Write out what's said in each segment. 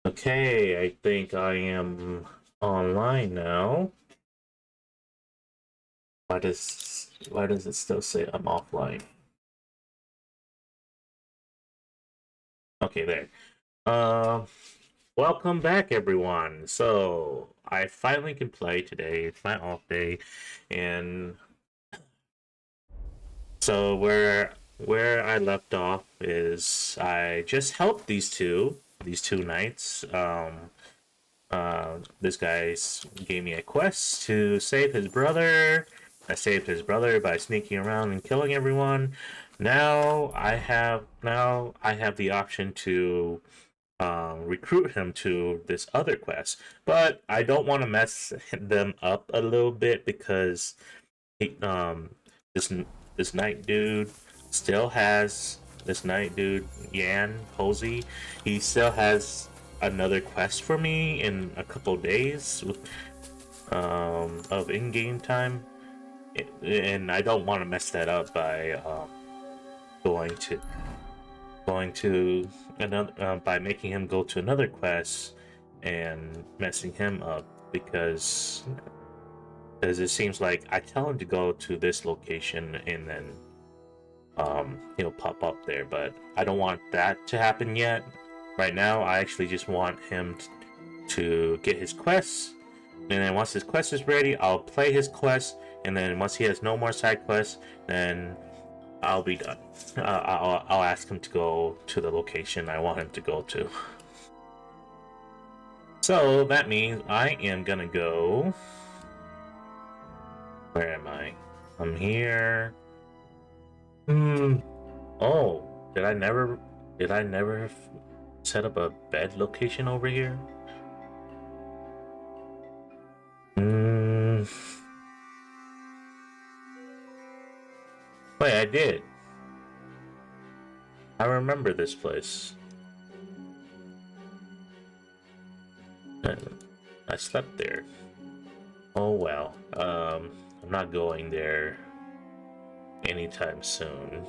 Okay, I think I am online now. Why does it still say I'm offline? Okay, there. Uh, Welcome back, everyone. So I finally can play today. It's my off day, and so where I left off is I just helped these two knights. This guy gave me a quest to save his brother. I saved his brother by sneaking around and killing everyone. Now I have the option to recruit him to this other quest, but I don't want to mess them up a little bit because he, this this knight dude still has this knight dude Yan Posey. He still has another quest for me in a couple days of in-game time, and I don't want to mess that up by going to going to another by making him go to another quest and messing him up because it seems like I tell him to go to this location and then he'll pop up there, but I don't want that to happen yet. Right now, I actually just want him to get his quests, and then once his quest is ready, I'll play his quest, and then once he has no more side quests, then I'll be done. I'll ask him to go to the location I want him to go to. So that means I am gonna go. Where am I? I'm here. Hmm. Oh, did I never set up a bed location over here? Hmm. Wait, I did. I remember this place. I slept there. Oh well. I'm not going there anytime soon.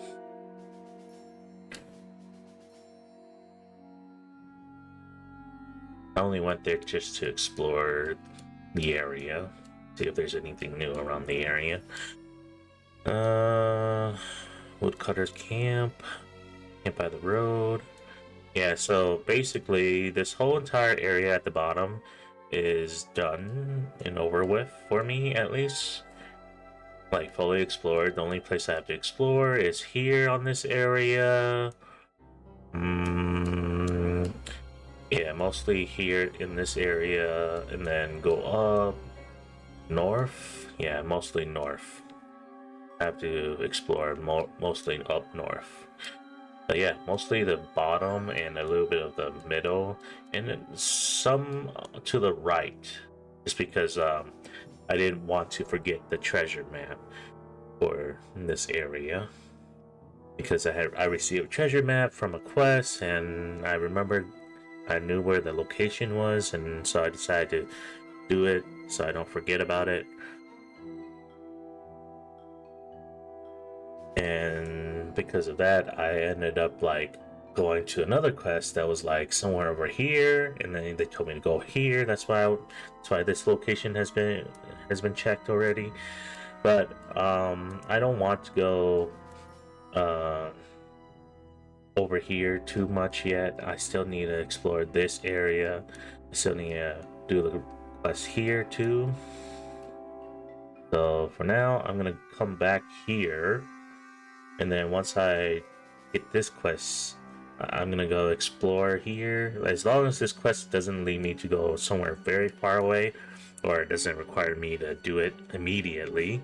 I only went there just to explore the area, see if there's anything new around the area. Uh, Woodcutter's camp by the road. Yeah, so basically, this whole entire area at the bottom is done and over with for me, at least. Like, fully explored. The only place I have to explore is here on this area. Mm, yeah, mostly here in this area, and then go up north. Yeah, mostly north. I have to explore mostly up north. But yeah, mostly the bottom and a little bit of the middle, and then some to the right, just because I didn't want to forget the treasure map for this area. Because I received a treasure map from a quest, and I knew where the location was, and so I decided to do it so I don't forget about it. And because of that, I ended up like going to another quest that was like somewhere over here, and then they told me to go here. That's why this location has been checked already. But I don't want to go uh, over here too much yet. I still need to explore this area. I still need to do the quest here too. So for now, I'm gonna come back here, and then once I get this quest, I'm gonna go explore here. As long as this quest doesn't lead me to go somewhere very far away, or it doesn't require me to do it immediately,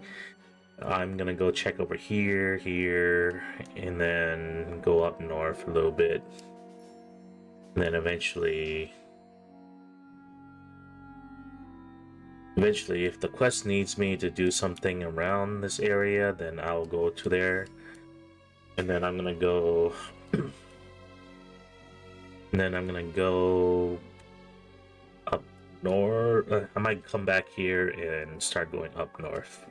I'm gonna go check over here, and then go up north a little bit. And then eventually, if the quest needs me to do something around this area, then I'll go to there. And then I'm gonna go. And then I'm gonna go up north. I might come back here and start going up north.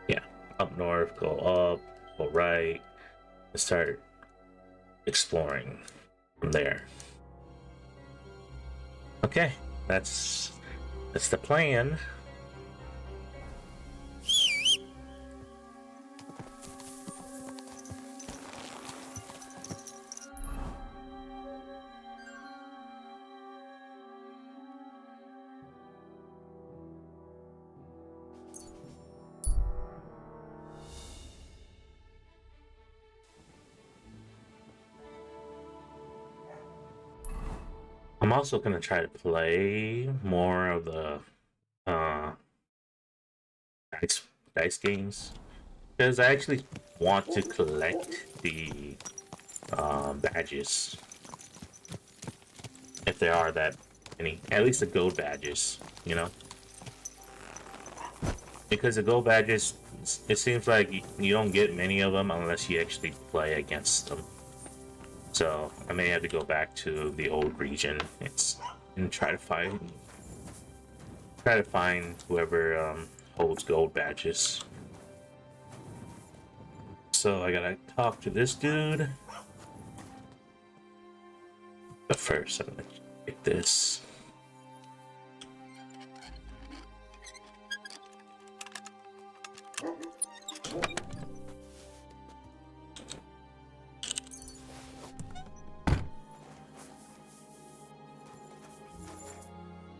Yeah, up north, go up, go right, and start exploring from there. Okay, that's the plan. I'm also gonna try to play more of the uh dice games because I actually want to collect the badges if there are that many, at least the gold badges, you know, because the gold badges, it seems like you don't get many of them unless you actually play against them. So I may have to go back to the old region and try to find whoever holds gold badges. So I gotta talk to this dude. But first, I'm gonna get this.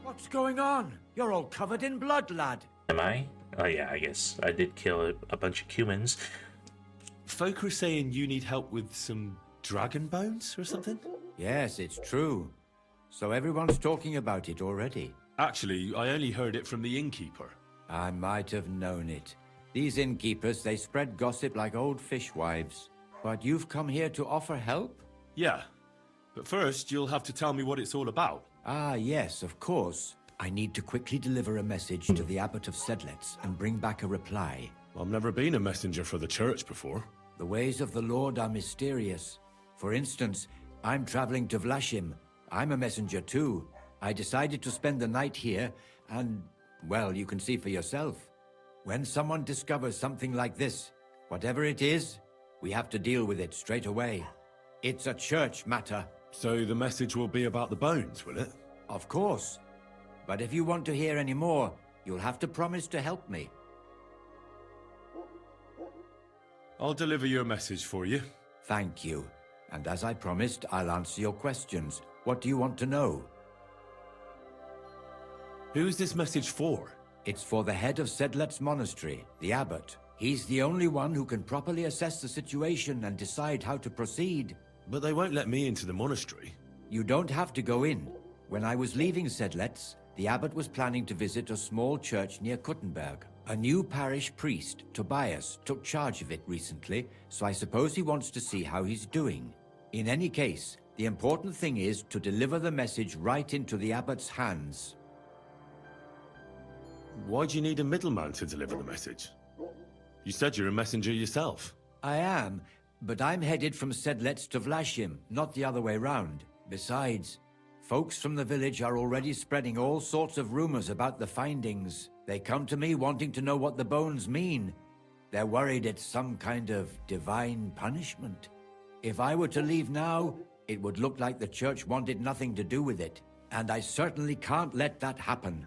What's going on? You're all covered in blood, lad. Am I? Oh yeah, I guess I did kill a bunch of humans. Folk are saying you need help with some dragon bones or something? Yes, it's true. So everyone's talking about it already. Actually, I only heard it from the innkeeper. I might have known it. These innkeepers, they spread gossip like old fishwives. But you've come here to offer help? Yeah, but first you'll have to tell me what it's all about. Ah, yes, of course. I need to quickly deliver a message to the Abbot of Sedlets and bring back a reply. I've never been a messenger for the church before. The ways of the Lord are mysterious. For instance, I'm traveling to Vlashim. I'm a messenger too. I decided to spend the night here, and, well, you can see for yourself. When someone discovers something like this, whatever it is, we have to deal with it straight away. It's a church matter. So the message will be about the bones, will it? Of course. But if you want to hear any more, you'll have to promise to help me. I'll deliver your message for you. Thank you. And as I promised, I'll answer your questions. What do you want to know? Who's this message for? It's for the head of Sedlet's monastery, the abbot. He's the only one who can properly assess the situation and decide how to proceed. But they won't let me into the monastery. You don't have to go in. When I was leaving Sedlets, the abbot was planning to visit a small church near Kuttenberg. A new parish priest, Tobias, took charge of it recently, so I suppose he wants to see how he's doing. In any case, the important thing is to deliver the message right into the abbot's hands. Why do you need a middleman to deliver the message? You said you're a messenger yourself. I am, but I'm headed from Sedlets to Vlashim, not the other way round. Besides, folks from the village are already spreading all sorts of rumors about the findings. They come to me wanting to know what the bones mean. They're worried it's some kind of divine punishment. If I were to leave now, it would look like the church wanted nothing to do with it. And I certainly can't let that happen.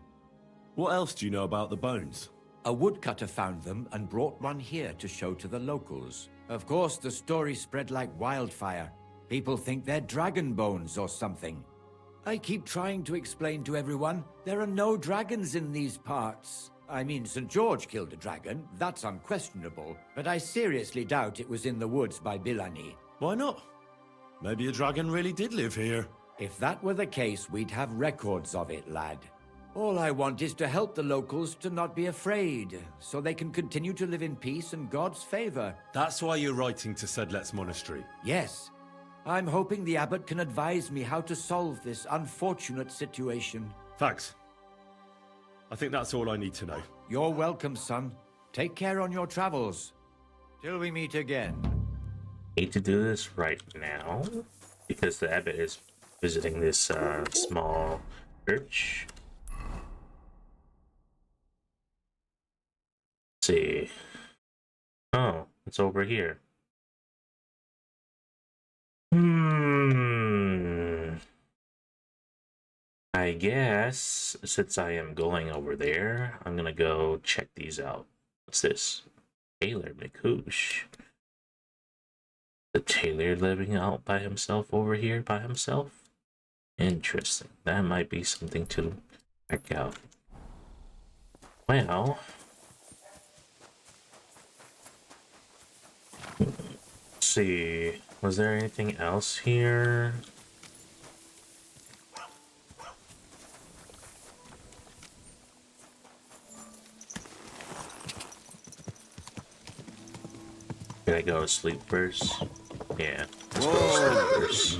What else do you know about the bones? A woodcutter found them and brought one here to show to the locals. Of course, the story spread like wildfire. People think they're dragon bones or something. I keep trying to explain to everyone there are no dragons in these parts. I mean, St. George killed a dragon, that's unquestionable, but I seriously doubt it was in the woods by Bilani. Why not? Maybe a dragon really did live here. If that were the case, we'd have records of it, lad. All I want is to help the locals to not be afraid, so they can continue to live in peace and God's favor. That's why you're writing to Sedlet's monastery. Yes. I'm hoping the abbot can advise me how to solve this unfortunate situation. Thanks. I think that's all I need to know. You're welcome, son. Take care on your travels. Till we meet again. Need to do this right now because the abbot is visiting this small church. Let's see. Oh, it's over here. I I guess since I am going over there, I'm gonna go check these out. What's this? Taylor McCoosh. The Taylor living out by himself over here by himself? Interesting. That might be something to check out. Well, let's see. Was there anything else here? Did I go to sleep first? Yeah, let's go to sleep first.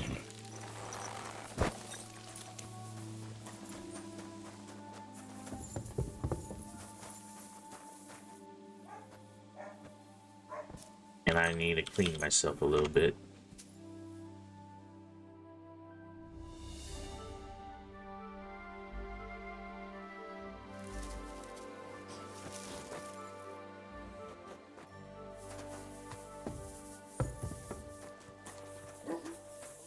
And I need to clean myself a little bit.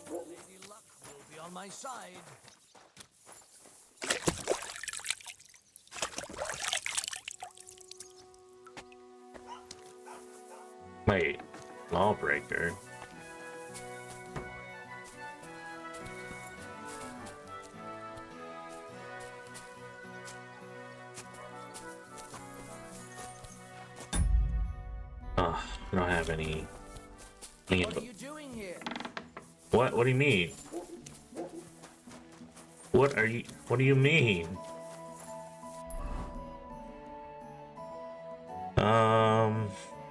Lady Luck will be on my side. Wait, lawbreaker? Oh, I don't have any. What are you doing here? What? What do you mean? What do you mean?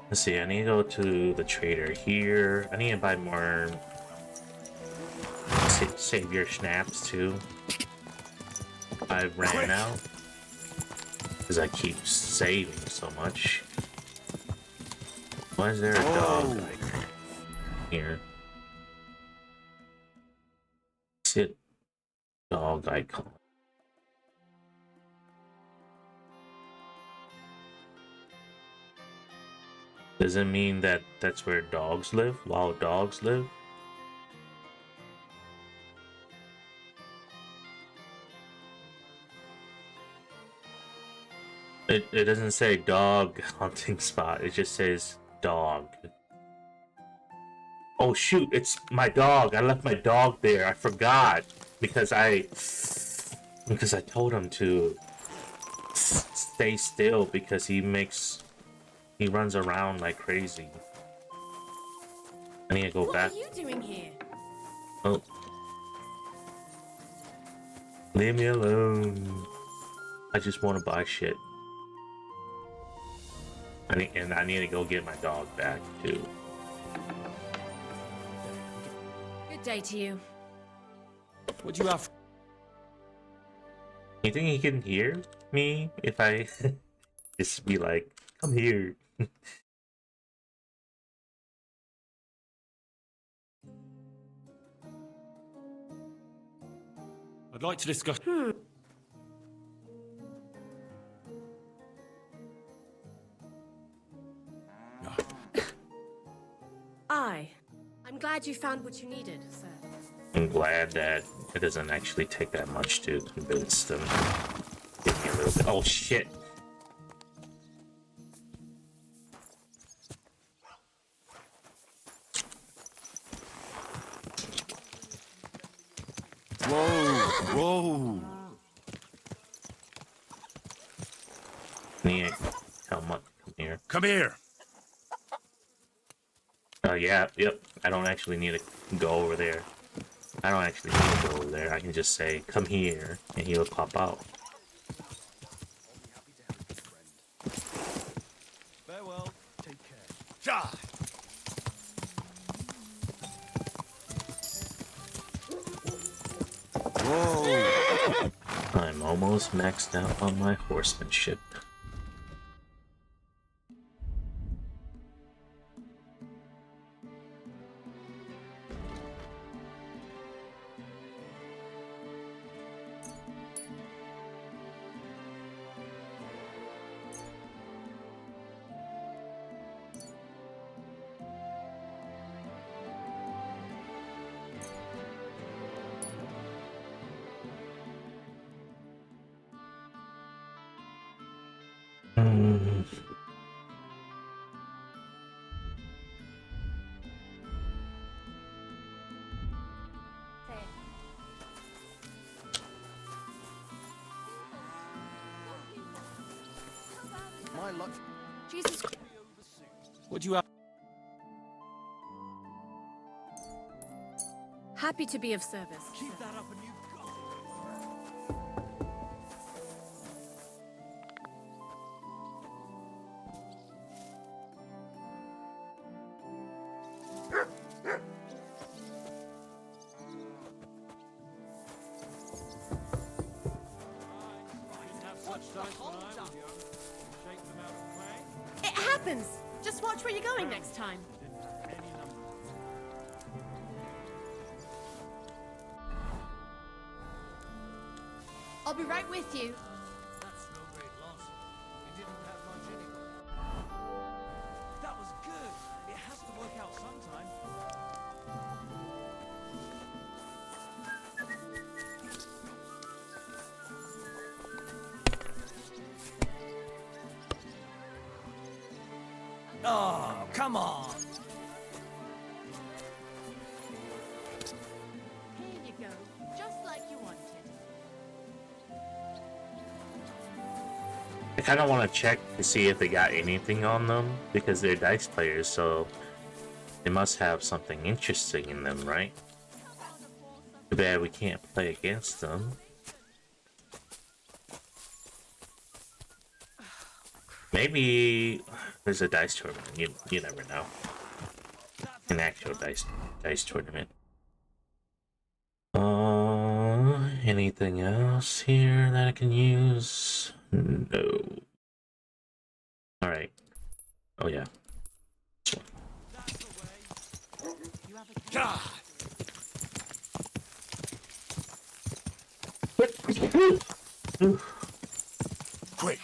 Let's see, I need to go to the trader here. I need to buy more savior snaps too. I ran out because I keep saving so much. Why is there a dog here? Sit dog icon. Does it mean that that's where dogs live? Wild dogs live? It doesn't say dog hunting spot. It just says dog. Oh shoot, it's my dog. I left my dog there. I forgot because I told him to stay still because he runs around like crazy. I need to go back. What are you doing here? Oh. Leave me alone. I just want to buy shit. I need to go get my dog back too. Good day to you. What do you have? You think he can hear me if I just be like, come here? I'd like to discuss. I'm glad you found what you needed, sir. I'm glad that it doesn't actually take that much to convince them. Give me a little bit. Oh shit! Whoa! Nick, come here. Come here. Yeah, yep. I don't actually need to go over there. I don't actually need to go over there. I can just say, come here, and he'll pop out. Farewell. Take care. Die. Whoa! I'm almost maxed out on my horsemanship. My luck. Jesus. What do you have? Happy to be of service. Keep that up and you've got. It happens. Just watch where you're going next time. I'll be right with you. That's no great loss. We didn't have much anyway. That was good. It has to work out sometime. Oh, come on. Here you go. Just like you wanted. I kind of want to check to see if they got anything on them because they're dice players, so they must have something interesting in them, right? Too bad we can't play against them. Maybe there's a dice tournament. You never know. An actual dice tournament. Anything else here that I can use? No. All right. Oh yeah. God! Quick!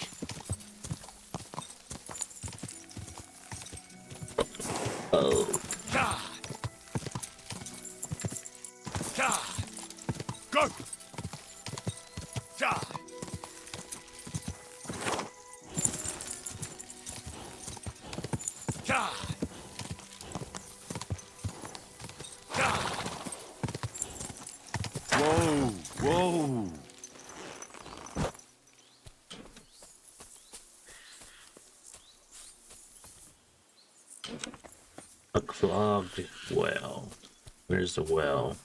Oh. God! God! Go! God! God! God! Whoa, whoa. A clogged well. Where's the well?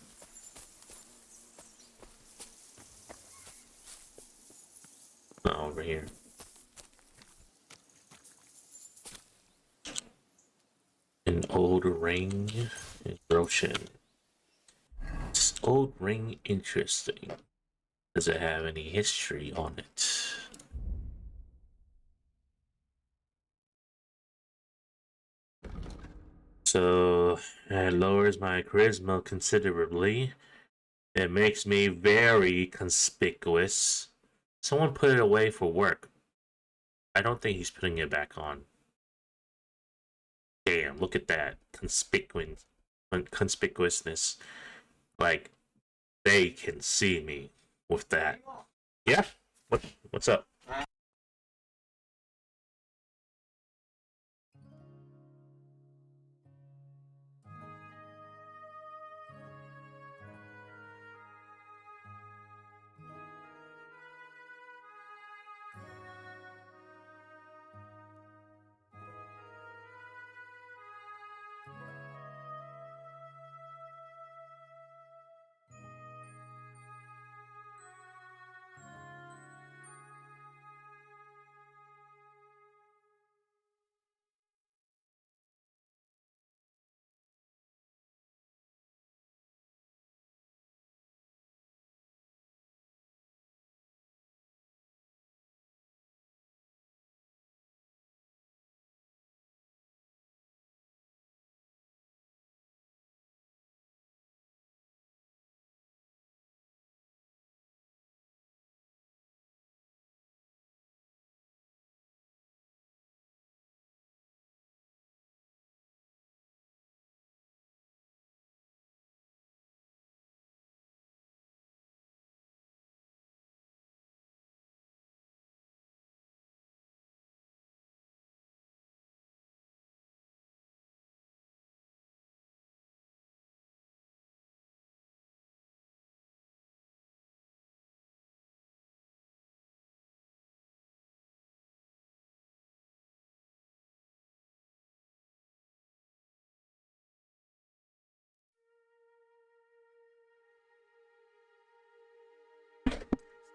Oh, over here. An old ring is broken. This old ring interesting. Does it have any history on it? So it lowers my charisma considerably. It makes me very conspicuous. Someone put it away for work. I don't think he's putting it back on. Damn, look at that conspicuousness. Like they can see me with that. Yeah. What's up?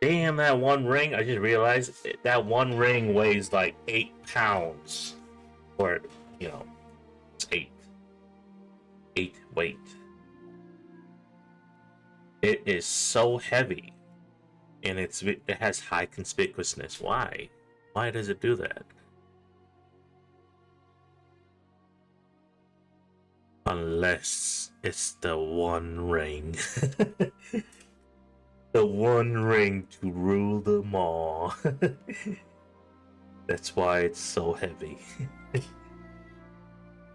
Damn, that one ring! I just realized that one ring weighs like 8 pounds. Or, you know, it's eight weight. It is so heavy, and it has high conspicuousness. Why? Why does it do that? Unless it's the one ring. The one ring to rule them all. That's why it's so heavy.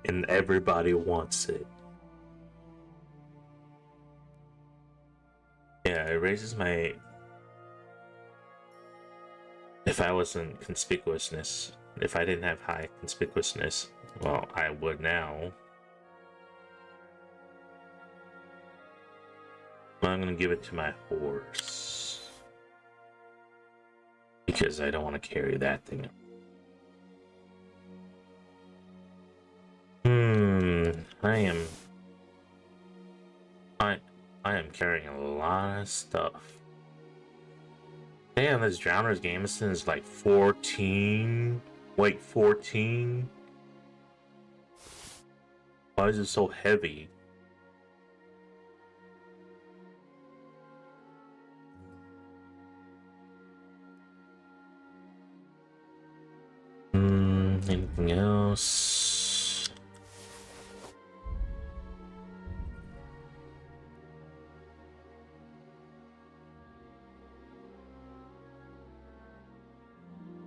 And everybody wants it. Yeah, it raises my... If I wasn't conspicuousness, if I didn't have high conspicuousness, well, I would now. I'm gonna give it to my horse. Because I don't want to carry that thing. I am carrying a lot of stuff. Damn, this Drowner's Gameston is like 14. Wait, 14? Why is it so heavy? Anything else?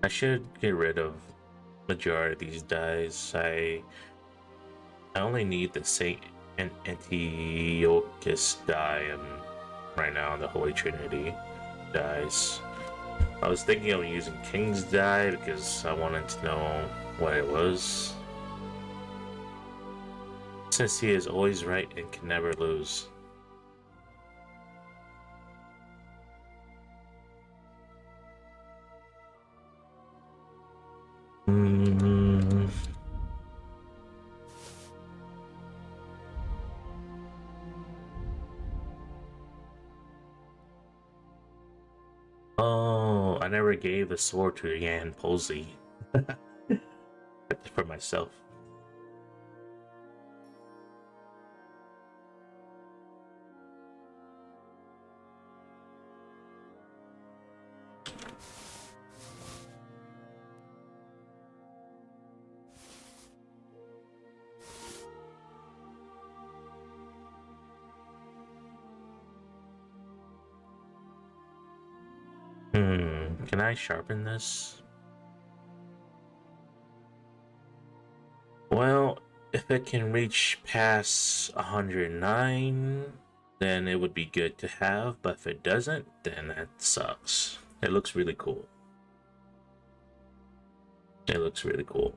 I should get rid of majority of these dies. I only need the Saint and Antiochus die right now, the Holy Trinity dies. I was thinking of using King's die because I wanted to know what it was. Since he is always right and can never lose. Oh, I never gave the sword to Yan Posey. For myself. Can I sharpen this? Well, if it can reach past 109, then it would be good to have, but if it doesn't, then that sucks. It looks really cool. It looks really cool.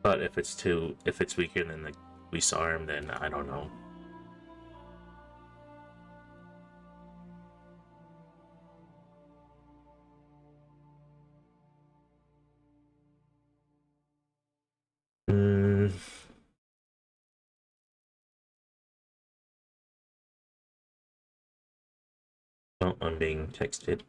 But if it's weaker than the Grease arm, then I don't know. Oh, I'm being texted.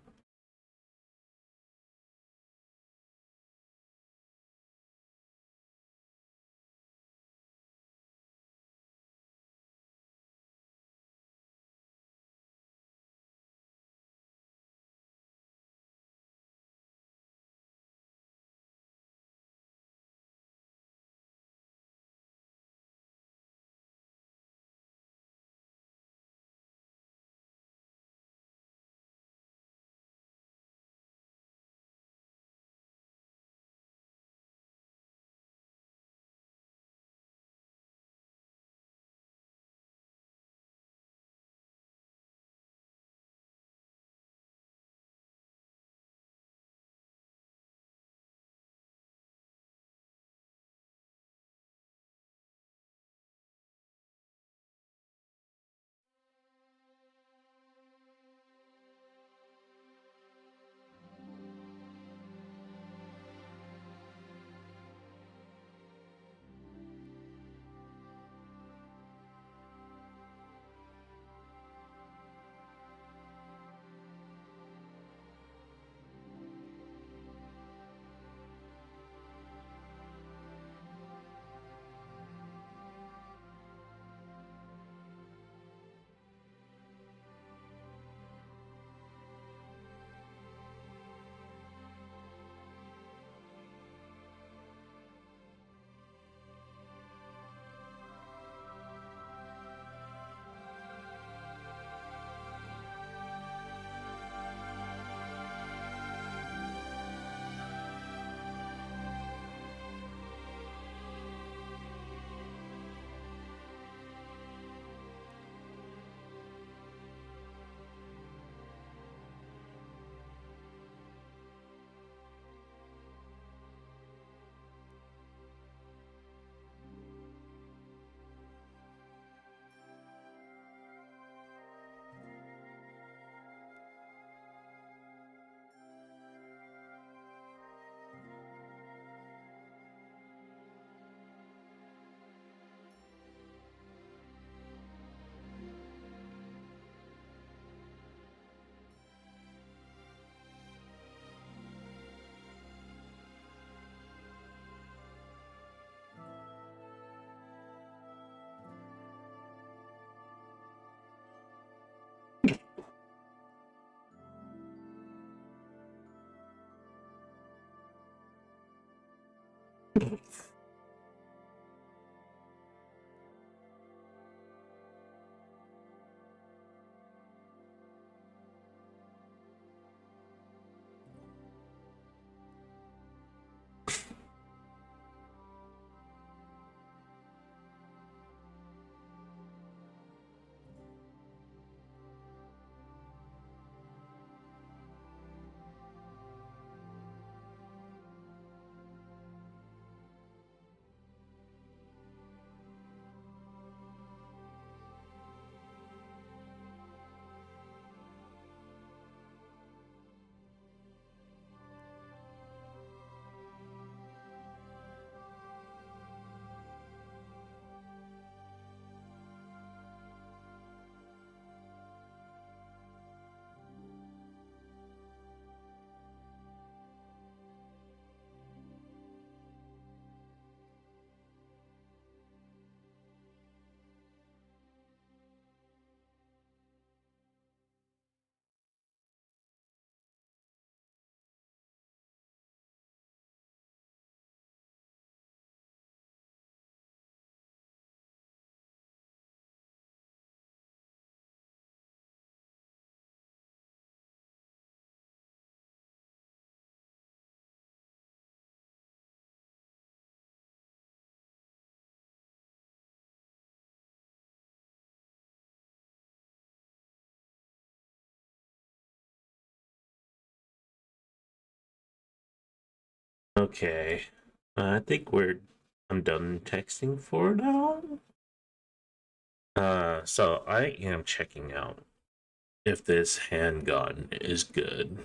Okay. I think I'm done texting for now. So I am checking out if this handgun is good.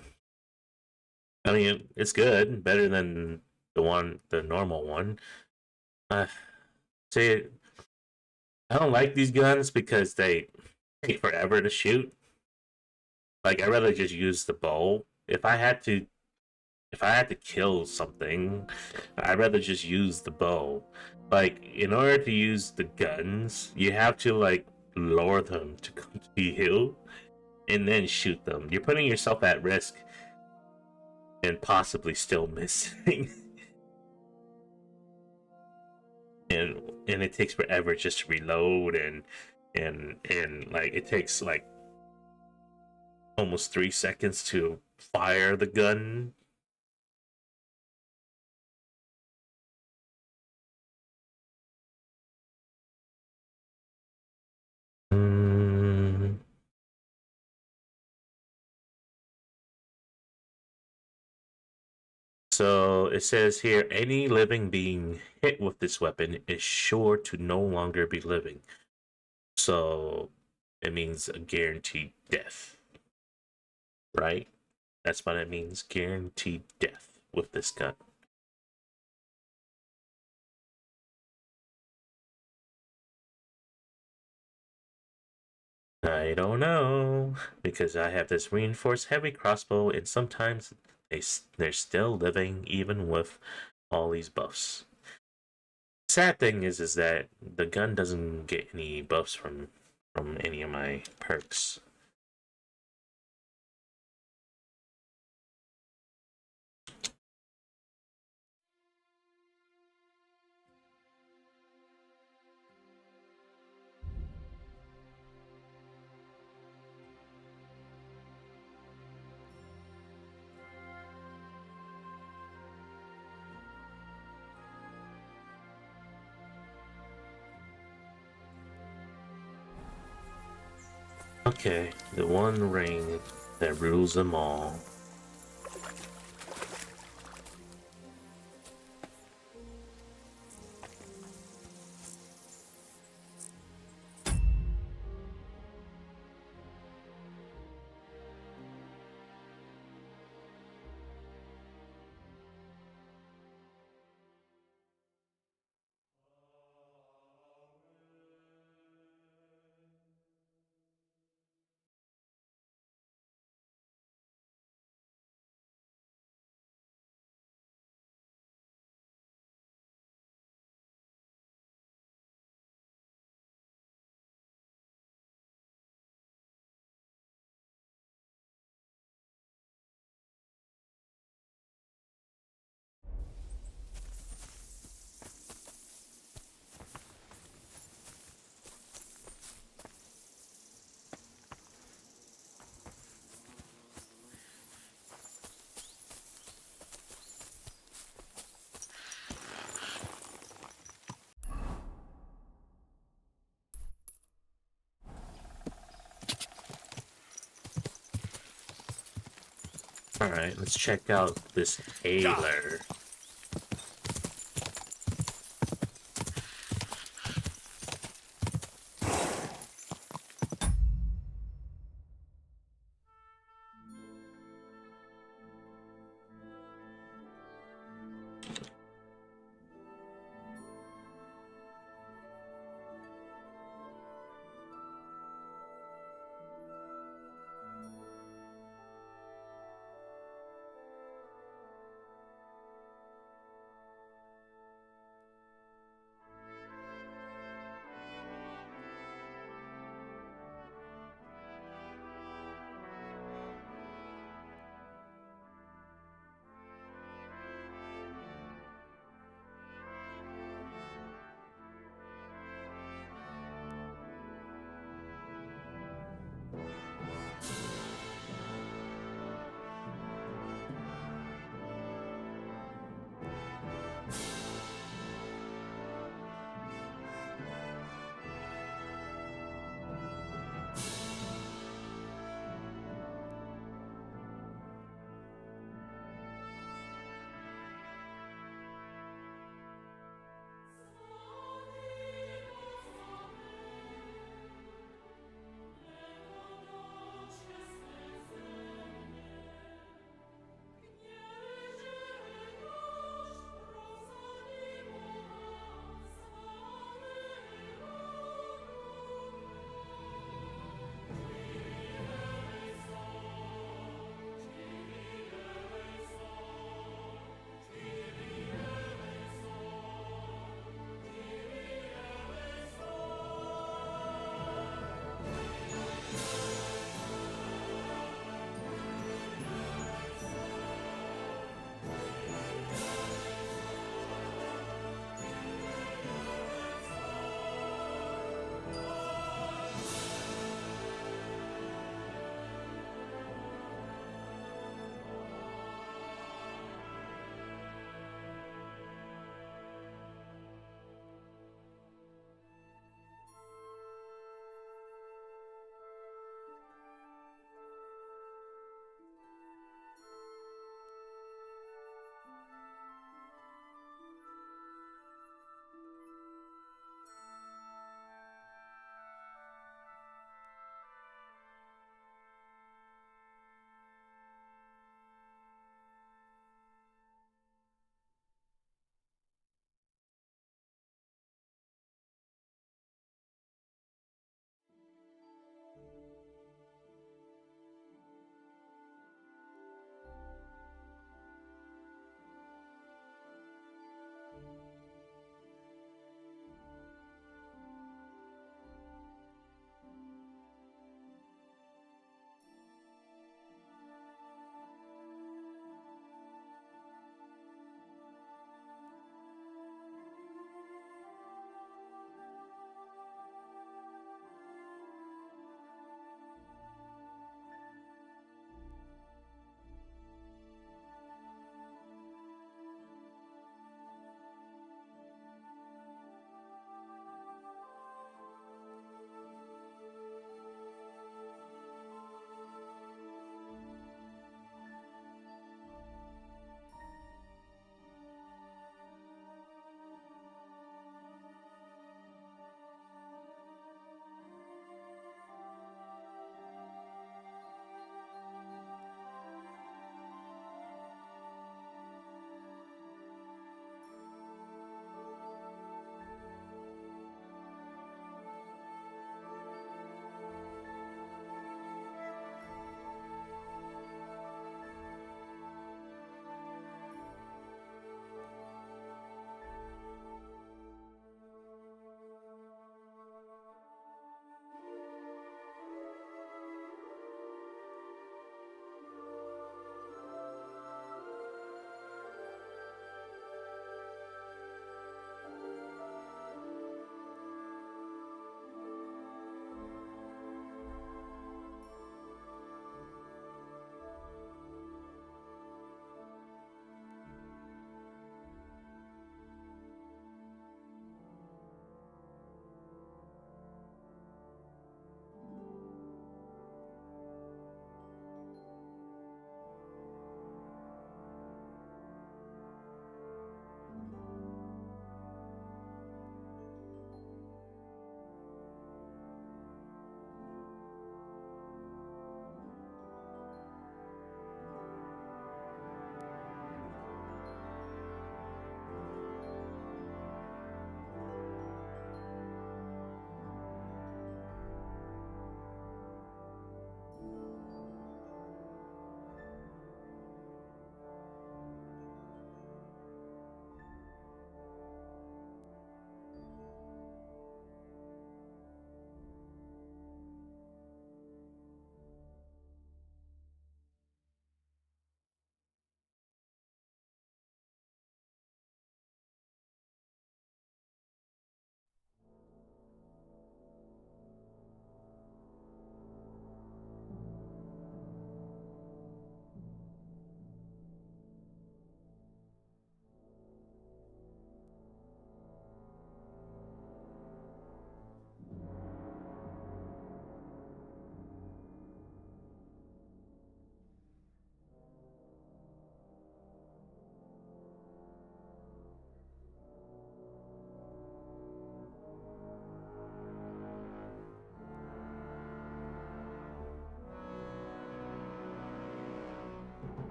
I mean, it's good, better than the normal one. Uh, see, I don't like these guns because they take forever to shoot. Like, I'd rather just use the bow. If I had to kill something, I'd rather just use the bow. Like, in order to use the guns, you have to like lower them to come to you and then shoot them. You're putting yourself at risk and possibly still missing. and it takes forever just to reload and like it takes like almost 3 seconds to fire the gun. Mm, so it says here any living being hit with this weapon is sure to no longer be living. So it means a guaranteed death, right? That's what it means, guaranteed death with this gun. I don't know, because I have this reinforced heavy crossbow, and sometimes they're still living even with all these buffs. Sad thing is that the gun doesn't get any buffs from any of my perks. Okay, the one ring that rules them all. Alright, let's check out this Ailer.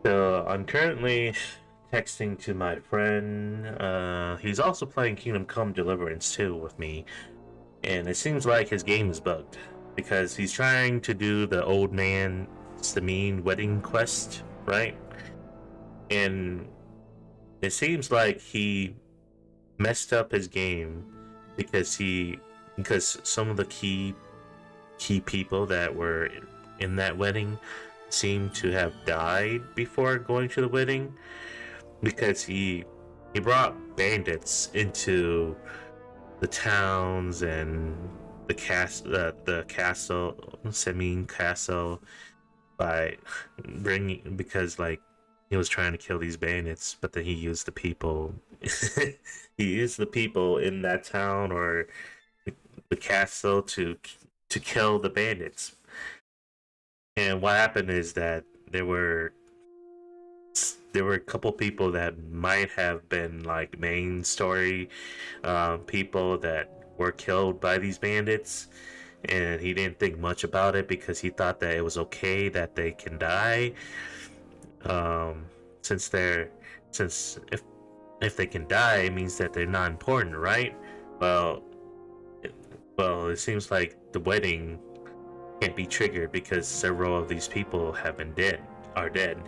So I'm currently texting to my friend. He's also playing Kingdom Come Deliverance 2 with me, and it seems like his game is bugged because he's trying to do the old man Samine wedding quest, right? And it seems like he messed up his game because some of the key people that were in that wedding seem to have died before going to the wedding, because he brought bandits into the towns and the castle, Semine Castle, by because like he was trying to kill these bandits, but then he used the people. He used the people in that town or the castle to kill the bandits. And what happened is that there were a couple people that might have been like main story people that were killed by these bandits, and he didn't think much about it because he thought that it was okay that they can die, since if they can die, it means that they're not important, right? Well, it seems like the wedding can't be triggered because several of these people are dead.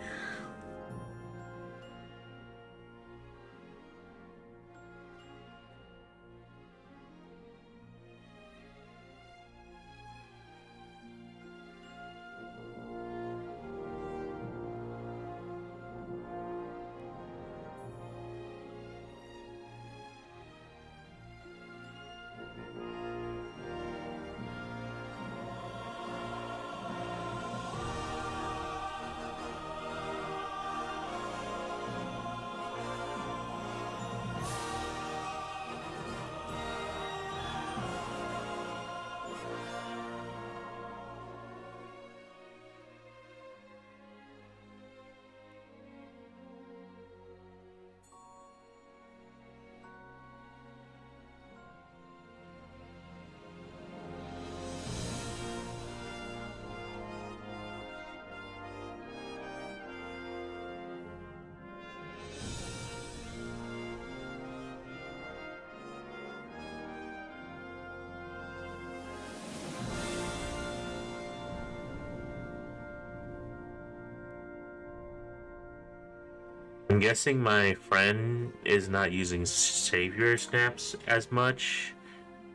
I'm guessing my friend is not using savior snaps as much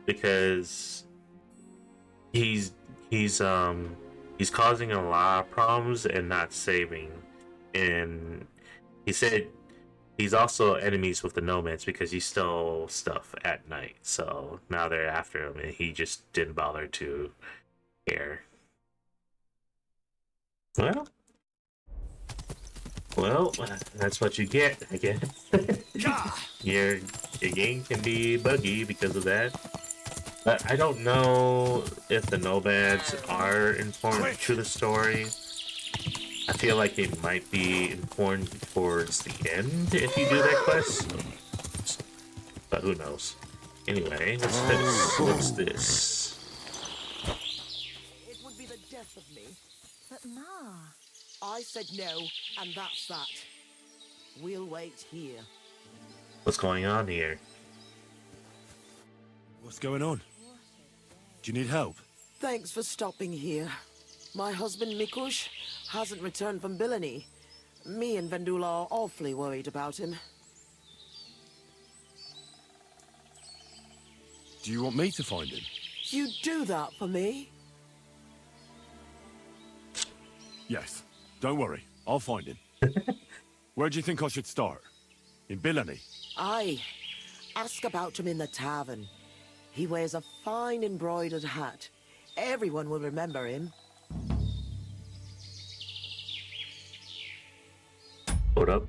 because he's he's um he's causing a lot of problems and not saving. And he said he's also enemies with the nomads because he stole stuff at night. So now they're after him, and he just didn't bother to care. Well, that's what you get, I guess. your game can be buggy because of that. But I don't know if the nomads are important to the story. I feel like they might be important towards the end if you do that quest. But who knows? Anyway, what's this? What's this? It would be the death of me. But Ma... I said no, and that's that. We'll wait here. What's going on here? What's going on? Do you need help? Thanks for stopping here. My husband Mikush hasn't returned from Billany. Me and Vendula are awfully worried about him. Do you want me to find him? You do that for me? Yes. Don't worry. I'll find him. Where do you think I should start? In Billany? Aye. Ask about him in the tavern. He wears a fine embroidered hat. Everyone will remember him. Hold up.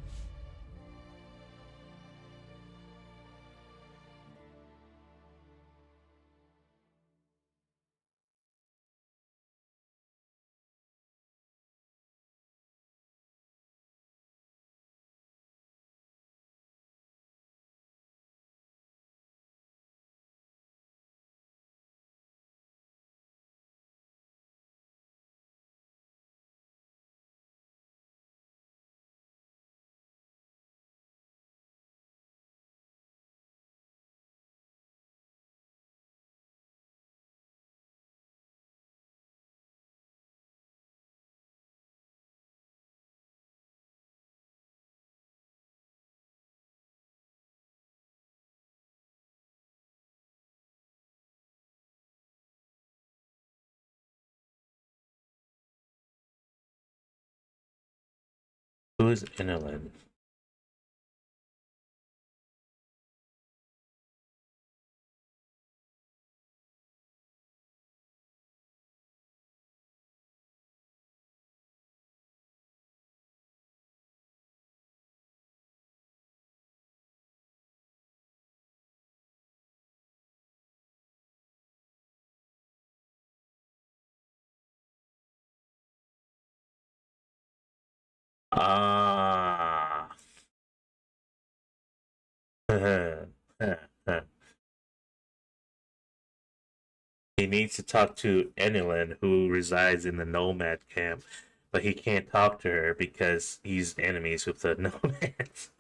Who is Inelin? Ah. He needs to talk to Enelin, who resides in the nomad camp, but he can't talk to her because he's enemies with the nomads.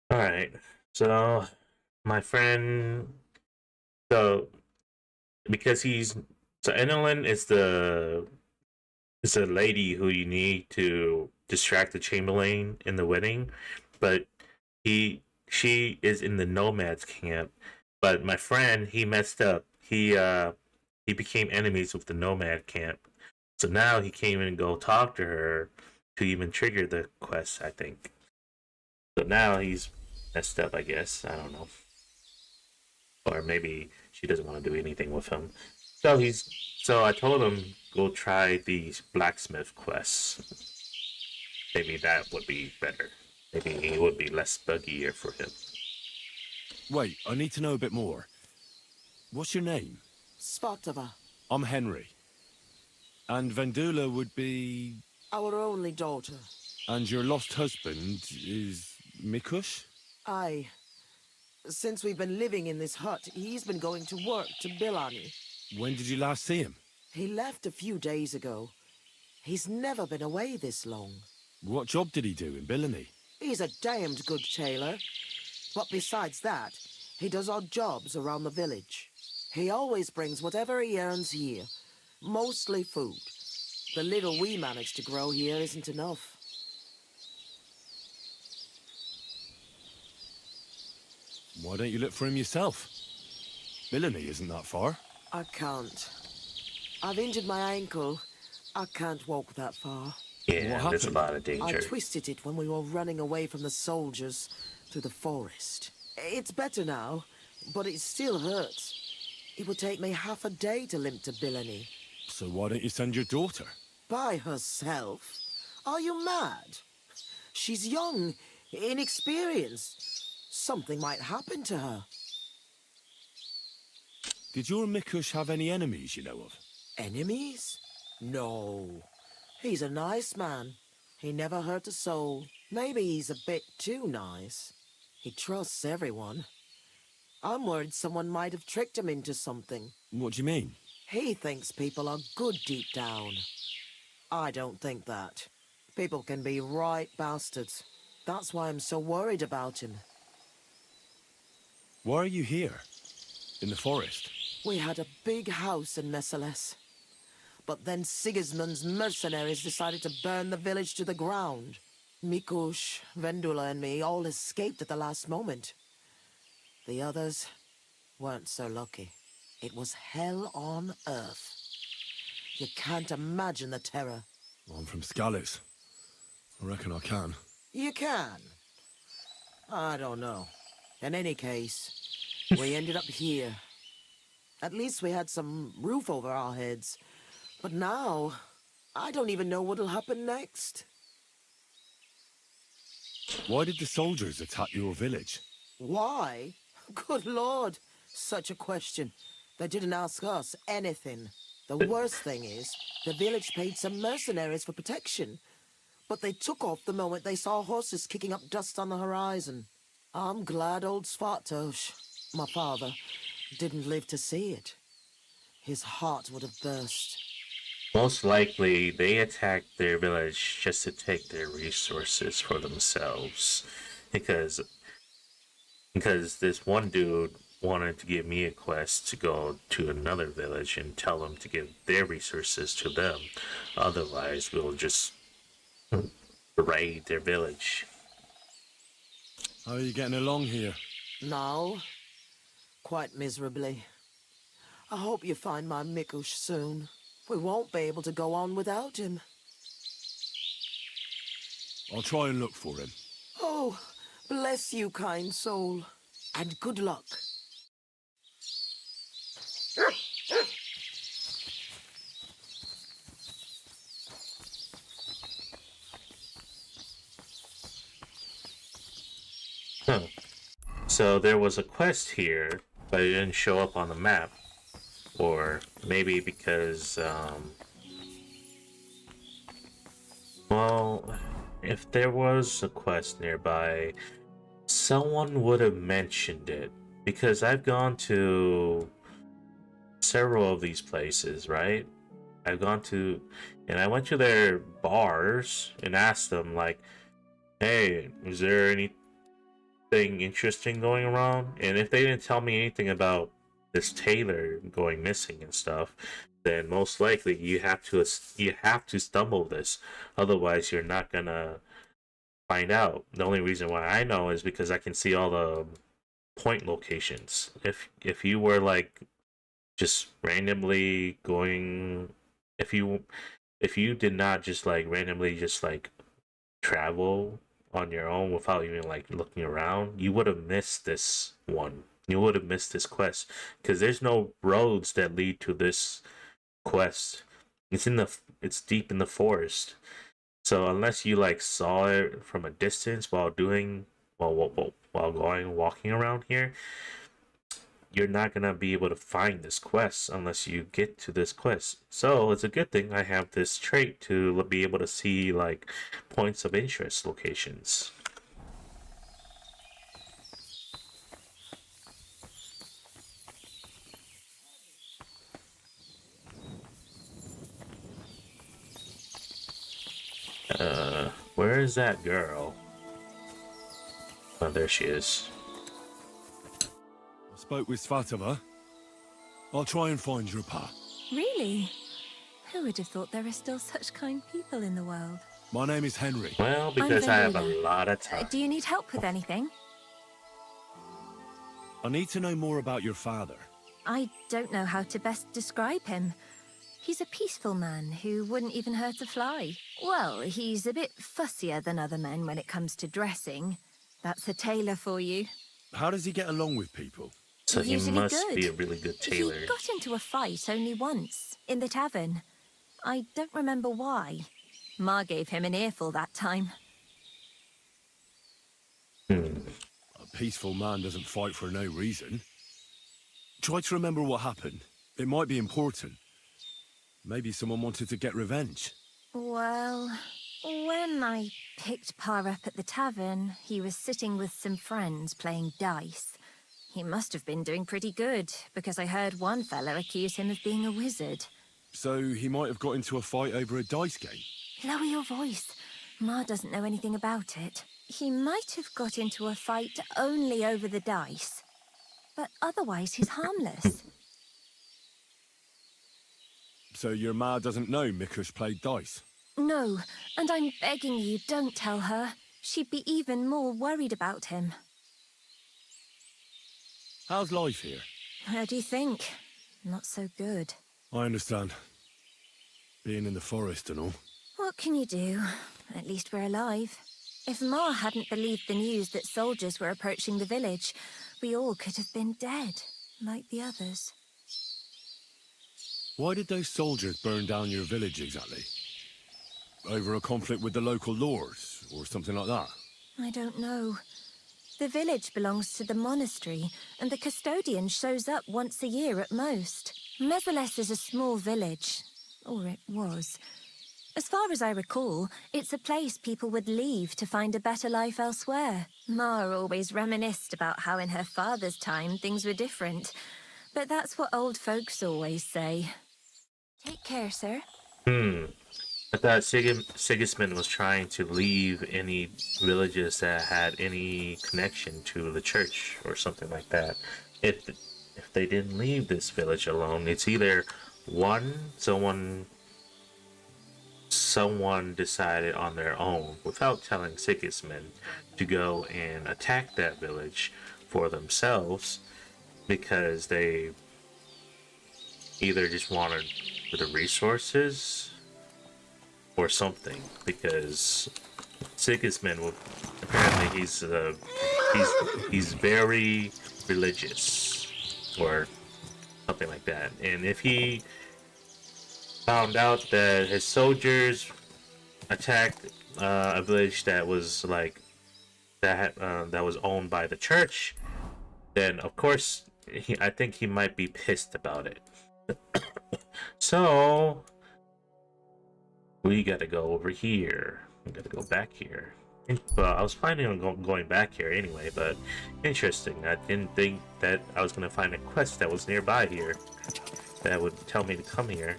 All right. So my friend, so because he's so Enelin is the lady who you need to distract the Chamberlain in the wedding, but she is in the nomads camp. But my friend, he messed up. he became enemies with the nomad camp. So now he can't even go talk to her to even trigger the quest, I think. So now he's messed up, I guess. I don't know. Or maybe she doesn't want to do anything with him. So I told him go try the blacksmith quests. Maybe that would be better. Maybe it would be less buggier for him. Wait, I need to know a bit more. What's your name? Svartava, I'm Henry. And Vendula would be... our only daughter. And your lost husband is... Mikush? Aye. Since we've been living in this hut, he's been going to work to Bilani. When did you last see him? He left a few days ago. He's never been away this long. What job did he do in Billany? He's a damned good tailor. But besides that, he does odd jobs around the village. He always brings whatever he earns here. Mostly food. The little we manage to grow here isn't enough. Why don't you look for him yourself? Billany isn't that far. I can't. I've injured my ankle. I can't walk that far. Yeah, What there's a happened? lot of I danger. twisted it when we were running away from the soldiers through the forest. It's better now, but it still hurts. It would take me half a day to limp to Billany. So why don't you send your daughter? By herself? Are you mad? She's young, inexperienced. Something might happen to her. Did your Mikush have any enemies you know of? Enemies? No. He's a nice man. He never hurt a soul. Maybe he's a bit too nice. He trusts everyone. I'm worried someone might have tricked him into something. What do you mean? He thinks people are good deep down. I don't think that. People can be right bastards. That's why I'm so worried about him. Why are you here? In the forest? We had a big house in Messales. But then Sigismund's mercenaries decided to burn the village to the ground. Mikush, Vendula and me all escaped at the last moment. The others weren't so lucky. It was hell on earth. You can't imagine the terror. I'm from Scallis. I reckon I can. You can. I don't know. In any case, we ended up here. At least we had some roof over our heads. But now, I don't even know what'll happen next. Why did the soldiers attack your village? Why? Good Lord, such a question. They didn't ask us anything. The worst thing is, the village paid some mercenaries for protection. But they took off the moment they saw horses kicking up dust on the horizon. I'm glad old Svartosh, my father, didn't live to see it. His heart would have burst. Most likely, they attacked their village just to take their resources for themselves. Because this one dude wanted to give me a quest to go to another village and tell them to give their resources to them. Otherwise, we'll just raid their village. How are you getting along here? Now, quite miserably. I hope you find my Mikush soon. We won't be able to go on without him. I'll try and look for him. Oh, bless you, kind soul. And good luck. Huh. So there was a quest here, but it didn't show up on the map. Or maybe because, well, if there was a quest nearby, someone would have mentioned it. Because I've gone to several of these places, right? And I went to their bars and asked them, like, hey, is there anything interesting going around? And if they didn't tell me anything about this tailor going missing and stuff, then most likely you have to stumble this. Otherwise, you're not gonna find out. The only reason why I know is because I can see all the point locations. If you were like just randomly going. If you did not just like randomly just like travel on your own without even like looking around, you would have missed this one. You would have missed this quest because there's no roads that lead to this quest. It's deep in the forest. So unless you like saw it from a distance while walking around here, you're not gonna be able to find this quest unless you get to this quest. So it's a good thing I have this trait to be able to see like points of interest locations. Where is that girl? Oh, there she is. I spoke with Svatova. I'll try and find your pa. Really? Who would have thought there are still such kind people in the world? My name is Henry. Well, because I have a lot of time. Do you need help with anything? I need to know more about your father. I don't know how to best describe him. He's a peaceful man who wouldn't even hurt a fly. Well, he's a bit fussier than other men when it comes to dressing. That's a tailor for you. How does he get along with people? So he Usually must good. be a really good tailor. He got into a fight only once, in the tavern. I don't remember why. Ma gave him an earful that time. A peaceful man doesn't fight for no reason. Try to remember what happened. It might be important. Maybe someone wanted to get revenge. Well, when I picked Pa up at the tavern, he was sitting with some friends playing dice. He must have been doing pretty good, because I heard one fella accuse him of being a wizard. So he might have got into a fight over a dice game. Lower your voice. Ma doesn't know anything about it. He might have got into a fight only over the dice, but otherwise he's harmless. So your ma doesn't know Mikush played dice? No, and I'm begging you, don't tell her. She'd be even more worried about him. How's life here? How do you think? Not so good. I understand. Being in the forest and all. What can you do? At least we're alive. If Ma hadn't believed the news that soldiers were approaching the village, we all could have been dead, like the others. Why did those soldiers burn down your village exactly? Over a conflict with the local lords, or something like that? I don't know. The village belongs to the monastery, and the custodian shows up once a year at most. Mezeles is a small village, or it was. As far as I recall, it's a place people would leave to find a better life elsewhere. Ma always reminisced about how in her father's time things were different, but that's what old folks always say. Take care, sir. I thought Sigismund was trying to leave any villages that had any connection to the church or something like that. If they didn't leave this village alone, it's either one, someone decided on their own without telling Sigismund to go and attack that village for themselves because they either just wanted the resources or something, because Sigismund would apparently he's very religious or something like that, and if he found out that his soldiers attacked a village that was like that was owned by the church, then of course I think he might be pissed about it. So we gotta go over here. We gotta go back here. Well, I was planning on going back here anyway, but interesting. I didn't think that I was gonna find a quest that was nearby here that would tell me to come here.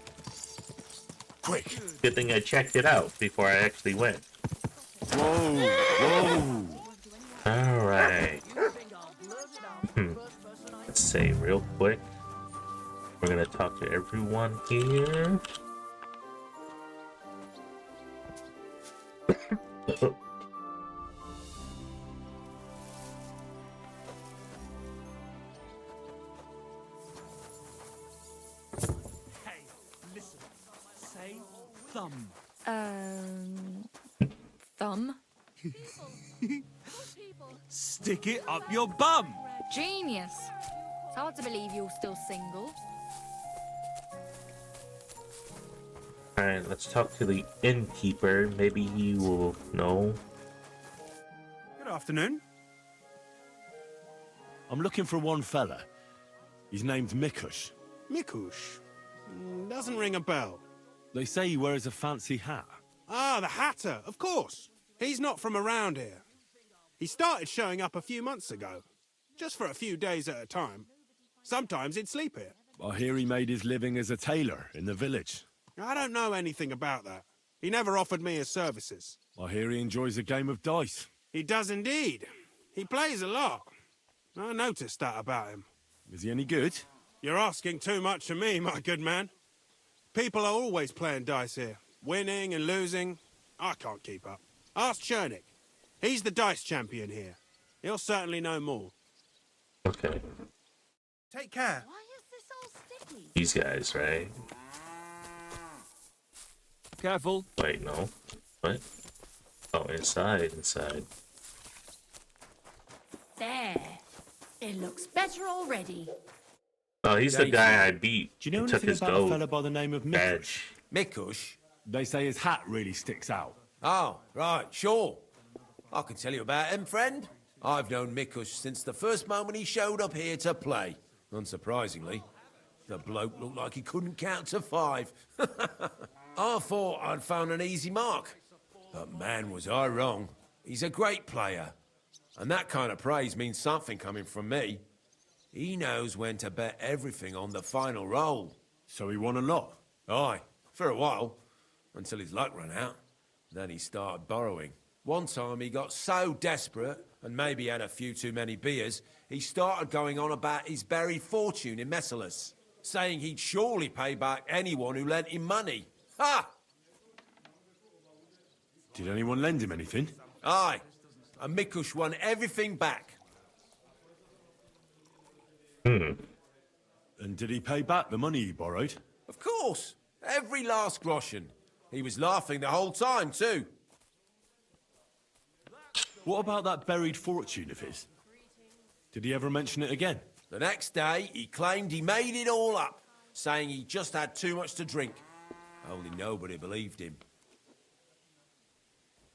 Quick! Good thing I checked it out before I actually went. Whoa! Whoa! Alright. Let's save real quick. We're gonna talk to everyone here. Hey, listen. Say thumb. Thumb? Stick it up your bum. Genius. It's hard to believe you're still single. Alright, let's talk to the innkeeper. Maybe he will know. Good afternoon. I'm looking for one fella. He's named Mikush. Mikush? Doesn't ring a bell. They say he wears a fancy hat. Ah, the Hatter, of course. He's not from around here. He started showing up a few months ago. Just for a few days at a time. Sometimes he'd sleep here. I hear he made his living as a tailor in the village. I don't know anything about that. He never offered me his services. I hear he enjoys a game of dice. He does indeed. He plays a lot. I noticed that about him. Is he any good? You're asking too much of me, my good man. People are always playing dice here. Winning and losing. I can't keep up. Ask Chernik. He's the dice champion here. He'll certainly know more. Okay. Take care. Why is this all sticky? These guys, right? Careful. Wait, no. What? Oh, inside. There. It looks better already. Oh, he's the guy I beat. Do you know and took anything his about a gold fella by the name of Mikush? badge. Mikush? They say his hat really sticks out. Oh, right, sure. I can tell you about him, friend. I've known Mikush since the first moment he showed up here to play. Unsurprisingly, the bloke looked like he couldn't count to 5. I thought I'd found an easy mark. But man, was I wrong. He's a great player. And that kind of praise means something coming from me. He knows when to bet everything on the final roll. So he won a lot? Aye, for a while. Until his luck ran out. Then he started borrowing. One time he got so desperate, and maybe had a few too many beers, he started going on about his buried fortune in Messalus, saying he'd surely pay back anyone who lent him money. Ha! Did anyone lend him anything? Aye, and Mikush won everything back. And did he pay back the money he borrowed? Of course, every last groschen. He was laughing the whole time, too. What about that buried fortune of his? Did he ever mention it again? The next day, he claimed he made it all up, saying he just had too much to drink. Only nobody believed him.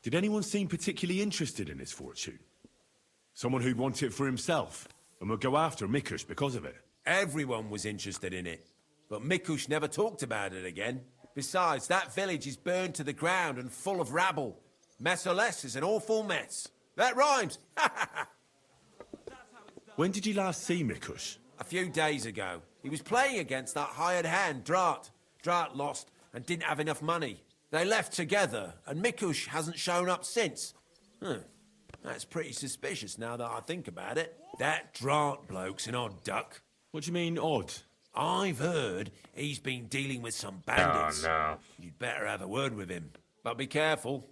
Did anyone seem particularly interested in his fortune? Someone who'd want it for himself and would go after Mikush because of it? Everyone was interested in it, but Mikush never talked about it again. Besides, that village is burned to the ground and full of rabble. Messalus is an awful mess. That rhymes! When did you last see Mikush? A few days ago. He was playing against that hired hand, Drat. Drat lost and didn't have enough money. They left together, and Mikush hasn't shown up since. That's pretty suspicious now that I think about it. That Drat bloke's an odd duck. What do you mean, odd? I've heard he's been dealing with some bandits. Oh, no. You'd better have a word with him. But be careful.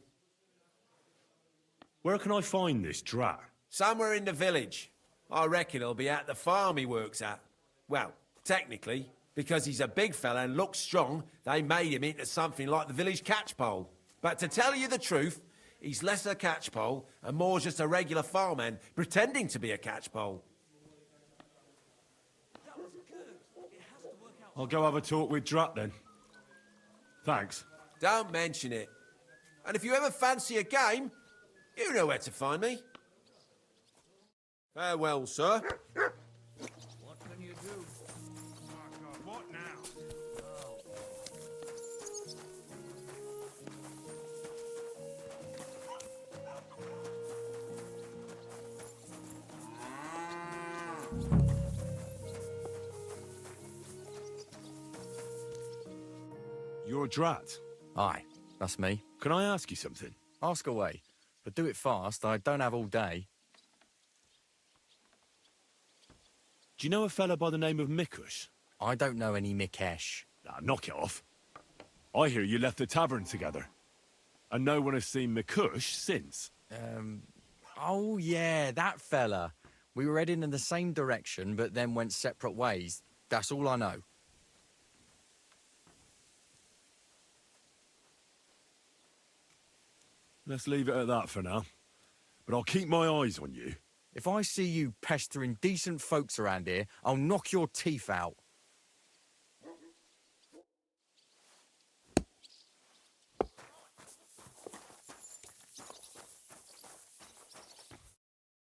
Where can I find this Drat? Somewhere in the village. I reckon he'll be at the farm he works at. Well, technically, because he's a big fella and looks strong, they made him into something like the village catchpole. But to tell you the truth, he's less a catchpole and more just a regular farmhand pretending to be a catchpole. I'll go have a talk with Drat then. Thanks. Don't mention it. And if you ever fancy a game, you know where to find me. Farewell, sir. What can you do? What now? You're Drat. Aye, that's me. Can I ask you something? Ask away, but do it fast. I don't have all day. Do you know a fella by the name of Mikush? I don't know any Mikesh. Nah, knock it off. I hear you left the tavern together. And no one has seen Mikush since. Oh yeah, that fella. We were heading in the same direction, but then went separate ways. That's all I know. Let's leave it at that for now. But I'll keep my eyes on you. If I see you pestering decent folks around here, I'll knock your teeth out.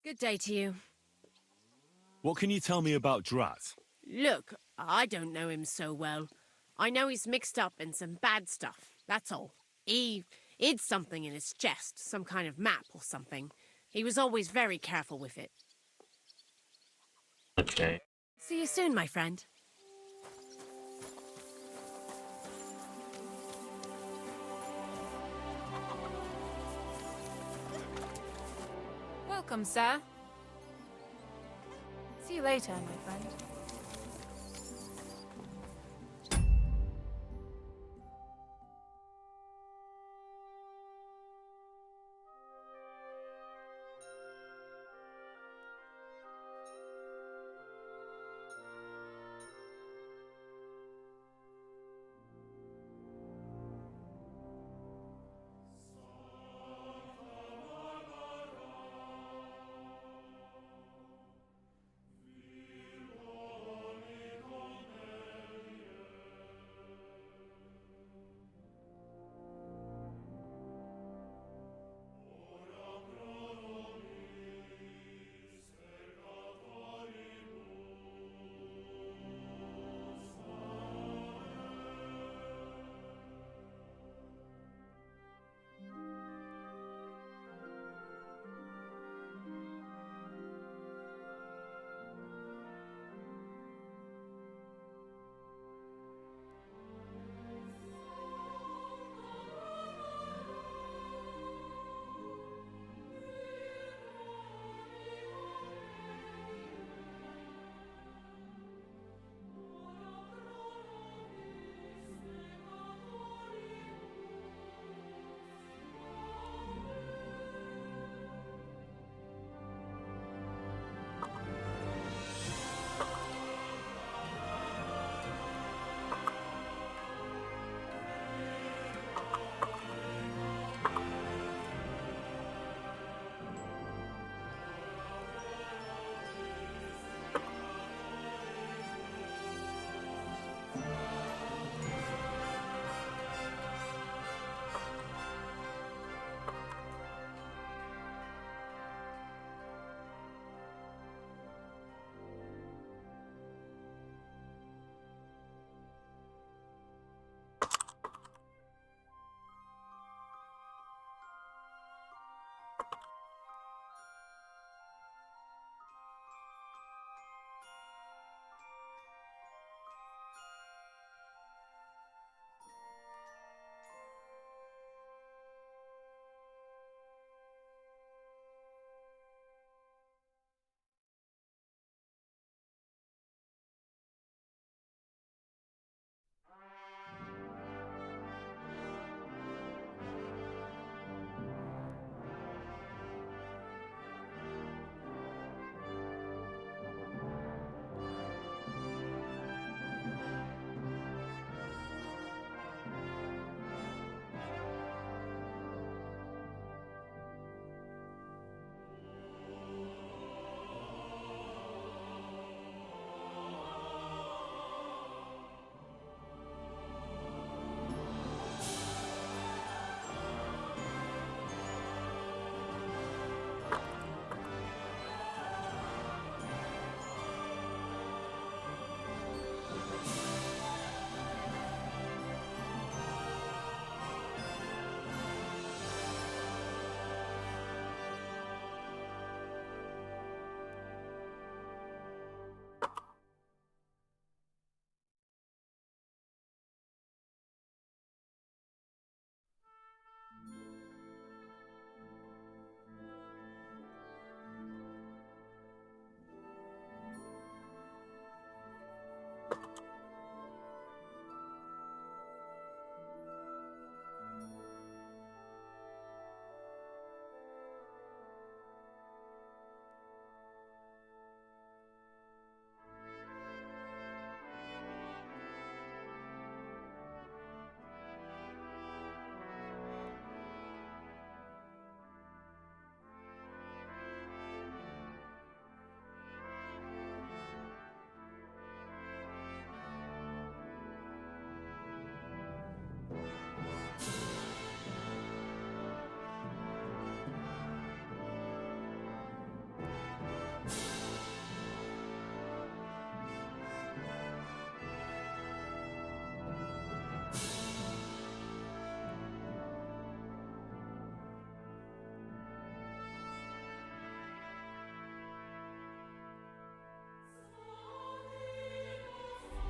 Good day to you. What can you tell me about Drat? Look, I don't know him so well. I know he's mixed up in some bad stuff, that's all. He hid something in his chest, some kind of map or something. He was always very careful with it. Okay. See you soon, my friend. Welcome, sir. See you later, my friend.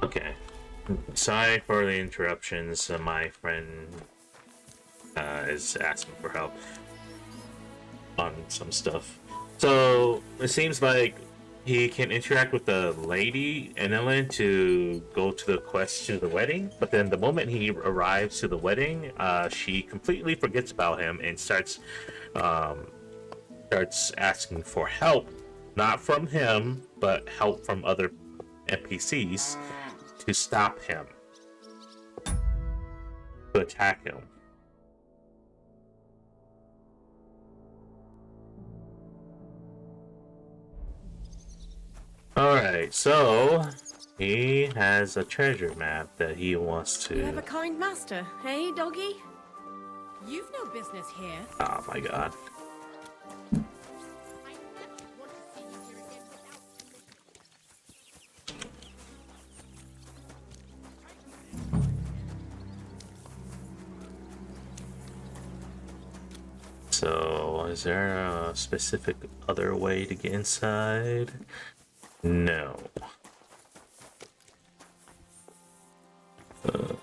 Okay. Sorry for the interruptions. My friend is asking for help on some stuff. So it seems like he can interact with the lady Enelin to go to the quest to the wedding, but then the moment he arrives to the wedding, she completely forgets about him and starts asking for help, not from him, but help from other NPCs to stop him, to attack him. Alright, so he has a treasure map that he wants You have to... a kind master, hey, doggy? You've no business here. Oh my god. So, is there a specific other way to get inside? No. There's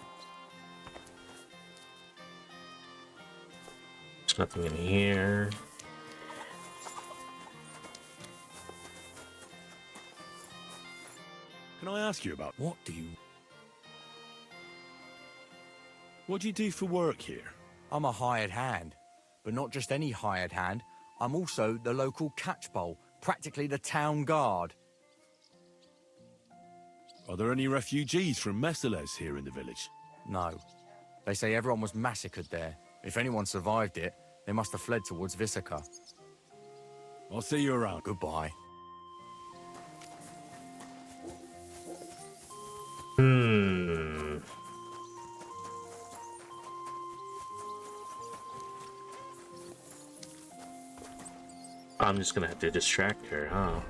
nothing in here. Can I ask you about what do you do for work here? I'm a hired hand, but not just any hired hand. I'm also the local catchpole, practically the town guard. Are there any refugees from Messales here in the village? No. They say everyone was massacred there. If anyone survived it, they must have fled towards Vissaka. I'll see you around. Goodbye. I'm just gonna have to distract her, huh?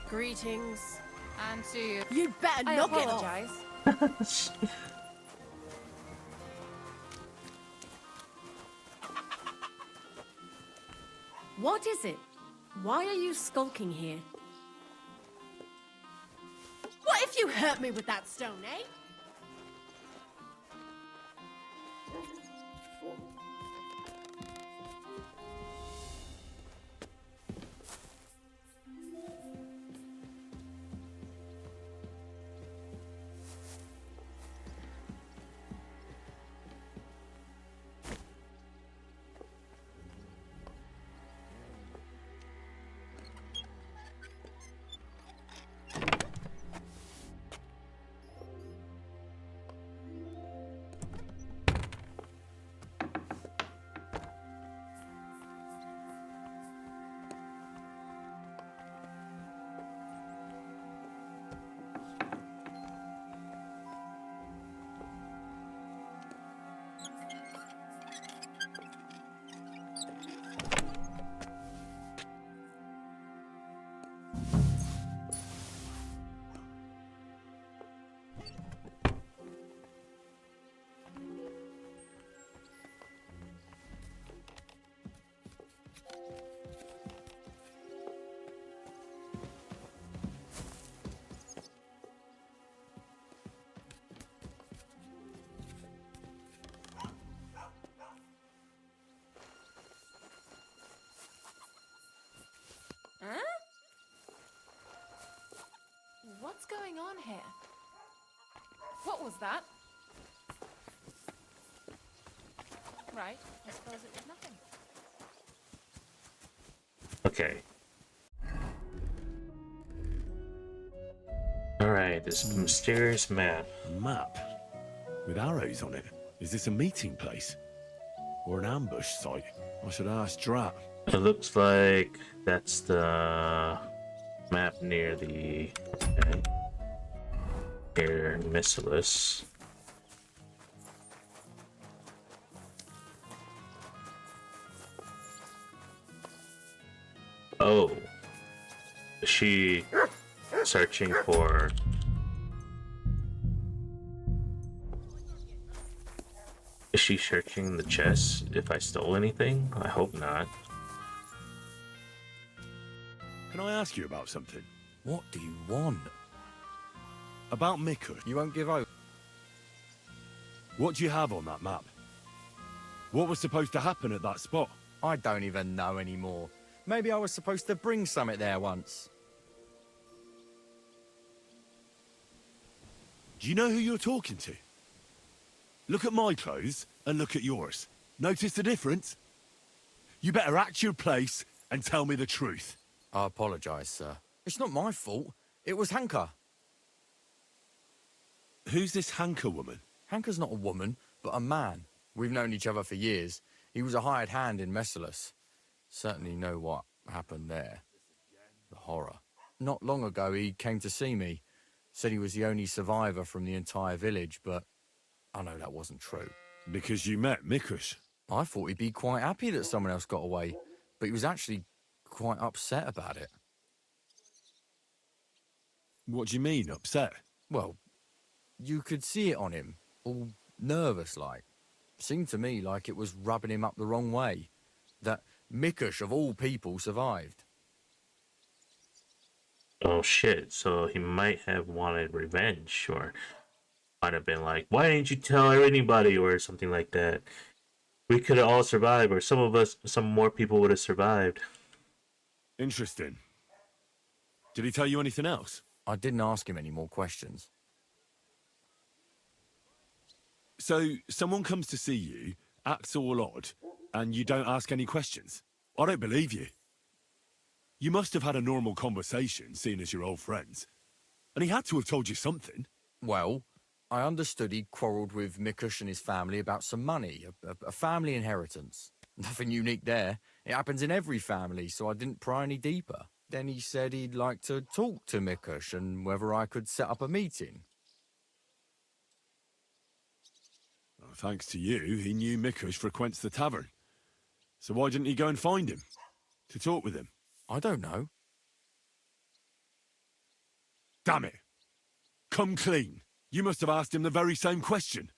Greetings. And to you. You'd better I knock it off. apologize. What is it? Why are you skulking here? What if you hurt me with that stone, eh? Huh? What's going on here? What was that? Right, I suppose it was nothing. Okay. Alright, this mysterious map. Map? With arrows on it? Is this a meeting place? Or an ambush site? I should ask Drat. It looks like that's the map near the... Okay. Near Messales. Oh. Is she searching for... Is she searching the chest if I stole anything? I hope not. Can I ask you about something? What do you want? About Mikush. You won't give over? What do you have on that map? What was supposed to happen at that spot? I don't even know anymore. Maybe I was supposed to bring something there once. Do you know who you're talking to? Look at my clothes and look at yours. Notice the difference? You better act your place and tell me the truth. I apologise, sir. It's not my fault. It was Hanka. Who's this Hanka woman? Hanka's not a woman, but a man. We've known each other for years. He was a hired hand in Messalus. Certainly know what happened there. The horror. Not long ago, he came to see me. Said he was the only survivor from the entire village, but I know that wasn't true. Because you met Mikush. I thought he'd be quite happy that someone else got away, but he was actually quite upset about it. What do you mean, upset? Well, you could see it on him, all nervous-like. Seemed to me like it was rubbing him up the wrong way. That Mikush, of all people, survived. Oh shit, so he might have wanted revenge, or might have been like, why didn't you tell anybody, or something like that. We could have all survived, or some more people would have survived. Interesting. Did he tell you anything else? I didn't ask him any more questions. So, someone comes to see you, acts all odd, and you don't ask any questions? I don't believe you. You must have had a normal conversation, seeing as you're old friends. And he had to have told you something. Well, I understood he quarrelled with Mikush and his family about some money, a family inheritance. Nothing unique there. It happens in every family, so I didn't pry any deeper. Then he said he'd like to talk to Mikush and whether I could set up a meeting. Well, thanks to you, he knew Mikush frequents the tavern. So why didn't he go and find him? To talk with him? I don't know. Damn it! Come clean. You must have asked him the very same question.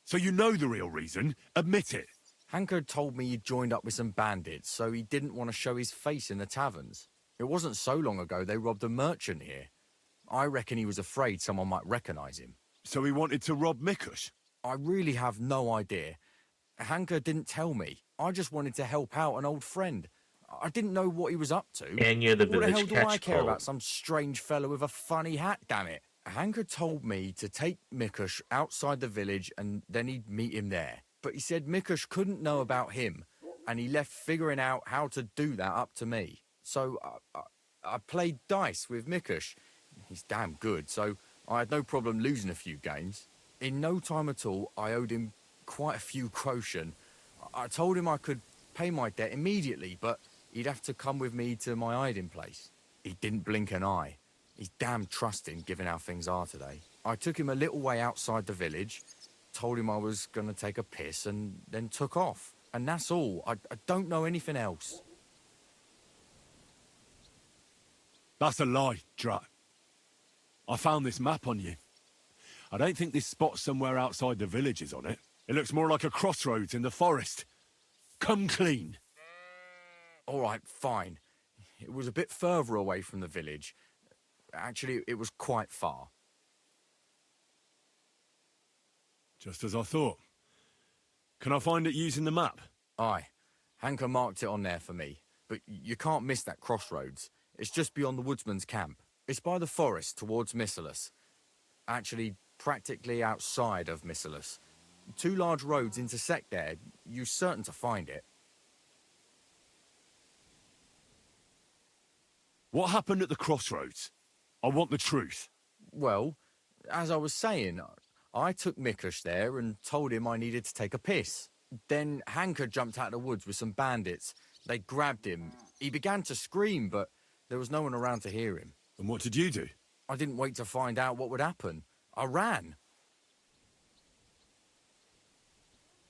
So you know the real reason. Admit it. Hanker told me he'd joined up with some bandits, so he didn't want to show his face in the taverns. It wasn't so long ago they robbed a merchant here. I reckon he was afraid someone might recognise him. So he wanted to rob Mikush? I really have no idea. Hanker didn't tell me. I just wanted to help out an old friend. I didn't know what he was up to. And you're the What the hell village do I catch care pole. about some strange fellow with a funny hat, damn it? Hanker told me to take Mikush outside the village and then he'd meet him there. But he said Mikush couldn't know about him, and he left figuring out how to do that up to me. So I played dice with Mikush. He's damn good, so I had no problem losing a few games. In no time at all, I owed him quite a few quotient. I told him I could pay my debt immediately, but he'd have to come with me to my hiding place. He didn't blink an eye. He's damn trusting, given how things are today. I took him a little way outside the village, told him I was going to take a piss, and then took off. And that's all. I don't know anything else. That's a lie, Drat. I found this map on you. I don't think this spot somewhere outside the village is on it. It looks more like a crossroads in the forest. Come clean. All right, fine. It was a bit further away from the village. Actually, it was quite far. Just as I thought. Can I find it using the map? Aye. Hanker marked it on there for me. But you can't miss that crossroads. It's just beyond the woodsman's camp. It's by the forest towards Missalus. Actually, practically outside of Missalus. 2 large roads intersect there. You're certain to find it. What happened at the crossroads? I want the truth. Well, as I was saying, I took Mikush there and told him I needed to take a piss. Then Hanker jumped out of the woods with some bandits. They grabbed him. He began to scream, but there was no one around to hear him. And what did you do? I didn't wait to find out what would happen. I ran.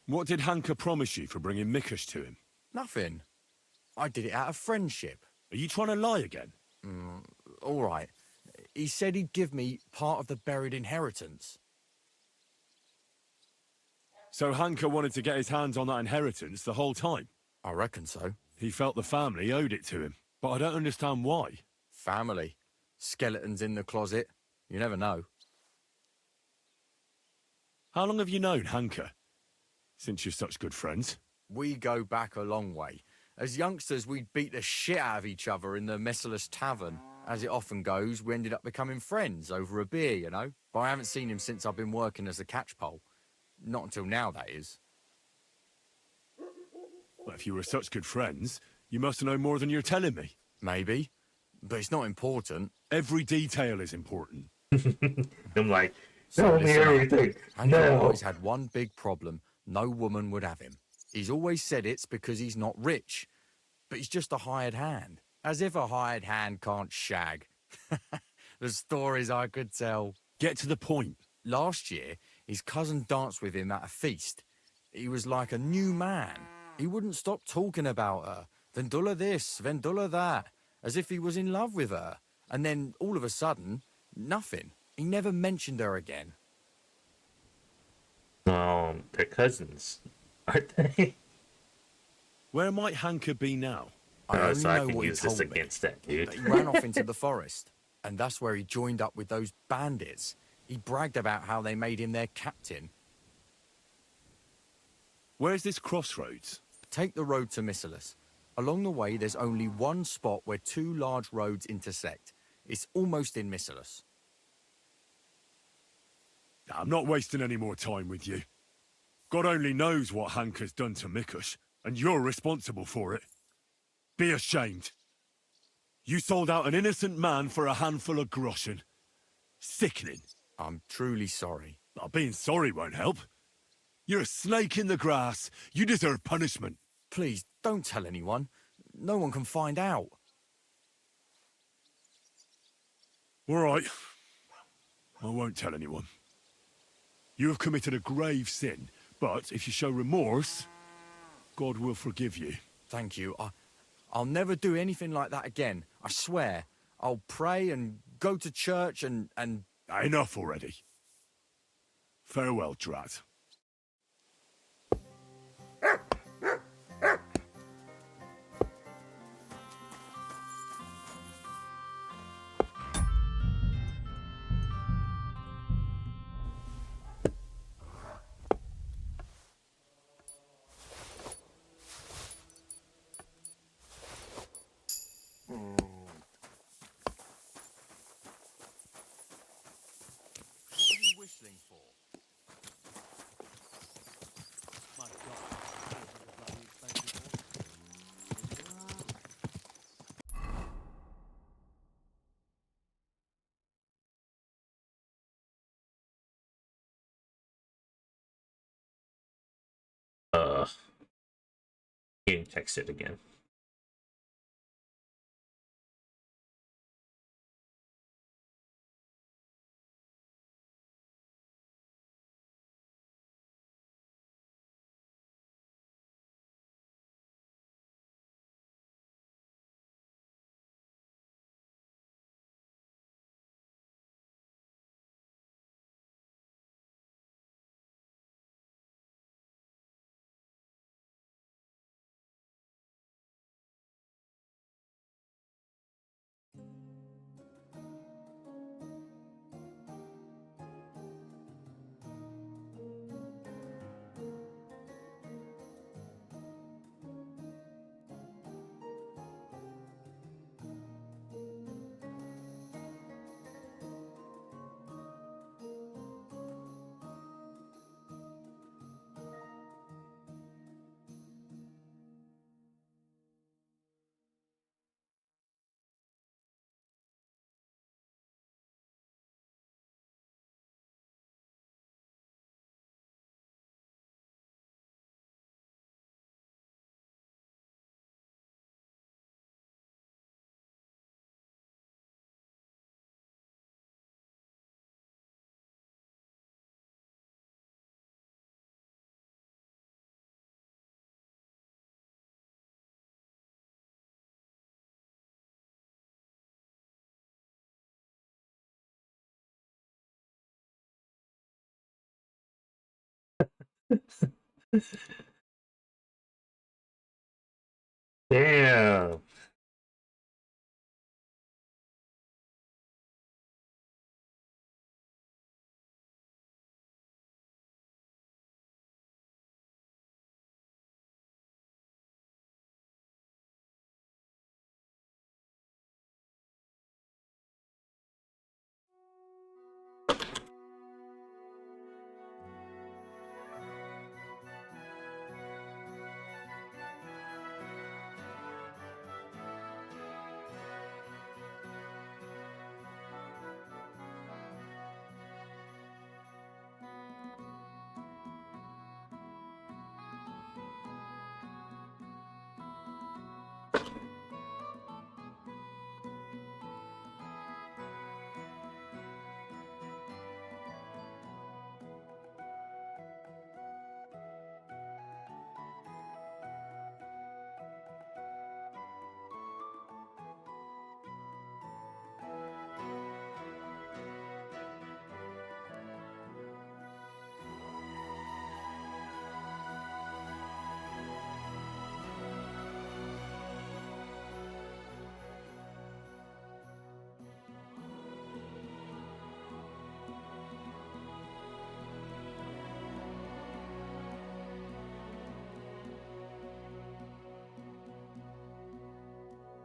What did Hanker promise you for bringing Mikush to him? Nothing. I did it out of friendship. Are you trying to lie again? All right. He said he'd give me part of the buried inheritance. So Hanker wanted to get his hands on that inheritance the whole time? I reckon so. He felt the family owed it to him, but I don't understand why. Family. Skeletons in the closet. You never know. How long have you known Hanker? Since you're such good friends. We go back a long way. As youngsters, we'd beat the shit out of each other in the Messerless Tavern. As it often goes, we ended up becoming friends over a beer, you know? But I haven't seen him since I've been working as a catchpole. Not until now, that is. Well, if you were such good friends, you must know more than you're telling me. Maybe. But it's not important. Every detail is important. I'm like, So tell me listen up. everything. Hanker No. always had one big problem. No woman would have him. He's always said it's because he's not rich. But he's just a hired hand. As if a hired hand can't shag. The stories I could tell. Get to the point. Last year, his cousin danced with him at a feast. He was like a new man. He wouldn't stop talking about her. Vendula this, Vendula that. As if he was in love with her. And then, all of a sudden, nothing. He never mentioned her again. They're cousins, aren't they? Where might Hanker be now? I only So I know can what he use this told me. against that dude. That he ran off into the forest. And that's where he joined up with those bandits. He bragged about how they made him their captain. Where's this crossroads? Take the road to Missalus. Along the way, there's only one spot where two large roads intersect. It's almost in Missalus. I'm not wasting any more time with you. God only knows what Hanker's done to Mikush, and you're responsible for it. Be ashamed. You sold out an innocent man for a handful of groschen. Sickening. I'm truly sorry. Being sorry won't help. You're a snake in the grass. You deserve punishment. Please, don't tell anyone. No one can find out. All right. I won't tell anyone. You have committed a grave sin, but if you show remorse, God will forgive you. Thank you. I'll never do anything like that again. I swear. I'll pray and go to church and... Enough already. Farewell, Drat. What are you whistling for? Getting texted again. Damn.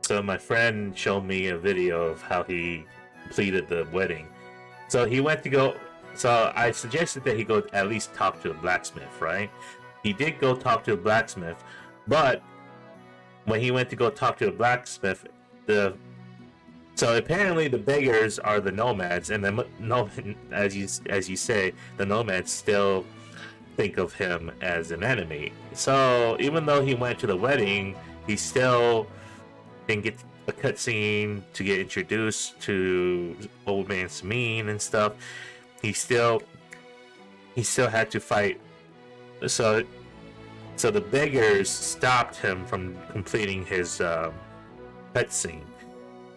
So my friend showed me a video of how he completed the wedding. So he went to go. So I suggested that he go at least talk to the blacksmith, right? He did go talk to the blacksmith, but when he went to go talk to the blacksmith, the so apparently the beggars are the nomads, and the no, as you say, the nomads still think of him as an enemy. So even though he went to the wedding, he still didn't get a cutscene to get introduced to Old Man Samin and stuff. He still had to fight. So the beggars stopped him from completing his cutscene.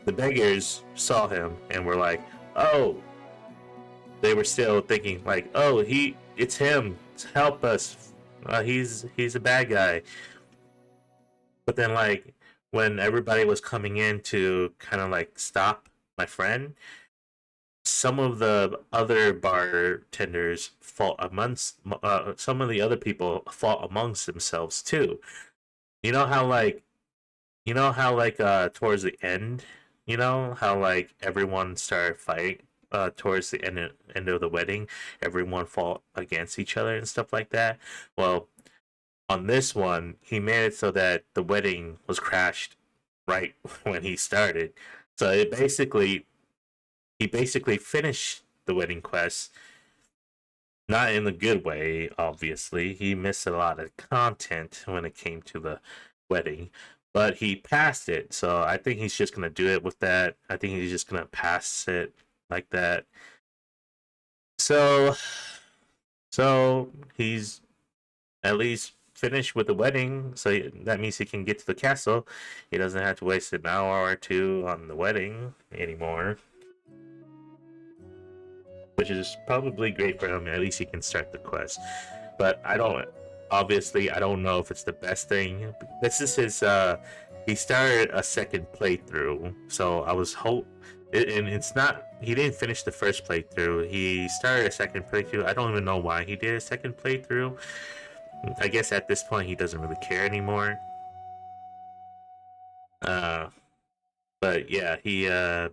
The beggars saw him and were like, "Oh," they were still thinking like, "Oh, it's him. Help us. He's a bad guy." But then like when everybody was coming in to kind of like stop my friend, some of the other bartenders fought amongst some of the other people fought amongst themselves too. You know how like towards the end, you know how like everyone started fighting towards the end of the wedding, everyone fought against each other and stuff like that. Well, on this one, he made it so that the wedding was crashed right when he started. So he basically finished the wedding quest, not in a good way, obviously. He missed a lot of content when it came to the wedding, but he passed it. So I think he's just gonna do it with that. I think he's just gonna pass it like that. So he's at least finished with the wedding, so that means he can get to the castle. He doesn't have to waste an hour or two on the wedding anymore, which is probably great for him. At least he can start the quest. But I don't know if it's the best thing. This is his he started a second playthrough, so I was and it's not, he didn't finish the first playthrough. He started a second playthrough. I don't even know why he did a second playthrough. I guess at this point he doesn't really care anymore. But yeah, he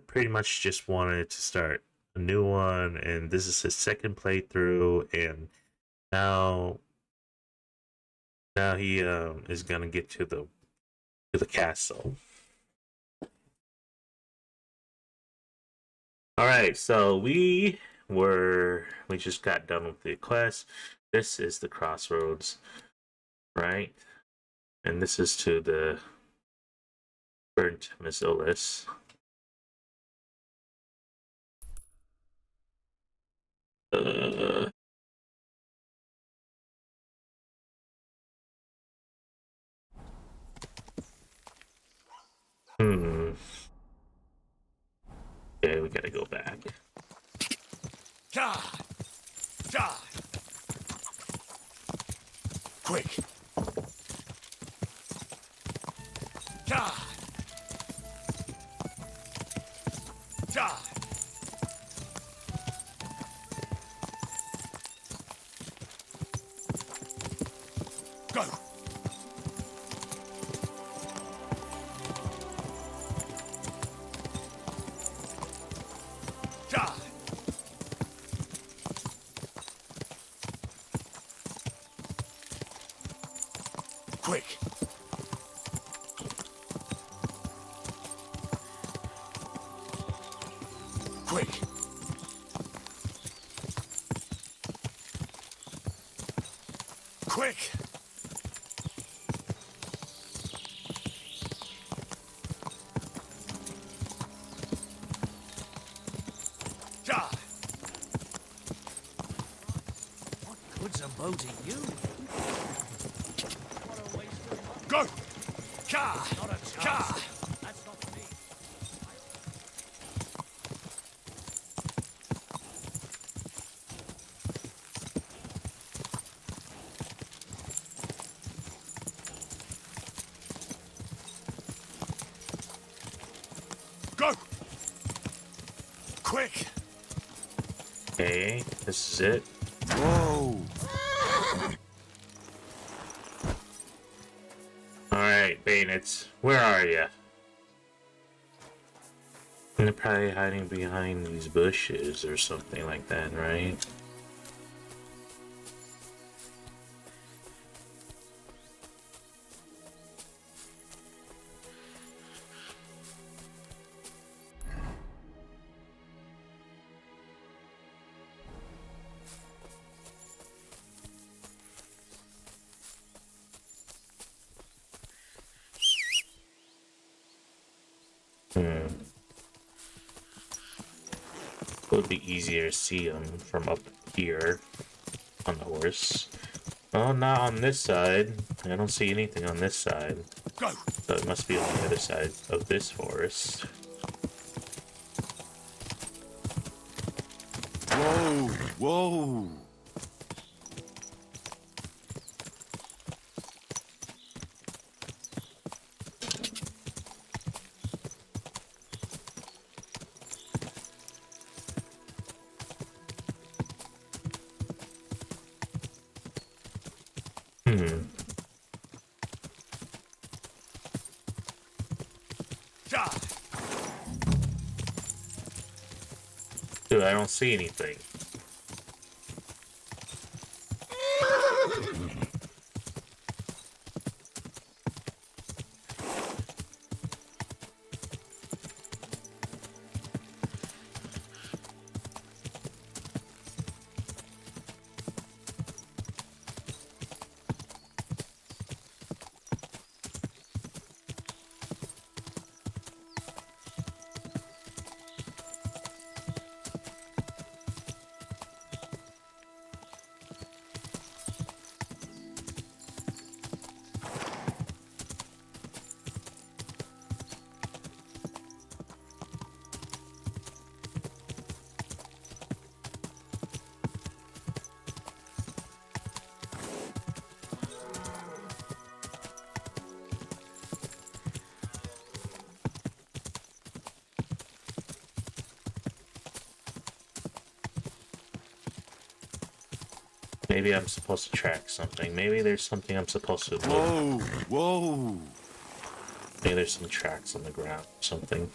pretty much just wanted to start a new one, and this is his second playthrough, and now he is gonna get to the castle. All right, so we just got done with the quest. This is the crossroads, right? And this is to the burnt Mesilis. Okay, we gotta go back. Die! Die! Go! Die! Quick! Quick! Quick! Die! What good's a bow to you? What a waste of money. Go! Ka! Not a chance. Ka! That's not for me. Go! Quick! Okay, this is it. Whoa! Alright, Bayonets, where are ya? They're probably hiding behind these bushes or something like that, right? It would be easier to see them from up here on the horse. Oh, not on this side. I don't see anything on this side. Go! So it must be on the other side of this forest. Whoa! Whoa! Die! Dude, I don't see anything. Maybe I'm supposed to track something. Maybe there's something I'm supposed to look. Whoa! Whoa! Maybe there's some tracks on the ground or something.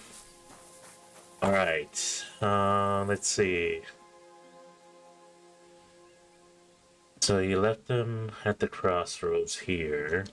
Alright. Let's see. So you left them at the crossroads here.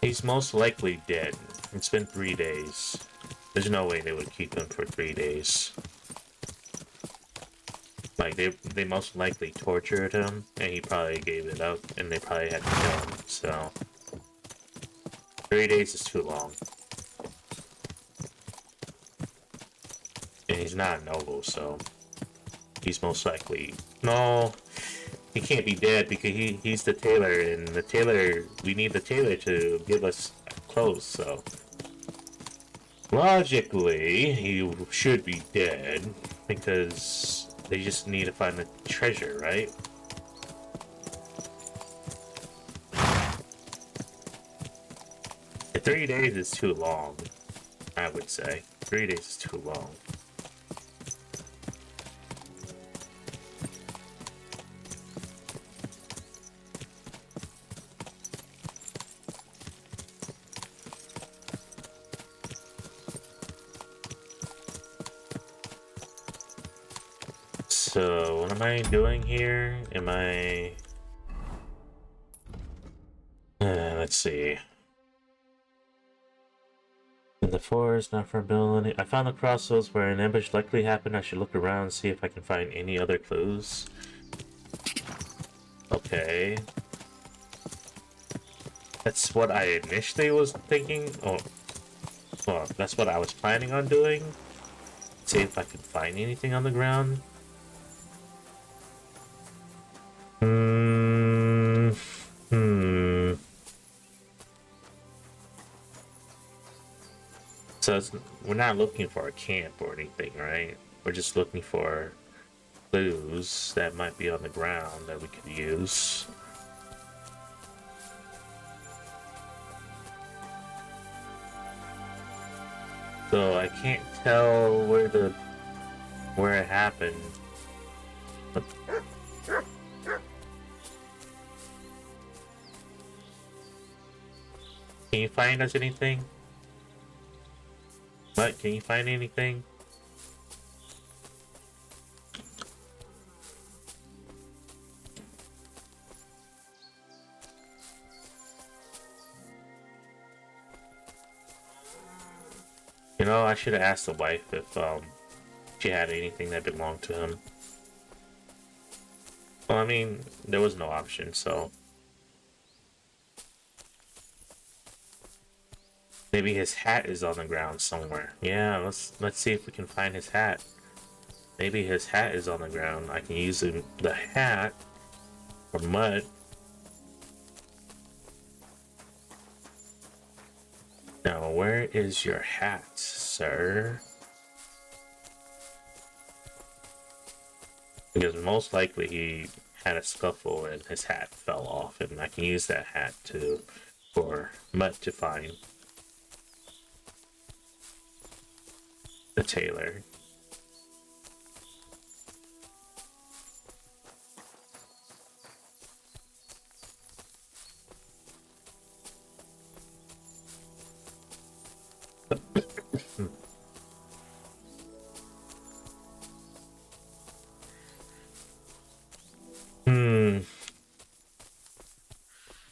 He's most likely dead. It's been 3 days. There's no way they would keep him for 3 days. Like, they most likely tortured him, and he probably gave it up, and they probably had to kill him, so... 3 days is too long. And he's not a noble, so... He's most likely... No! He can't be dead because he's the tailor, and the tailor... We need the tailor to give us clothes, so... Logically, he should be dead, because... They just need to find the treasure, right? The 3 days is too long, I would say. 3 days is too long. So, what am I doing here? Am I... let's see. In the forest, not for ability. I found the crossroads where an ambush likely happened. I should look around and see if I can find any other clues. Okay. That's what I initially was thinking. Oh, well, that's what I was planning on doing. See if I can find anything on the ground. So we're not looking for a camp or anything, right? We're just looking for clues that might be on the ground that we could use. So I can't tell where it happened. Can you find us anything? What? Can you find anything? You know, I should have asked the wife if she had anything that belonged to him. Well, I mean, there was no option, so maybe his hat is on the ground somewhere. Yeah, let's see if we can find his hat. Maybe his hat is on the ground. I can use the hat for mud. Now, where is your hat, sir? Because most likely he had a scuffle and his hat fell off, and I can use that hat for mud to find the tailor.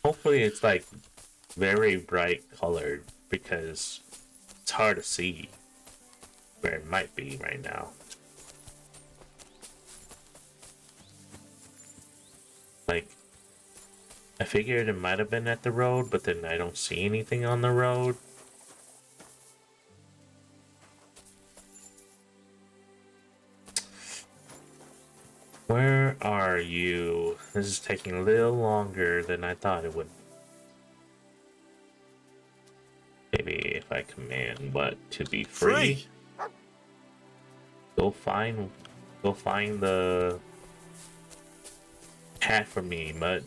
Hopefully it's like very bright colored, because it's hard to see where it might be right now. Like, I figured it might have been at the road, but then I don't see anything on the road. Where are you? This is taking a little longer than I thought it would. Maybe if I command what to be free. Go find the hat for me, Mud.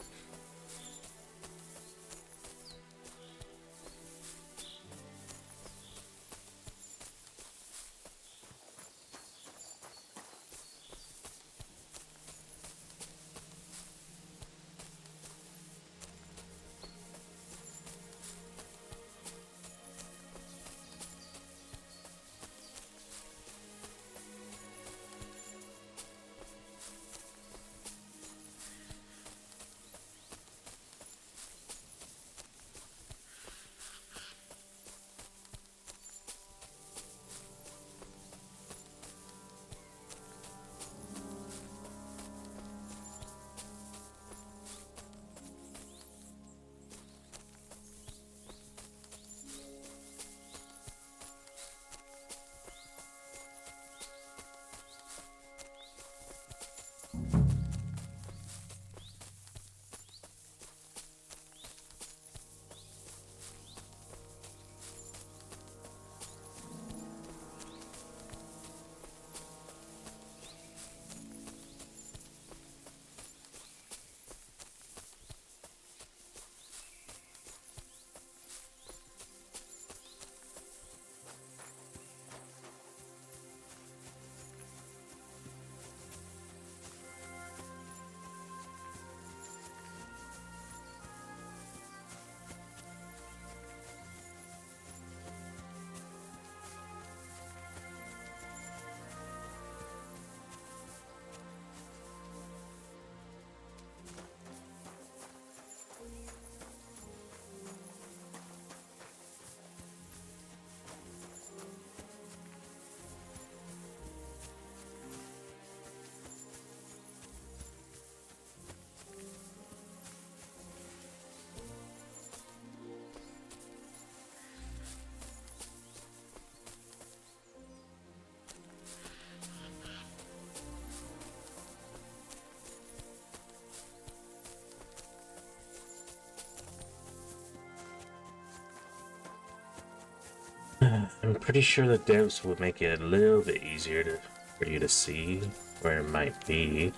pretty sure the devs would make it a little bit easier for you to see where it might be.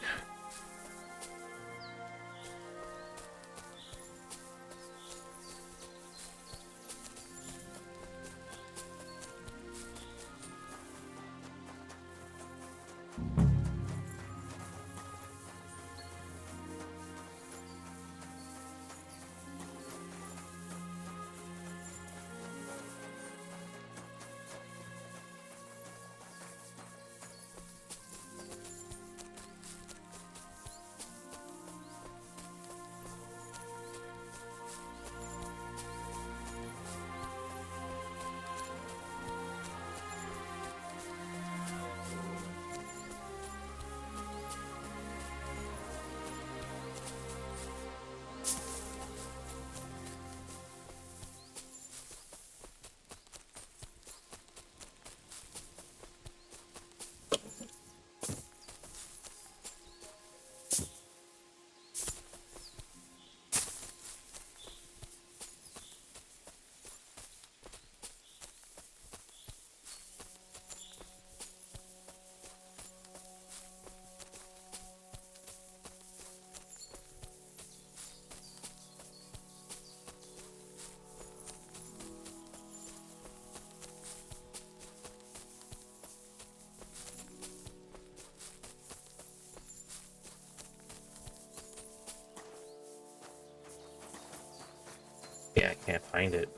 Yeah, I can't find it.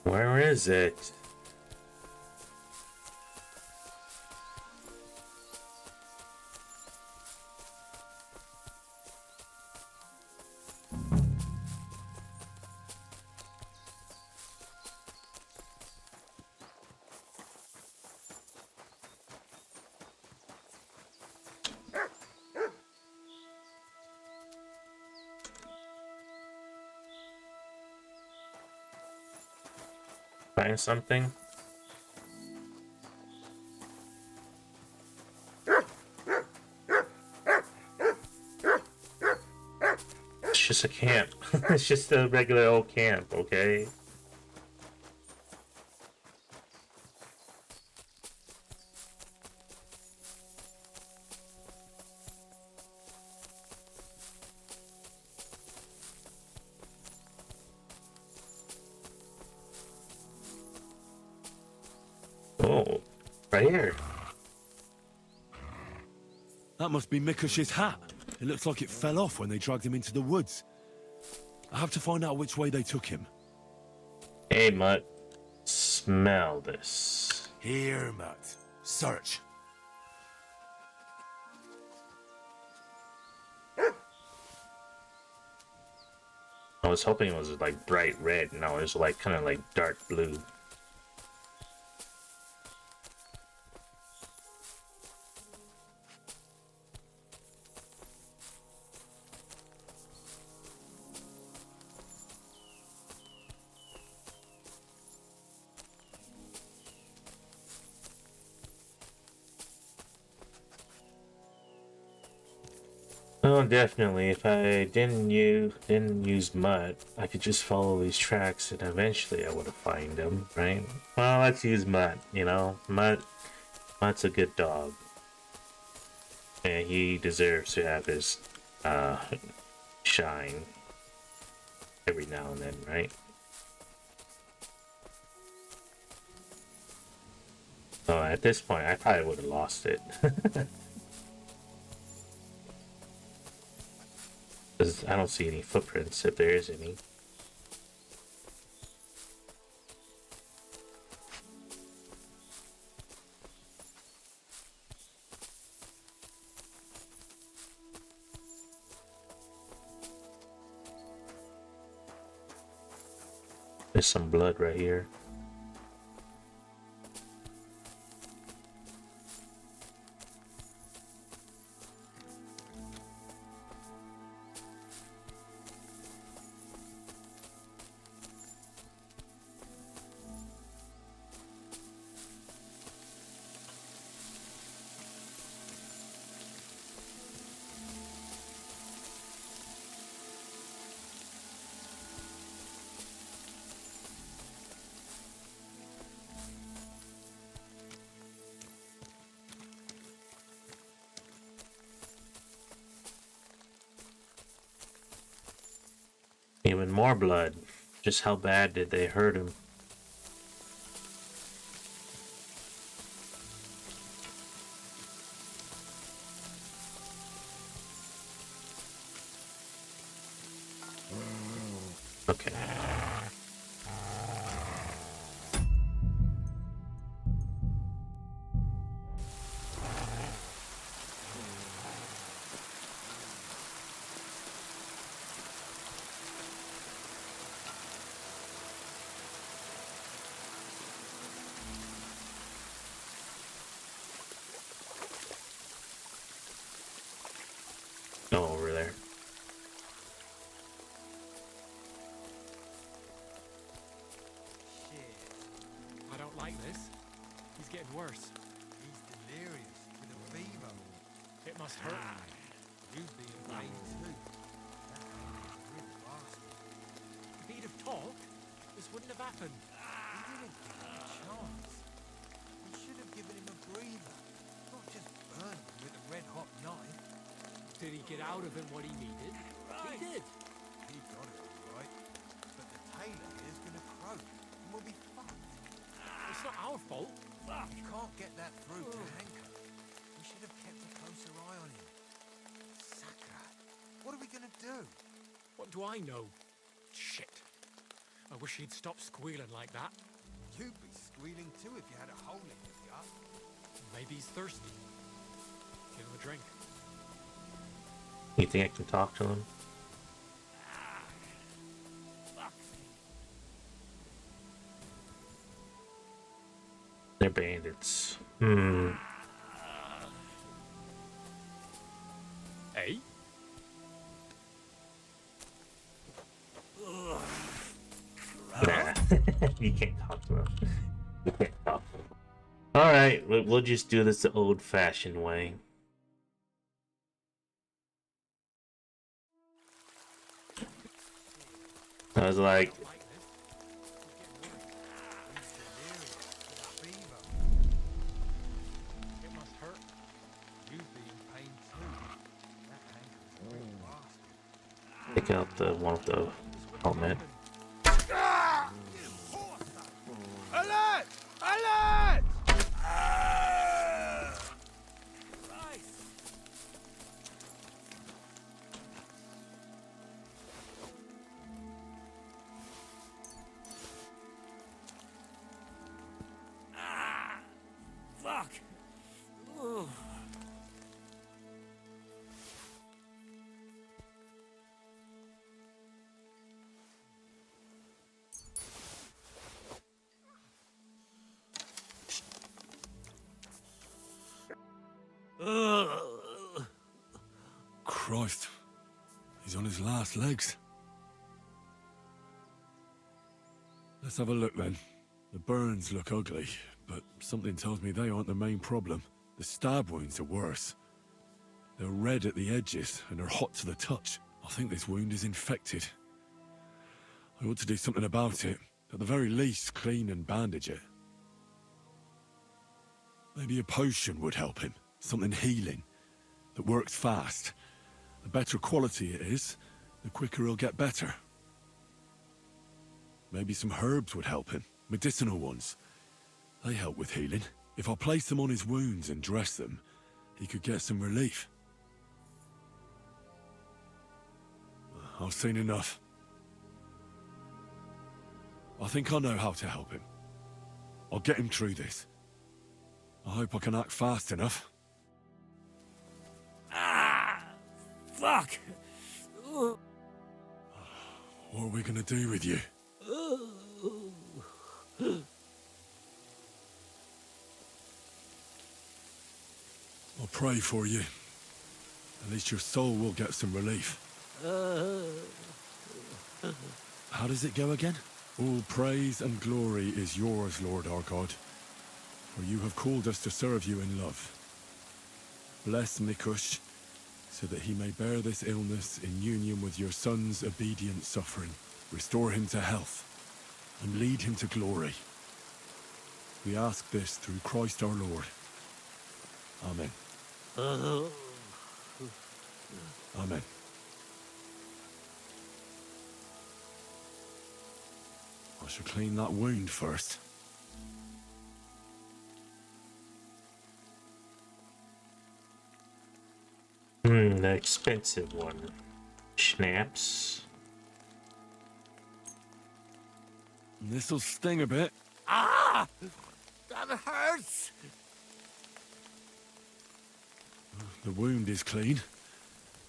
Where is it? Find something? It's just a camp. It's just a regular old camp, okay? Oh, right here. That must be Mikush's hat. It looks like it fell off when they dragged him into the woods. I have to find out which way they took him. Hey, Mutt. Smell this. Here, Mutt. Search. I was hoping it was like bright red. No, it was like kind of like dark blue. Oh, definitely. If I didn't use mud, I could just follow these tracks, and eventually I would have find them, right? Well, let's use mud. You know, Mutt's a good dog, and he deserves to have his shine every now and then, right? So at this point, I probably would have lost it. Because I don't see any footprints, if there is any. There's some blood right here. more blood. Just how bad did they hurt him? Okay. Oh, over there. Shit. I don't like this. He's getting worse. He's delirious with a fever. It must hurt. You'd be in pain too. That real bastard. If he'd have talked, this wouldn't have happened. He didn't give him a chance. We should have given him a breather, not just burned him with a red-hot knife. Did he get out of him what he needed? He did. He got it all right. But the tailor here's gonna croak, and we'll be fucked. It's not our fault. We can't get that through to Hanker. We should have kept a closer eye on him. Sakra, what are we gonna do? What do I know? Shit. I wish he'd stop squealing like that. You'd be squealing too if you had a hole in your gut. Maybe he's thirsty. Give him a drink. You think I can talk to him? They're bandits. Hey? Nah. You can't talk to him. You can't talk to him. Alright, we'll just do this the old-fashioned way. I was like, take out the one with the helmet. Alert! Alert! Fuck! Ugh. Christ. He's on his last legs. Let's have a look then. The burns look ugly, but something tells me they aren't the main problem. The stab wounds are worse. They're red at the edges and are hot to the touch. I think this wound is infected. I ought to do something about it. At the very least, clean and bandage it. Maybe a potion would help him. Something healing. That works fast. The better quality it is, the quicker he'll get better. Maybe some herbs would help him. Medicinal ones. They help with healing. If I place them on his wounds and dress them, he could get some relief. I've seen enough. I think I know how to help him. I'll get him through this. I hope I can act fast enough. Fuck! What are we gonna do with you? I'll pray for you. At least your soul will get some relief. How does it go again? All praise and glory is yours, Lord our God, for you have called us to serve you in love. Bless Mikush, so that he may bear this illness in union with your son's obedient suffering. Restore him to health, and lead him to glory. We ask this through Christ our Lord. Amen. Amen. I should clean that wound first. The expensive one. Schnapps. This'll sting a bit. Ah! That hurts! The wound is clean.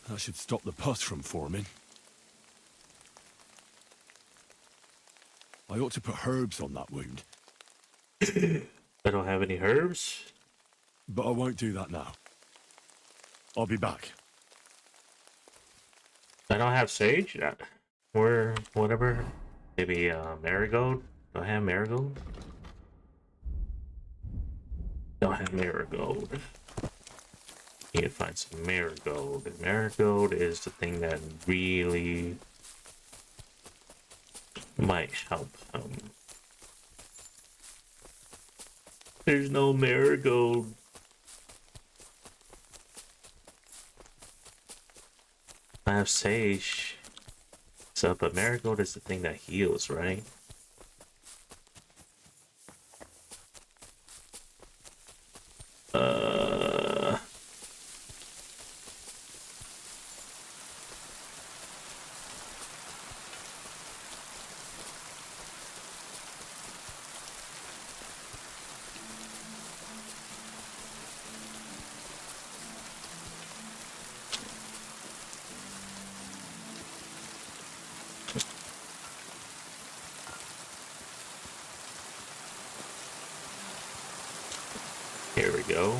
That should stop the pus from forming. I ought to put herbs on that wound. I don't have any herbs. But I won't do that now. I'll be back. I don't have sage. Or whatever. Maybe marigold. Do I have marigold? Don't have marigold. Need to find some marigold. And marigold is the thing that really might help. There's no marigold. I have sage. So, but marigold is the thing that heals, right? Here we go.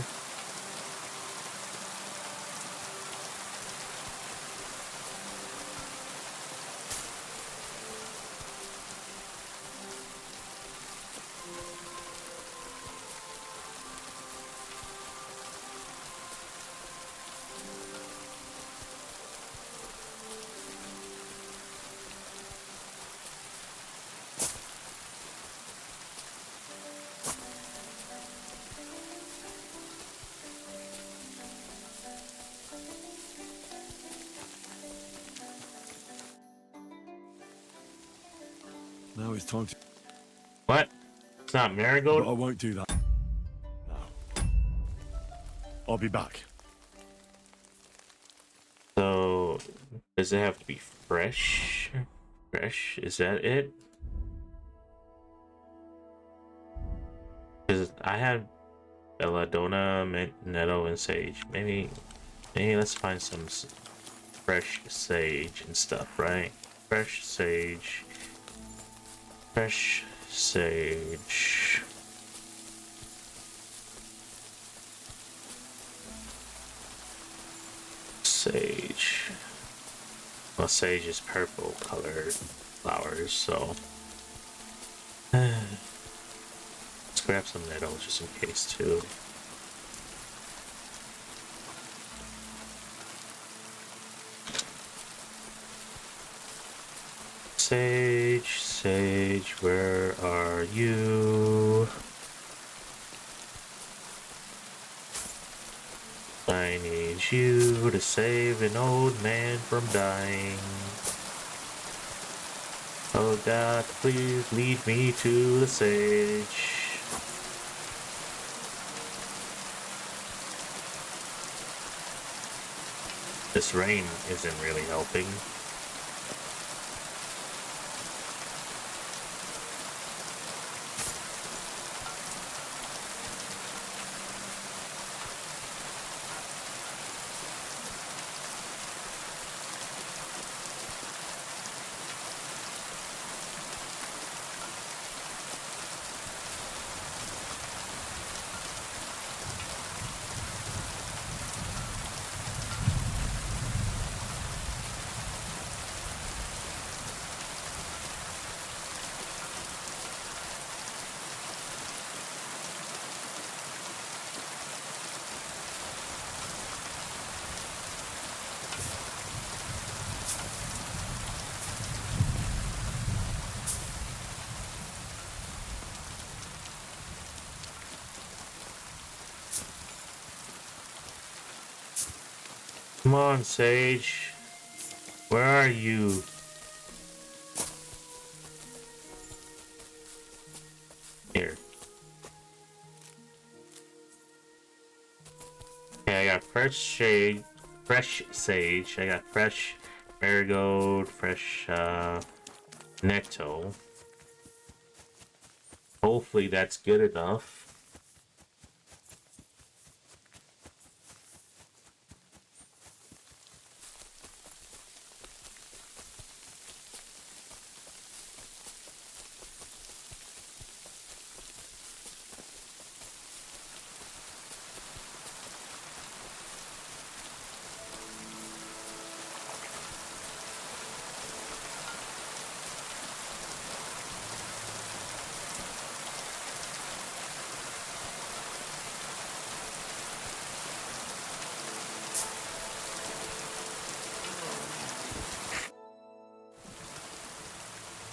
Now it's time to... What? It's not marigold? But I won't do that. No. I'll be back. So, does it have to be fresh? Fresh? Is that it? Because I have belladonna, mint, nettle, and sage. Maybe let's find some fresh sage and stuff, right? Fresh sage. Fresh sage. Sage. Well, sage is purple colored flowers, so let's grab some nettle just in case too. Sage, Sage, where are you? I need you to save an old man from dying. Oh God, please lead me to the sage. This rain isn't really helping. Come on, Sage. Where are you? Okay, I got fresh sage. I got fresh marigold, fresh necto. Hopefully that's good enough.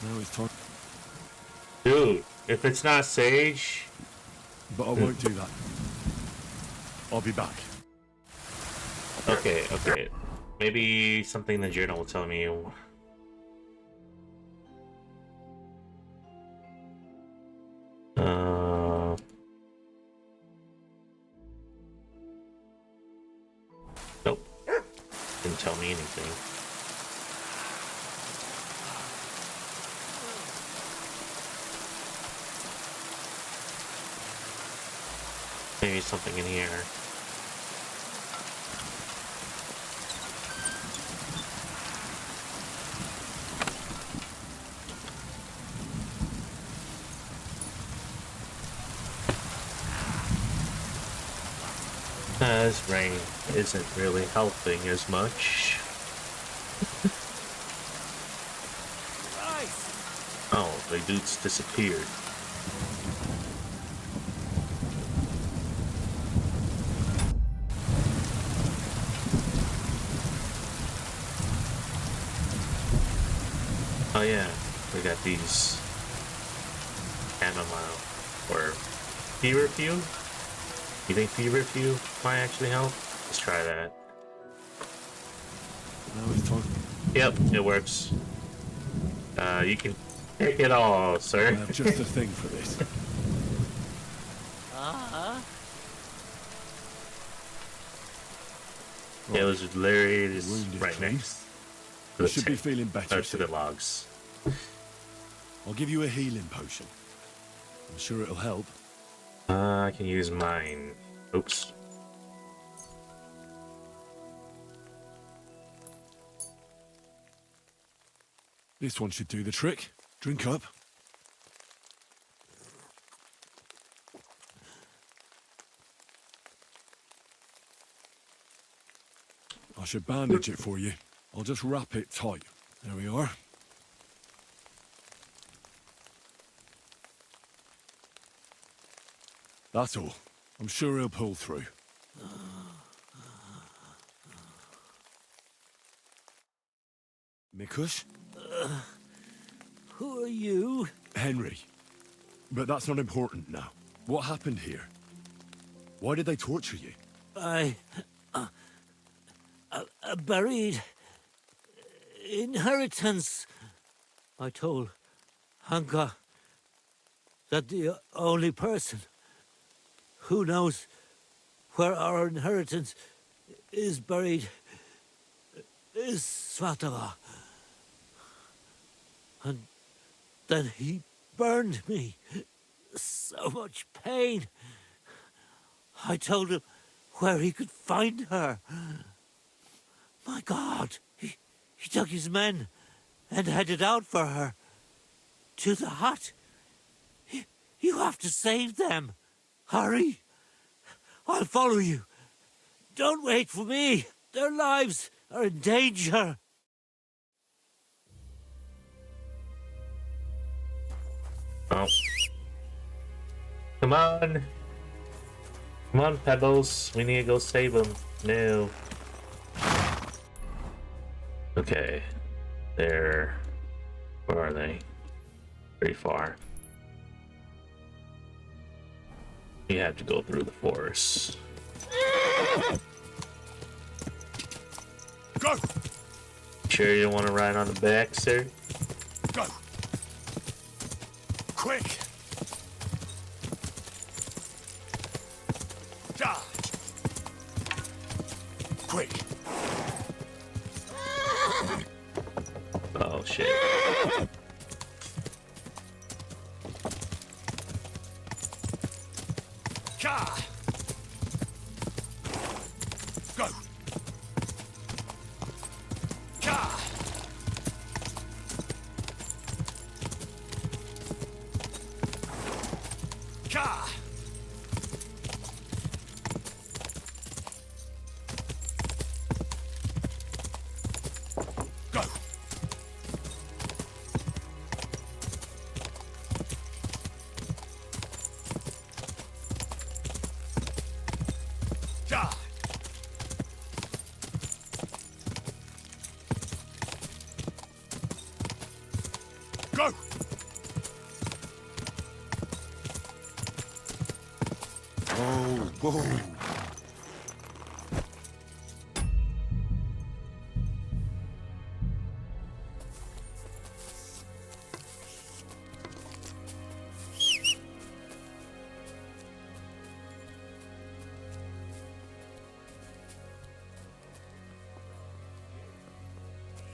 Now it's time. Dude, if it's not sage... But I won't do that. I'll be back. Okay, okay. Maybe something in the journal will tell me. Nope. Didn't tell me anything. Maybe something in here. As rain isn't really helping as much. Oh, the dude's disappeared. Oh yeah, we got these chamomile or feverfew. You think feverfew might actually help? Let's try that. Now it's time. Yep, it works. You can take it all, sir. I have just a thing for this. It was literally just Wounded right clean. next to You the should be feeling better to the logs. I'll give you a healing potion. I'm sure it'll help. I can use mine. Oops. This one should do the trick. Drink up. I should bandage it for you. I'll just wrap it tight. There we are. That's all. I'm sure he'll pull through. Mikush? Who are you? Henry. But that's not important now. What happened here? Why did they torture you? I buried inheritance. I told Hanka that the only person who knows where our inheritance is buried is Svatava. And then he burned me. So much pain. I told him where he could find her. My God, he took his men and headed out for her. To the hut. You have to save them. Hurry. I'll follow you. Don't wait for me. Their lives are in danger. Oh. Come on. Come on, Pebbles. We need to go save them. No. Okay. They're... Where are they? Pretty far. You have to go through the forest. Go! Sure you don't want to ride on the back, sir? Go! Quick! Go! Ka! Ka! Go! Ka! Go! Oh, whoa.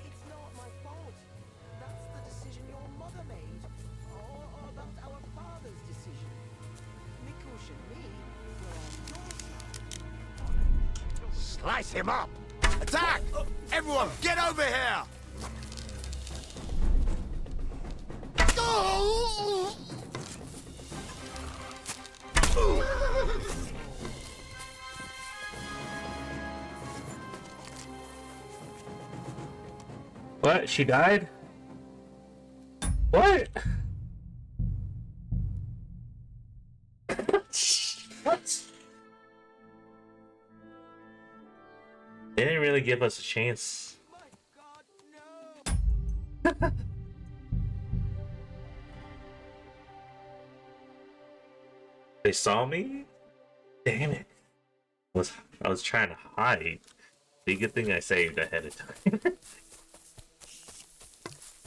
It's not my fault. That's the decision your mother made. Or about our father's decision. Mikush and me were on your side. Slice him up! Attack! Everyone, get over here! What? She died? What? What? They didn't really give us a chance. They saw me? Damn it. I was trying to hide. The good thing I saved ahead of time.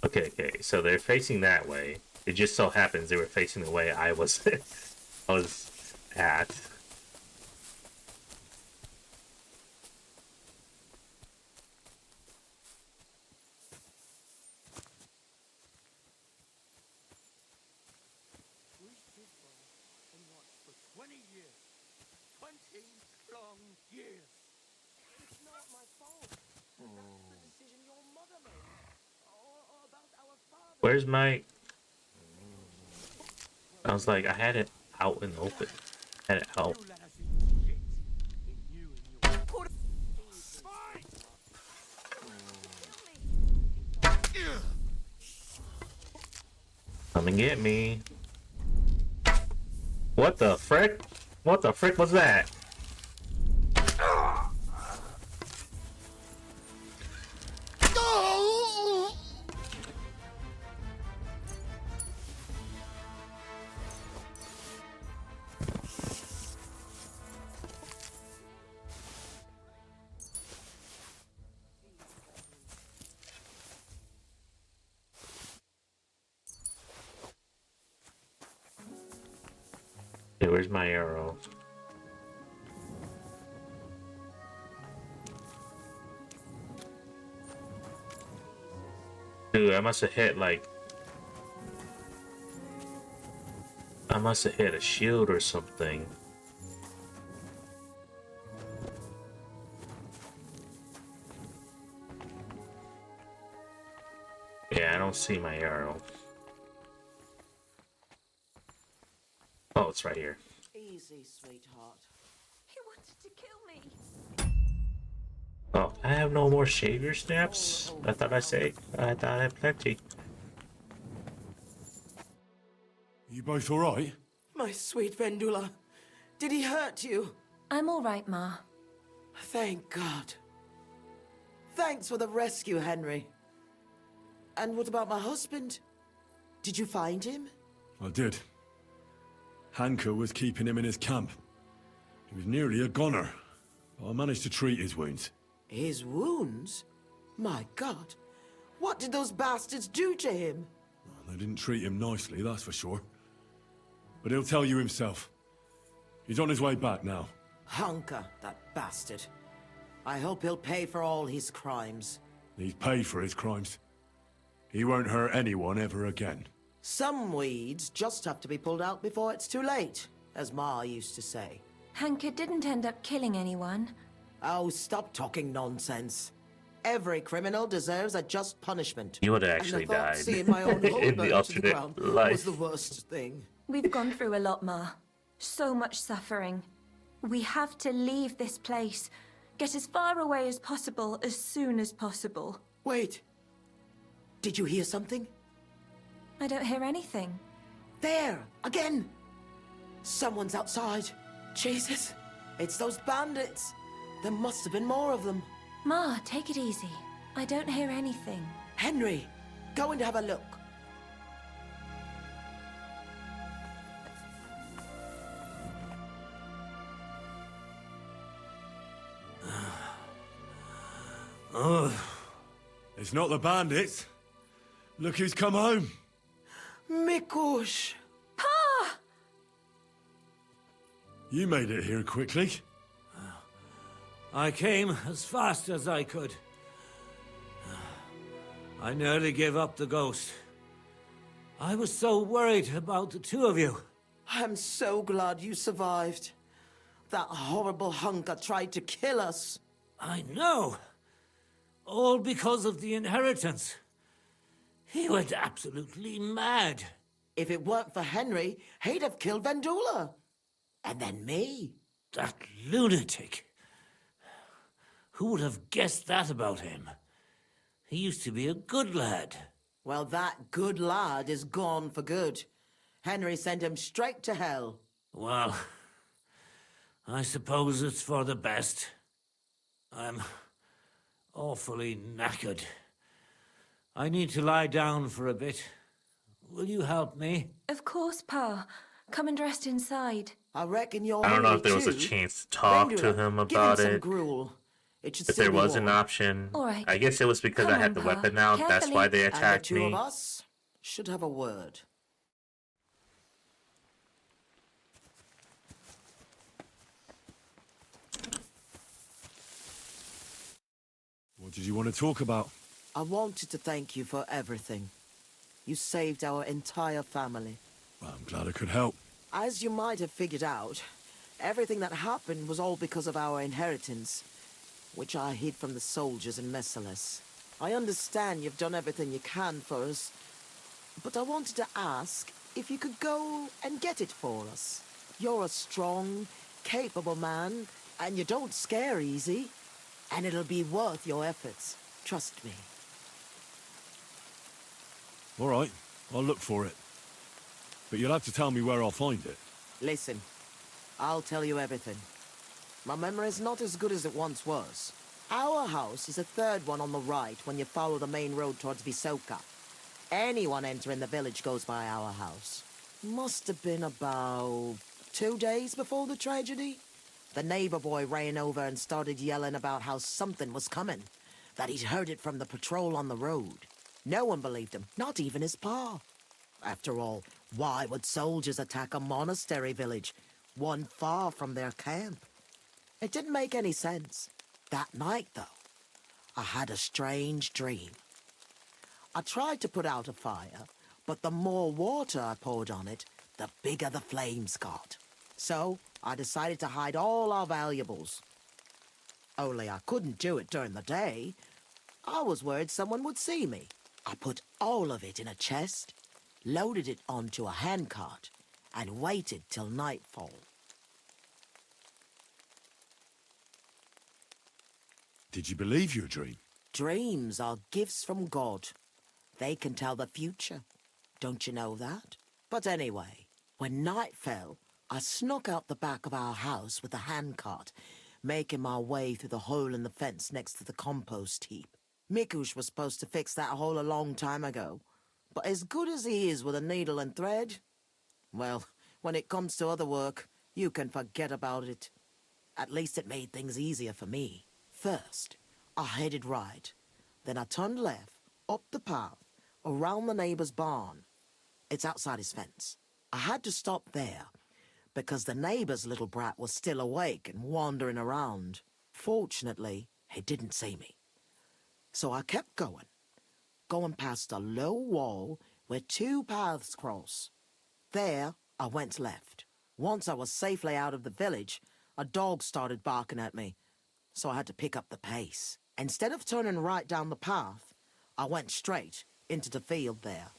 Okay, so they're facing that way. It just so happens they were facing the way I was I was at. And watched for 20 years. 20 long years. It's not my fault. That's the decision your mother made. Or about our father. Where's my... I was like, I had it out in the open. I had it out. Come and get me. What the frick? What the frick was that? Okay, where's my arrow? Dude, I must have hit like... I must have hit a shield or something. Yeah, I don't see my arrow. Oh, it's right here. Easy, sweetheart. He wanted to kill me. Oh, I have no more savior snaps? I thought I had plenty. You both alright? My sweet Vendula. Did he hurt you? I'm all right, Ma. Thank God. Thanks for the rescue, Henry. And what about my husband? Did you find him? I did. Hanker was keeping him in his camp. He was nearly a goner, but I managed to treat his wounds. His wounds? My God. What did those bastards do to him? They didn't treat him nicely, that's for sure. But he'll tell you himself. He's on his way back now. Hanker, that bastard. I hope he'll pay for all his crimes. He's paid for his crimes. He won't hurt anyone ever again. Some weeds just have to be pulled out before it's too late, as Ma used to say. Hanker didn't end up killing anyone. Oh, stop talking nonsense. Every criminal deserves a just punishment. You would have And actually I thought died seeing my own home in burn the to the alternate ground life. was the worst thing. We've gone through a lot, Ma. So much suffering. We have to leave this place. Get as far away as possible, as soon as possible. Wait. Did you hear something? I don't hear anything. There! Again! Someone's outside. Jesus! It's those bandits! There must have been more of them. Ma, take it easy. I don't hear anything. Henry, go and have a look. It's not the bandits. Look who's come home. Mikush! Pa! You made it here quickly. I came as fast as I could. I nearly gave up the ghost. I was so worried about the two of you. I'm so glad you survived. That horrible hunker tried to kill us. I know. All because of the inheritance. He went absolutely mad. If it weren't for Henry, he'd have killed Vendula. And then me. That lunatic. Who would have guessed that about him? He used to be a good lad. Well, that good lad is gone for good. Henry sent him straight to hell. Well, I suppose it's for the best. I'm awfully knackered. I need to lie down for a bit. Will you help me? Of course, Pa. Come and rest inside. I reckon you're I don't know if there was a too. chance to talk to Vendula, him give him about some it. gruel. It should If still there be was an warm. option. All right. I guess it was because Come I had on, the Pa. weapon now. That's why they And the attacked two of me. us should have a word. What did you want to talk about? I wanted to thank you for everything. You saved our entire family. Well, I'm glad I could help. As you might have figured out, everything that happened was all because of our inheritance, which I hid from the soldiers in Messalis. I understand you've done everything you can for us, but I wanted to ask if you could go and get it for us. You're a strong, capable man, and you don't scare easy, and it'll be worth your efforts. Trust me. All right, I'll look for it. But you'll have to tell me where I'll find it. Listen, I'll tell you everything. My memory's not as good as it once was. Our house is the third one on the right when you follow the main road towards Visoka. Anyone entering the village goes by our house. Must have been about 2 days before the tragedy. The neighbor boy ran over and started yelling about how something was coming, that he'd heard it from the patrol on the road. No one believed him, not even his pa. After all, why would soldiers attack a monastery village, one far from their camp? It didn't make any sense. That night, though, I had a strange dream. I tried to put out a fire, but the more water I poured on it, the bigger the flames got. So I decided to hide all our valuables. Only I couldn't do it during the day. I was worried someone would see me. I put all of it in a chest, loaded it onto a handcart, and waited till nightfall. Did you believe your dream? Dreams are gifts from God. They can tell the future. Don't you know that? But anyway, when night fell, I snuck out the back of our house with a handcart, making my way through the hole in the fence next to the compost heap. Mikush was supposed to fix that hole a long time ago, but as good as he is with a needle and thread, well, when it comes to other work, you can forget about it. At least it made things easier for me. First, I headed right. Then I turned left, up the path, around the neighbor's barn. It's outside his fence. I had to stop there, because the neighbor's little brat was still awake and wandering around. Fortunately, he didn't see me. So I kept going past a low wall where two paths cross. There, I went left. Once I was safely out of the village, a dog started barking at me, so I had to pick up the pace. Instead of turning right down the path, I went straight into the field there.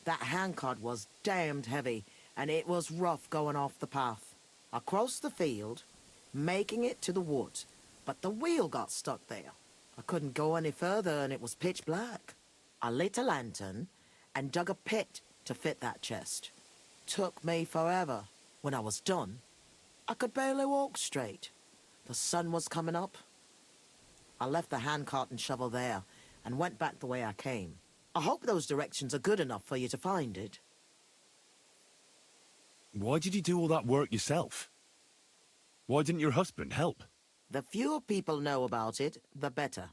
That handcart was damned heavy, and it was rough going off the path. I crossed the field, making it to the woods, but the wheel got stuck there. I couldn't go any further, and it was pitch black. I lit a lantern and dug a pit to fit that chest. Took me forever. When I was done, I could barely walk straight. The sun was coming up. I left the handcart and shovel there and went back the way I came. I hope those directions are good enough for you to find it. Why did you do all that work yourself? Why didn't your husband help? The fewer people know about it, the better.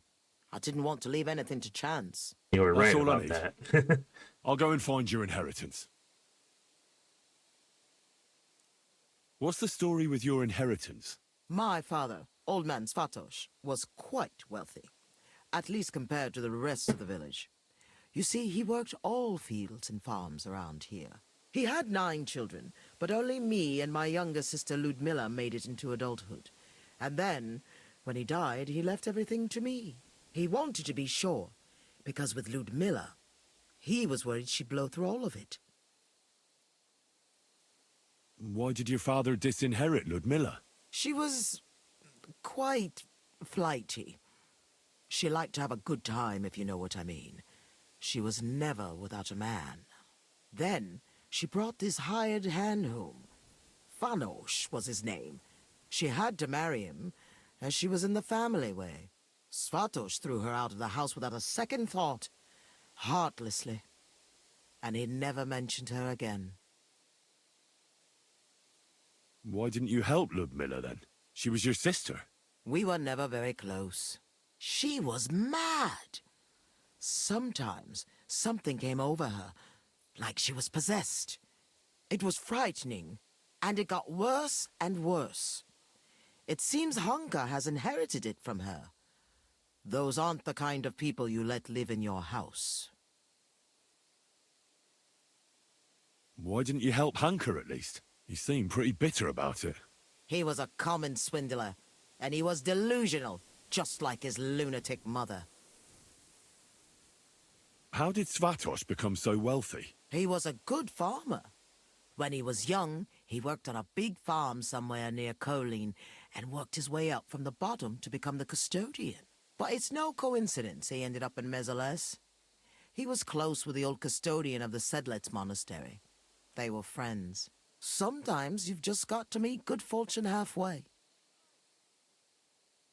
I didn't want to leave anything to chance. You were That's right all I about need. that. I'll go and find your inheritance. What's the story with your inheritance? My father, Old Man Svatos, was quite wealthy, at least compared to the rest of the village. You see, he worked all fields and farms around here. He had 9 children, but only me and my younger sister Ludmilla made it into adulthood. And then, when he died, he left everything to me. He wanted to be sure, because with Ludmilla, he was worried she'd blow through all of it. Why did your father disinherit Ludmilla? She was quite flighty. She liked to have a good time, if you know what I mean. She was never without a man. Then she brought this hired hand home. Fanos was his name. She had to marry him, as she was in the family way. Svatos threw her out of the house without a second thought, heartlessly. And he never mentioned her again. Why didn't you help Ludmilla then? She was your sister. We were never very close. She was mad. Sometimes something came over her, like she was possessed. It was frightening, and it got worse and worse. It seems Hunka has inherited it from her. Those aren't the kind of people you let live in your house. Why didn't you help Hanker at least? He seemed pretty bitter about it. He was a common swindler, and he was delusional, just like his lunatic mother. How did Svatos become so wealthy? He was a good farmer. When he was young, he worked on a big farm somewhere near Colleen and worked his way up from the bottom to become the custodian. But it's no coincidence he ended up in Mezeles. He was close with the old custodian of the Sedlets monastery. They were friends. Sometimes you've just got to meet good fortune halfway.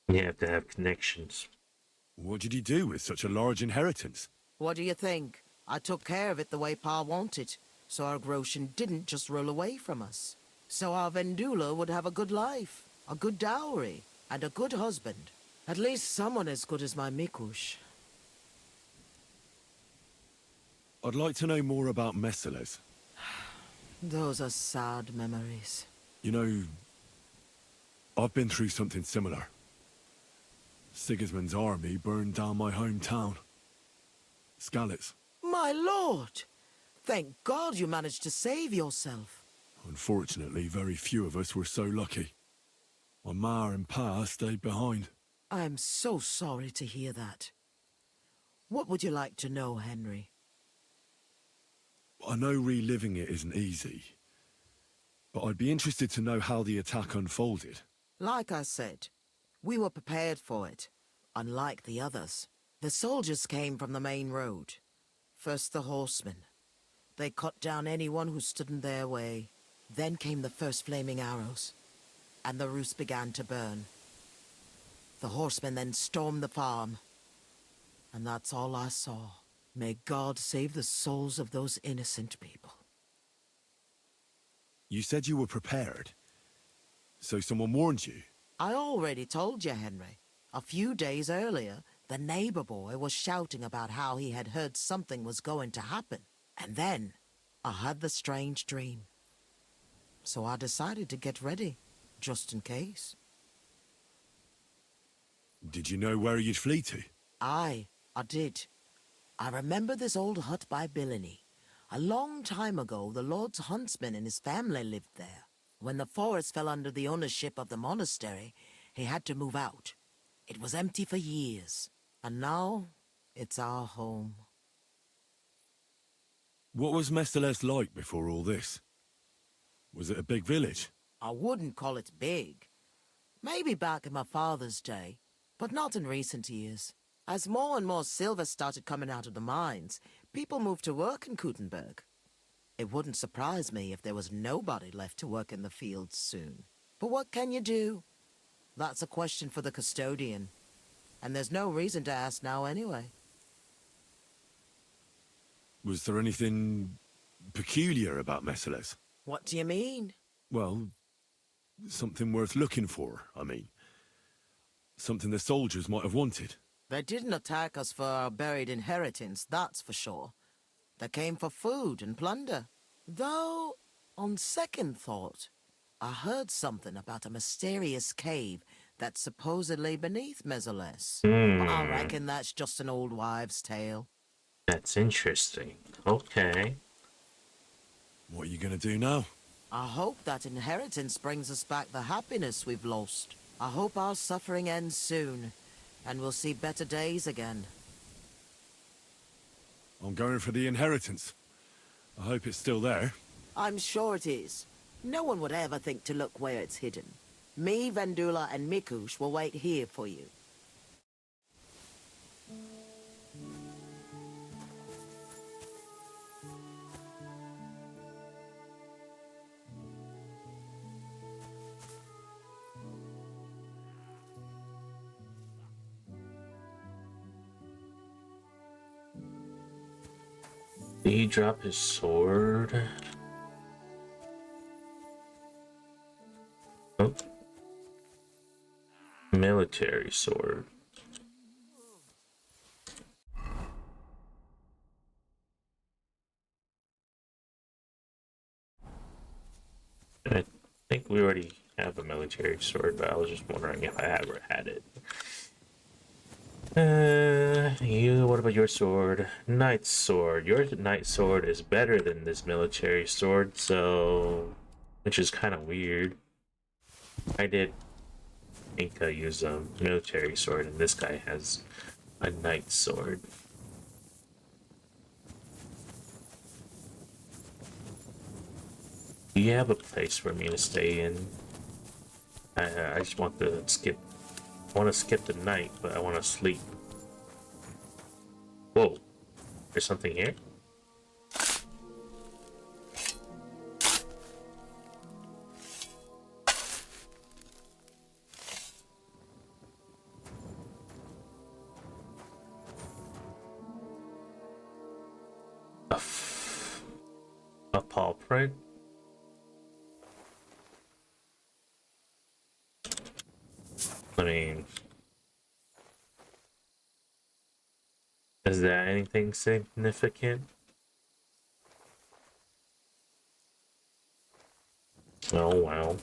You have to have connections. What did he do with such a large inheritance? What do you think? I took care of it the way Pa wanted, so our Groshin didn't just roll away from us. So our Vendula would have a good life, a good dowry, and a good husband. At least someone as good as my Mikush. I'd like to know more about Mezeles. Those are sad memories. You know, I've been through something similar. Sigismund's army burned down my hometown. Skalitz. My lord! Thank God you managed to save yourself. Unfortunately, very few of us were so lucky. My ma and pa stayed behind. I'm so sorry to hear that. What would you like to know, Henry? I know reliving it isn't easy, but I'd be interested to know how the attack unfolded. Like I said, we were prepared for it, unlike the others. The soldiers came from the main road. First the horsemen. They cut down anyone who stood in their way. Then came the first flaming arrows, and the roofs began to burn. The horsemen then stormed the farm, and that's all I saw. May God save the souls of those innocent people. You said you were prepared. So someone warned you? I already told you, Henry. A few days earlier, the neighbor boy was shouting about how he had heard something was going to happen. And then, I had the strange dream. So I decided to get ready, just in case. Did you know where you'd flee to? I did. I remember this old hut by Billiny. A long time ago, the Lord's huntsman and his family lived there. When the forest fell under the ownership of the monastery, he had to move out. It was empty for years, and now it's our home. What was Messeles like before all this? Was it a big village? I wouldn't call it big. Maybe back in my father's day, but not in recent years. As more and more silver started coming out of the mines, people moved to work in Kutenberg. It wouldn't surprise me if there was nobody left to work in the fields soon. But what can you do? That's a question for the custodian. And there's no reason to ask now anyway. Was there anything peculiar about Messeles? What do you mean? Well, something worth looking for, I mean. Something the soldiers might have wanted. They didn't attack us for our buried inheritance, that's for sure. They came for food and plunder. Though, on second thought, I heard something about a mysterious cave that's supposedly beneath Messeles. But I reckon that's just an old wives' tale. That's interesting. Okay. What are you gonna do now? I hope that inheritance brings us back the happiness we've lost. I hope our suffering ends soon, and we'll see better days again. I'm going for the inheritance. I hope it's still there. I'm sure it is. No one would ever think to look where it's hidden. Me, Vendula, and Mikush will wait here for you. Did he drop his sword? Oh. Military sword. I think we already have a military sword, but I was just wondering if I ever had it. What about your sword? Knight sword. Your knight sword is better than this military sword, so... which is kind of weird. I did think I used a military sword, and this guy has a knight sword. Do you have a place for me to stay in? I just want to skip. I want to skip the night, but I want to sleep. Whoa, there's something here? A paw print? I mean, is that anything significant? Oh, wow.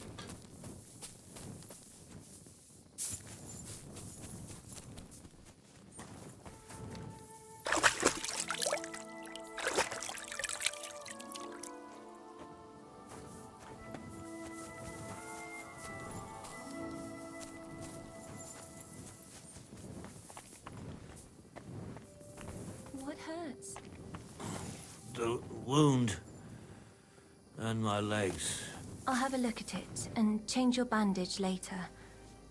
What hurts? The wound. And my legs. I'll have a look at it and change your bandage later.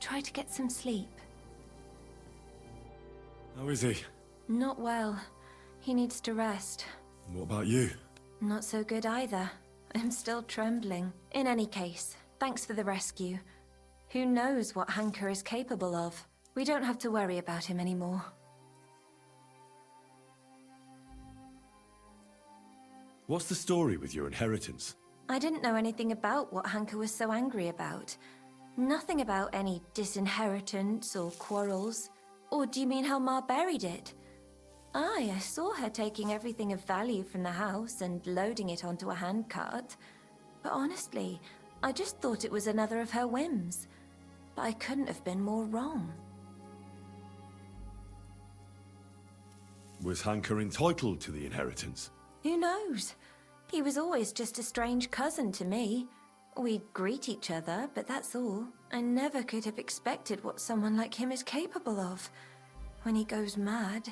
Try to get some sleep. How is he? Not well. He needs to rest. What about you? Not so good either. I'm still trembling. In any case, thanks for the rescue. Who knows what Hanker is capable of? We don't have to worry about him anymore. What's the story with your inheritance? I didn't know anything about what Hanker was so angry about. Nothing about any disinheritance or quarrels. Or do you mean how Ma buried it? Aye, I saw her taking everything of value from the house and loading it onto a handcart. But honestly, I just thought it was another of her whims. But I couldn't have been more wrong. Was Hanker entitled to the inheritance? Who knows? He was always just a strange cousin to me. We greet each other, but that's all. I never could have expected what someone like him is capable of. When he goes mad.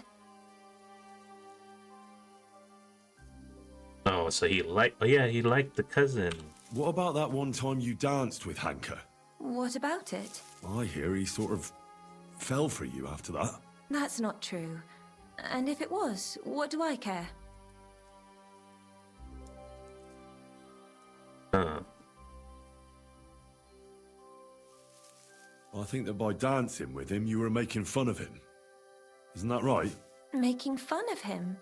Oh, so he liked... Oh, yeah, he liked the cousin. What about that one time you danced with Hanker? What about it? I hear he sort of fell for you after that. That's not true. And if it was, what do I care? Huh. I think that by dancing with him, you were making fun of him. Isn't that right? Making fun of him?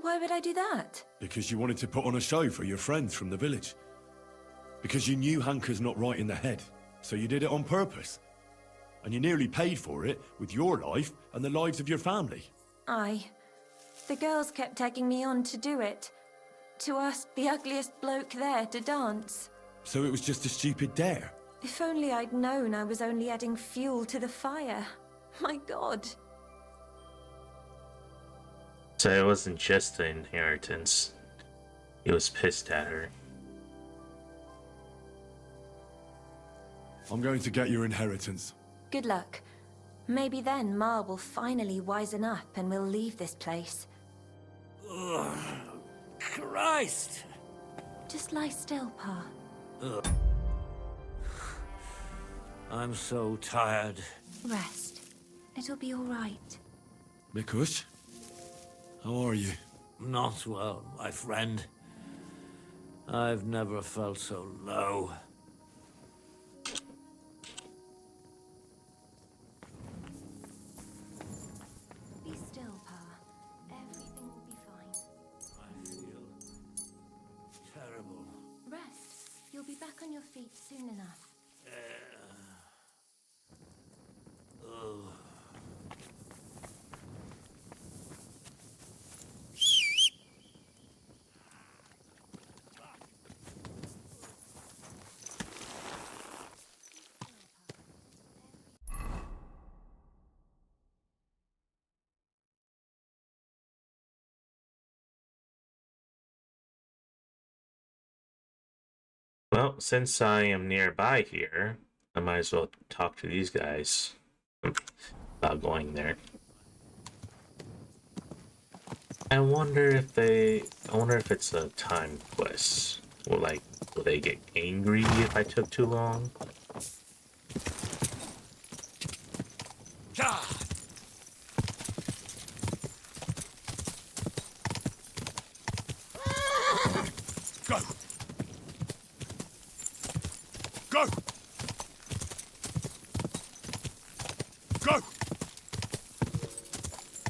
Why would I do that? Because you wanted to put on a show for your friends from the village. Because you knew Hanker's not right in the head, so you did it on purpose. And you nearly paid for it with your life and the lives of your family. Aye. The girls kept egging me on to do it. To ask the ugliest bloke there to dance. So it was just a stupid dare. If only I'd known I was only adding fuel to the fire. My God. So it wasn't just the inheritance. He was pissed at her. I'm going to get your inheritance. Good luck. Maybe then Ma will finally wisen up and we'll leave this place. Ugh, Christ! Just lie still, Pa. Ugh. I'm so tired. Rest. It'll be all right. Mikush? How are you? Not well, my friend. I've never felt so low. Be still, Pa. Everything will be fine. I feel terrible. Rest. You'll be back on your feet soon enough. Ugh. Well, since I am nearby here, I might as well talk to these guys about going there. I wonder if it's a time quest. Will they get angry if I took too long? Go! Go!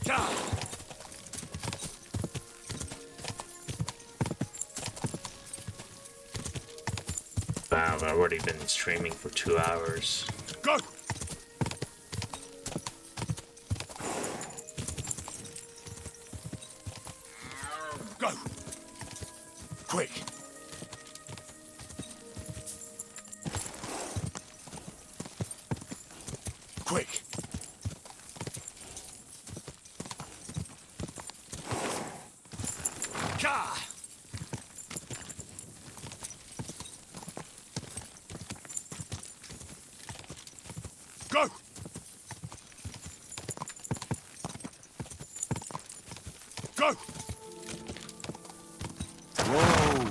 Go! Wow, I've already been streaming for 2 hours. Go! Go! Quick! Quick! Ka! Go! Go! Whoa!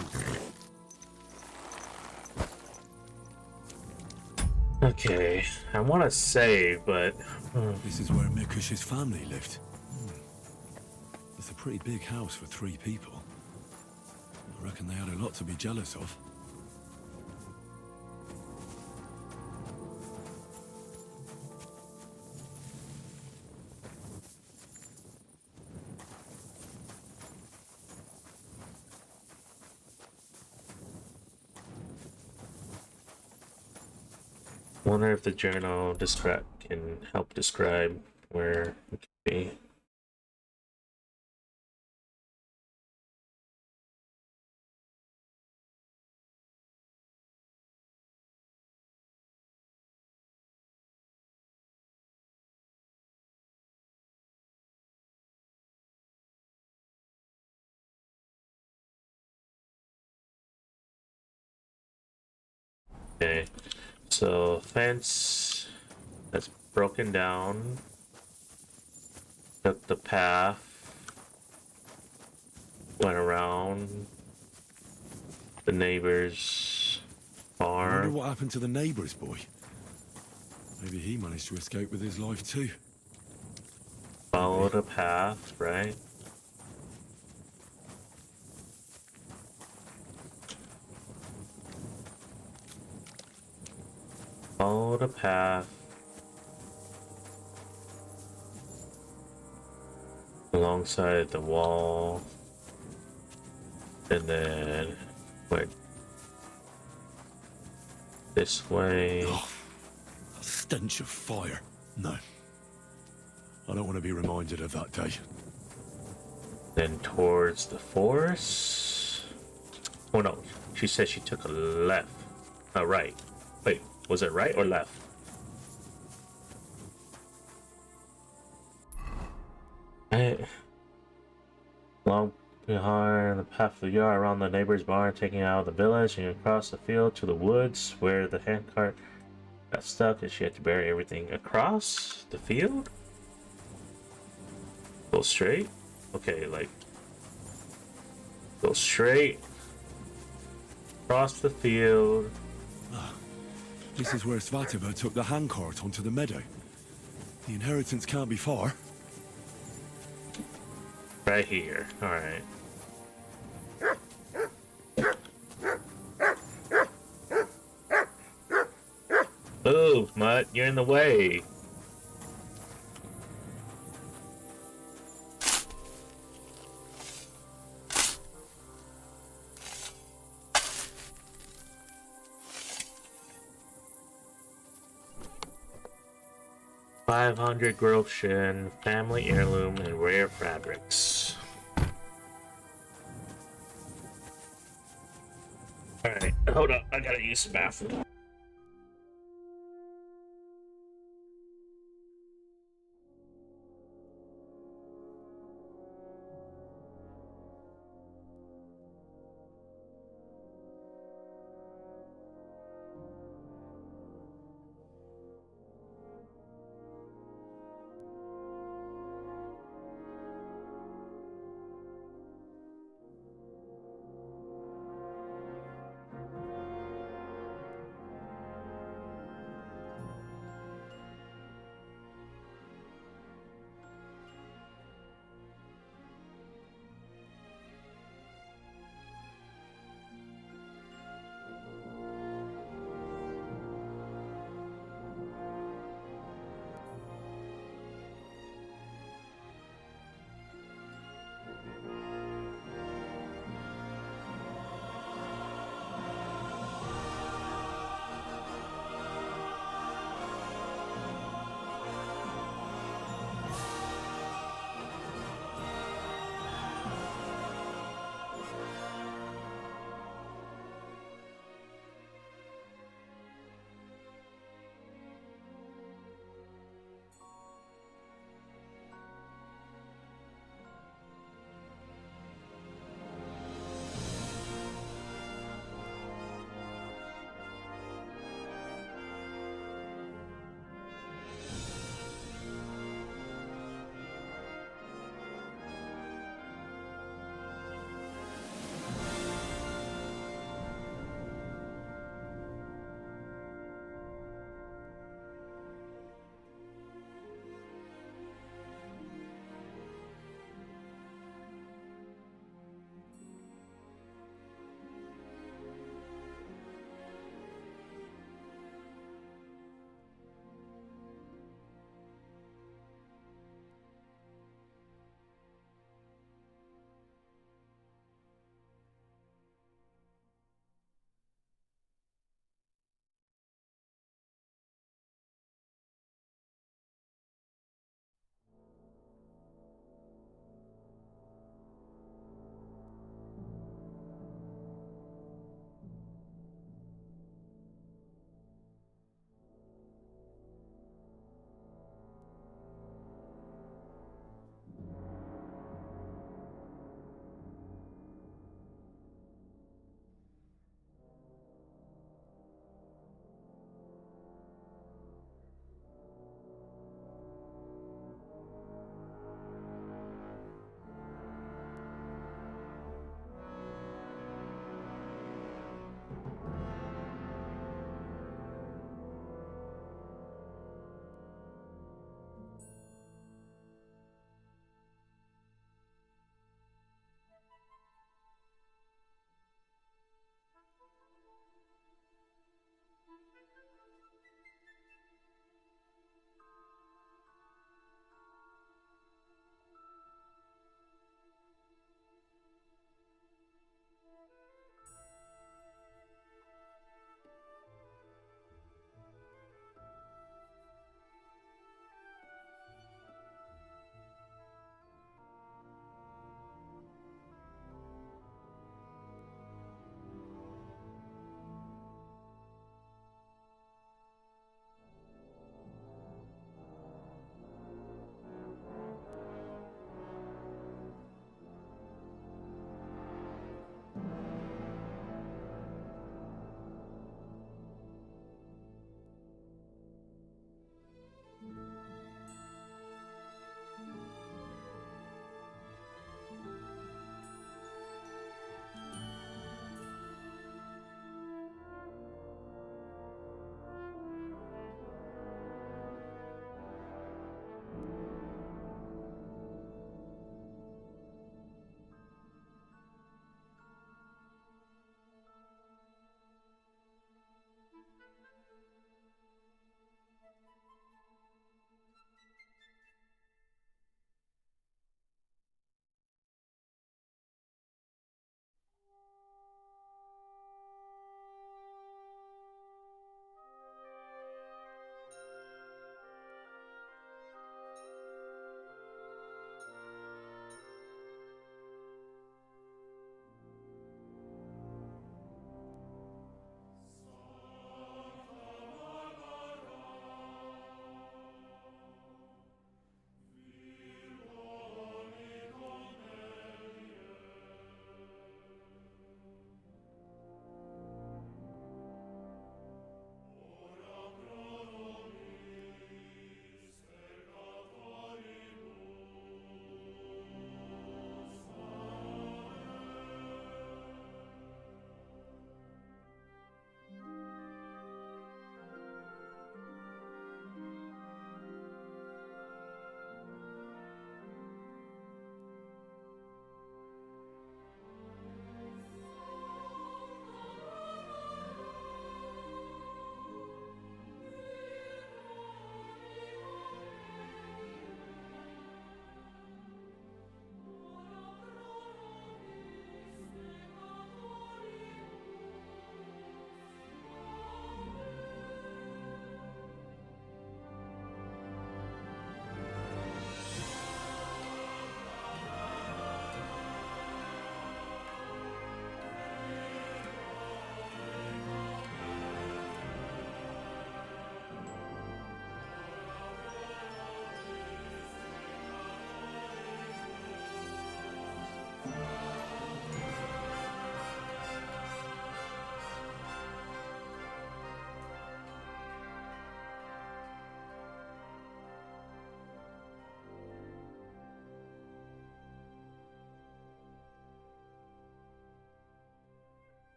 Okay, I want to save, but... This is where Mikush's family lived. It's a pretty big house for 3 people. I reckon they had a lot to be jealous of. Wonder if the journal can help describe where it could be. Okay, so fence that's broken down. Took the path. Went around the neighbor's I wonder farm. what happened to the neighbour's boy. Maybe he managed to escape with his life too. Follow the path, right? Follow the path. Alongside the wall. And then went this way. Oh, a stench of fire. No. I don't want to be reminded of that day. Then towards the forest. Oh no, she said she took a left. Right. Wait, was it right or left? Along behind the path of the yard around the neighbor's barn, taking out of the village and across the field to the woods where the handcart got stuck and she had to bury everything across the field. Go straight. Okay, like go straight across the field. This is where Svativa took the handcart onto the meadow. The inheritance can't be far. Right here. Alright. Move, Mutt. You're in the way. $500 Groschen, family heirloom, and rare fabrics. Alright, hold up. I gotta use the bathroom.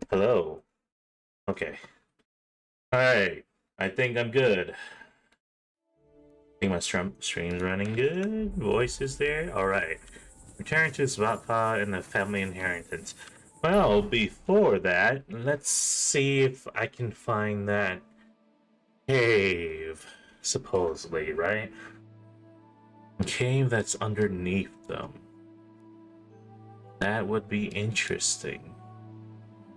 Hello. Okay. Alright. I think I'm good. I think my stream's running good. Voice is there. Alright. Return to Svatpa and the family inheritance. Well, before that, let's see if I can find that cave. Supposedly, right? A cave that's underneath them. That would be interesting.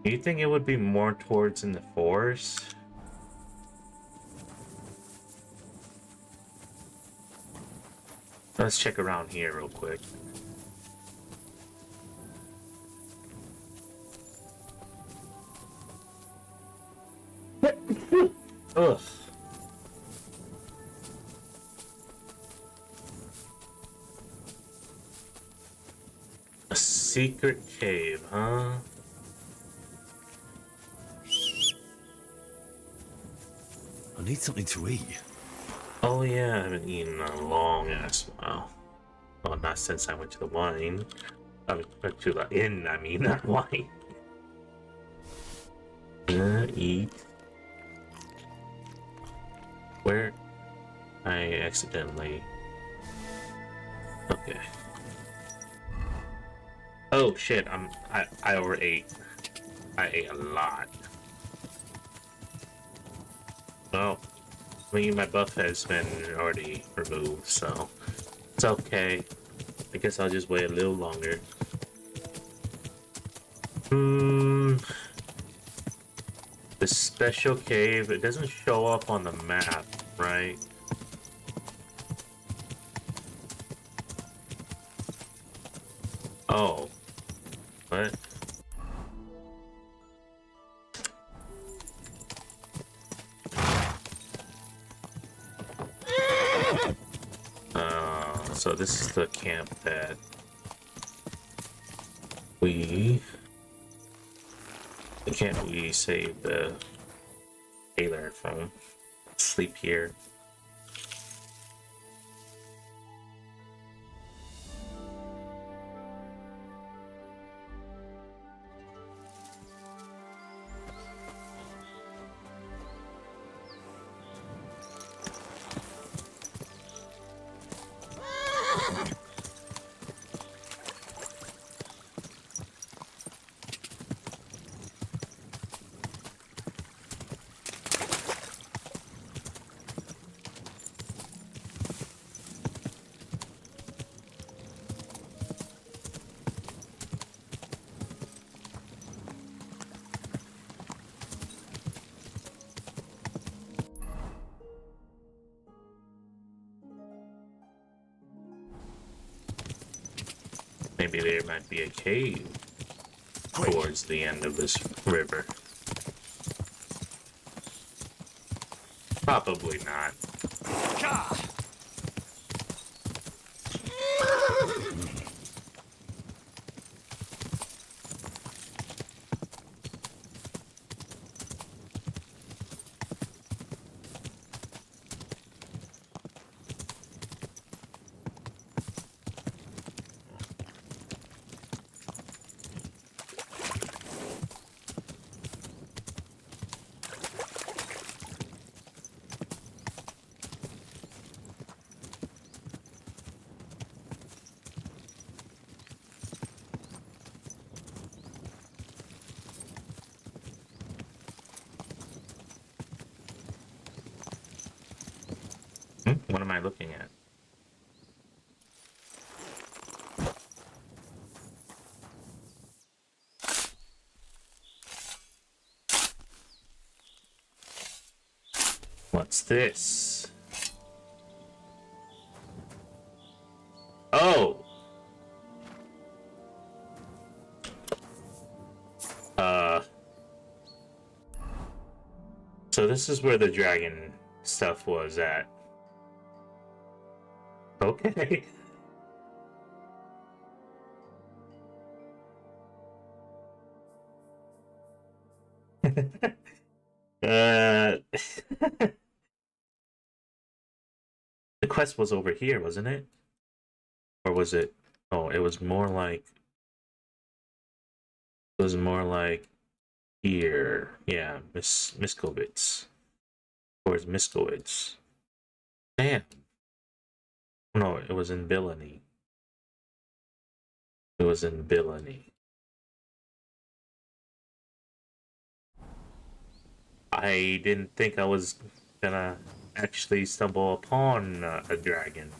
Do you think it would be more towards in the forest? Let's check around here real quick. Ugh. A secret cave, huh? I need something to eat. Oh yeah, I haven't eaten in a long ass while. Well, not since I went to the wine. I went to the inn, I mean, not wine. Eat. Where? I accidentally... Okay. Oh shit, I overate. I ate a lot. Well, I mean, my buff has been already removed, so it's okay. I guess I'll just wait a little longer. The special cave, it doesn't show up on the map, right? Oh. What? So this is the camp that we saved the Taylor from. Sleep here. Maybe there might be a cave towards the end of this river. Probably not. What am I looking at? What's this? Oh! So this is where the dragon stuff was at. Okay. The quest was over here, wasn't it? Or was it? Oh, it was more like here. Yeah, Miskovitz. Towards Miskovitz. Damn. No, it was in Billany. It was in Billany. I didn't think I was gonna actually stumble upon a dragon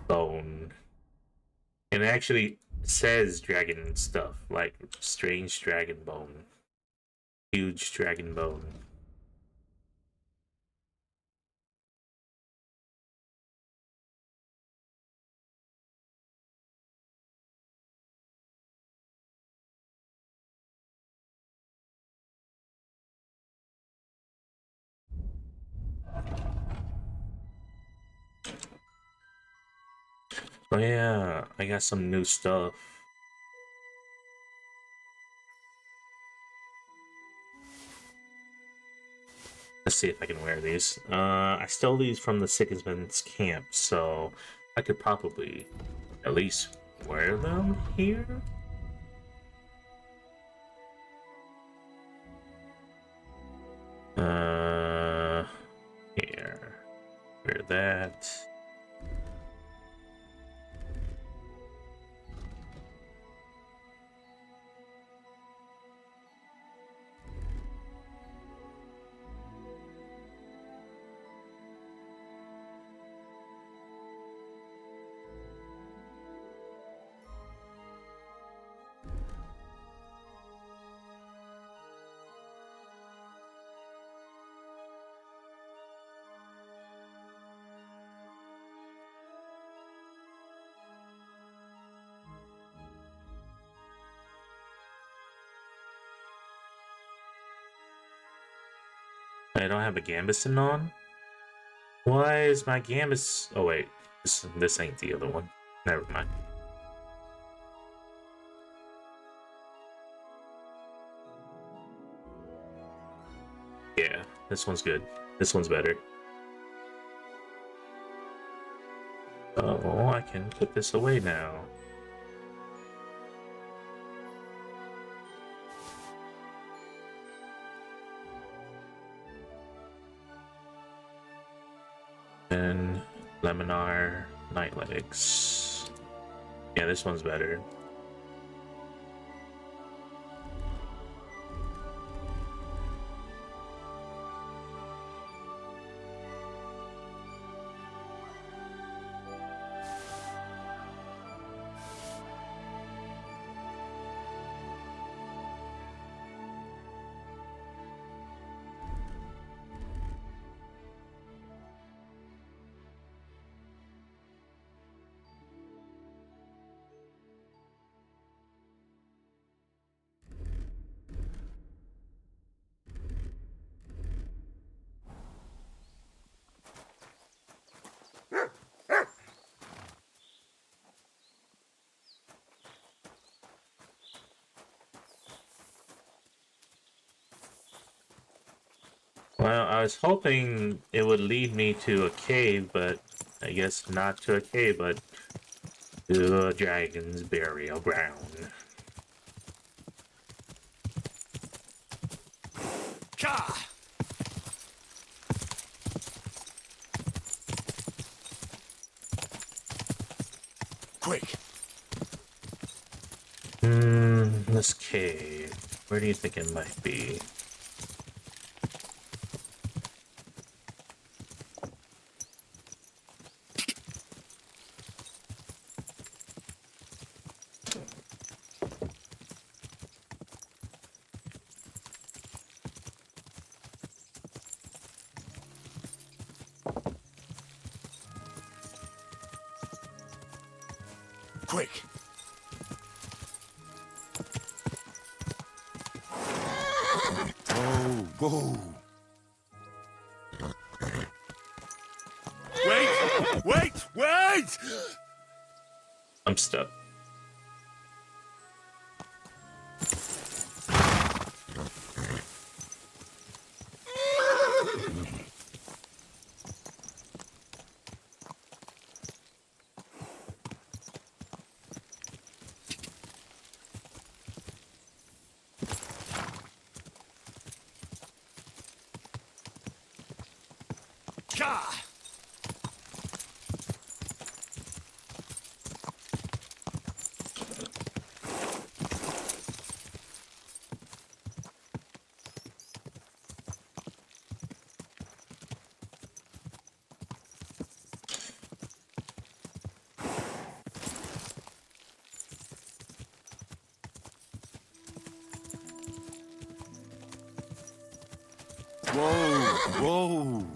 bone. And it actually says dragon stuff, like strange dragon bone. Huge dragon bone. Oh yeah, I got some new stuff. Let's see if I can wear these. I stole these from the Sigismund's camp, so I could probably at least wear them here? Here. Wear that. I don't have a gambeson on? Why is my gambus... Oh wait, this ain't the other one. Never mind. Yeah, this one's good. This one's better. Oh, I can put this away now. And Laminar Night Legs. Yeah, this one's better. Well, I was hoping it would lead me to a cave, but I guess not to a cave, but to a dragon's burial ground. Ka! Quick! This cave. Where do you think it might be? Quick! Oh, whoa! Wait! Wait! Wait! I'm stuck. Gah! Whoa, whoa.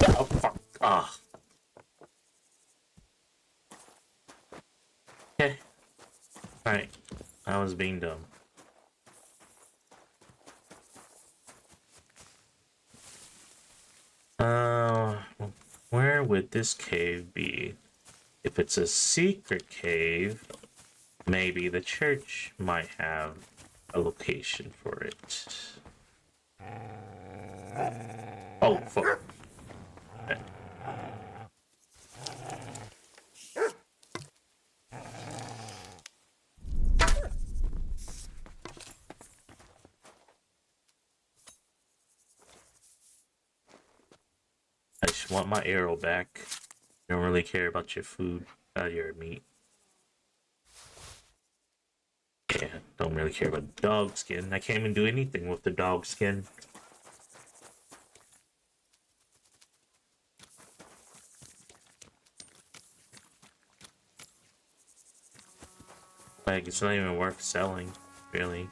Oh, fuck. Ah. Okay. Alright. I was being dumb. Where would this cave be? If it's a secret cave, maybe the church might have a location for it. Oh, fuck. Okay. I just want my arrow back. I don't really care about your food, your meat. Yeah, don't really care about the dog skin. I can't even do anything with the dog skin. Like, it's not even worth selling, really.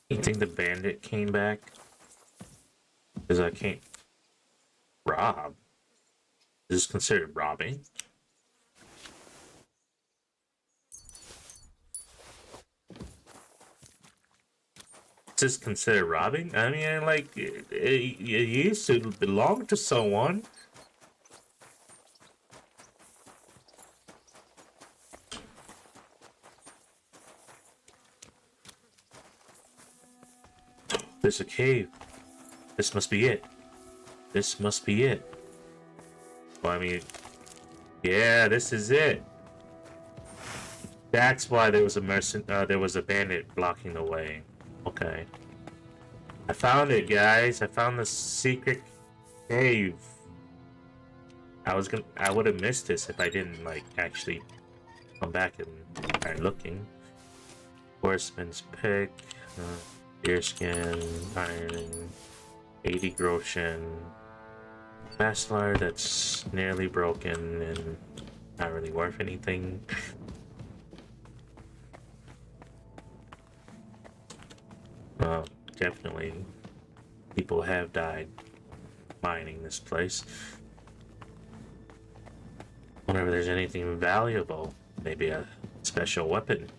You think the bandit came back? Because I can't rob. Is this considered robbing? Is this considered robbing? I mean, like, it used to belong to someone. There's a cave. This must be it. This must be it. Well, I mean, yeah, this is it. That's why there was a bandit blocking the way. Okay. I found it, guys. I found the secret cave. I would have missed this if I didn't, like, actually come back and start looking. Horseman's pick, deerskin, iron, 80 groschen, Masslar that's nearly broken and not really worth anything. Definitely people have died mining this place. Wonder if there's anything valuable. Maybe a special weapon.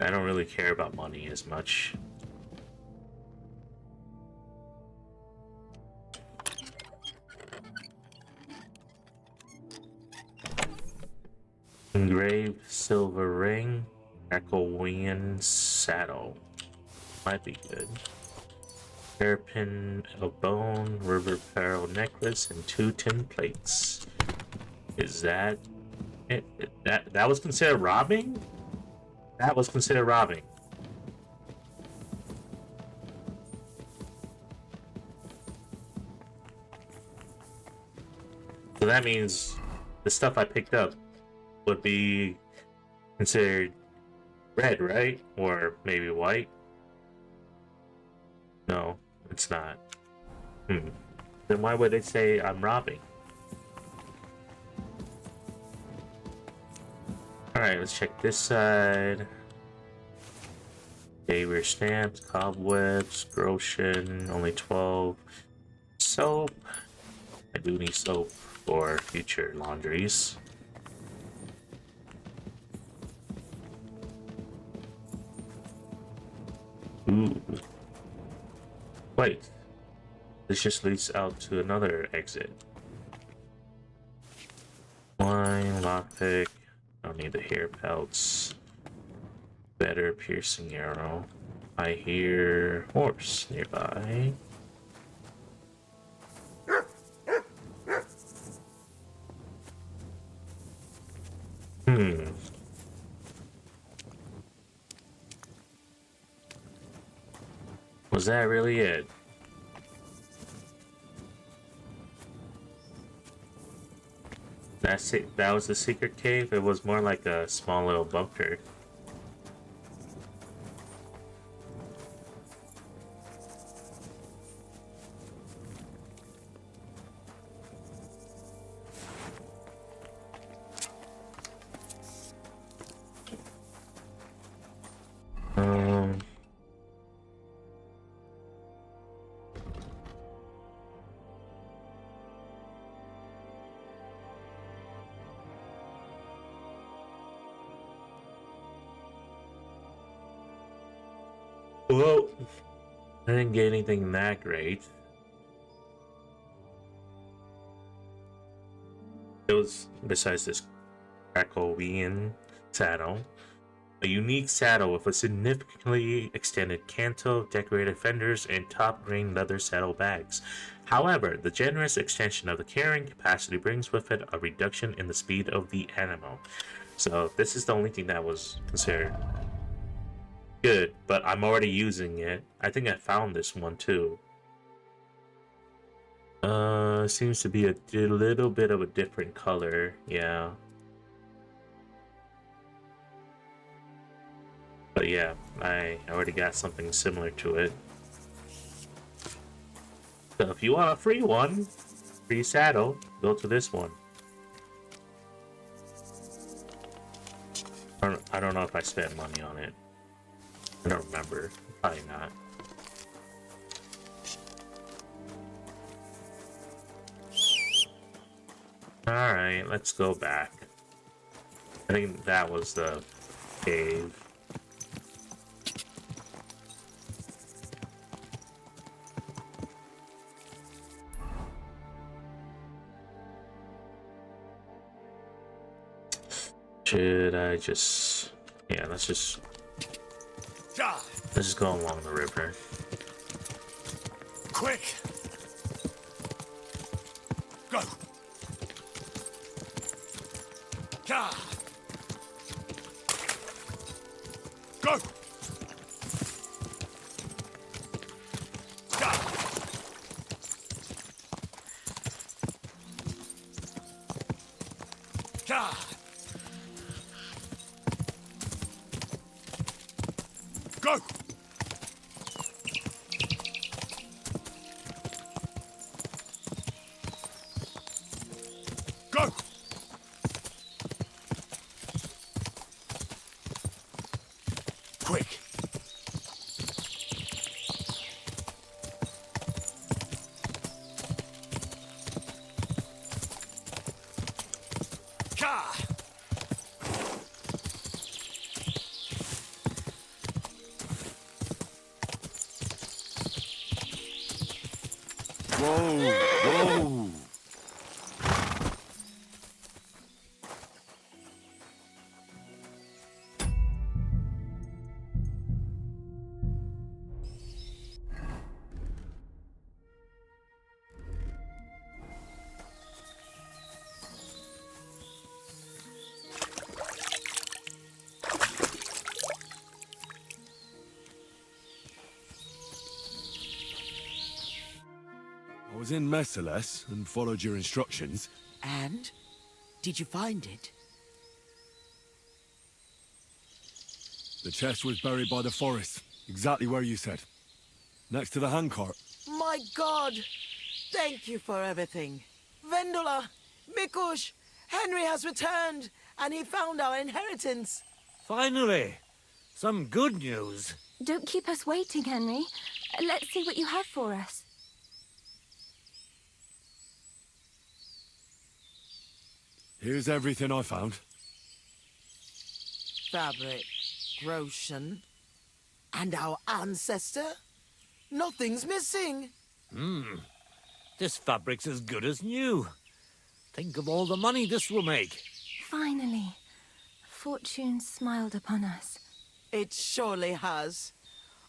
I don't really care about money as much. Engraved silver ring, Echowian saddle. Might be good. Hairpin of bone, river pearl necklace, and 2 tin plates. Is that That was considered robbing? That was considered robbing. So that means the stuff I picked up would be considered red, right? Or maybe white? No, it's not. Then why would they say I'm robbing? Alright, let's check this side. Favor stamps, cobwebs, Groshen, only 12. Soap. I do need soap for future laundries. Ooh. Wait. This just leads out to another exit. Wine, lockpick. Don't need the hair pelts. Better piercing arrow. I hear horse nearby. Was that really it? That's it. That was the secret cave? It was more like a small little bunker. Well, I didn't get anything that great. It was, besides this Krakowian saddle, a unique saddle with a significantly extended cantle, decorated fenders, and top grain leather saddlebags. However, the generous extension of the carrying capacity brings with it a reduction in the speed of the animal. So this is the only thing that was considered good, but I'm already using it. I think I found this one too. Seems to be a little bit of a different color, yeah. But yeah, I already got something similar to it. So if you want a free one, free saddle, go to this one. I don't know if I spent money on it. I don't remember. Probably not. Alright, let's go back. I think that was the cave. Should I just... Yeah, let's just go along the river. Quick! Go! Ga! Go! Ga! Ga! Go! Go! Quick! Ka! Whoa! Whoa! was in Merciless and followed your instructions. And? Did you find it? The chest was buried by the forest, exactly where you said. Next to the handcart. My God! Thank you for everything. Vendula, Mikush, Henry has returned, and he found our inheritance. Finally! Some good news. Don't keep us waiting, Henry. Let's see what you have for us. Here's everything I found. Fabric, Roshan, and our ancestor? Nothing's missing. This fabric's as good as new. Think of all the money this will make. Finally, fortune smiled upon us. It surely has.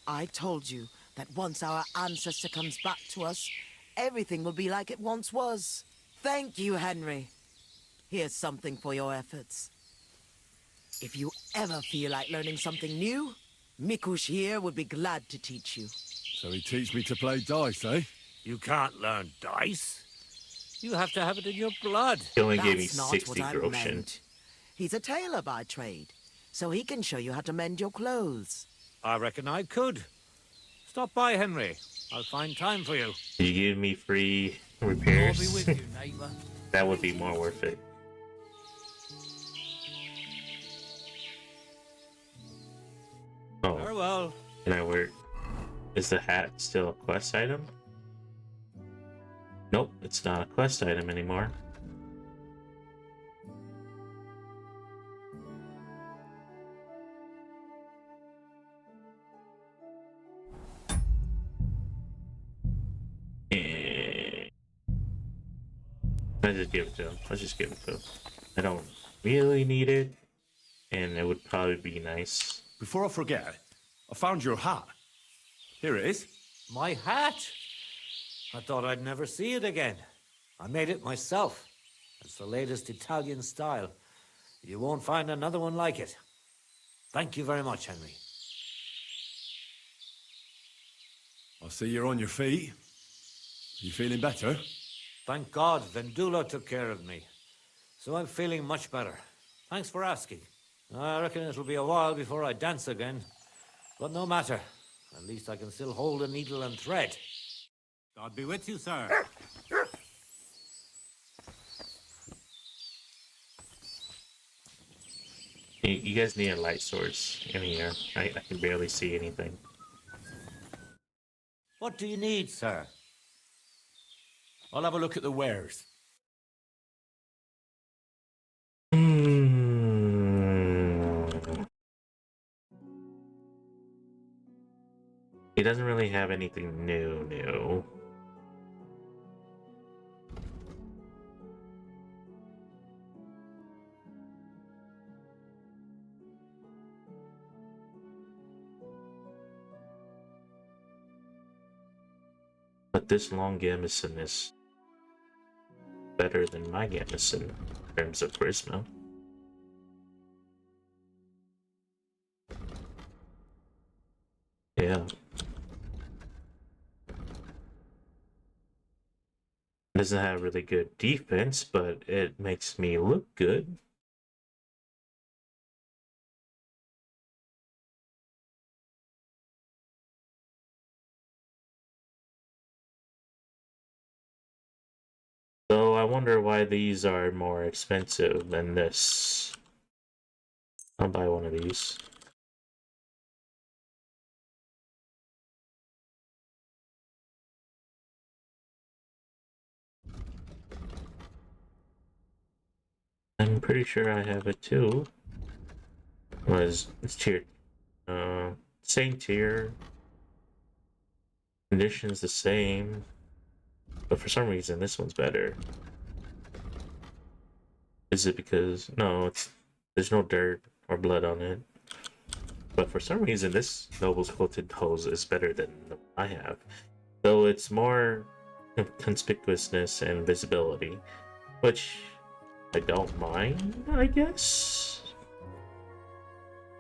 I told you that once our ancestor comes back to us, everything will be like it once was. Thank you, Henry. Here's something for your efforts. If you ever feel like learning something new, Mikush here would be glad to teach you. So he teach me to play dice, eh? You can't learn dice. You have to have it in your blood. He only gave me That's not 60 what I groschen. meant. He's a tailor by trade, so he can show you how to mend your clothes. I reckon I could. Stop by, Henry. I'll find time for you. You give me free I'll be repairs? with you, neighbor. That would be more worth it. Oh, Farewell. can I wear? Is the hat still a quest item? Nope, it's not a quest item anymore. I just give it to him. Let's just give it to him. I don't really need it, and it would probably be nice. Before I forget, I found your hat. Here it is. My hat? I thought I'd never see it again. I made it myself. It's the latest Italian style. You won't find another one like it. Thank you very much, Henry. I see you're on your feet. You feeling better? Thank God Vendula took care of me. So I'm feeling much better. Thanks for asking. I reckon it'll be a while before I dance again. But no matter. At least I can still hold a needle and thread. God be with you, sir. You guys need a light source in here. I can barely see anything. What do you need, sir? I'll have a look at the wares. He doesn't really have anything new. But this long gamison is better than my gamison in terms of charisma. Yeah. Doesn't have really good defense, but it makes me look good. So I wonder why these are more expensive than this. I'll buy one of these. I'm pretty sure I have it too. It's tiered. Same tier. Conditions the same. But for some reason this one's better. Is it because no, there's no dirt or blood on it. But for some reason this Noble's Quilted Hose is better than I have. So it's more conspicuousness and visibility, which I don't mind, I guess.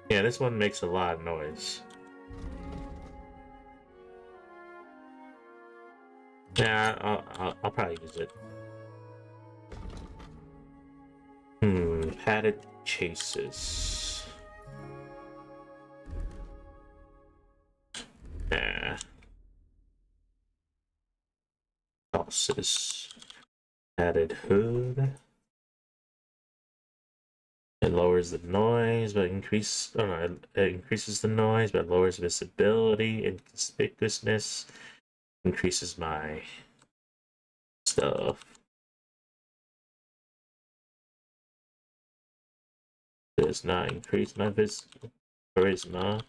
Yeah, this one makes a lot of noise. Yeah, I'll probably use it. Padded chases. Nah. Tosses. Padded hood. It lowers the noise, but it increases the noise, but lowers visibility and conspicuousness. Increases my stuff. Does not increase my charisma.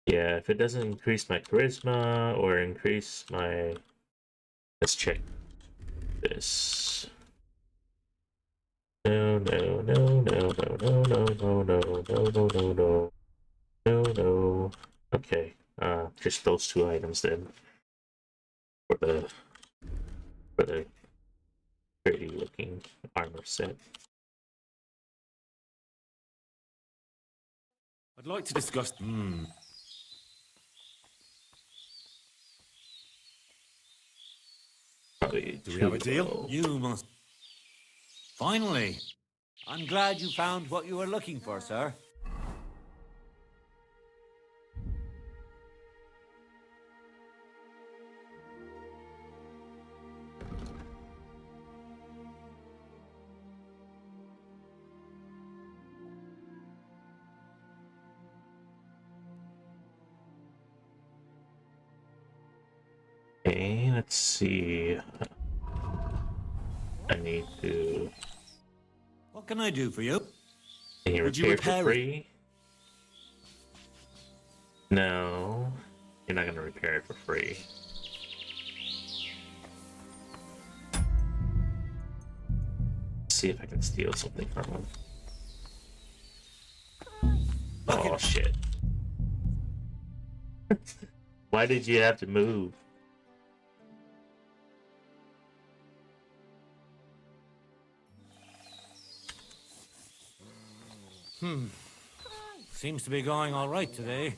Yeah, if it doesn't increase my charisma or increase my... Let's check this. No, no, no, no, no, no, no, no, no, no, no, no, no, no, no. Okay, just those two items then for the pretty looking armor set. I'd like to discuss. Hmm. Probably Do we have a deal? low. You must. Finally! I'm glad you found what you were looking for, sir. Okay, let's see. I need to... What can I do for you? Can you Would you repair for repair it? free? No, you're not gonna repair it for free. Let's see if I can steal something from him. Oh shit. Why did you have to move? Seems to be going all right today.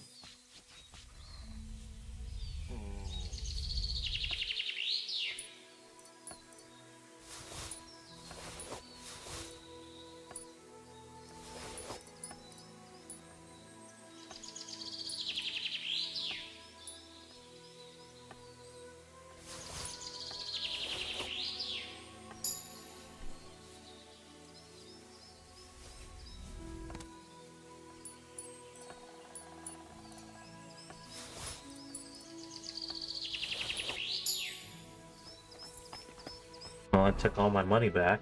Well, I took all my money back.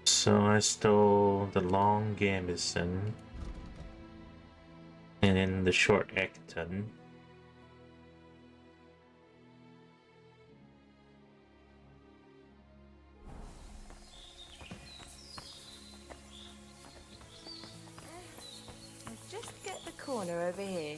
So I stole the long gambeson and then the short Ecton. Just get the corner over here.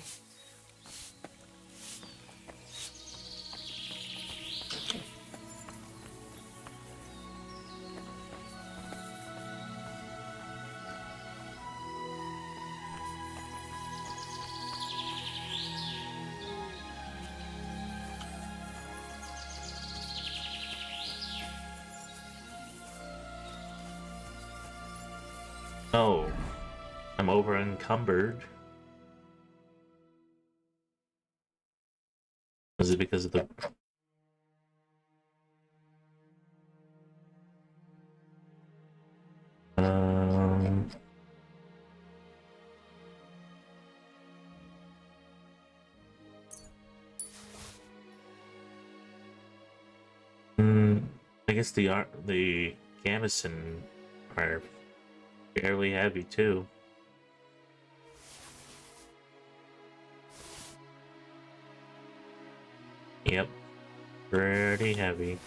Oh, I'm over encumbered. Was it because of the... I guess the gambeson are fairly heavy too. Yep, pretty heavy.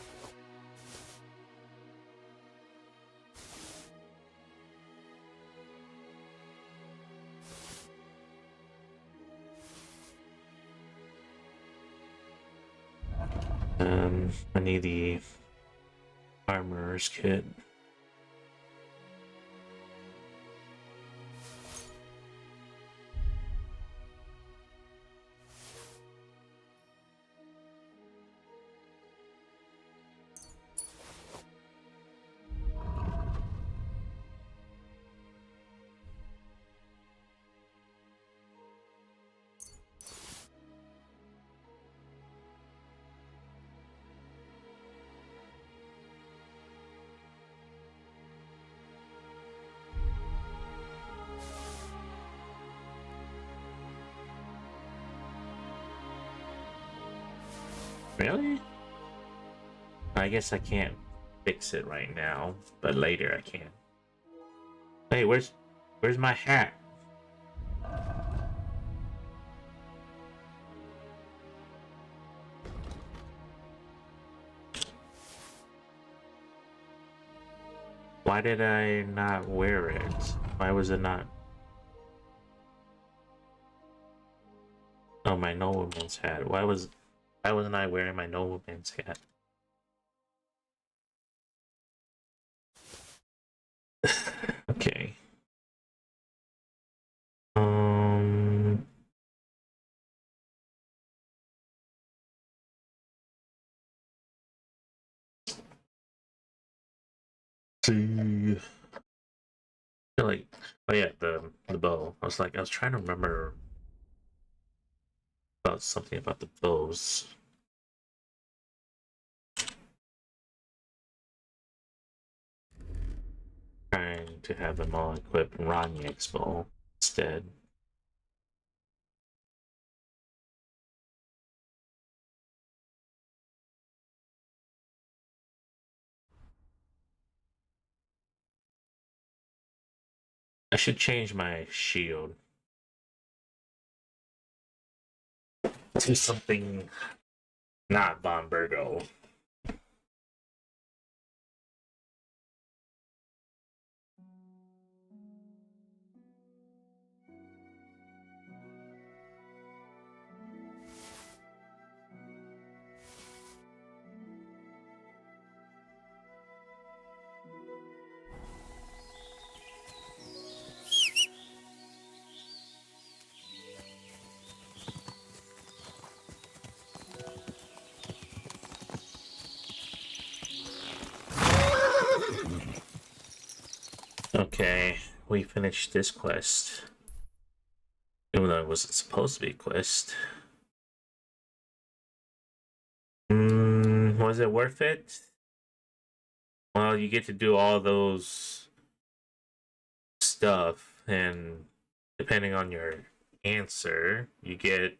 I need the armorer's kit. Really? I guess I can't fix it right now, but later I can. Hey, where's my hat? Why did I not wear it? Why was it not? Oh, my nobleman's hat. Why wasn't I wearing my nobleman's hat? Okay. See. I feel like, oh yeah, the bow. I was trying to remember about something about the bows. Trying to have them all equipped Ranyek's bow instead. I should change my shield to something not Von Burgo. Okay, we finished this quest. Even though it wasn't supposed to be a quest. Was it worth it? Well, you get to do all those stuff, and depending on your answer, you get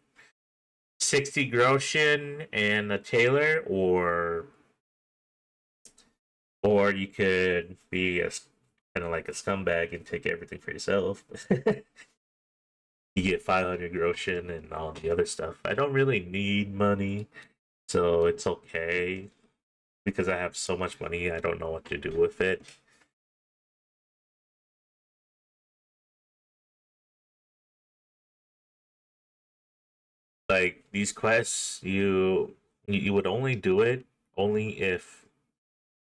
60 groschen and a tailor, or you could be a kind of like a scumbag and take everything for yourself. You get 500 groschen and all the other stuff. I don't really need money, so it's okay because I have so much money. I don't know what to do with it. Like these quests, you would only do it only if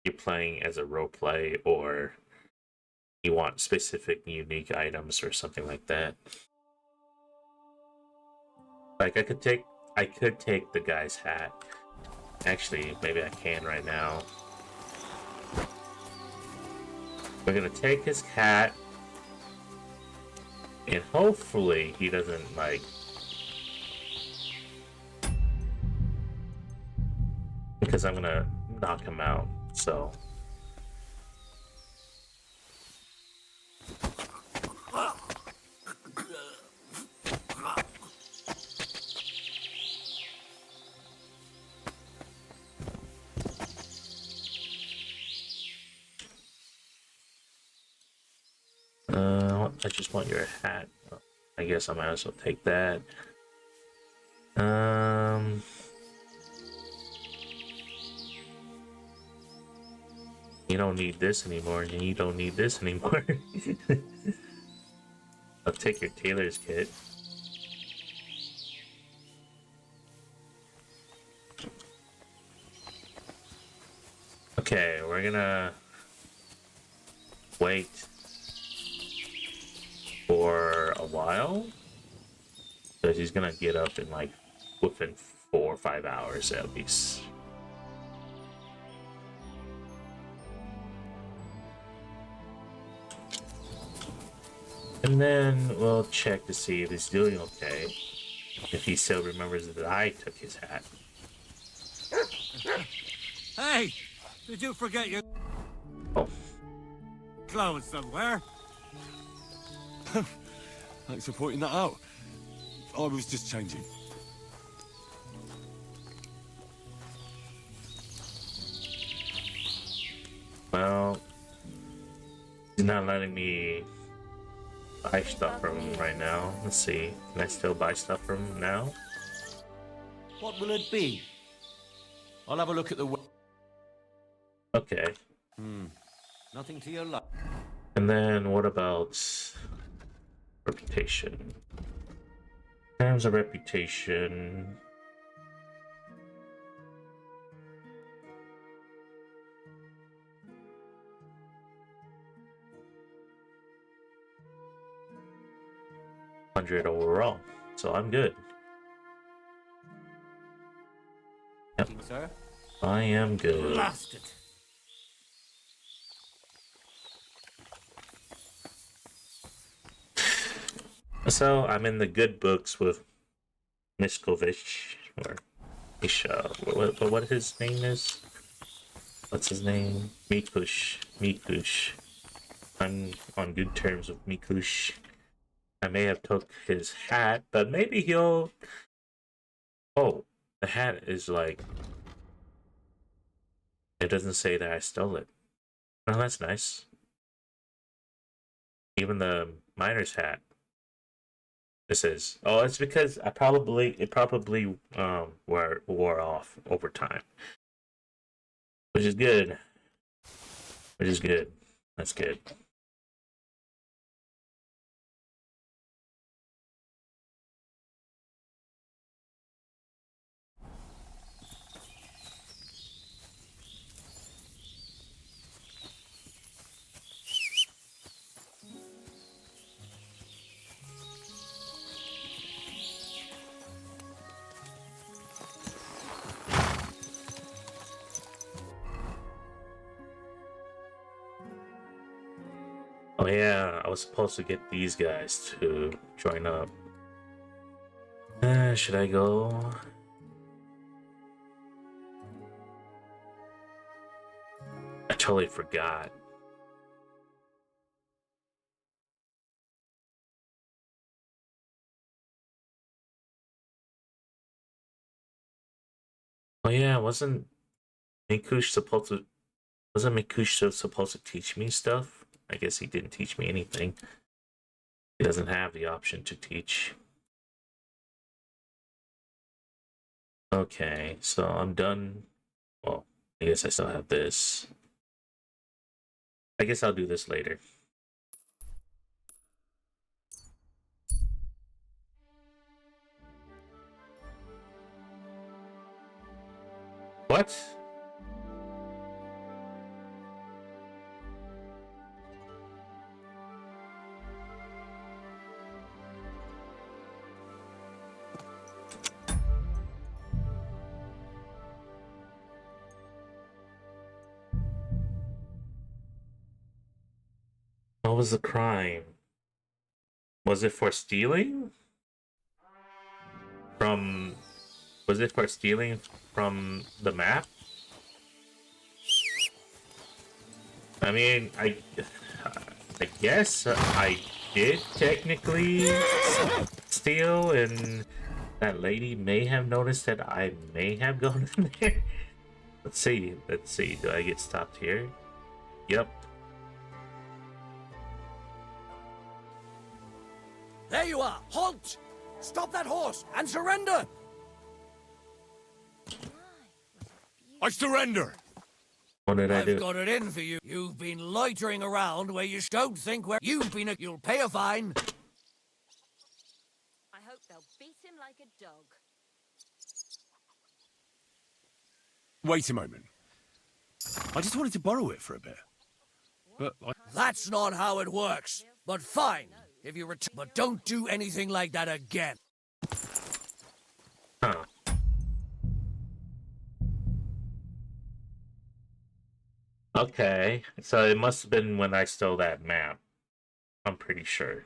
you're playing as a roleplay or you want specific unique items or something like that. Like I could take the guy's hat. Actually, maybe I can right now. We're gonna take his hat, and hopefully he doesn't like. Because I'm gonna knock him out, so. I just want your hat. I guess I might as well take that. You don't need this anymore, and you don't need this anymore. I'll take your tailor's kit. Okay, we're gonna wait for a while. Because he's gonna get up in like within 4 or 5 hours at least. And then we'll check to see if he's doing okay. If he still remembers that I took his hat. Hey! Did you forget your clothes somewhere? Thanks for pointing that out. I was just changing. Well, he's not letting me buy stuff from him right now. Let's see. Can I still buy stuff from him now? What will it be? I'll have a look at the... Okay. Nothing to your luck. And then what about reputation? In terms of reputation... ...100 overall, so I'm good. Yep. Sir? I am good. Blasted. So I'm in the good books with Miskovich, or Misha, what his name is? What's his name? Mikush. I'm on good terms with Mikush. I may have took his hat, but maybe he'll... Oh, the hat is like... It doesn't say that I stole it. Oh, that's nice. Even the miner's hat. It says, oh, it's because it probably wore off over time, which is good. That's good. Oh yeah, I was supposed to get these guys to join up. Should I go? I totally forgot. Oh yeah, wasn't Mikush supposed to teach me stuff? I guess he didn't teach me anything. He doesn't have the option to teach. Okay, so I'm done. Well, I guess I still have this. I guess I'll do this later. What? What was the crime? Was it for stealing? Was it for stealing from the map? I mean, I guess I did technically steal, and that lady may have noticed that I may have gone in there. Let's see. Do I get stopped here? Yep. There you are! Halt! Stop that horse and surrender! I surrender! What did I do? I've got it in for you. You've been loitering around where you don't think where you've been. You'll pay a fine. I hope they'll beat him like a dog. Wait a moment. I just wanted to borrow it for a bit. But That's not how it works. But fine, if you return. But don't do anything like that again. Huh. Okay, so it must have been when I stole that map. I'm pretty sure.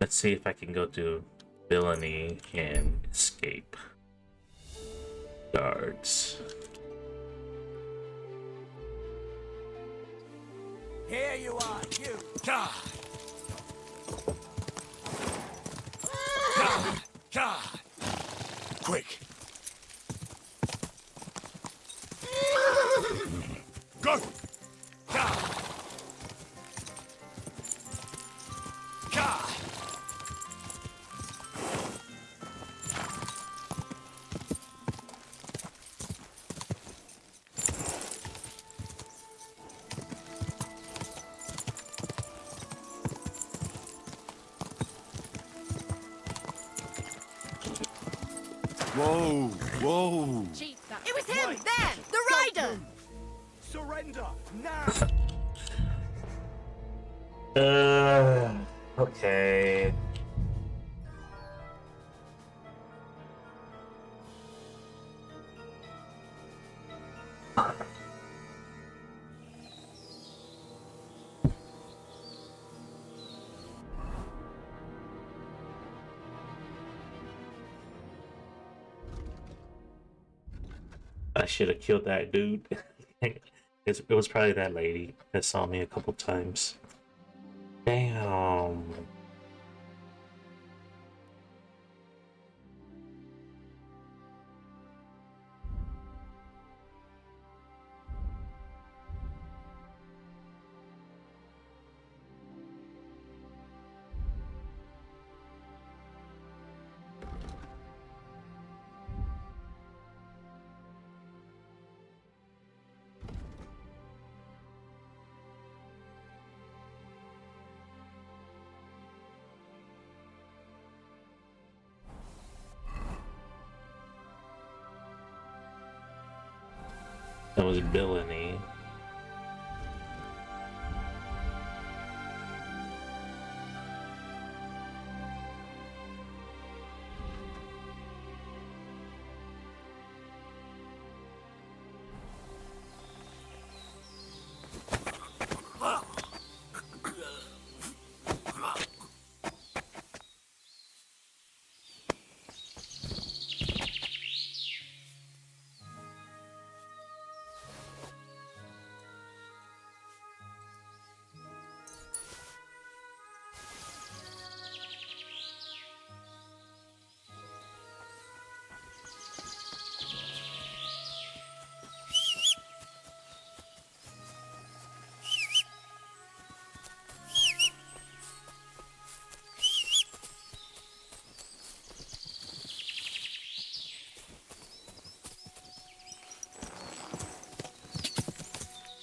Let's see if I can go to villainy and escape. Guards. Here you are, you. God! God! God! Quick! Go! God! God! whoa, whoa. It was him! There! The rider! Surrender now! Okay. I should have killed that dude. It was probably that lady that saw me a couple times. Damn. That was villainy.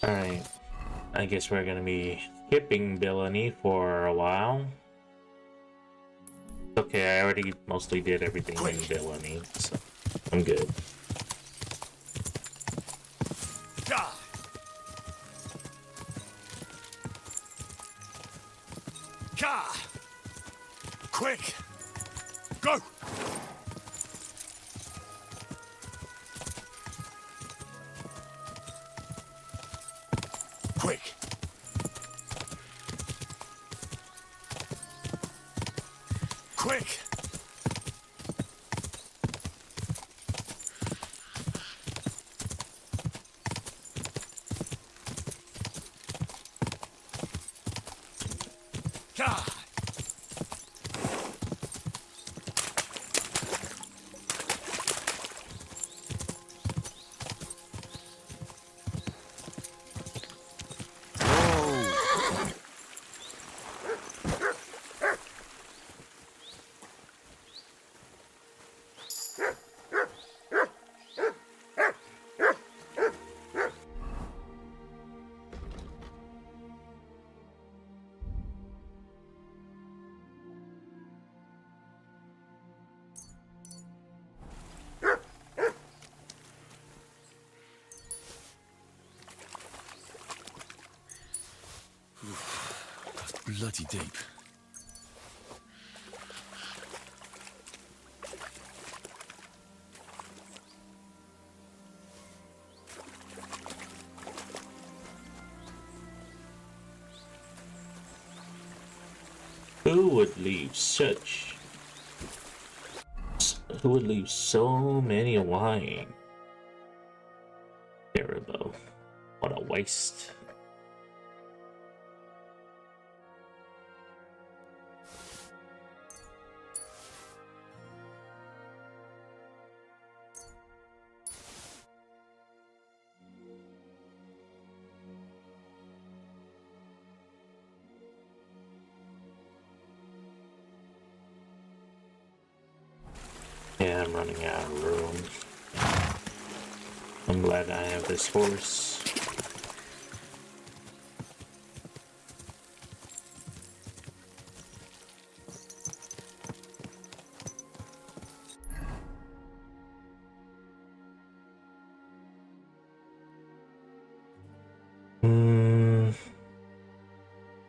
Alright, I guess we're gonna be skipping villainy for a while. Okay, I already mostly did everything in villainy, so I'm good. God! God! Quick! Go! Quick! Quick! God! That's bloody deep. Who would leave so many wine? Terrible. What a waste. Yeah, I'm running out of room. I'm glad I have this horse.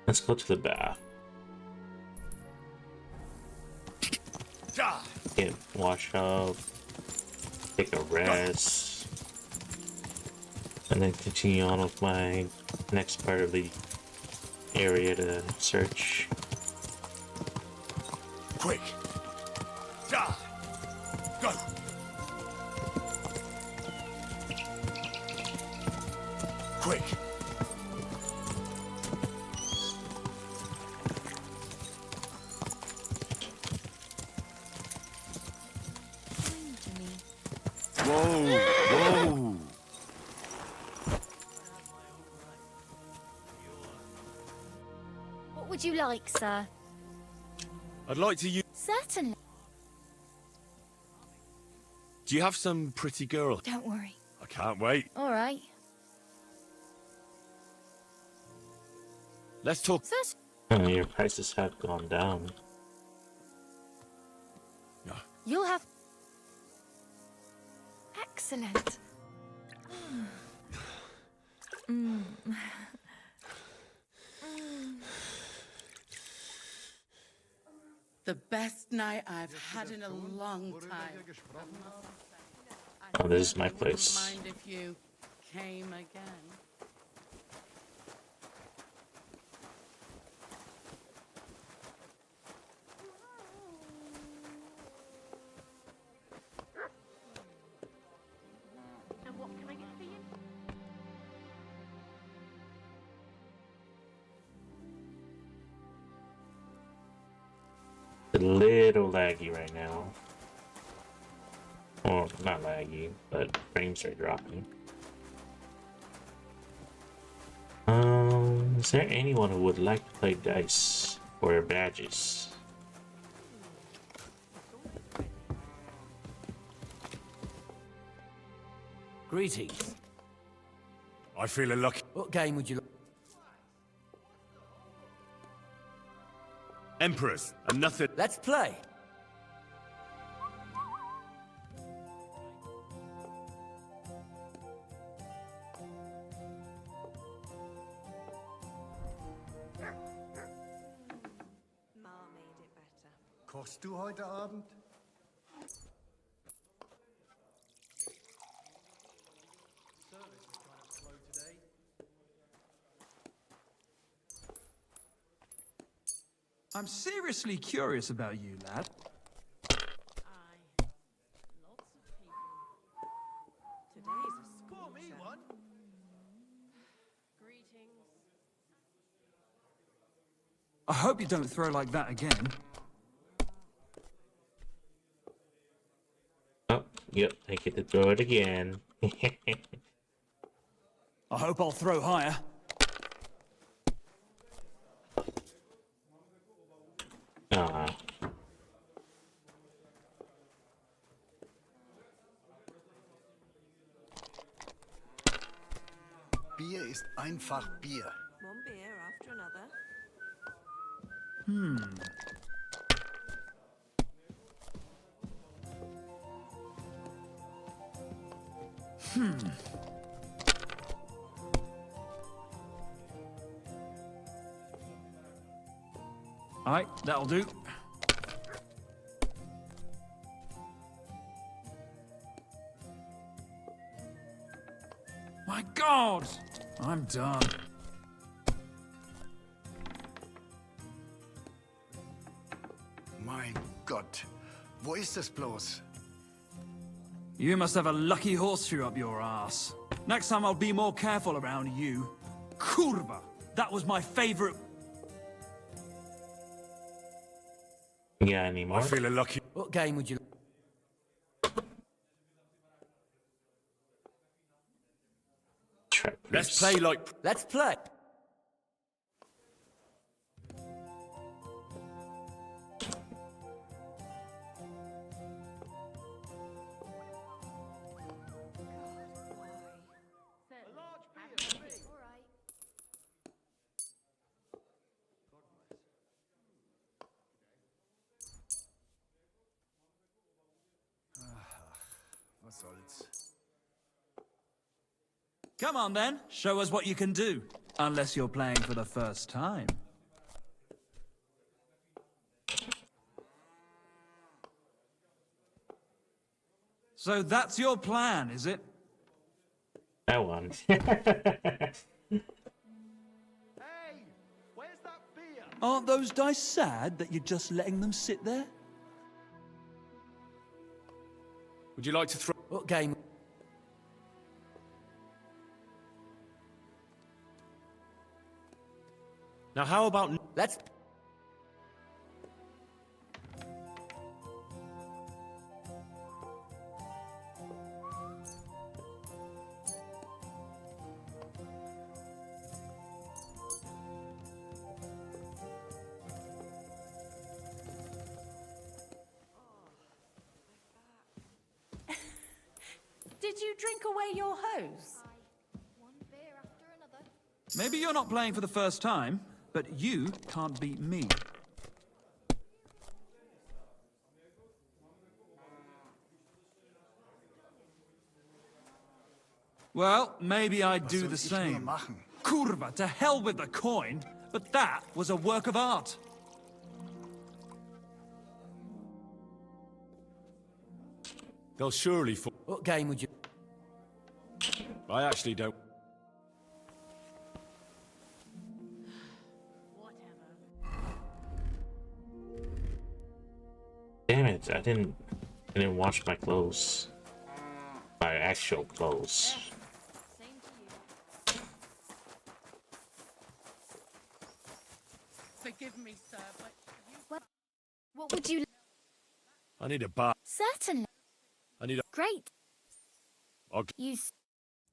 Let's go to the bath. Get wash up, take a rest, and then continue on with my next part of the area to search. Quick! Go! Quick! Whoa! Whoa! What would you like, sir? I'd like to use... Certainly. Do you have some pretty girl? Don't worry. I can't wait. All right. Let's talk. Your prices have gone down. You'll have... Excellent. The best night I've had in a long time. Oh, this is my place. Mind if you came again? And what can I get for you? A little laggy right now. Well, not laggy, but frames are dropping. Is there anyone who would like to play dice for badges? Greetings. I feel lucky. What game would you like? Emperors, and nothing. Let's play. Kochst du heute Abend? I'm seriously curious about you, lad. Pour me one. Greetings. I hope you don't throw like that again. Oh, yep, I get to throw it again. I hope I'll throw higher. Ah. Bier ist einfach Bier. One beer after another. Alright, that'll do. My God! I'm done. Mein Gott, wo ist es bloß? You must have a lucky horseshoe up your ass. Next time I'll be more careful around you. Kurva! That was my favorite. Yeah, anymore. I feel a lucky. What game would you... Let's play like. Let's play. Was soll's? Come on then, show us what you can do. Unless you're playing for the first time. So that's your plan, is it? That one. Aren't those dice sad that you're just letting them sit there? Would you like to throw? What game? Now, how about? Let's... Did you drink away your hose? Maybe you're not playing for the first time, but you can't beat me. Well, maybe I'd Was do soll the ich nur same. machen? Kurva, to hell with the coin, but that was a work of art. They'll surely. What game would you... I actually don't. Damn it! I didn't wash my clothes. My actual clothes. Forgive me, sir, but What would you... I need a bath. Certainly. I need a. Great. I'll... You...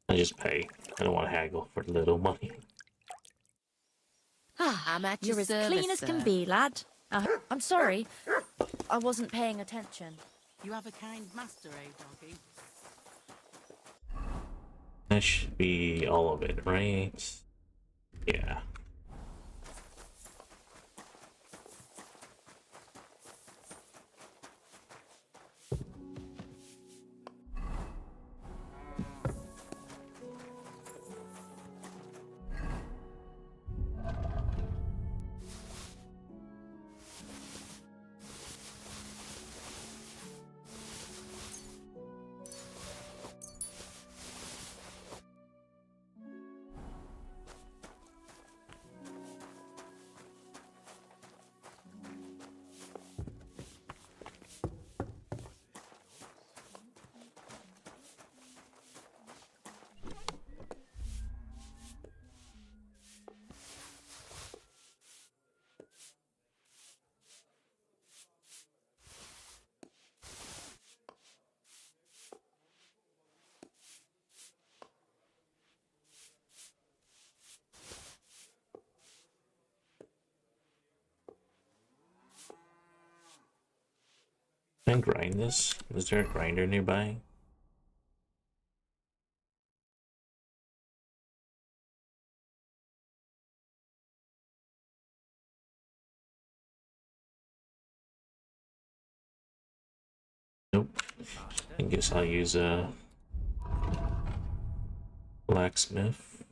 I just pay. I don't want to haggle for little money. I'm at You're your as service, clean as can sir. be, lad. I'm sorry. I wasn't paying attention. you have a kind master, eh, doggy? That should be all of it, right? Yeah. Can I grind this? Is there a grinder nearby? Nope. I guess I'll use a blacksmith.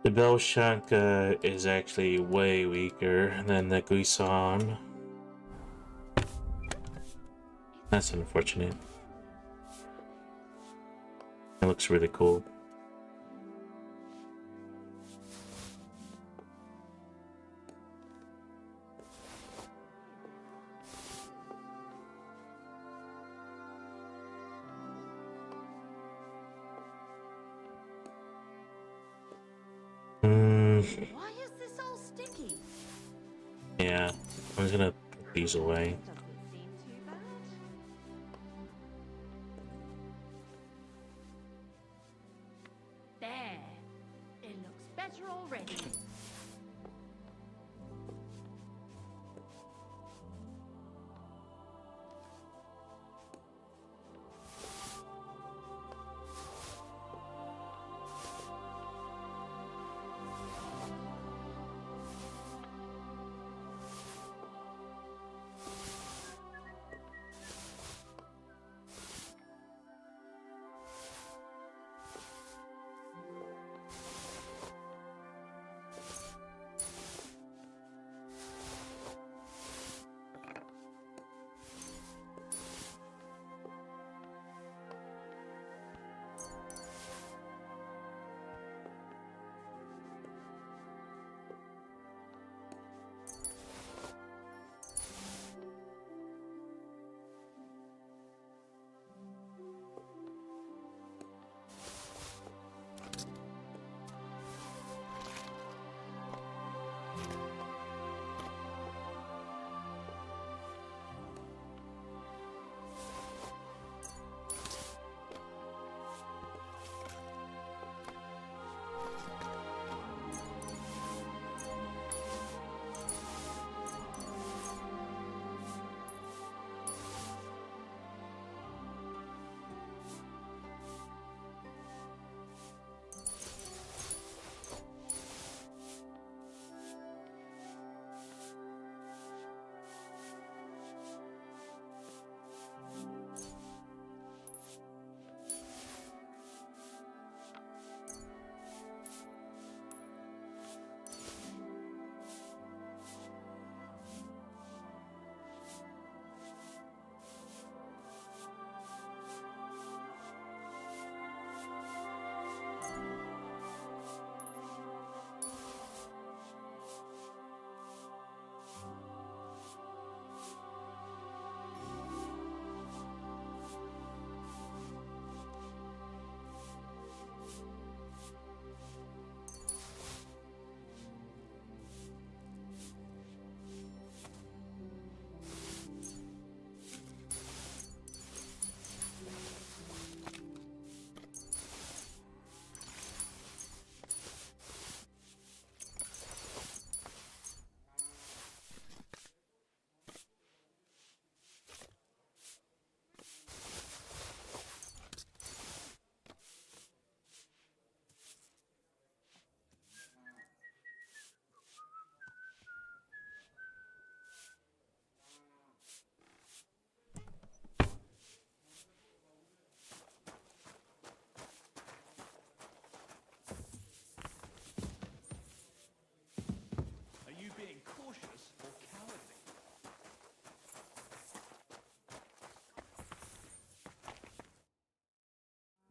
The Belshanka is actually way weaker than the Guisan. That's unfortunate. It looks really cool. Why is this all sticky? Yeah, I'm just gonna put these away. There. It looks better already.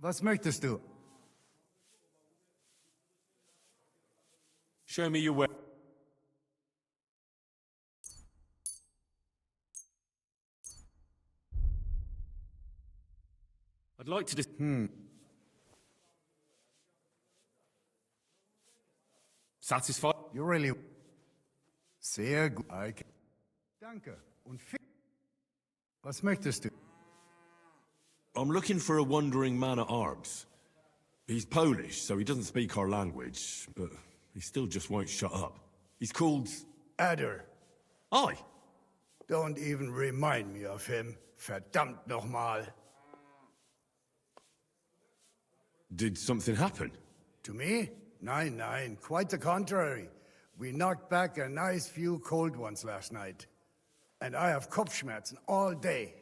Was möchtest du? Show me your way. I'd like to just... Satisfied? You really... Sehr gut. Danke. Und was möchtest du? I'm looking for a wandering man-at-arms. He's Polish, so he doesn't speak our language, but he still just won't shut up. He's called... Adder. Aye. Don't even remind me of him. Verdammt nochmal. Did something happen? To me? Nein, nein. Quite the contrary. We knocked back a nice few cold ones last night. And I have Kopfschmerzen all day.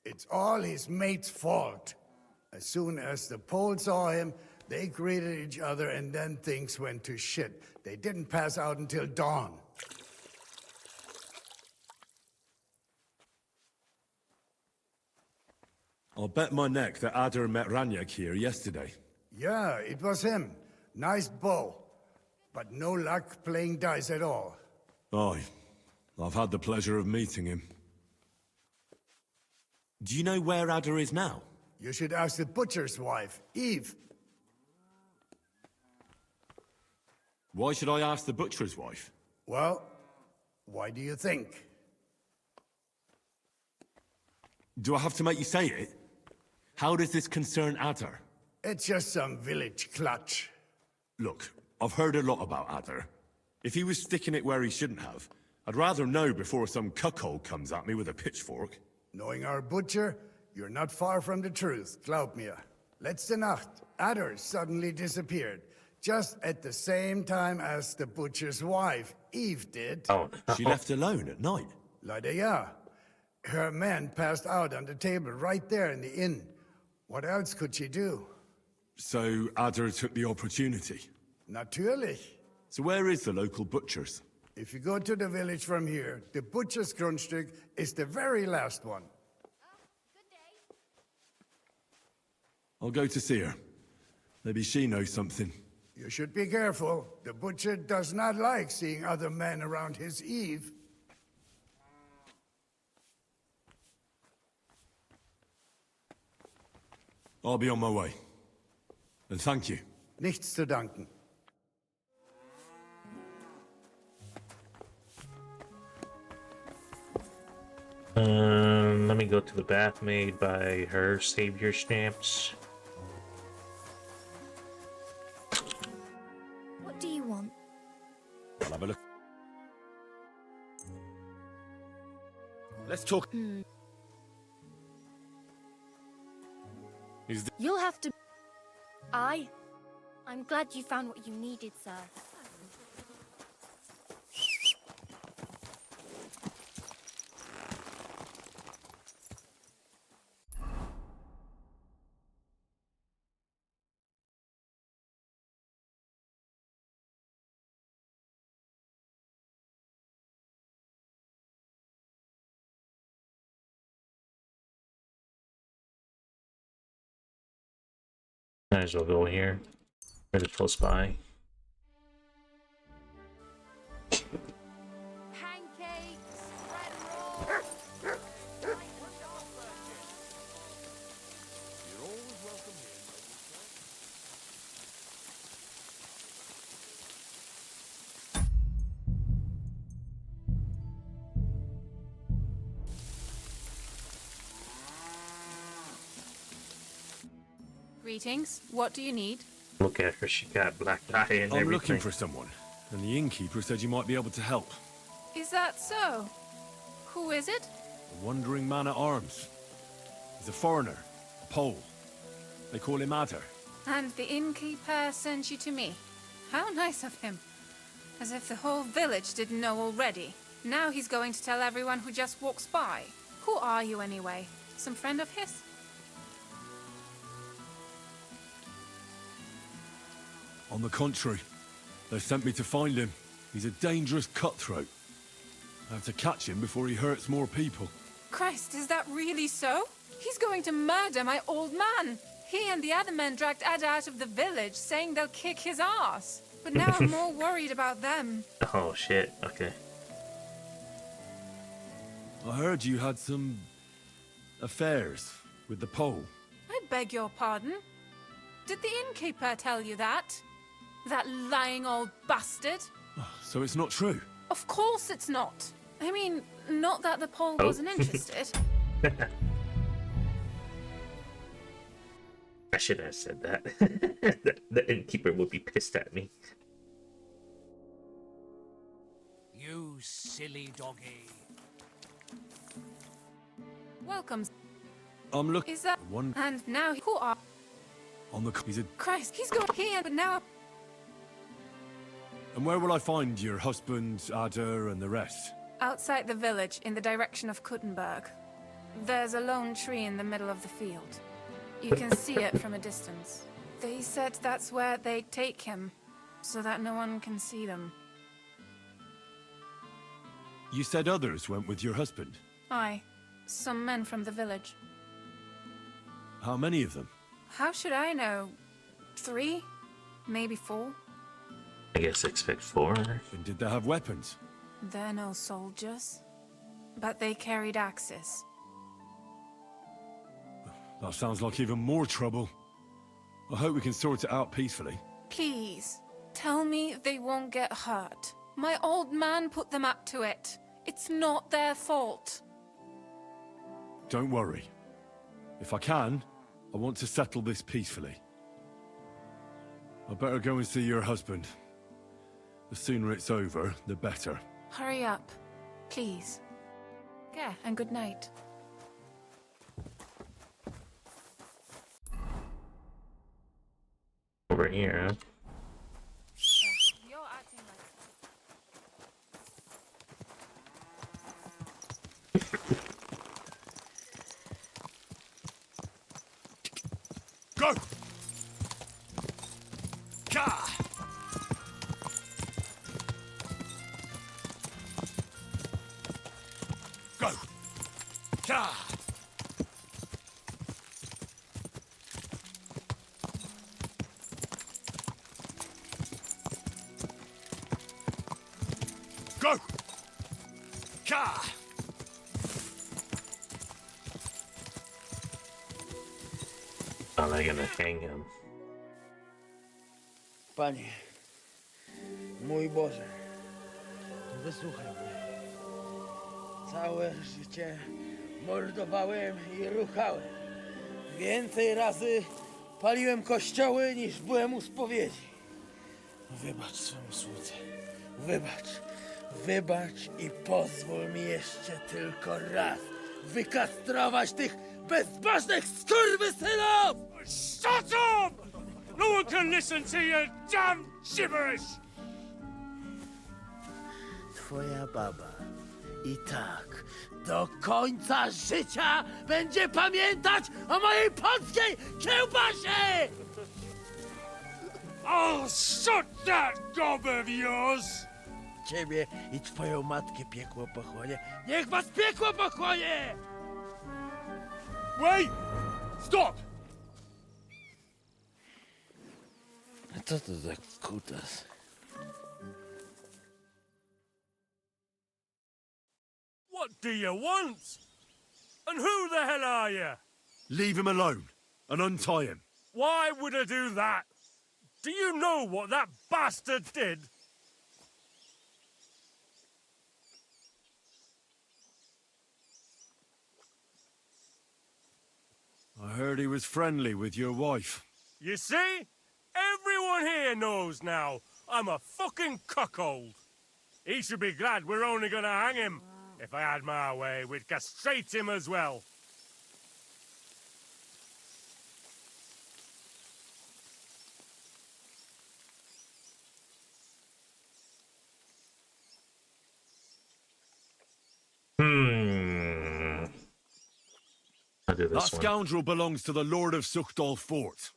It's all his mate's fault. As soon as the Poles saw him, they greeted each other and then things went to shit. They didn't pass out until dawn. I'll bet my neck that Adder met Ranyak here yesterday. Yeah, it was him. Nice bow. But no luck playing dice at all. Aye. I've had the pleasure of meeting him. Do you know where Adder is now? You should ask the butcher's wife, Eve. Why should I ask the butcher's wife? Well, why do you think? Do I have to make you say it? How does this concern Adder? It's just some village clutch. Look, I've heard a lot about Adder. If he was sticking it where he shouldn't have, I'd rather know before some cuckold comes at me with a pitchfork. Knowing our butcher, you're not far from the truth, glaub mir. Letzte Nacht, Adder suddenly disappeared, just at the same time as the butcher's wife, Eve, did. Oh, she left alone at night? Leider ja. Her man passed out on the table right there in the inn. What else could she do? So Adder took the opportunity? Natürlich. So where is the local butcher's? If you go to the village from here, the butcher's Grundstück is the very last one. I'll go to see her. Maybe she knows something. You should be careful. The butcher does not like seeing other men around his Eve. I'll be on my way. And thank you. Nichts zu danken. Let me go to the bath made by her savior stamps. What do you want? I'll have a look. Let's talk. Is You'll have to... I'm glad you found what you needed, sir. Might as well go here. Ready to spy. Greetings. What do you need? Look at her, she got black eye and I'm everything. looking for someone, and the innkeeper said you might be able to help. Is that so? Who is it? A wandering man-at-arms. He's a foreigner, a Pole. They call him Adder. And the innkeeper sent you to me. How nice of him. As if the whole village didn't know already. Now he's going to tell everyone who just walks by. Who are you anyway? Some friend of his? On the contrary, they sent me to find him. He's a dangerous cutthroat. I have to catch him before he hurts more people. Christ, is that really so? He's going to murder my old man. He and the other men dragged Ed out of the village, saying they'll kick his ass. But now I'm more worried about them. Oh shit, okay. I heard you had some affairs with the pole. I beg your pardon? Did the innkeeper tell you that? That lying old bastard? So it's not true? Of course it's not. I mean, not that the pole wasn't interested. I should have said that. The innkeeper would be pissed at me. You silly doggy. Welcome. I'm looking. Is that one And now who are on the. He's a. Christ? He's going here, but now. And where will I find your husband, Ada, and the rest? Outside the village, in the direction of Kuttenberg. There's a lone tree in the middle of the field. You can see it from a distance. They said that's where they take him, so that no one can see them. You said others went with your husband. Aye, some men from the village. How many of them? How should I know? 3? Maybe 4? I guess expect 4. And did they have weapons? They're no soldiers, but they carried axes. That sounds like even more trouble. I hope we can sort it out peacefully. Please, tell me they won't get hurt. My old man put them up to it. It's not their fault. Don't worry. If I can, I want to settle this peacefully. I better go and see your husband. The sooner it's over, the better. Hurry up, please. Yeah, and good night. Over here, huh? You're acting like... Go! Ka! Go! Ka! Go! Ka! Are they gonna hang him? Panie, mój Boże, wysłuchaj mnie. Całe życie mordowałem i ruchałem. Więcej razy paliłem kościoły, niż byłem u spowiedzi. Wybacz swemu słudze. Wybacz i pozwól mi jeszcze tylko raz wykastrować tych bezbożnych skurwysynów! Shut up! No one can listen to your damn gibberish! Twoja baba i tak do końca życia będzie pamiętać o mojej polskiej kiełbasie! I'll shut that gob of yours! Ciebie i twoją matkę piekło pochłonie. Niech was piekło pochłonie! Wait! Stop! A co to za kutas? What do you want? And who the hell are you? Leave him alone and untie him. Why would I do that? Do you know what that bastard did? I heard he was friendly with your wife. You see? Everyone here knows now I'm a fucking cuckold. He should be glad we're only gonna hang him. If I had my way, we'd castrate him as well. I'll do That this one. scoundrel belongs to the Lord of Suchdol Fort.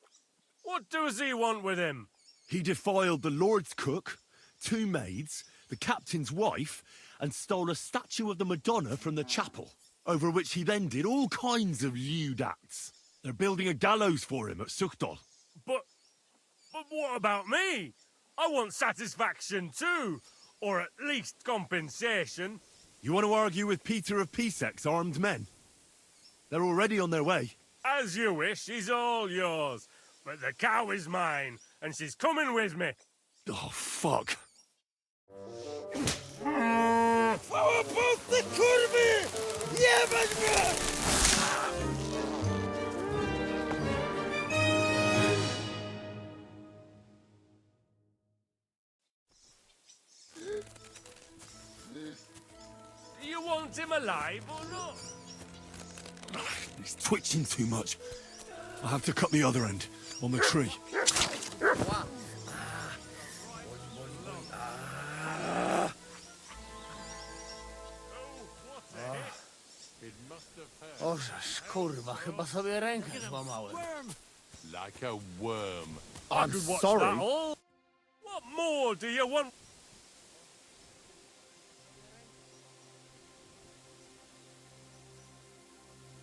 What does he want with him? He defiled the Lord's cook, 2 maids, the captain's wife, and stole a statue of the Madonna from the chapel, over which he then did all kinds of lewd acts. They're building a gallows for him at Sukdol. But what about me? I want satisfaction too, or at least compensation. You want to argue with Peter of Pisek's armed men? They're already on their way. As you wish, she's all yours. But the cow is mine, and she's coming with me. Oh, fuck. Do you want him alive or not? He's twitching too much. I'll have to cut the other end, on the tree. O, kurwa, chyba sobie rękę złamałem. Like a worm. I could watch that all. What more do you want?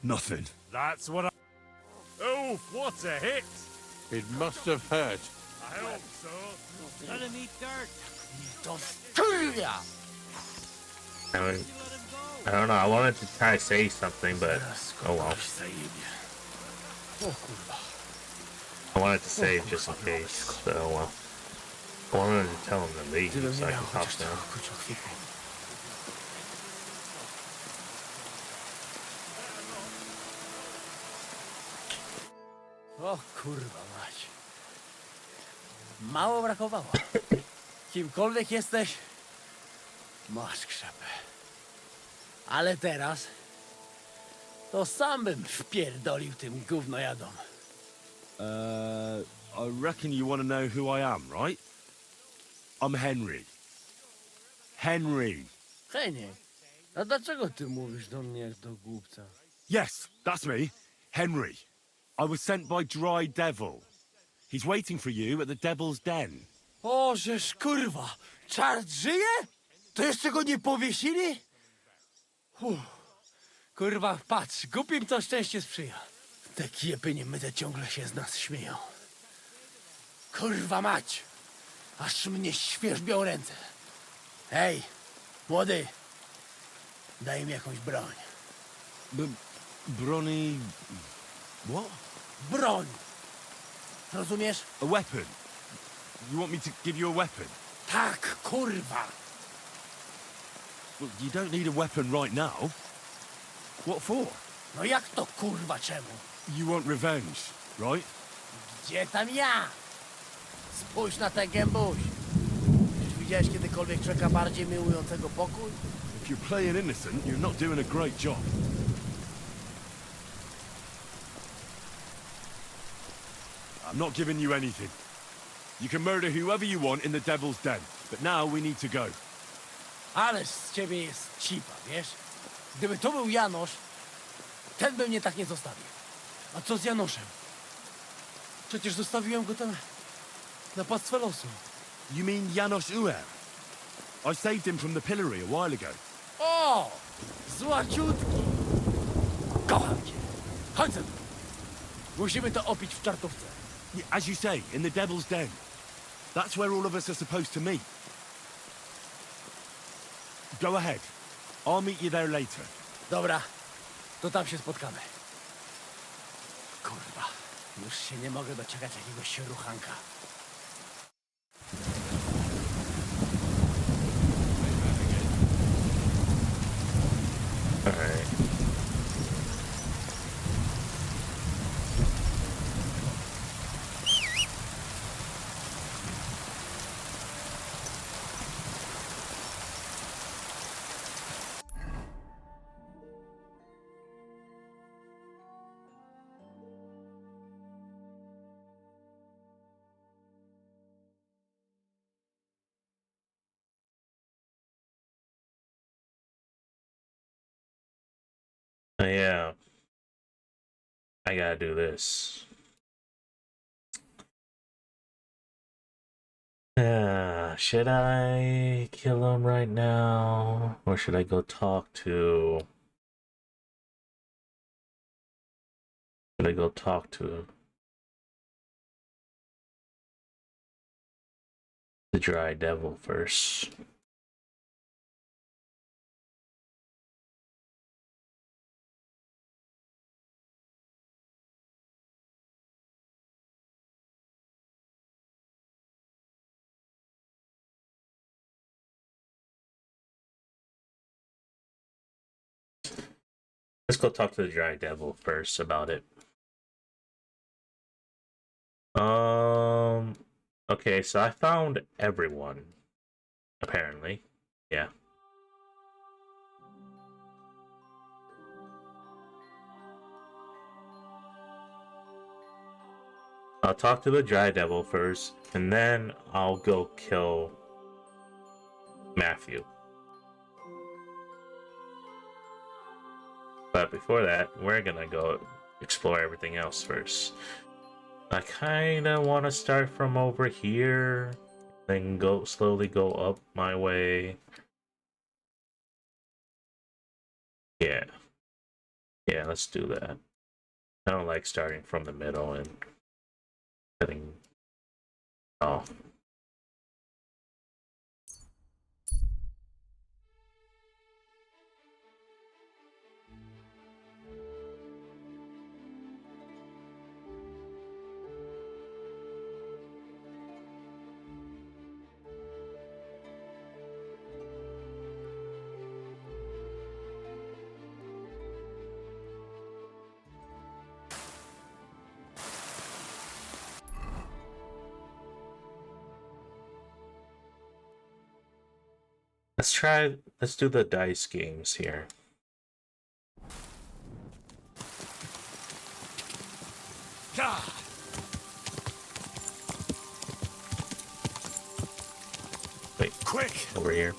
Nothing. That's what I... Oh, what a hit! It must have hurt. I hope so. Let him eat dirt. I don't know. I wanted to try to say something, but oh well. I wanted to save just in case, but oh well. I wanted to tell him to leave so I can pop down. O kurwa mać. Mało brakowało. Kimkolwiek jesteś, masz krzepę. Ale teraz to sam bym wpierdolił tym gównojadom. I reckon you want to know who I am, right? I'm Henry. Henry. Henie, a dlaczego ty mówisz do mnie jak do głupca? Yes, that's me. Henry. I was sent by Dry Devil. He's waiting for you at the Devil's Den. O, żeż kurwa, czart żyje? To jeszcze go nie powiesili? Kurwa, patrz, głupim to szczęście sprzyja. Te kiepy niemyte ciągle się z nas śmieją. Kurwa mać, aż mnie świerzbią ręce. Hej, młody, daj mi jakąś broń. Brony... What? Broń! Rozumiesz? A weapon? You want me to give you a weapon? Tak, kurwa! Well, you don't need a weapon right now. What for? No jak to kurwa czemu? You want revenge, right? Gdzie tam ja? Spójrz na tę gębuś. Czy widziałeś kiedykolwiek człowieka bardziej miłującego pokój? If you're playing innocent, you're not doing a great job. I'm not giving you anything. You can murder whoever you want in the Devil's Den, but now we need to go. Ależ z ciebie jest cipa, wiesz? Gdyby to był Janosz, ten by mnie tak nie zostawił. A co z Janoszem? Przecież zostawiłem go tam na pastwę losu. You mean Janos Uer? I saved him from the pillory a while ago. O! Złaciutki! Kocham cię! Chodź ze mną. Musimy to opić w czartówce. As you say, in the Devil's Den. That's where all of us are supposed to meet. Go ahead. I'll meet you there later. Dobra, to tam się spotkamy. Kurwa, już się nie mogę doczekać jakiegoś ruchanka. Alright. Yeah. I gotta do this. Should I kill him right now? Or should I go talk to... Should Gotta go talk to the dry devil first. Let's go talk to the dry devil first about it. Okay, so I found everyone. Apparently. Yeah. I'll talk to the dry devil first, and then I'll go kill Matthew. But before that, we're gonna go explore everything else first. I kinda wanna start from over here, then slowly go up my way. Yeah. Yeah, let's do that. I don't like starting from the middle and cutting off. Let's do the dice games here. Wait, quick! Over here.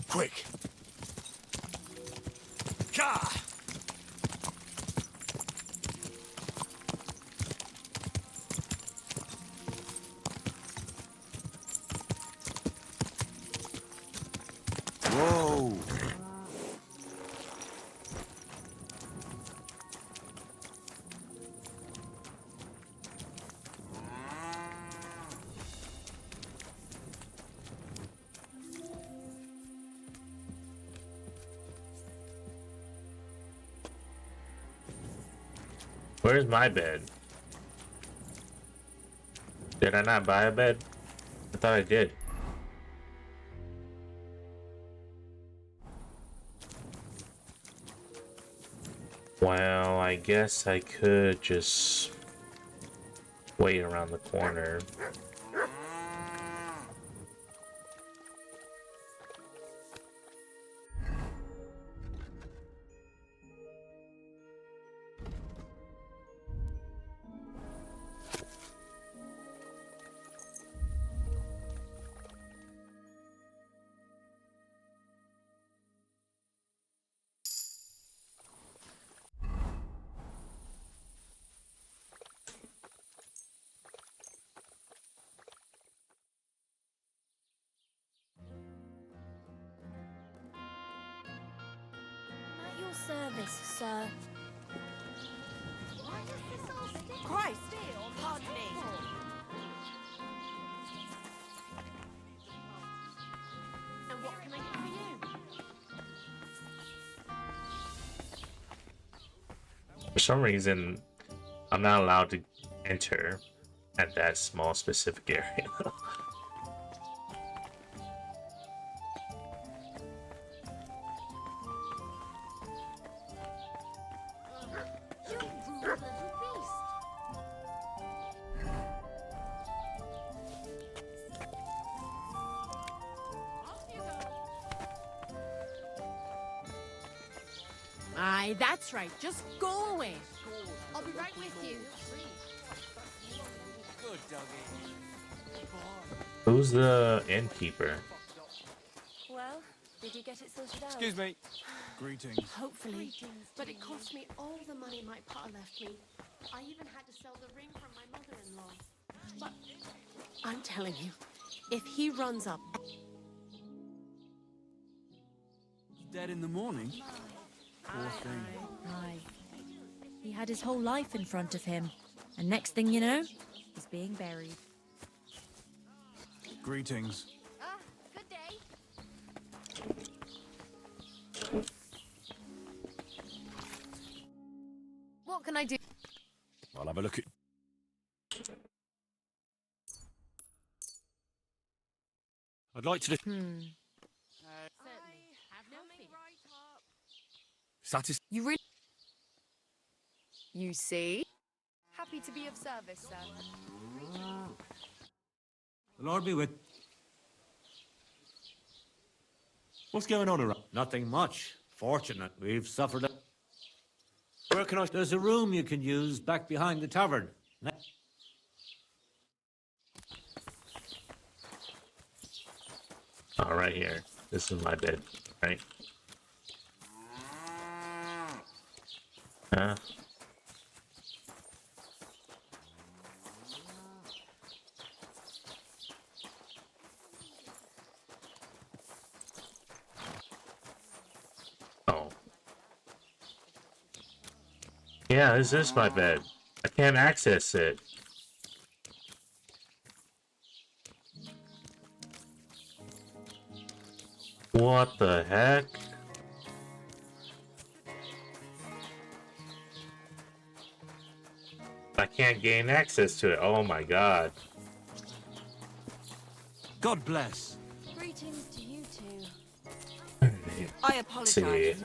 Quick! Ka! Whoa! Where's my bed? Did I not buy a bed? I thought I did. Well, I guess I could just wait around the corner. At your service, sir. Why does this all stick? Christ! Still, Pardon me. And what can I do for you? For some reason, I'm not allowed to enter at that small specific area. You rude little beast. Off you go. Aye, that's right. Just go away. I'll be right with you. Good, doggy. Who's the innkeeper? Well, did you get it sorted out? Excuse me. Greetings. Hopefully. But it cost me all the money my pa left me. I even had to sell the ring from my mother-in-law. But I'm telling you, if he runs up... Dead in the morning? Poor thing. Aye. He had his whole life in front of him, and next thing you know, he's being buried. Greetings. Good day. What can I do? I'll have a look at... I'd like to... You really... You see? Happy to be of service, sir. The Lord be with. What's going on around? Nothing much. Fortunate we've suffered. Where can I? There's a room you can use back behind the tavern. Oh, right here. This is my bed, right? Huh? Oh. Yeah, this is my bed. I can't access it. What the heck? I can't gain access to it. Oh my god. God bless. Greetings to you two. I Let's see.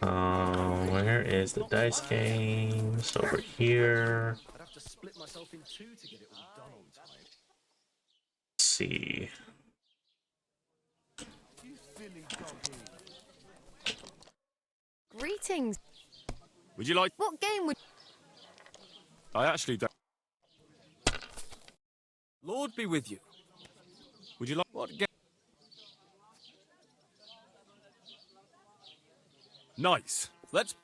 Where is the dice games? Over here. I'd have to split myself in two to get it all done on time. Let's see. Greetings. Would you like... What game would... I actually don't... Lord be with you. Would you like... What game? Nice. Let's...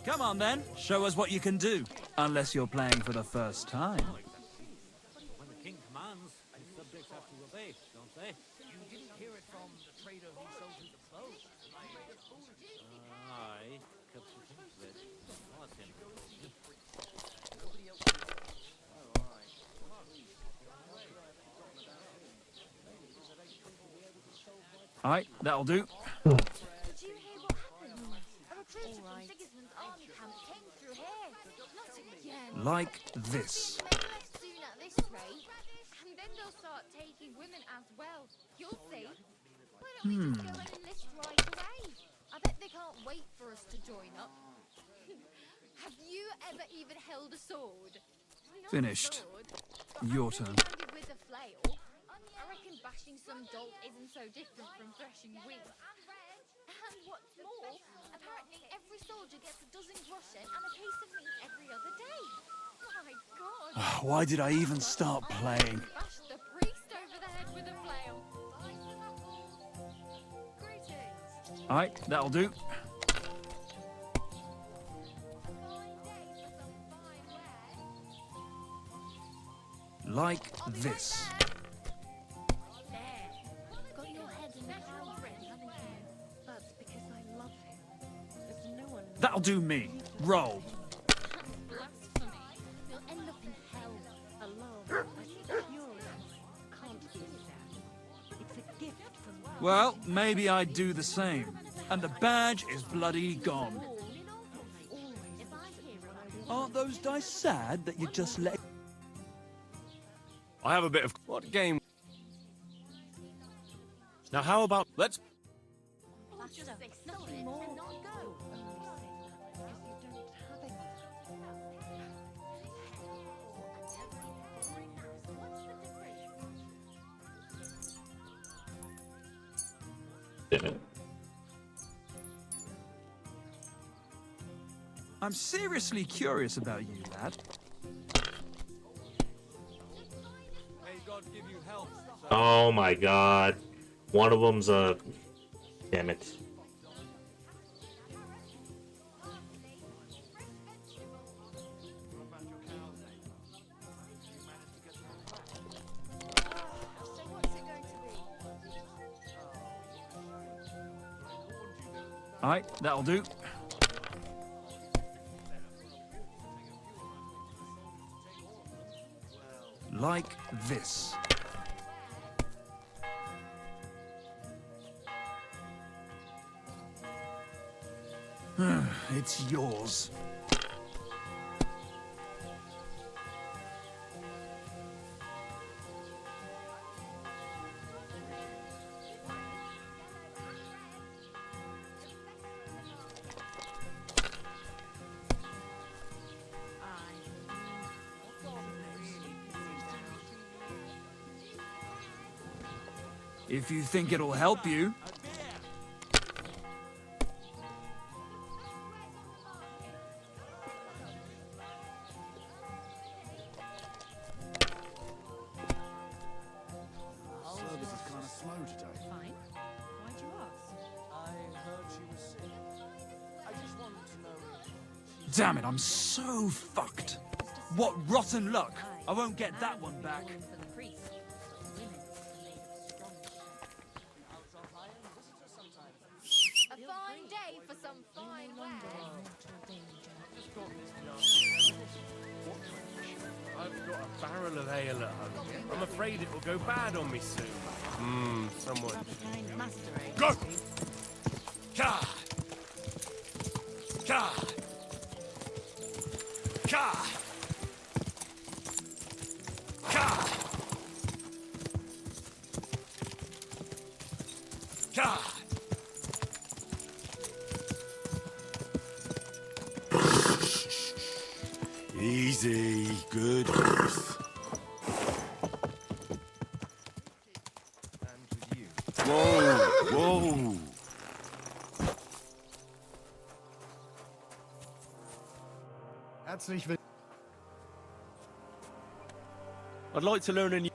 Come on then, show us what you can do. Unless you're playing for the first time. When the king commands, his subjects have to obey, don't they? You didn't hear it from the trader who sold you the bow. Aye. Well, that's him. Alright, that'll do. Did you hear what happened? A recruiter from Sigismund's army camp came through here. Not again. Like this. Maybe less soon at this rate. And then they'll start taking women as well. You'll see. Why don't we just go and enlist right away? I bet they can't wait for us to join up. Have you ever even held a sword? Not Finished. a sword, Your but turn. handed with a flail. I reckon bashing some dolt isn't so different from threshing wheat. And what's more, apparently every soldier gets a dozen groschen and a piece of meat every other day. My God! Why did I even start playing? Bash the priest over the head with a flail. Greetings. Alright, that'll do. Like this. Got your head in the clouds, haven't you? That's because I love him. There's no one. That'll do me. Roll. Blasphemy. You'll end up in hell alone. Can't be sad. It's a gift from God. Well, maybe I'd do the same. And the badge is bloody gone. Aren't those dice sad that you just let... I have a bit of... What game? Now how about... Let's... Nothing more. I'm seriously curious about you, lad. May God give you health. Oh my god. One of them's a Damn it. Alright, that'll do. Like this. It's yours. If you think it'll help you. Service is kind of slow today. Fine. Why'd you ask? I heard she was sick. I just wanted to know. Damn it, I'm so fucked. What rotten luck. I won't get that one back. A fine day for some fine wear. I've got a barrel of ale at home. I'm afraid it will go bad on me soon. Someone. Go! Ka! Ka! Ka! Ka! Ka! Easy, good horse. Whoa, whoa. Herzlich willkommen. I'd like to learn a new...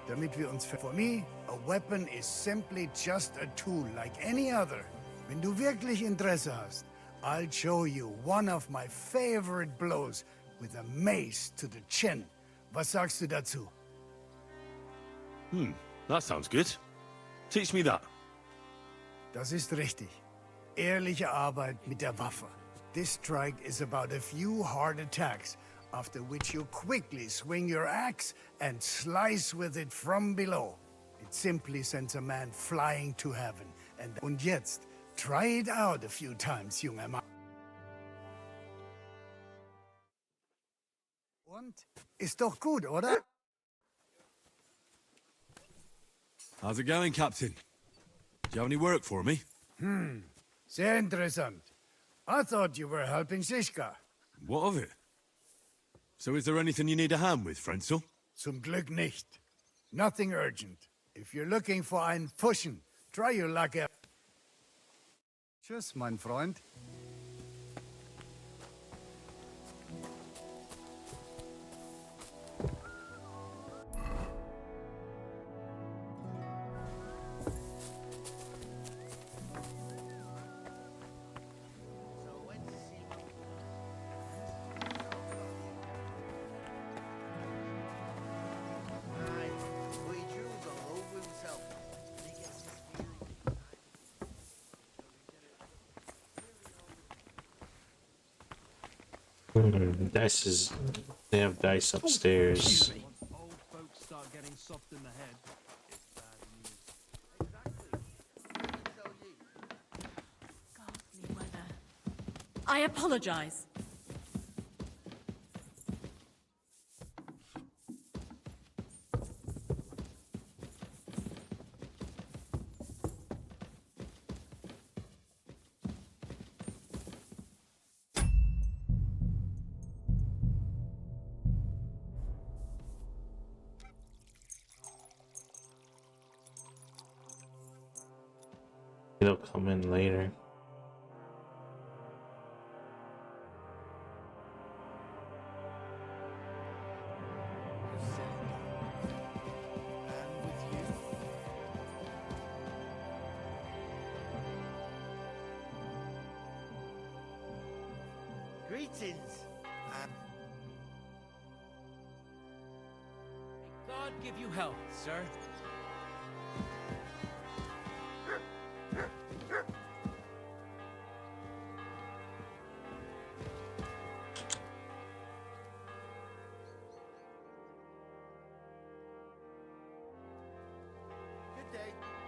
Damit wir uns For me, a weapon is simply just a tool like any other. Wenn du wirklich Interesse hast, I'll show you one of my favorite blows with a mace to the chin. Was sagst du dazu? That sounds good. Teach me that. Das ist richtig. Ehrliche Arbeit mit der Waffe. This strike is about a few hard attacks, after which you quickly swing your axe and slice with it from below. It simply sends a man flying to heaven. Und jetzt, try it out a few times, junger Mann. Und? Ist doch gut, oder? How's it going, Captain? Do you have any work for me? Sehr interessant. I thought you were helping Siska. What of it? So is there anything you need a hand with, Frenzel? Zum Glück nicht. Nothing urgent. If you're looking for einen Fuschen, try your luck out. Tschüss, mein Freund. Dice is... They have dice upstairs. Old folks start getting soft in the head. It's bad news. I apologize. It'll come in later. Greetings. God give you health, sir.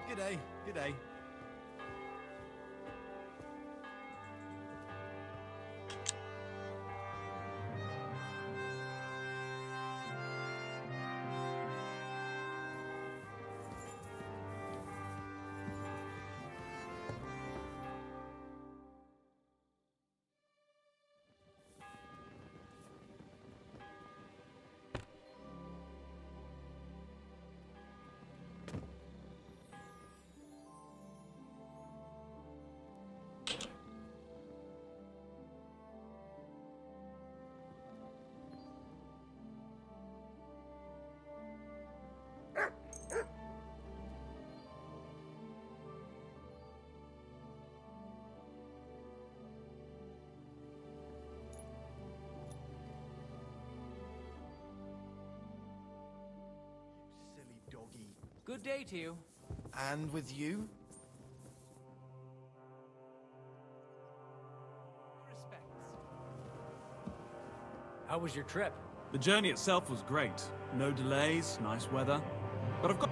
Good day. Good day. Silly doggy. Good day to you. And with you? How was your trip? The journey itself was great. No delays, nice weather. But I've got...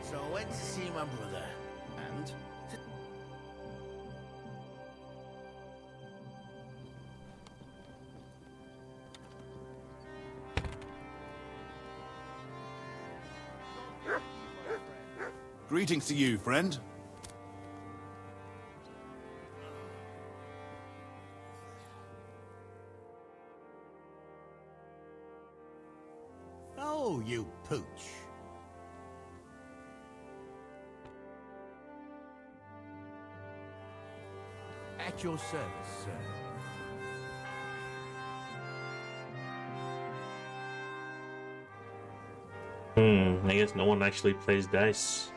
So I went to see my brother, and... Greetings to you, friend. Oh, you pooch. At your service, sir. I guess no one actually plays dice.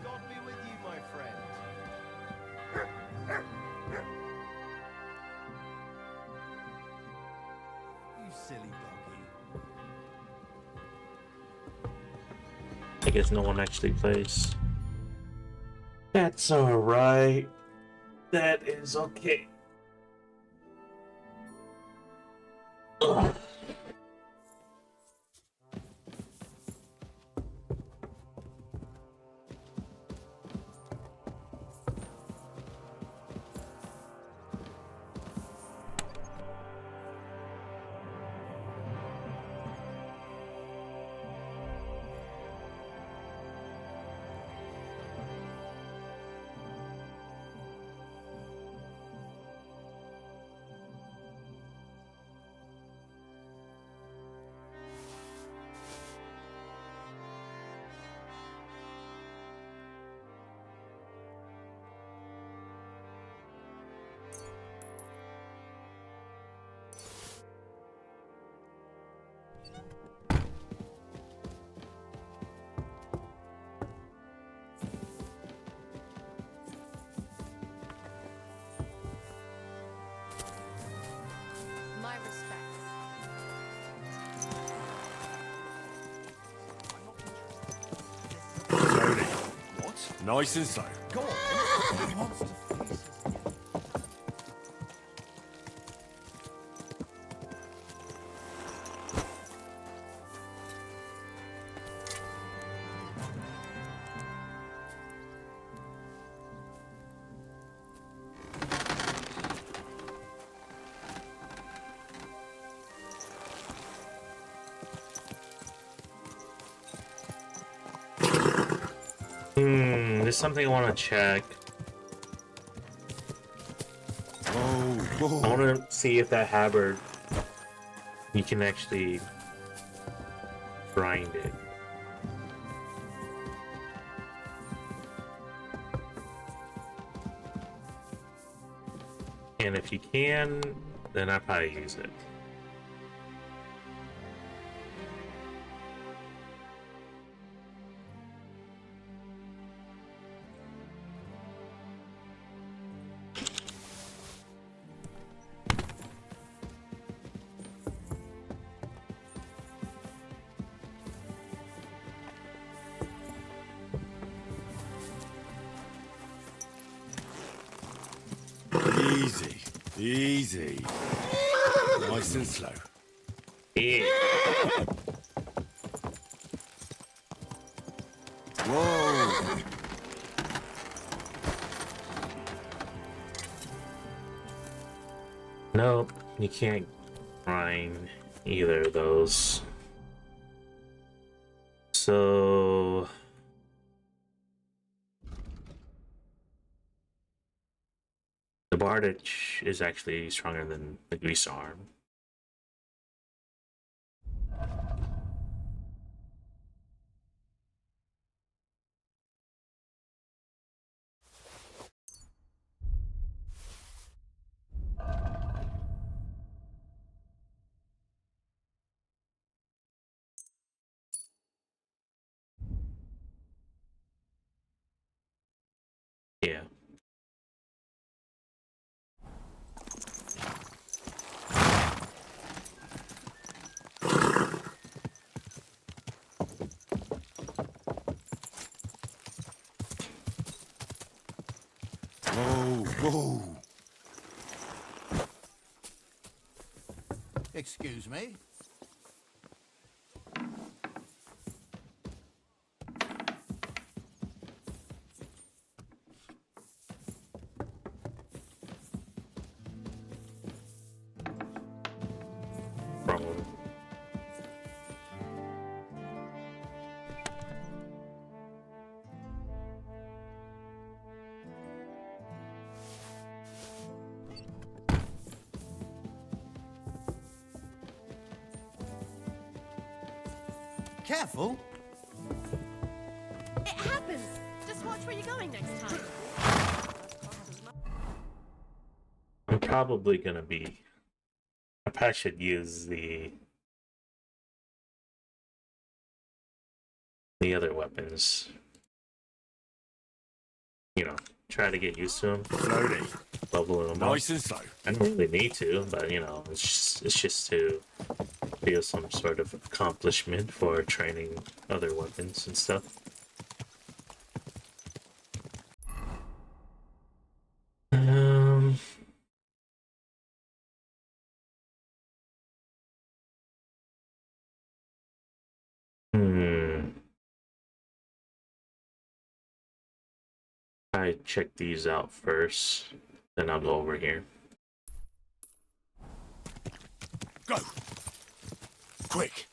God be with you, my friend. You silly doggy. I guess no one actually plays. That's alright. That is okay. Ugh. My respects. What? Nice and slow. Go on. He wants to fleece us. There's something I want to check. Whoa. I want to see if that halberd, you can actually grind it. And if you can, then I'd probably use it. Easy. Easy. Nice and slow. Yeah. Whoa. Nope, you can't grind either of those. So the Bardich is actually stronger than the Grease Arm. Yeah. Whoa. Excuse me? Problem. Careful. It happens. Just watch where you're going next time. I'm probably gonna be. I probably should use the other weapons. You know, try to get used to them. Slowly. Level them Nice up. and slow. I don't really need to, but you know, it's just to feel some sort of accomplishment for training other weapons and stuff. I check these out first, then I'll go over here. Go. Quick.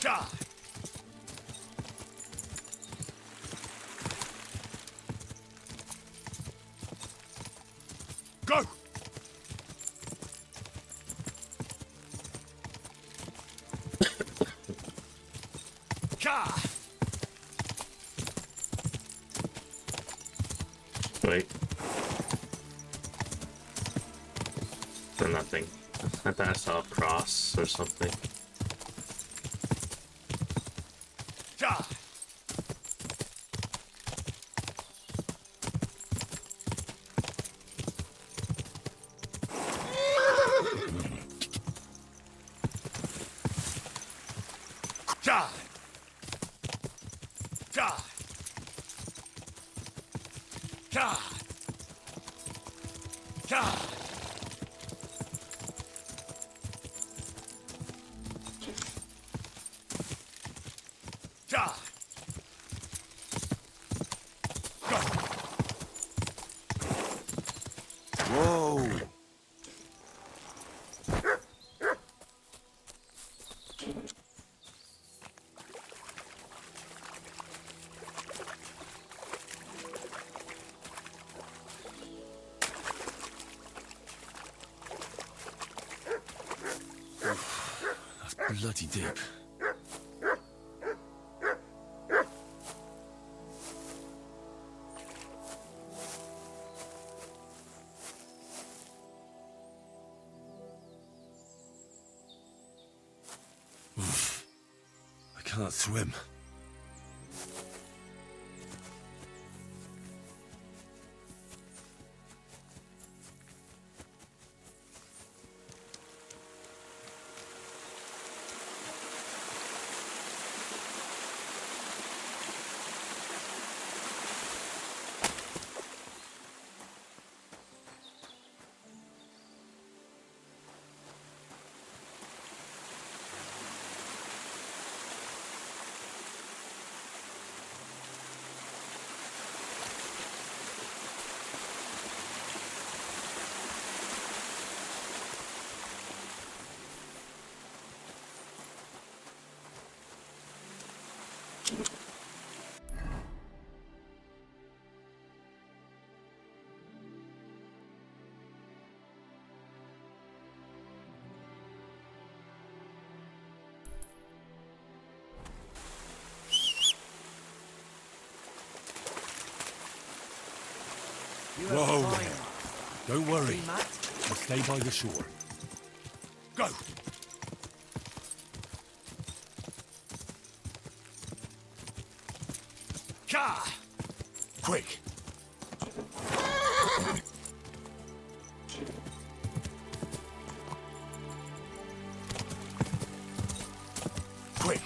Die. Go. Wait. For nothing. I thought I saw a cross or something. Whoa. Bloody deep. I can't swim. Whoa there. Don't worry. I'll stay by the shore. Go! Ka! Quick! Quick!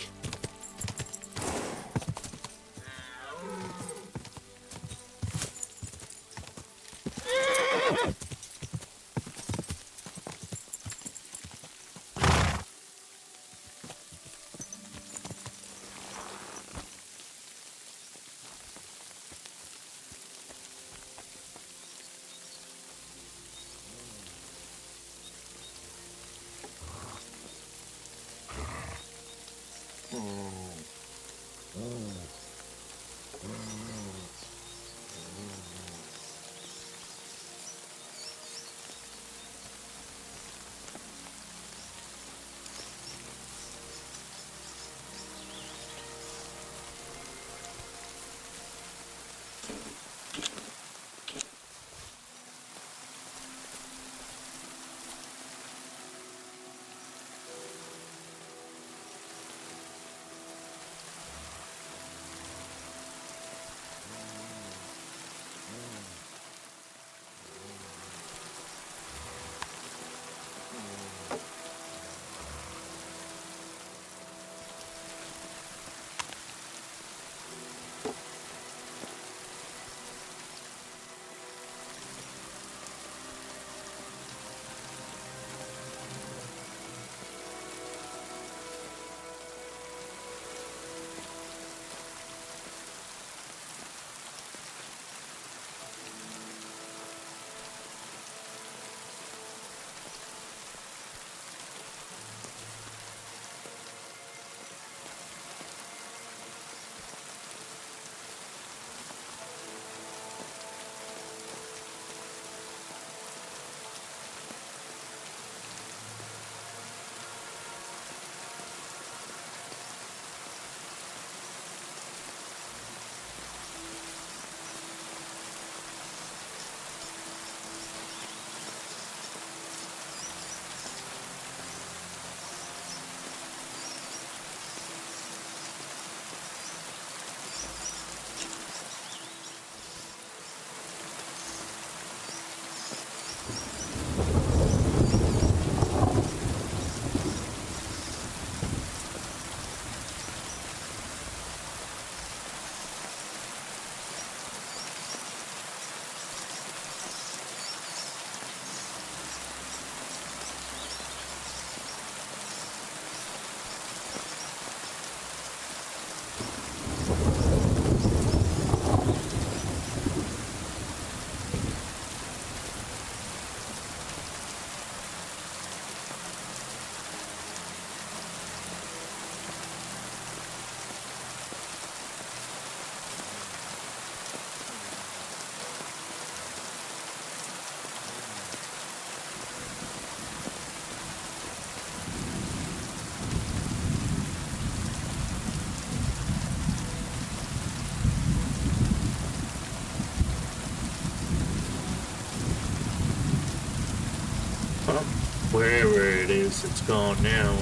Wherever it is, it's gone now.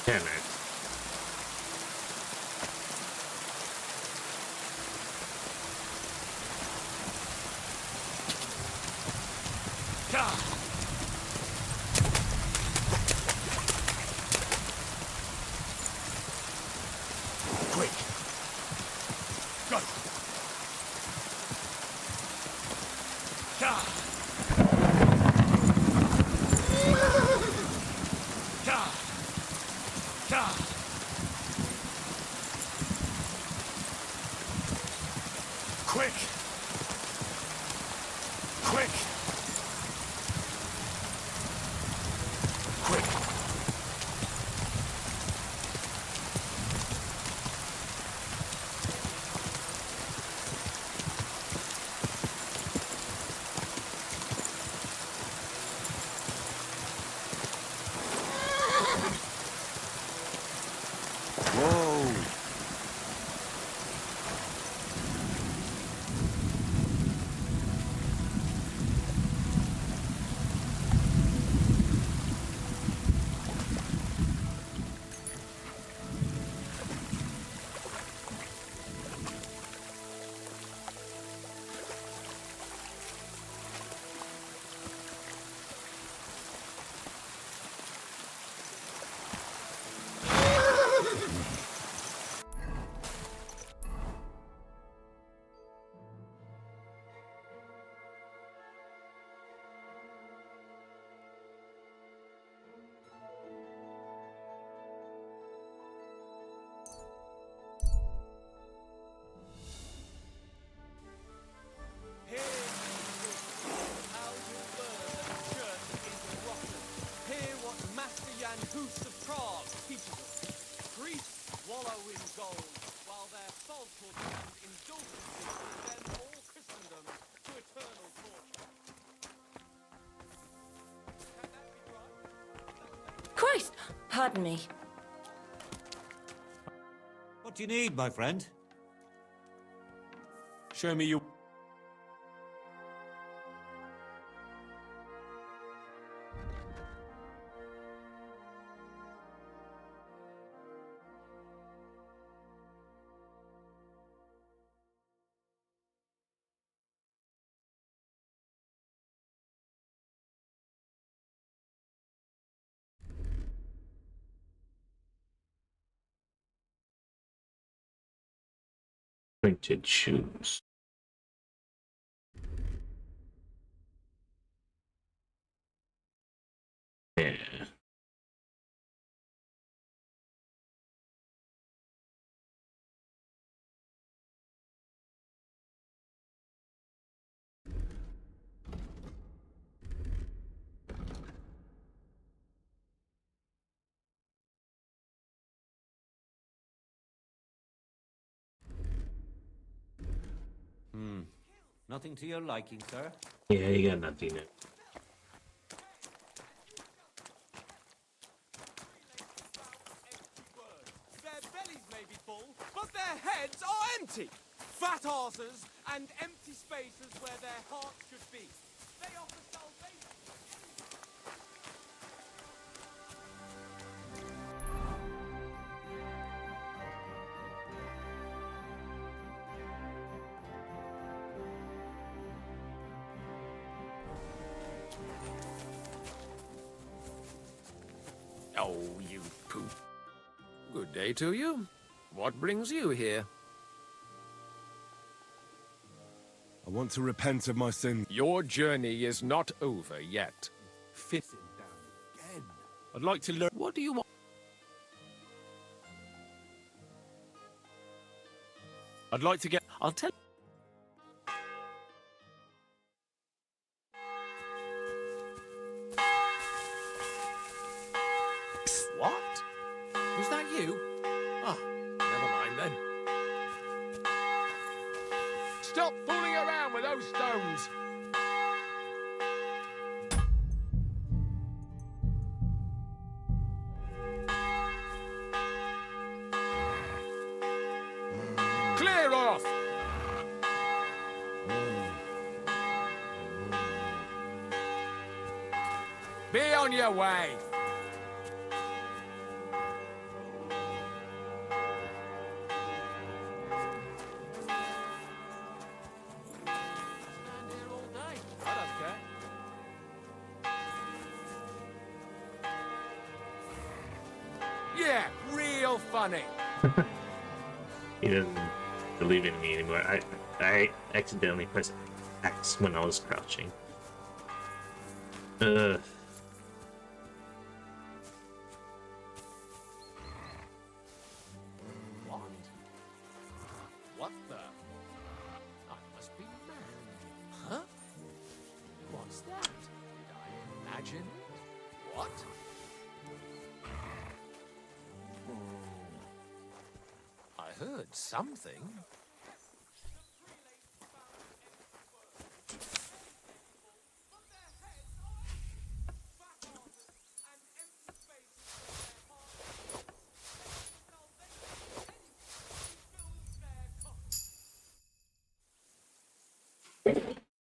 Damn it. Quick! Go! Quick! Quick! Quick! Whoa! Hear what Master Jan Hus of Prague teaches us. Priests wallow in gold, while their falsehood and indulgences condemn all Christendom to eternal torture. Christ! Pardon me. What do you need, my friend? Show me your... Printed shoes. Yeah. Nothing to your liking, sir? Yeah, you got nothing. Their bellies may be full, but But their heads are empty. Fat arses and empty spaces where their hearts should be. They offer salvation. Oh, you poop. Good day to you. What brings you here? I want to repent of my sin. Your journey is not over yet. Fit him down again. I'd like to learn. What do you want? I'd like to get. I'll tell. What? Was that you? Ah, never mind then. Stop fooling around with those stones! Clear off! Be on your way! Yeah, real funny. He doesn't believe in me anymore. I accidentally pressed X when I was crouching. What? What the? I must be mad. Huh? What's that? Did I imagine it? What? I heard something.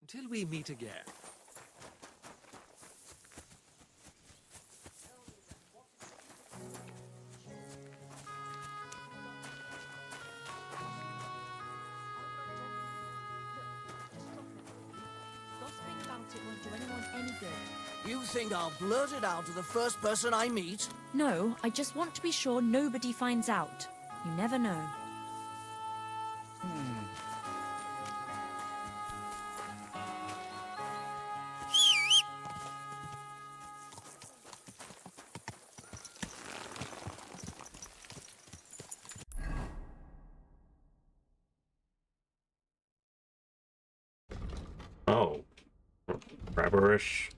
Until we meet again. Gossiping about it won't do anyone any good. You think I'll blurt it out to the first person I meet? No, I just want to be sure nobody finds out. You never know. Oh, Rabberish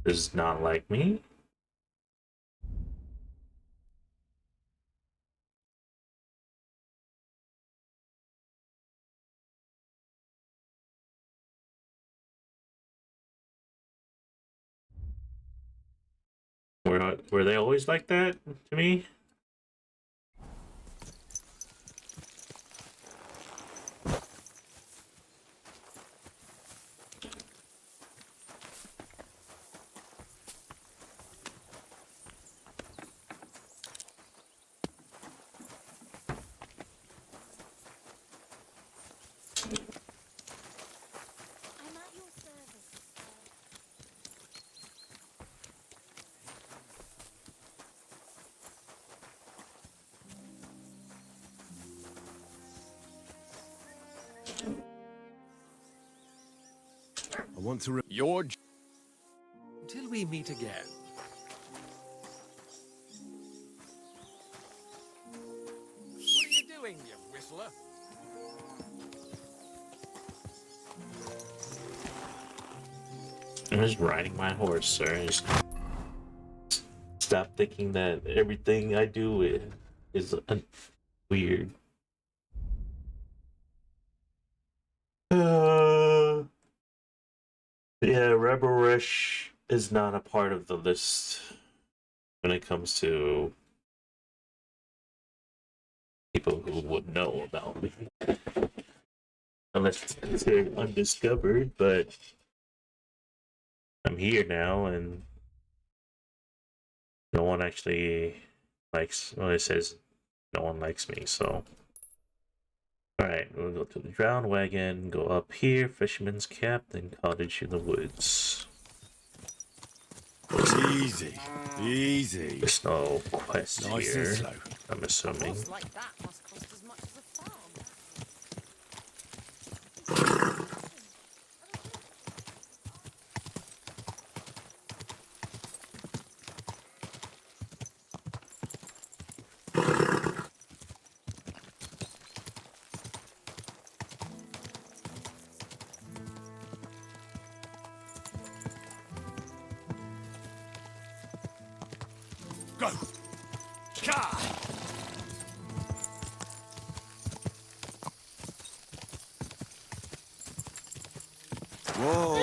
is not like me. Were they always like that to me? I'm at your service. I want to. Until we meet again. What are you doing, you whistler? I'm just riding my horse, sir. Just stop thinking that everything I do is weird. Yeah, Reberish is not a part of the list when it comes to people who would know about me. Unless it's considered undiscovered, but I'm here now and no one actually likes, well, it says no one likes me, so. Alright, we'll go to the drowned wagon, go up here, fisherman's camp, then cottage in the woods. Easy, easy. There's no quest Nice here, and slow. I'm assuming. Like that must cost as much as a farm. Go! Ka! Whoa!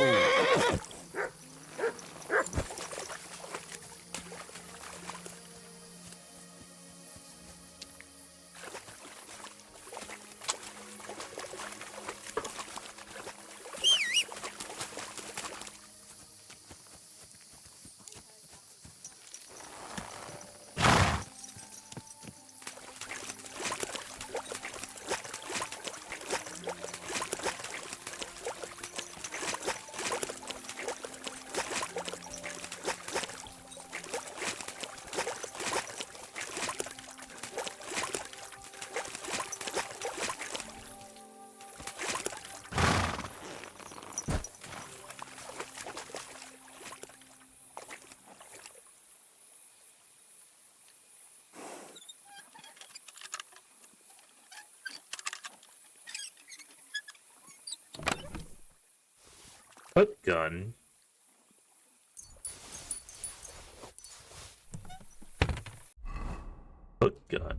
Hook gun? Hook gun.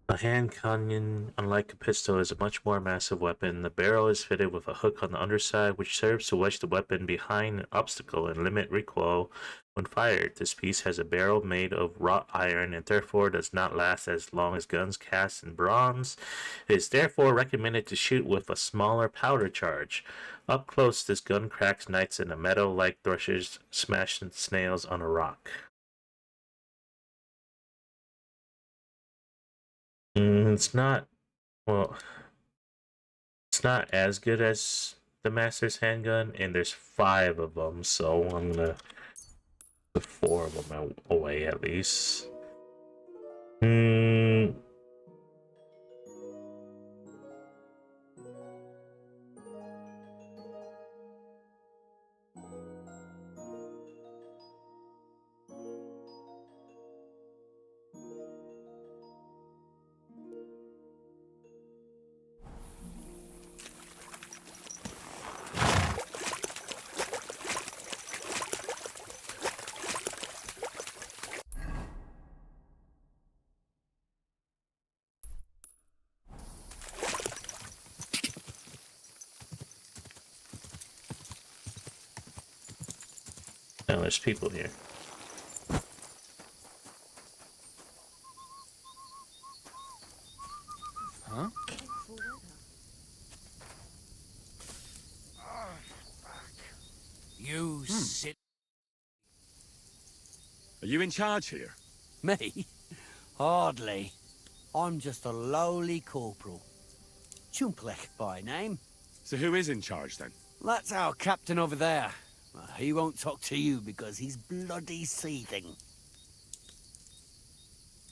A hand cannon, unlike a pistol, is a much more massive weapon. The barrel is fitted with a hook on the underside, which serves to wedge the weapon behind an obstacle and limit recoil when fired. This piece has a barrel made of wrought iron and therefore does not last as long as guns cast in bronze. It is therefore recommended to shoot with a smaller powder charge. Up close, this gun cracks knights in a meadow like thrushes smashing snails on a rock. It's not, well, it's not as good as the Master's handgun, and there's 5 of them, so I'm gonna put 4 of them away at least. Now there's people here. Huh? You sit. Are you in charge here? Me? Hardly. I'm just a lowly corporal. Chumplek by name. So who is in charge then? That's our captain over there. He won't talk to you because he's bloody seething.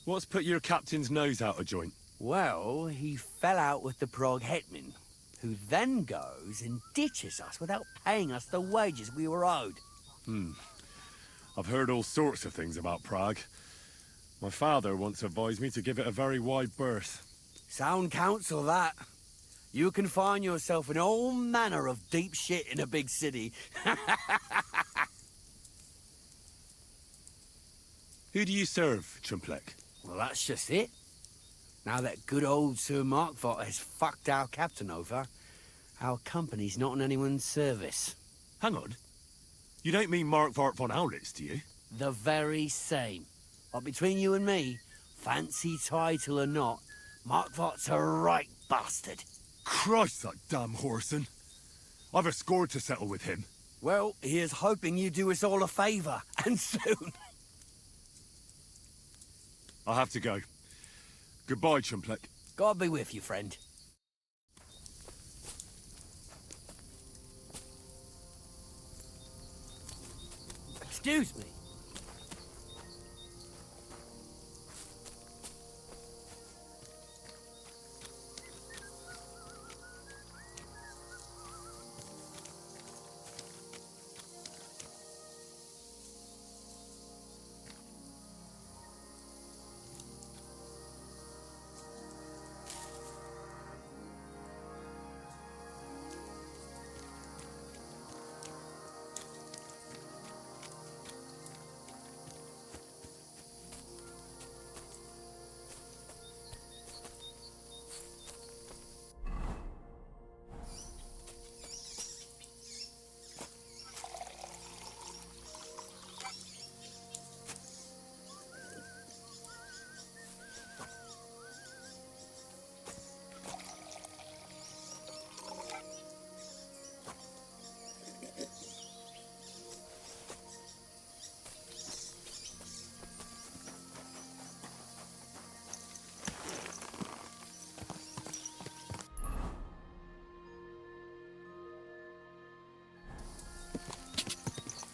What's put your captain's nose out of joint? Well, he fell out with the Prague hetman, who then goes and ditches us without paying us the wages we were owed. I've heard all sorts of things about Prague. My father once advised me to give it a very wide berth. Sound counsel, that. You can find yourself in all manner of deep shit in a big city. Who do you serve, Chumplek? Well, that's just it. Now that good old Sir Markvart has fucked our captain over, our company's not in anyone's service. Hang on. You don't mean Markvart von Aulitz, do you? The very same. But between you and me, fancy title or not, Markvart's a right bastard. Christ, that damn Whoreson. I've a score to settle with him. Well, he is hoping you do us all a favour, and soon. I have to go. Goodbye, Chumpleck. God be with you, friend. Excuse me.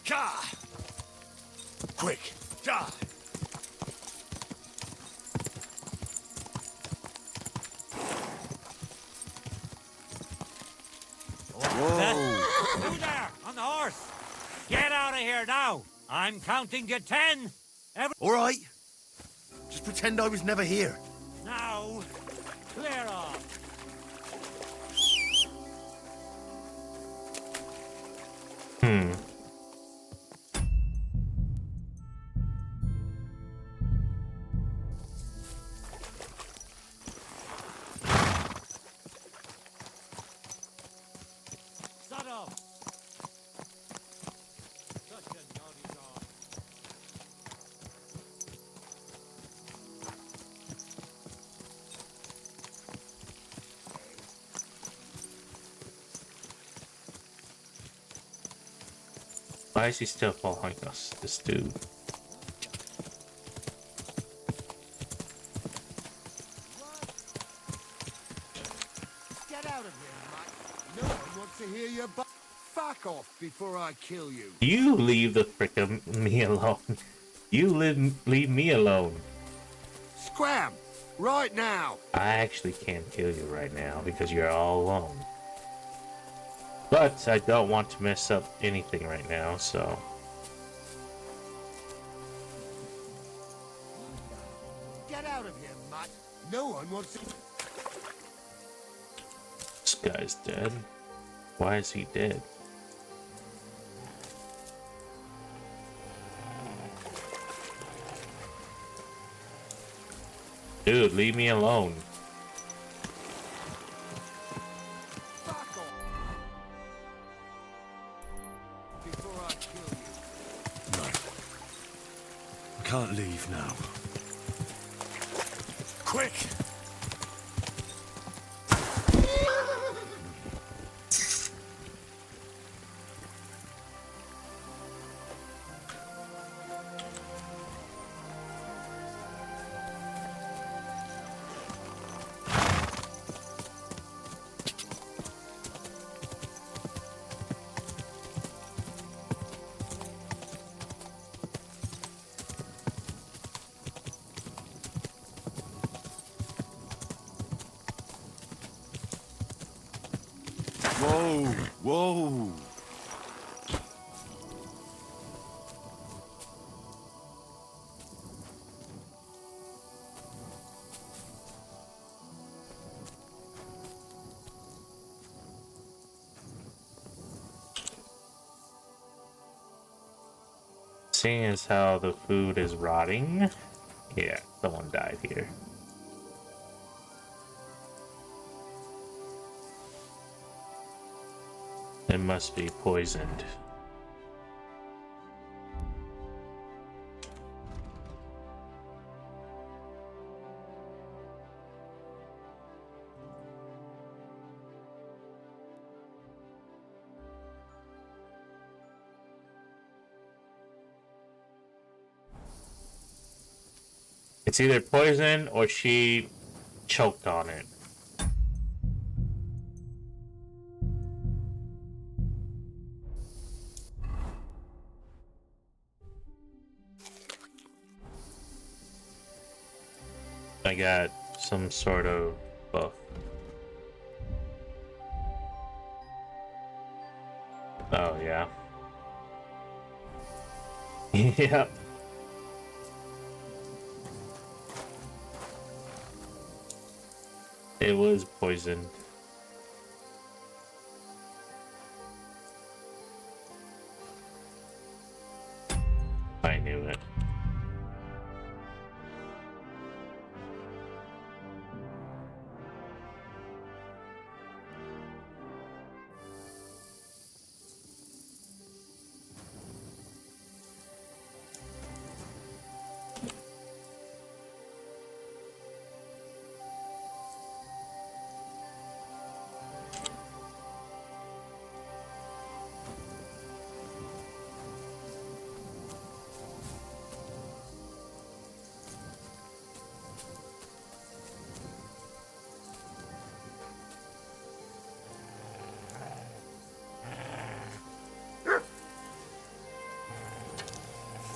Ka! Quick! Ka! Whoa! You there, on the horse! Get out of here now! I'm counting to 10! All right. Just pretend I was never here. Now, clear off! Shut up! Such a naughty dog. Why is he still following us, this dude? Get out of here, Mike. No one wants to hear your fuck off before I kill you. You leave the frickin' me alone. You leave me alone. Scram! Right now! I actually can't kill you right now because you're all alone. But I don't want to mess up anything right now, so... Get out of here, Mike. No one wants to... This guy's dead. Why is he dead? Dude, leave me alone. I can't leave now. Quick! Whoa! Whoa! Seeing as how the food is rotting, yeah, someone died here. It must be poisoned. It's either poison or she choked on it. I got some sort of buff. Oh, yeah. Yep. It was poisoned. I knew it.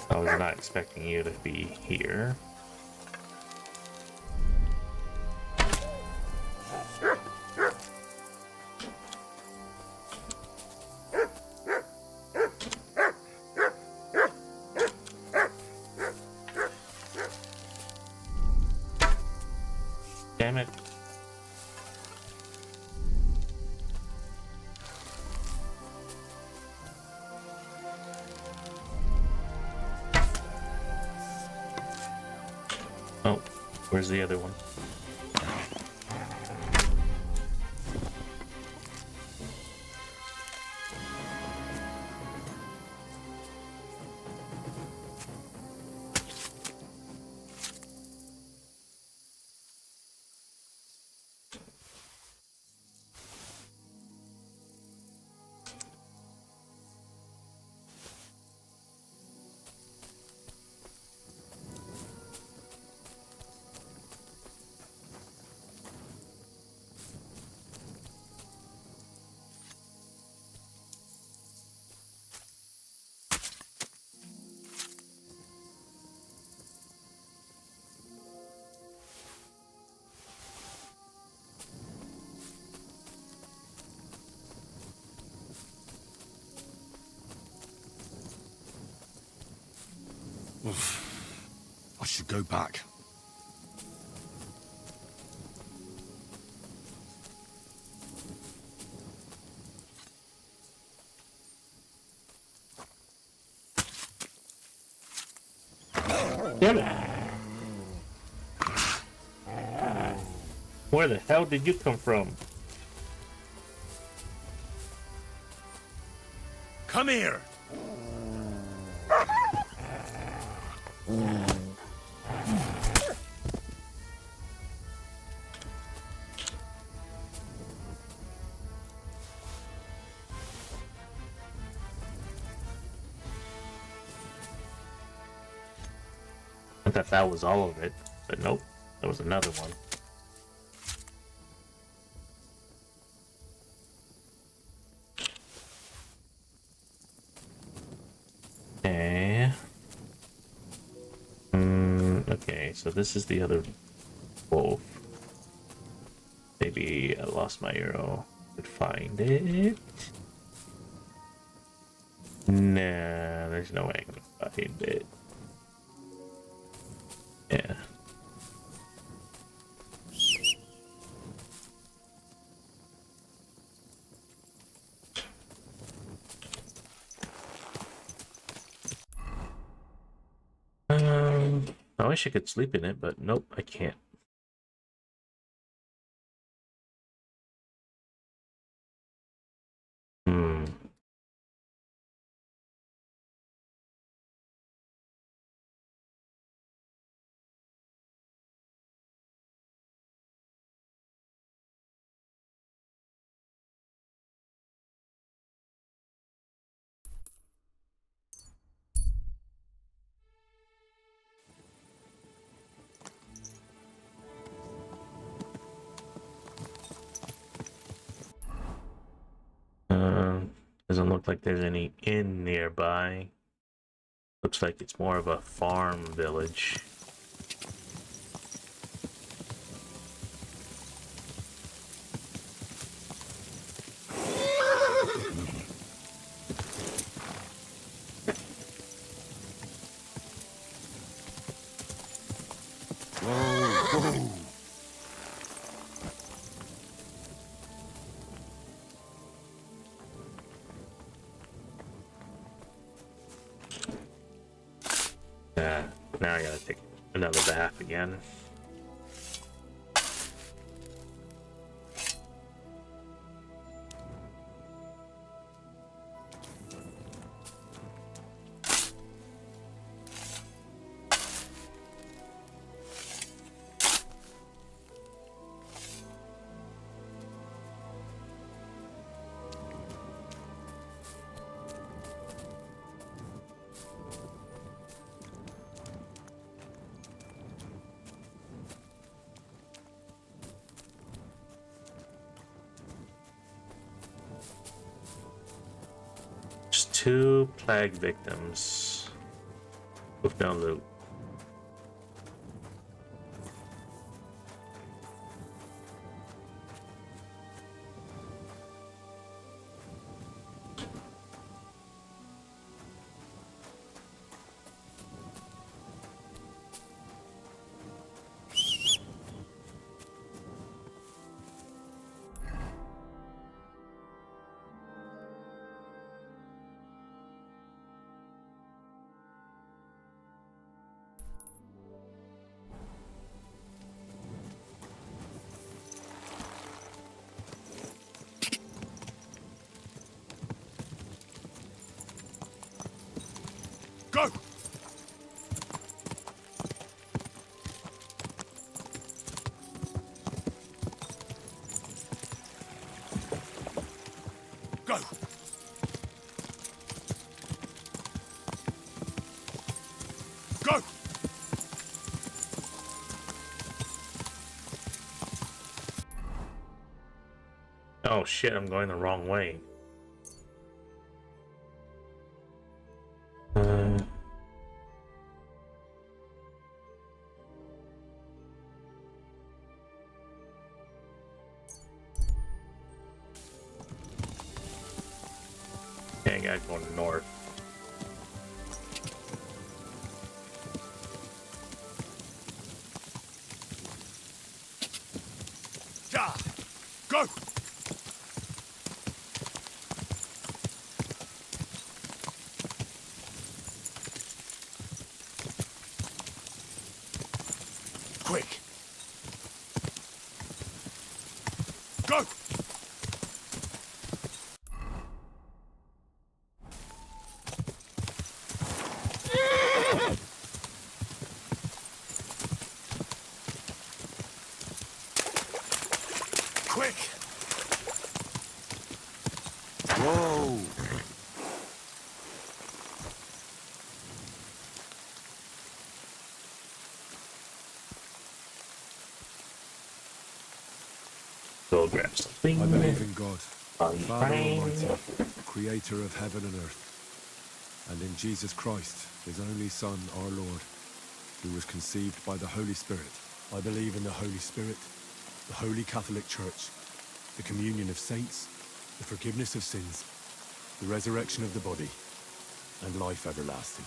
I was not expecting you to be here. Damn it. Oh, where's the other one? I should go back. Damn it! Where the hell did you come from? Come here! I thought that was all of it, but nope, there was another one. Okay. Okay, so this is the other wolf. Maybe I lost my arrow. Could find it. Nah, there's no way I'm gonna find it. Yeah. I wish I could sleep in it, but nope, I can't. look like there's any inn nearby. Looks like it's more of a farm village. Whoa. Now I gotta take another bath again. Just 2 plague victims with no loot. Go! Go! Go! Oh shit, I'm going the wrong way. Yeah, I gotta go north. Ja! Go! Quick! Go! Quick! Whoa! Go grab something. I believe in God, Are you Father praying? Almighty, creator of heaven and earth, and in Jesus Christ, his only Son, our Lord, who was conceived by the Holy Spirit. I believe in the Holy Spirit, the Holy Catholic Church, the communion of saints, the forgiveness of sins, the resurrection of the body, and life everlasting.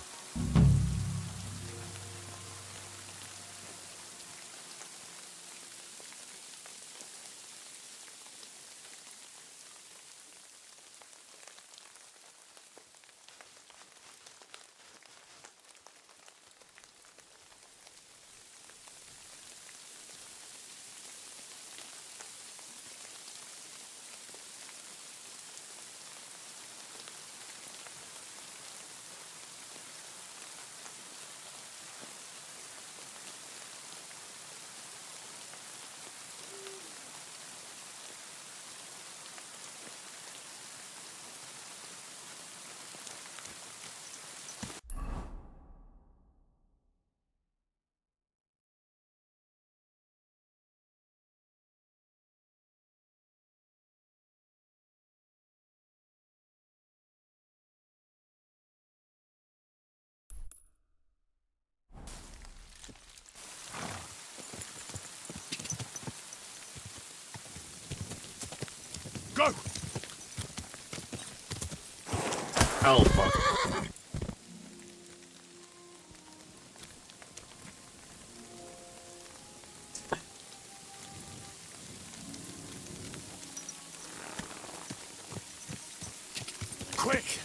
Go! Oh, fuck. Quick!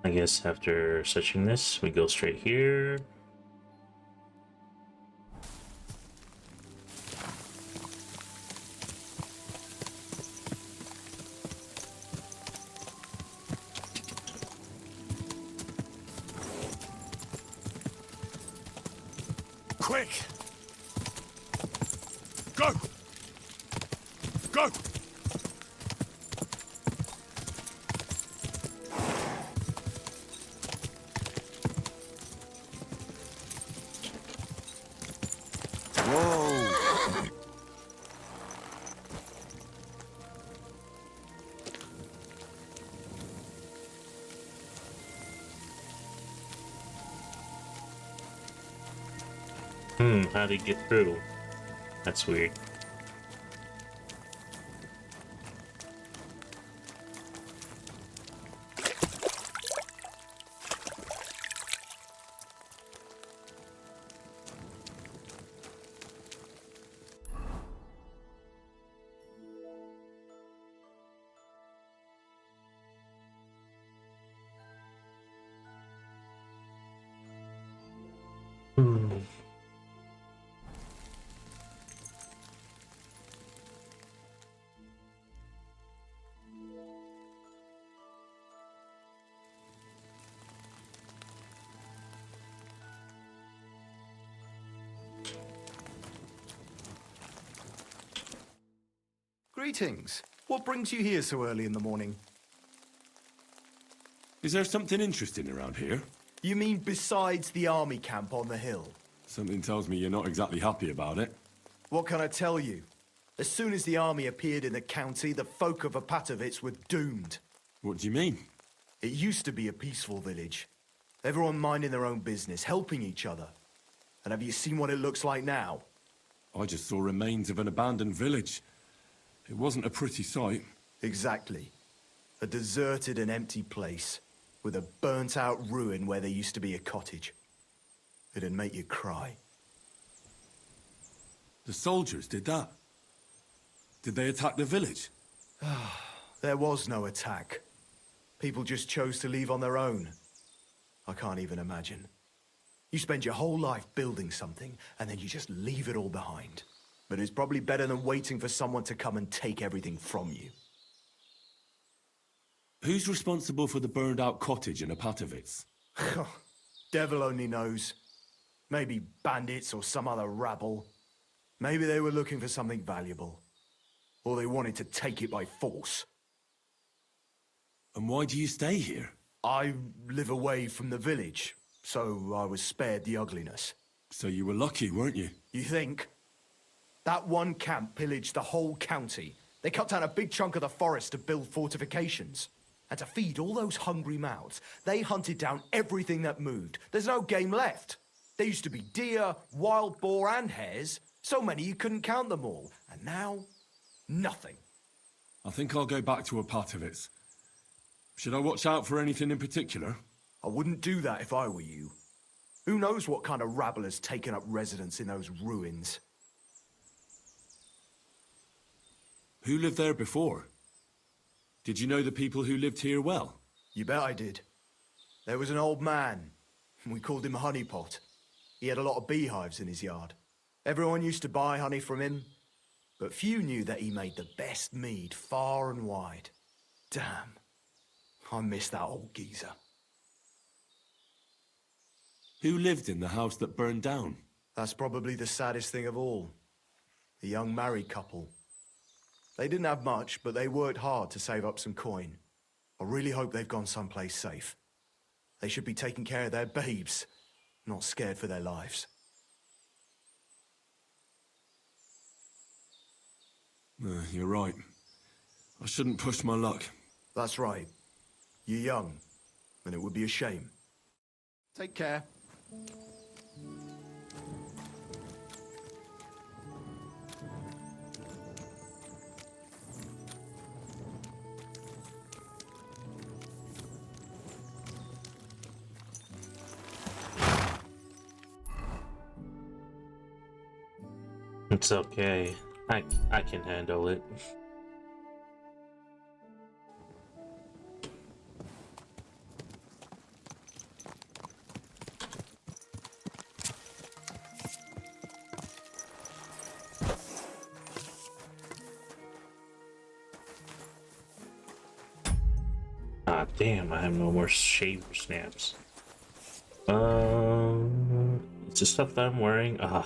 I guess after searching this, we go straight here. Quick! Go! Go! Whoa! How'd he get through? That's weird. Greetings. What brings you here so early in the morning? Is there something interesting around here? You mean besides the army camp on the hill? Something tells me you're not exactly happy about it. What can I tell you? As soon as the army appeared in the county, the folk of Apatovitz were doomed. What do you mean? It used to be a peaceful village. Everyone minding their own business, helping each other. And have you seen what it looks like now? I just saw remains of an abandoned village. It wasn't a pretty sight. Exactly. A deserted and empty place, with a burnt-out ruin where there used to be a cottage. It'd make you cry. The soldiers did that? Did they attack the village? There was no attack. People just chose to leave on their own. I can't even imagine. You spend your whole life building something, and then you just leave it all behind. But it's probably better than waiting for someone to come and take everything from you. Who's responsible for the burned-out cottage in Apatovitz? Devil only knows. Maybe bandits or some other rabble. Maybe they were looking for something valuable. Or they wanted to take it by force. And why do you stay here? I live away from the village. So I was spared the ugliness. So you were lucky, weren't you? You think? That one camp pillaged the whole county. They cut down a big chunk of the forest to build fortifications. And to feed all those hungry mouths, they hunted down everything that moved. There's no game left. There used to be deer, wild boar, and hares. So many you couldn't count them all. And now, nothing. I think I'll go back to Opatovitz. Should I watch out for anything in particular? I wouldn't do that if I were you. Who knows what kind of rabble has taken up residence in those ruins? Who lived there before? Did you know the people who lived here well? You bet I did. There was an old man. We called him Honeypot. He had a lot of beehives in his yard. Everyone used to buy honey from him, but few knew that he made the best mead far and wide. Damn. I miss that old geezer. Who lived in the house that burned down? That's probably the saddest thing of all. The young married couple. They didn't have much, but they worked hard to save up some coin. I really hope they've gone someplace safe. They should be taking care of their babes, not scared for their lives. You're right. I shouldn't push my luck. That's right. You're young, and it would be a shame. Take care. It's okay. I can handle it. Ah, damn, I have no more shaver snaps. It's the stuff that I'm wearing. Ah.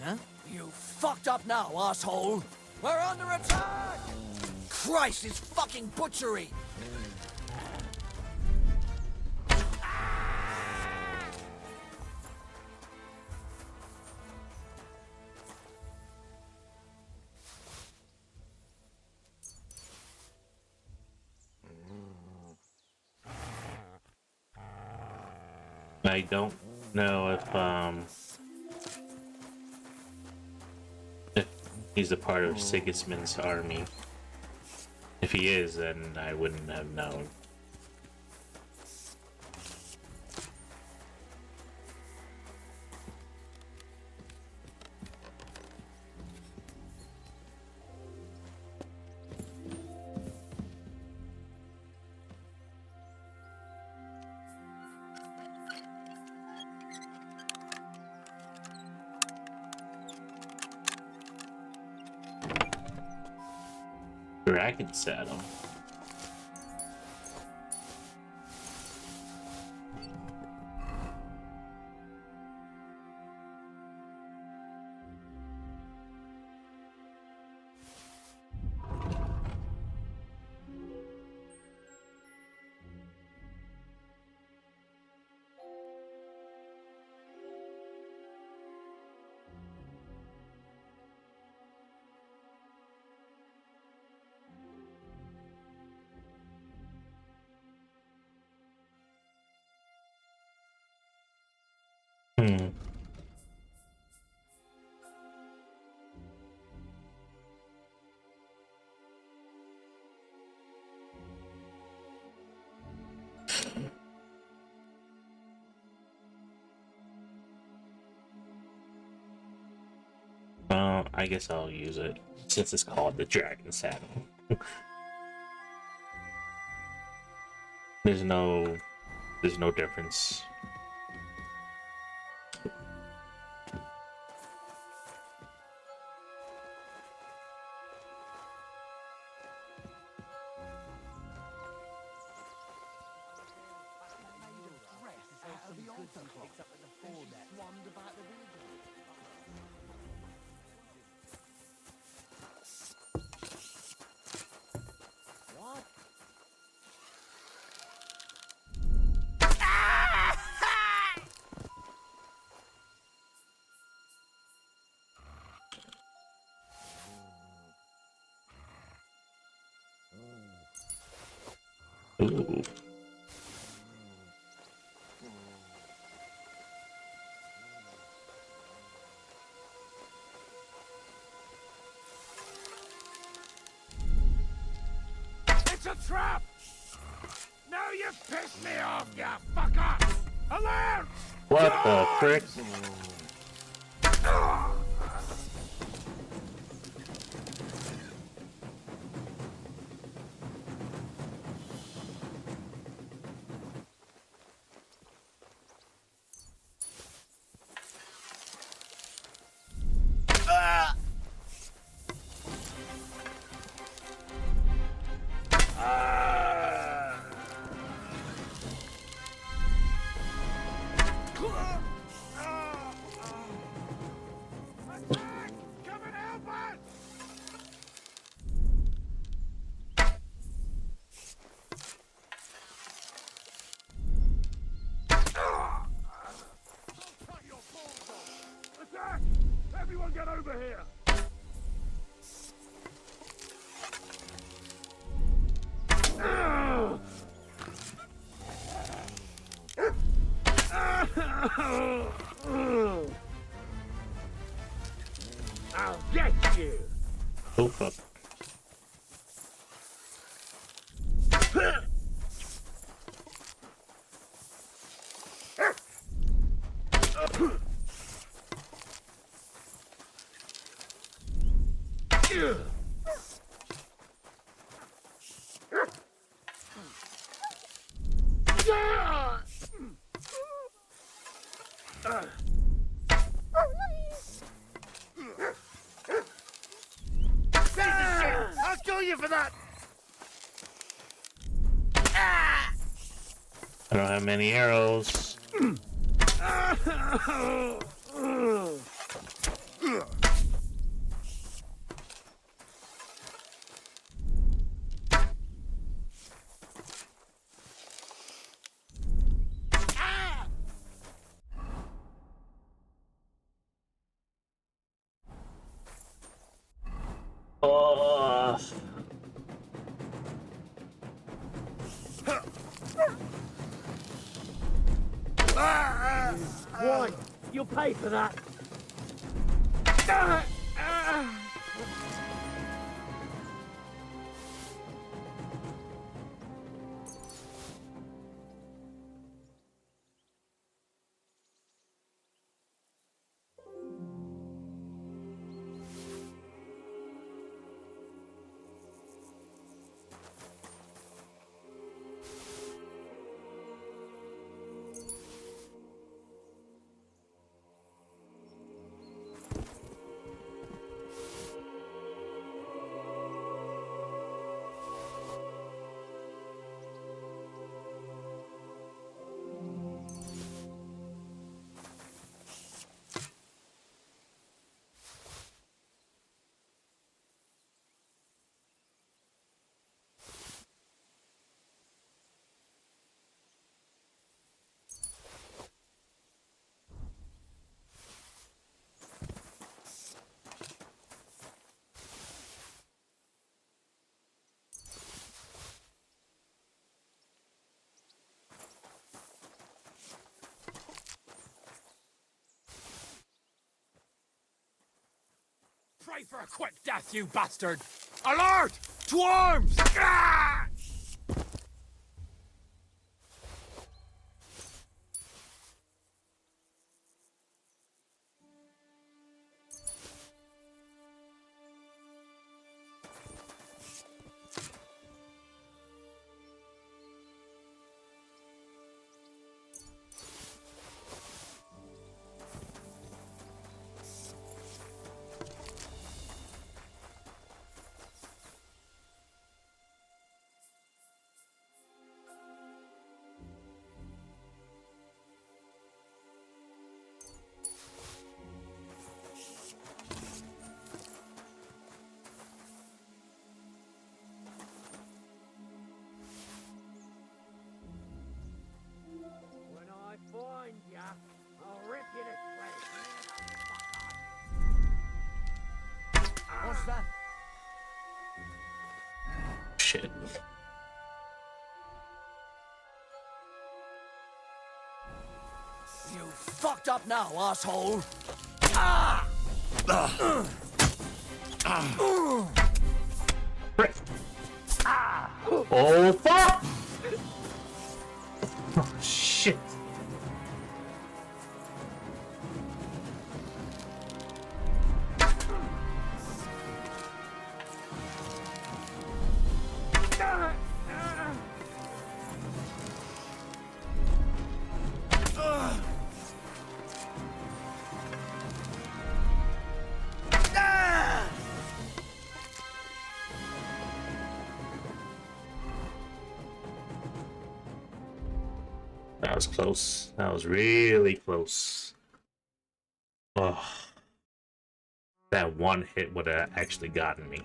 Huh? You fucked up now, asshole! We're under attack! Christ, it's fucking butchery! I don't know if he's a part of Sigismund's army. If he is, then I wouldn't have known. Dragon saddle. Hmm. I guess I'll use it since it's called the Dragon Saddle. There's no difference. Ooh. It's a trap! Now you've pissed me off, you fucker! Alert! What the frick? Attack! Everyone get over here! I'll get you! Oh fuck. I'll kill you for that! I don't have many arrows. Oh. Why? You'll pay for that. Pray for a quick death, you bastard! Alert! To arms! Ah! When I find ya, I'll rip you to shreds. What's that? Shit. You fucked up now, asshole! Ah! Oh fuck! Oh shit. That was close. That was really close. Oh. That one hit would have actually gotten me.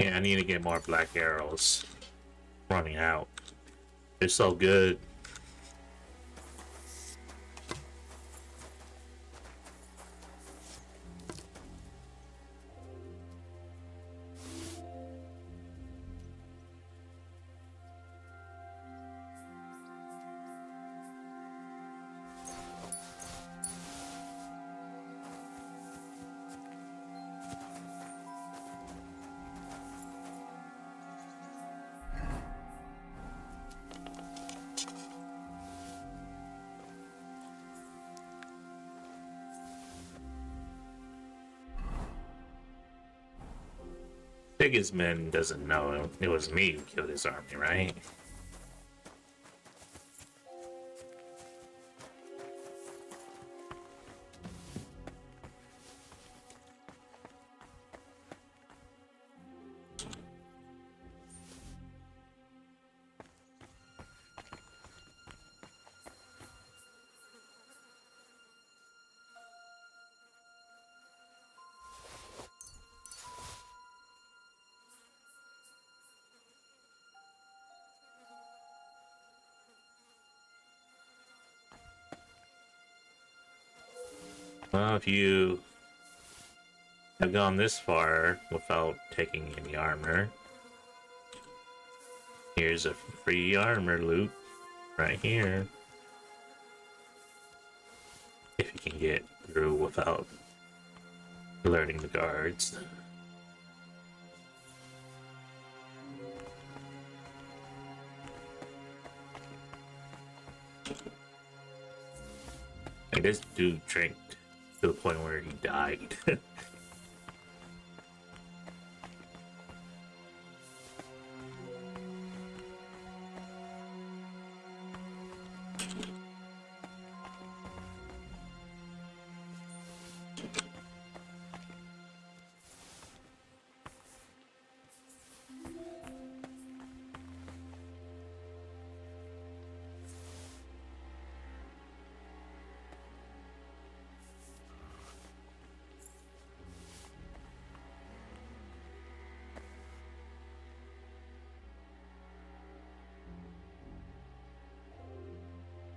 Yeah, I need to get more black arrows. Running out. They're so good. Sigismund doesn't know it was me who killed his army, right? Well, if you have gone this far without taking any armor, here's a free armor loot right here. If you can get through without alerting the guards. I guess dude drank to the point where he died.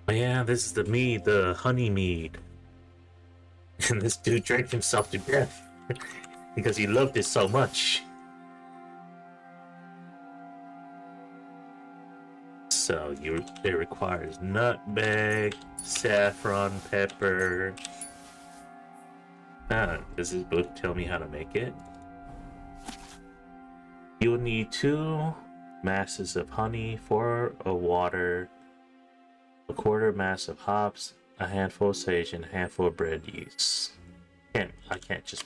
But yeah, this is the mead, the honey mead. And this dude drank himself to death because he loved it so much. So it requires nutmeg, saffron, pepper. Does this book tell me how to make it? You will need 2 masses of honey, 4 of water, a quarter mass of hops, a handful of sage, and a handful of bread yeast. I can't just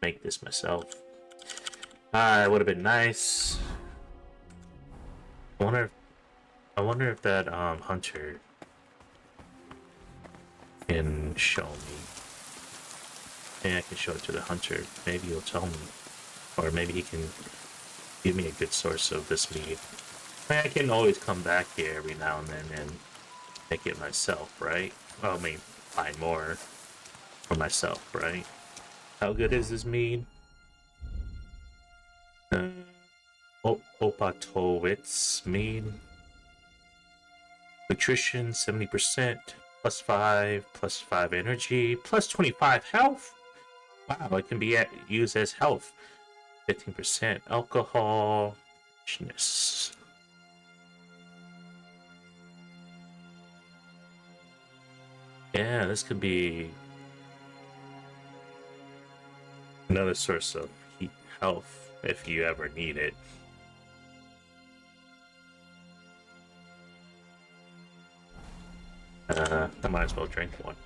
make this myself. It would have been nice. I wonder if that hunter can show me. Maybe I can show it to the hunter. Maybe he'll tell me, or maybe he can give me a good source of this meat. I can always come back here every now and then and make it myself, right? Well, I mean, find more for myself, right? How good is this mead? Opatowitz mead. Nutrition 70%, +5 energy, +25 health. Wow, it can be used as health. 15% alcohol. Richness. Yeah, this could be another source of health if you ever need it. I might as well drink one.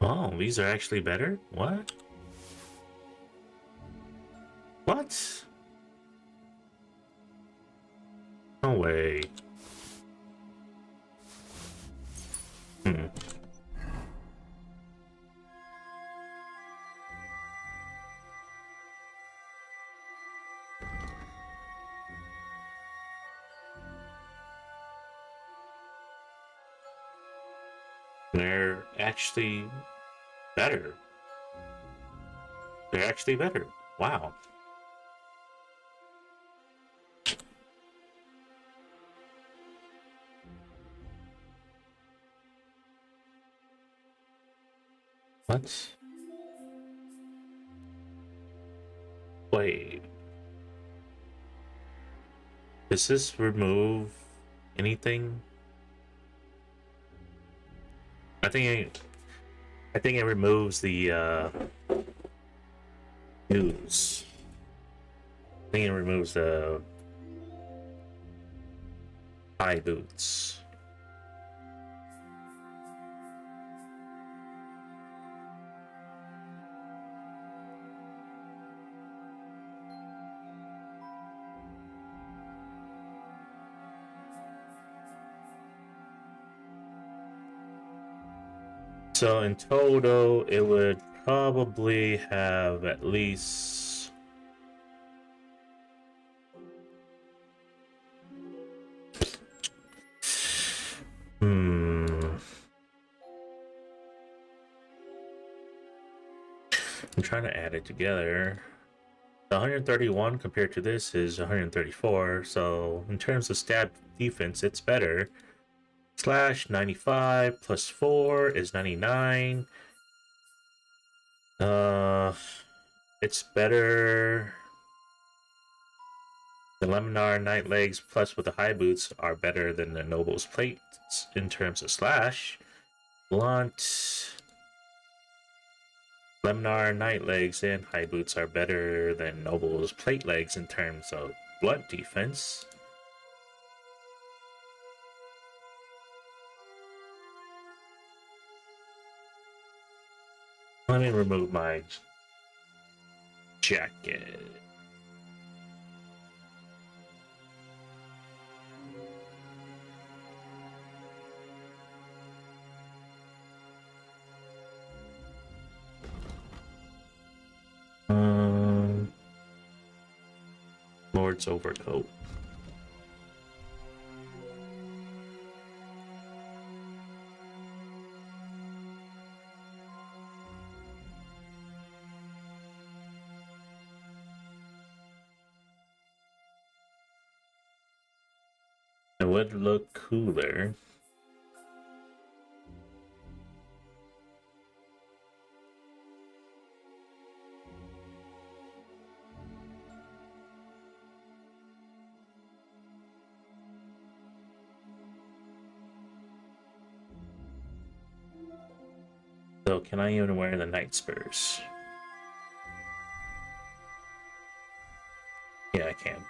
Oh, these are actually better? What? What? No way. Hmm. They're actually better. They're actually better. Wow. What? Wait. Does this remove anything? I think it removes the news. I think it removes the high boots. So in total, it would probably have at least I'm trying to add it together. 131 compared to this is 134, so in terms of stab defense, it's better. Slash 95 plus 4 is 99. It's better. The Leminar Night Legs plus with the high boots are better than the Noble's plates in terms of slash. Blunt. Leminar Night Legs and high boots are better than Noble's plate legs in terms of blunt defense. Let me remove my jacket. Lord's overcoat. It would look cooler. So can I even wear the night spurs? Yeah, I can.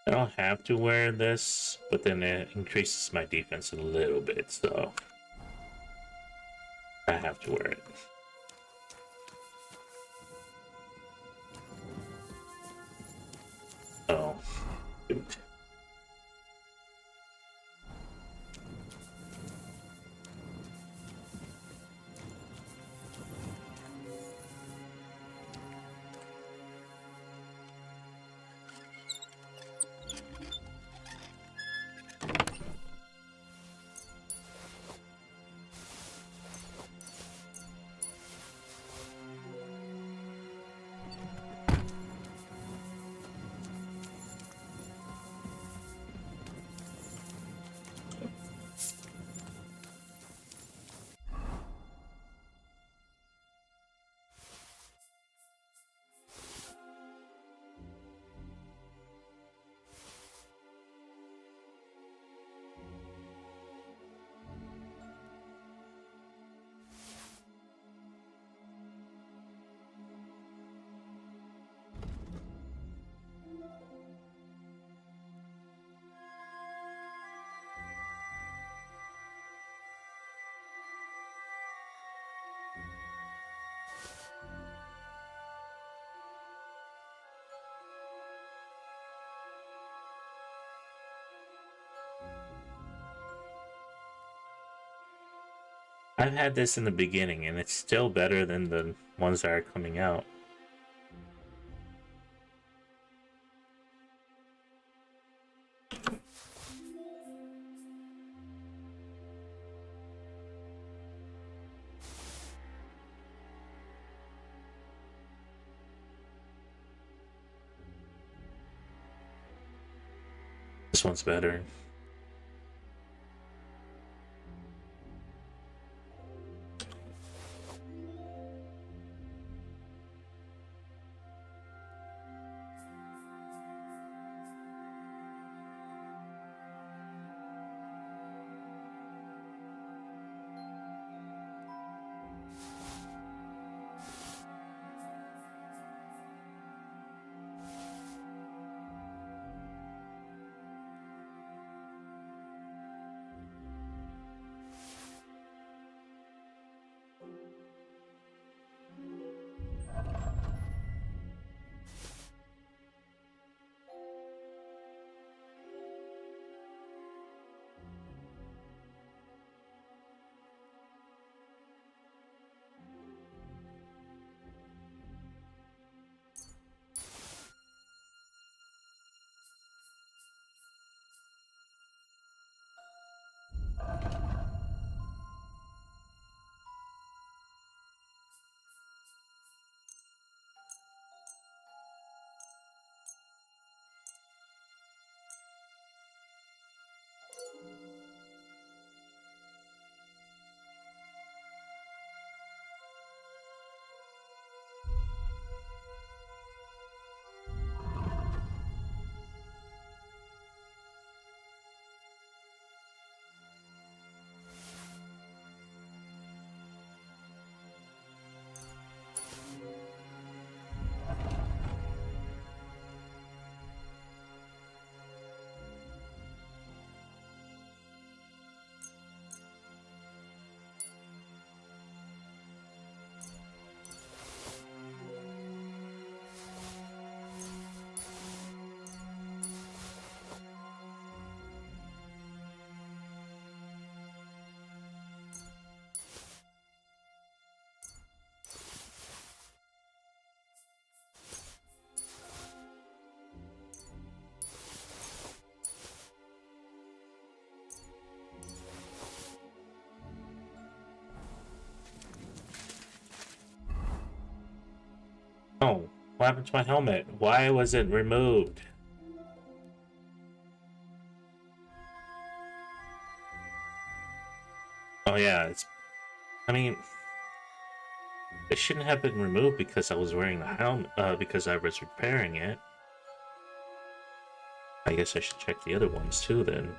I don't have to wear this, but then it increases my defense a little bit, so I have to wear it. Oh, shoot. I've had this in the beginning, and it's still better than the ones that are coming out. This one's better. Oh, what happened to my helmet? Why was it removed? Oh yeah, I mean, it shouldn't have been removed because I was wearing the helmet, because I was repairing it. I guess I should check the other ones too then.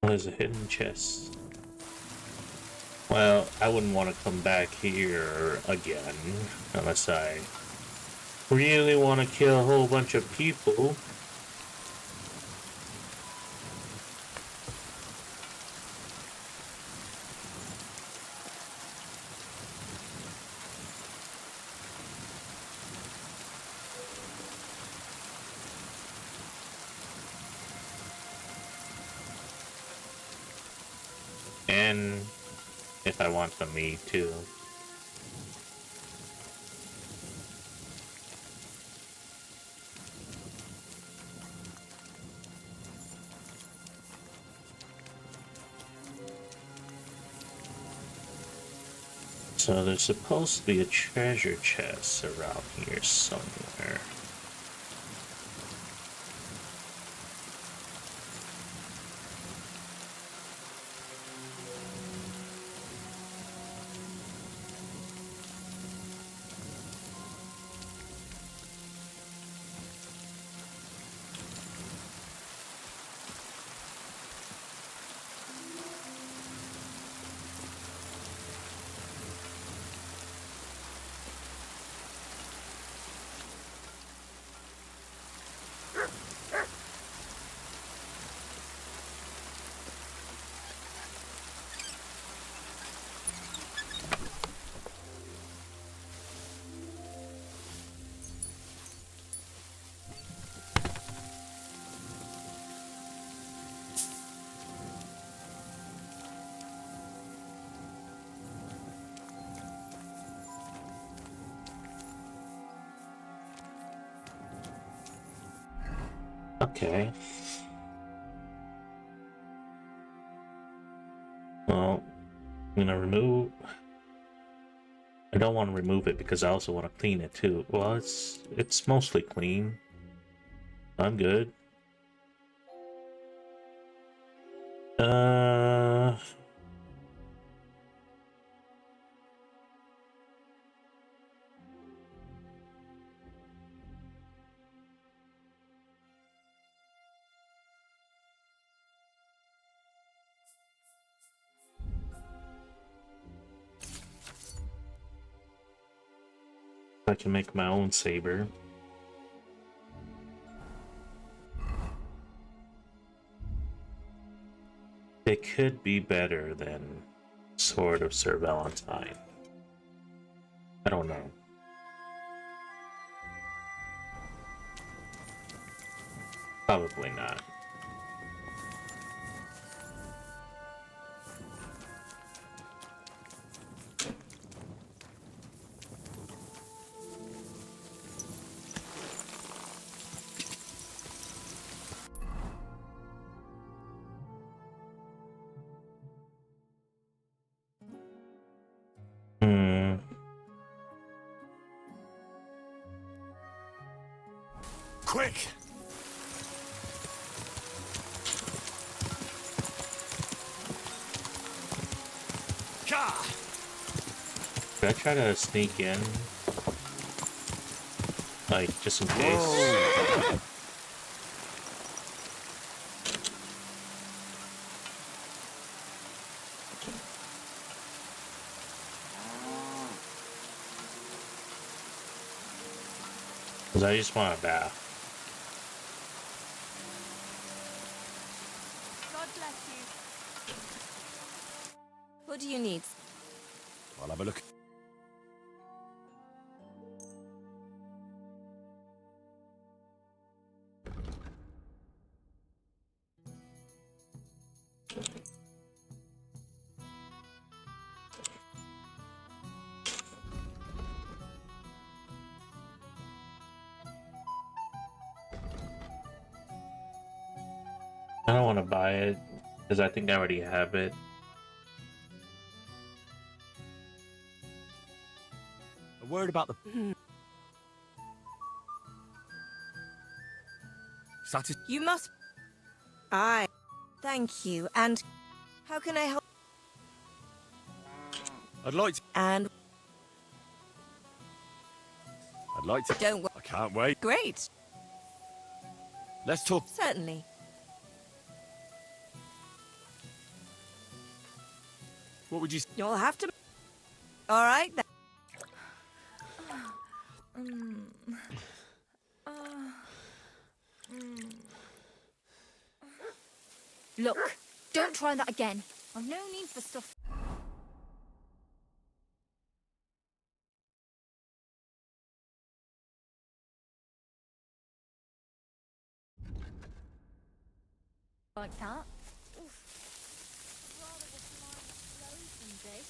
There's a hidden chest. Well, I wouldn't want to come back here again unless I really want to kill a whole bunch of people. And if I want some meat too. So there's supposed to be a treasure chest around here somewhere. Okay. Well, I'm gonna remove. I don't want to remove it because I also want to clean it too. Well, it's mostly clean. I'm good. I can make my own saber. It could be better than Sword of Sir Valentine. I don't know. Probably not. Quick! Should I try to sneak in? Like, just in case? Whoa. Because I just want a bath. God bless you. What do you need? I'll have a look. I don't want to buy it because I think I already have it. A word about the... You must... Aye. Thank you. And how can I help? I'd like to... And... I'd like to... Don't... I can't wait. Great. Let's talk... Certainly. What would you... You'll have to... All right, then. Look, don't try that again. I've no need for stuff. Like that. Oof. Rather wash my clothes than this.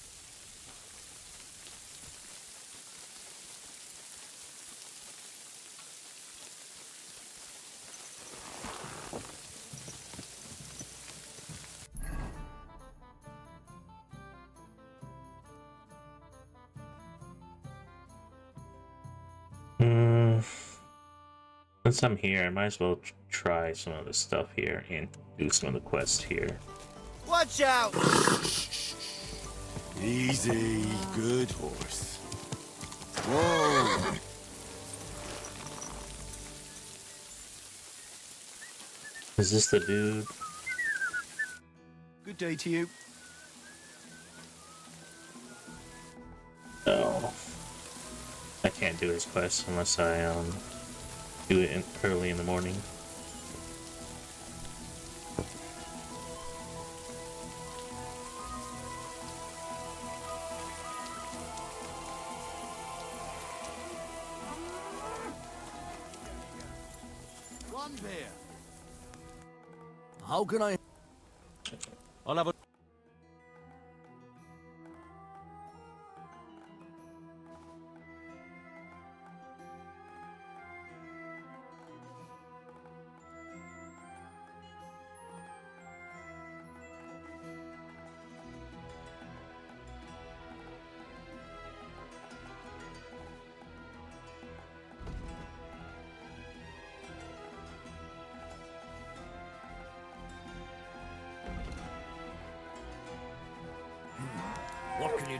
Since I'm here, I might as well try some of the stuff here and do some of the quests here. Watch out! Easy, good horse. Whoa! Is this the dude? Good day to you. Oh. I can't do his quest unless I do it early in the morning. One beer. How can I... I'll have a...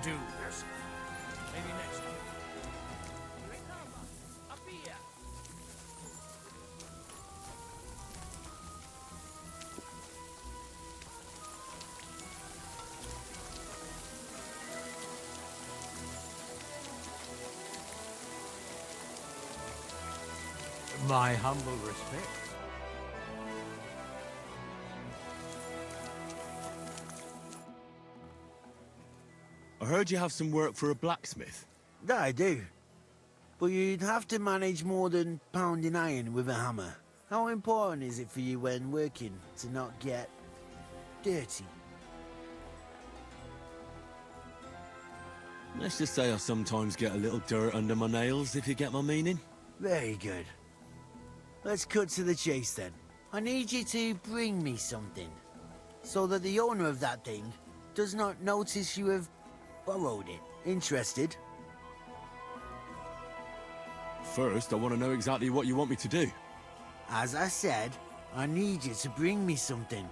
do, Pearson. Maybe next time. Up here. My humble respect. I heard you have some work for a blacksmith. That I do. But you'd have to manage more than pounding iron with a hammer. How important is it for you when working to not get dirty? Let's just say I sometimes get a little dirt under my nails, if you get my meaning. Very good. Let's cut to the chase then. I need you to bring me something, so that the owner of that thing does not notice you have borrowed it. Interested? First, I want to know exactly what you want me to do. As I said, I need you to bring me something.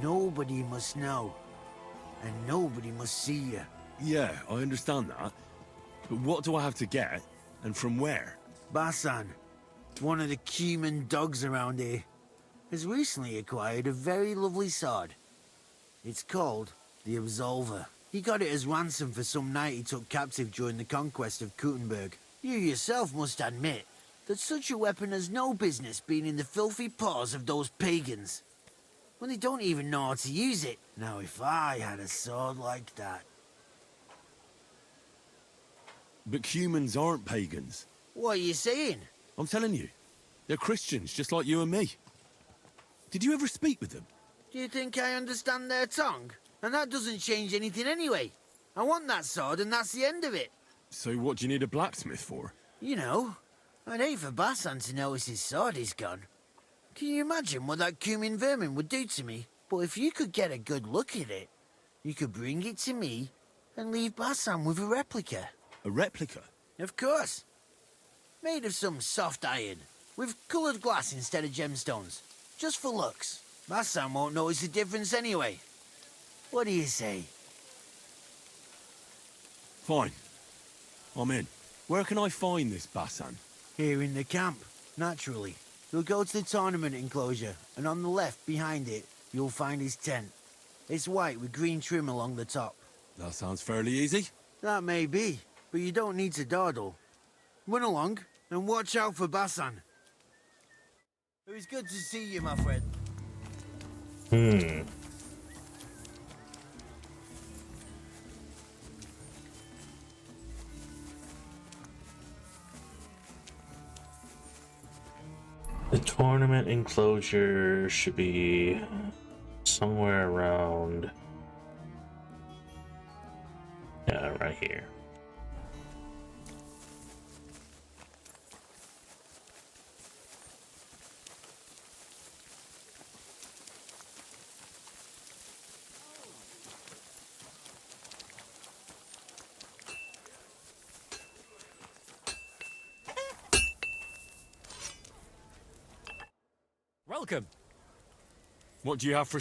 Nobody must know, and nobody must see you. Yeah, I understand that. But what do I have to get, and from where? Basan, one of the Cuman dogs around here, has recently acquired a very lovely sword. It's called the Absolver. He got it as ransom for some knight he took captive during the conquest of Kuttenberg. You yourself must admit that such a weapon has no business being in the filthy paws of those pagans, when they don't even know how to use it. Now, if I had a sword like that... But humans aren't pagans. What are you saying? I'm telling you. They're Christians, just like you and me. Did you ever speak with them? Do you think I understand their tongue? And that doesn't change anything anyway. I want that sword and that's the end of it. So what do you need a blacksmith for? You know, I'd hate for Basan to notice his sword is gone. Can you imagine what that Cumin vermin would do to me? But if you could get a good look at it, you could bring it to me and leave Basan with a replica. A replica? Of course. Made of some soft iron, with coloured glass instead of gemstones. Just for looks. Basan won't notice the difference anyway. What do you say? Fine. I'm in. Where can I find this Basan? Here in the camp, naturally. You'll go to the tournament enclosure, and on the left, behind it, you'll find his tent. It's white with green trim along the top. That sounds fairly easy. That may be, but you don't need to dawdle. Run along, and watch out for Basan. It was good to see you, my friend. The tournament enclosure should be somewhere around... yeah, right here. Welcome. What do you have for...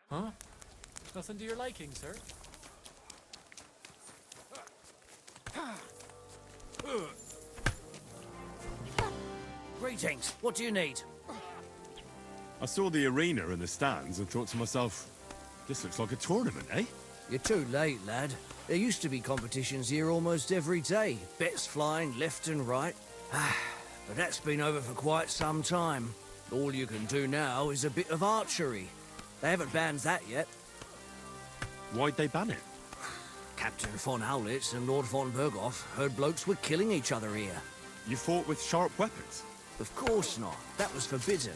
Huh? Nothing to your liking, sir? Greetings. What do you need? I saw the arena and the stands and thought to myself, this looks like a tournament, eh? You're too late, lad. There used to be competitions here almost every day. Bets flying left and right. But that's been over for quite some time. All you can do now is a bit of archery. They haven't banned that yet. Why'd they ban it? Captain von Howlitz and Lord von Berghoff heard blokes were killing each other here. You fought with sharp weapons? Of course not. That was forbidden.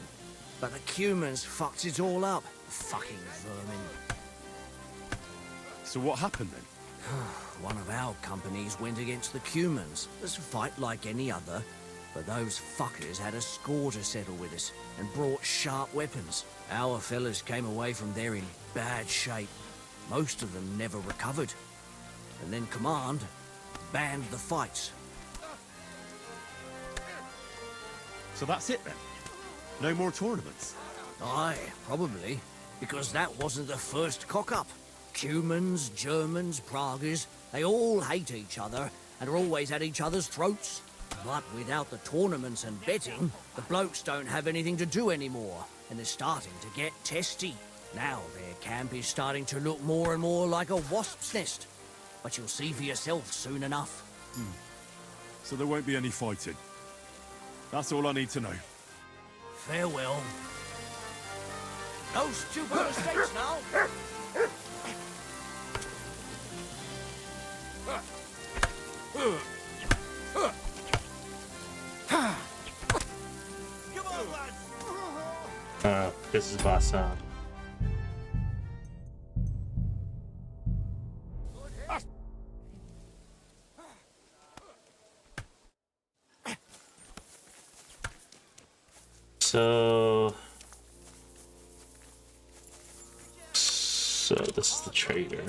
But the Cumans fucked it all up. Fucking vermin. So what happened then? One of our companies went against the Cumans. It's a fight like any other. But those fuckers had a score to settle with us and brought sharp weapons. Our fellas came away from there in bad shape. Most of them never recovered. And then Command banned the fights. So that's it then? No more tournaments? Aye, probably. Because that wasn't the first cock-up. Cumans, Germans, Praguers, they all hate each other and are always at each other's throats. But without the tournaments and betting, the blokes don't have anything to do anymore, and they're starting to get testy. Now their camp is starting to look more and more like a wasp's nest. But you'll see for yourself soon enough. So there won't be any fighting. That's all I need to know. Farewell. No stupid mistakes now! This is Vasan. So this is the trader.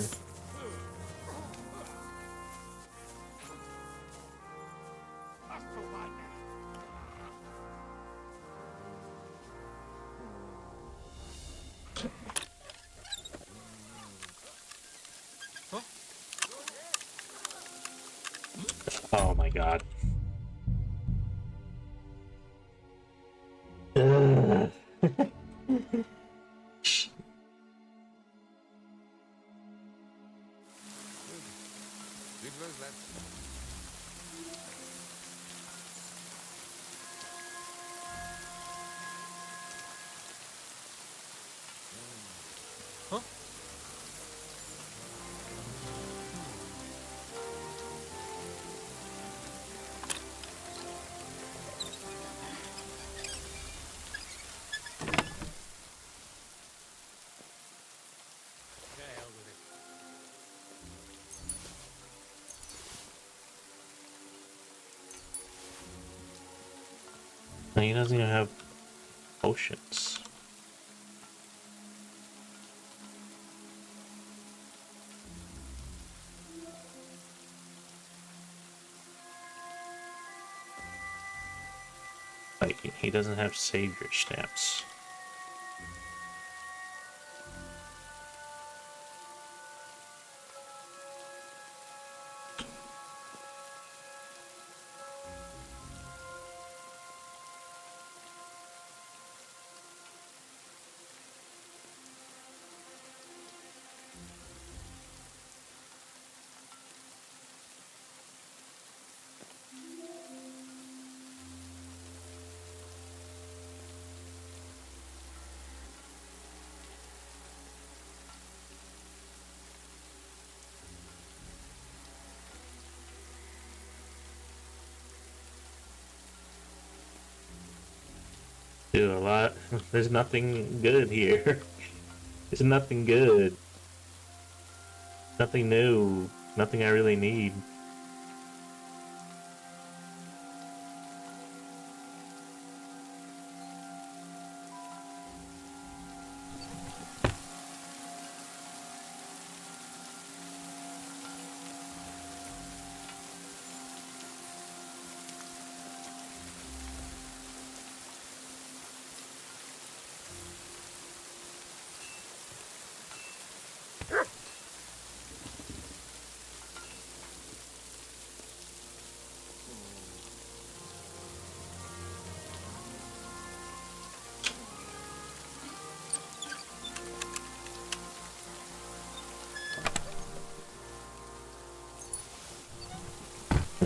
Oh my god. He doesn't even have potions. Like, he doesn't have savior stamps. Dude, a lot. There's nothing good here. There's nothing good. Nothing new. Nothing I really need.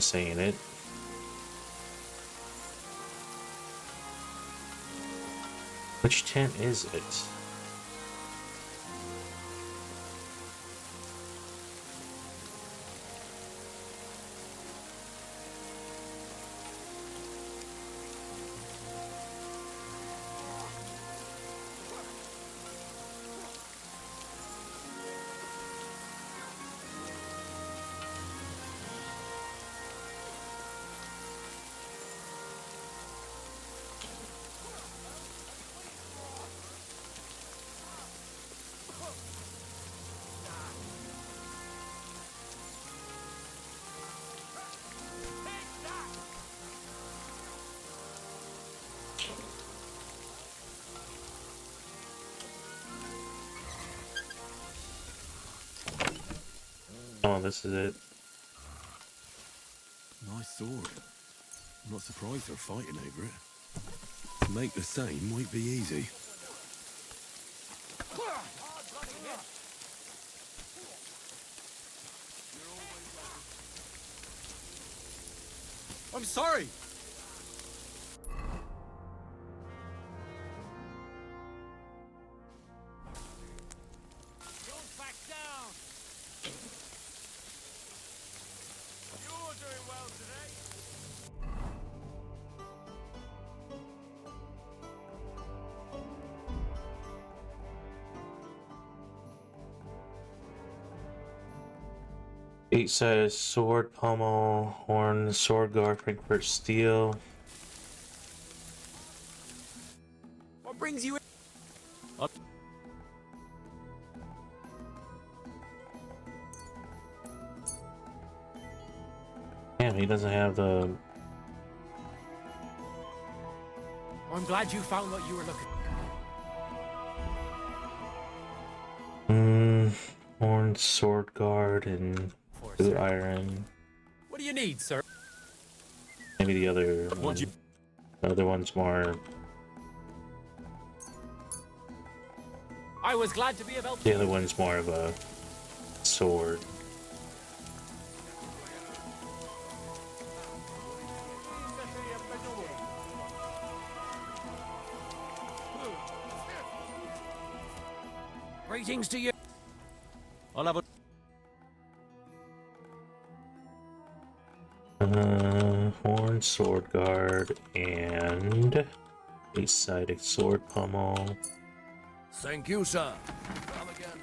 Saying it. Which tent is it? this is it. Nice sword. I'm not surprised they're fighting over it. To make the same won't be easy. I'm sorry. Don't back down. You're doing well today. Eight-sided sword, pommel, horn, sword guard, Frankfurt steel. What brings you in? Damn, he doesn't have the. I'm glad you found what you were looking Horn, sword guard, and boot iron. What do you need, sir? Maybe the other one. The other one's more. I was glad to be of help. The other one's more of a sword. Greetings to you. I'll have a... Horn, sword guard, and eight-sided sword pommel. Thank you, sir. Come again.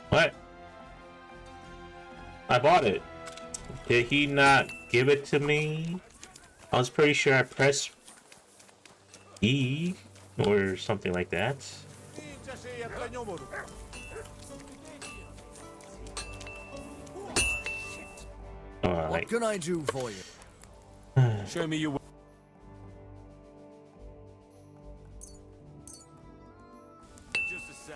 What? I bought it. Did he not give it to me? I was pretty sure I pressed E or something like that. What can I do for you? Show me your... Just the same.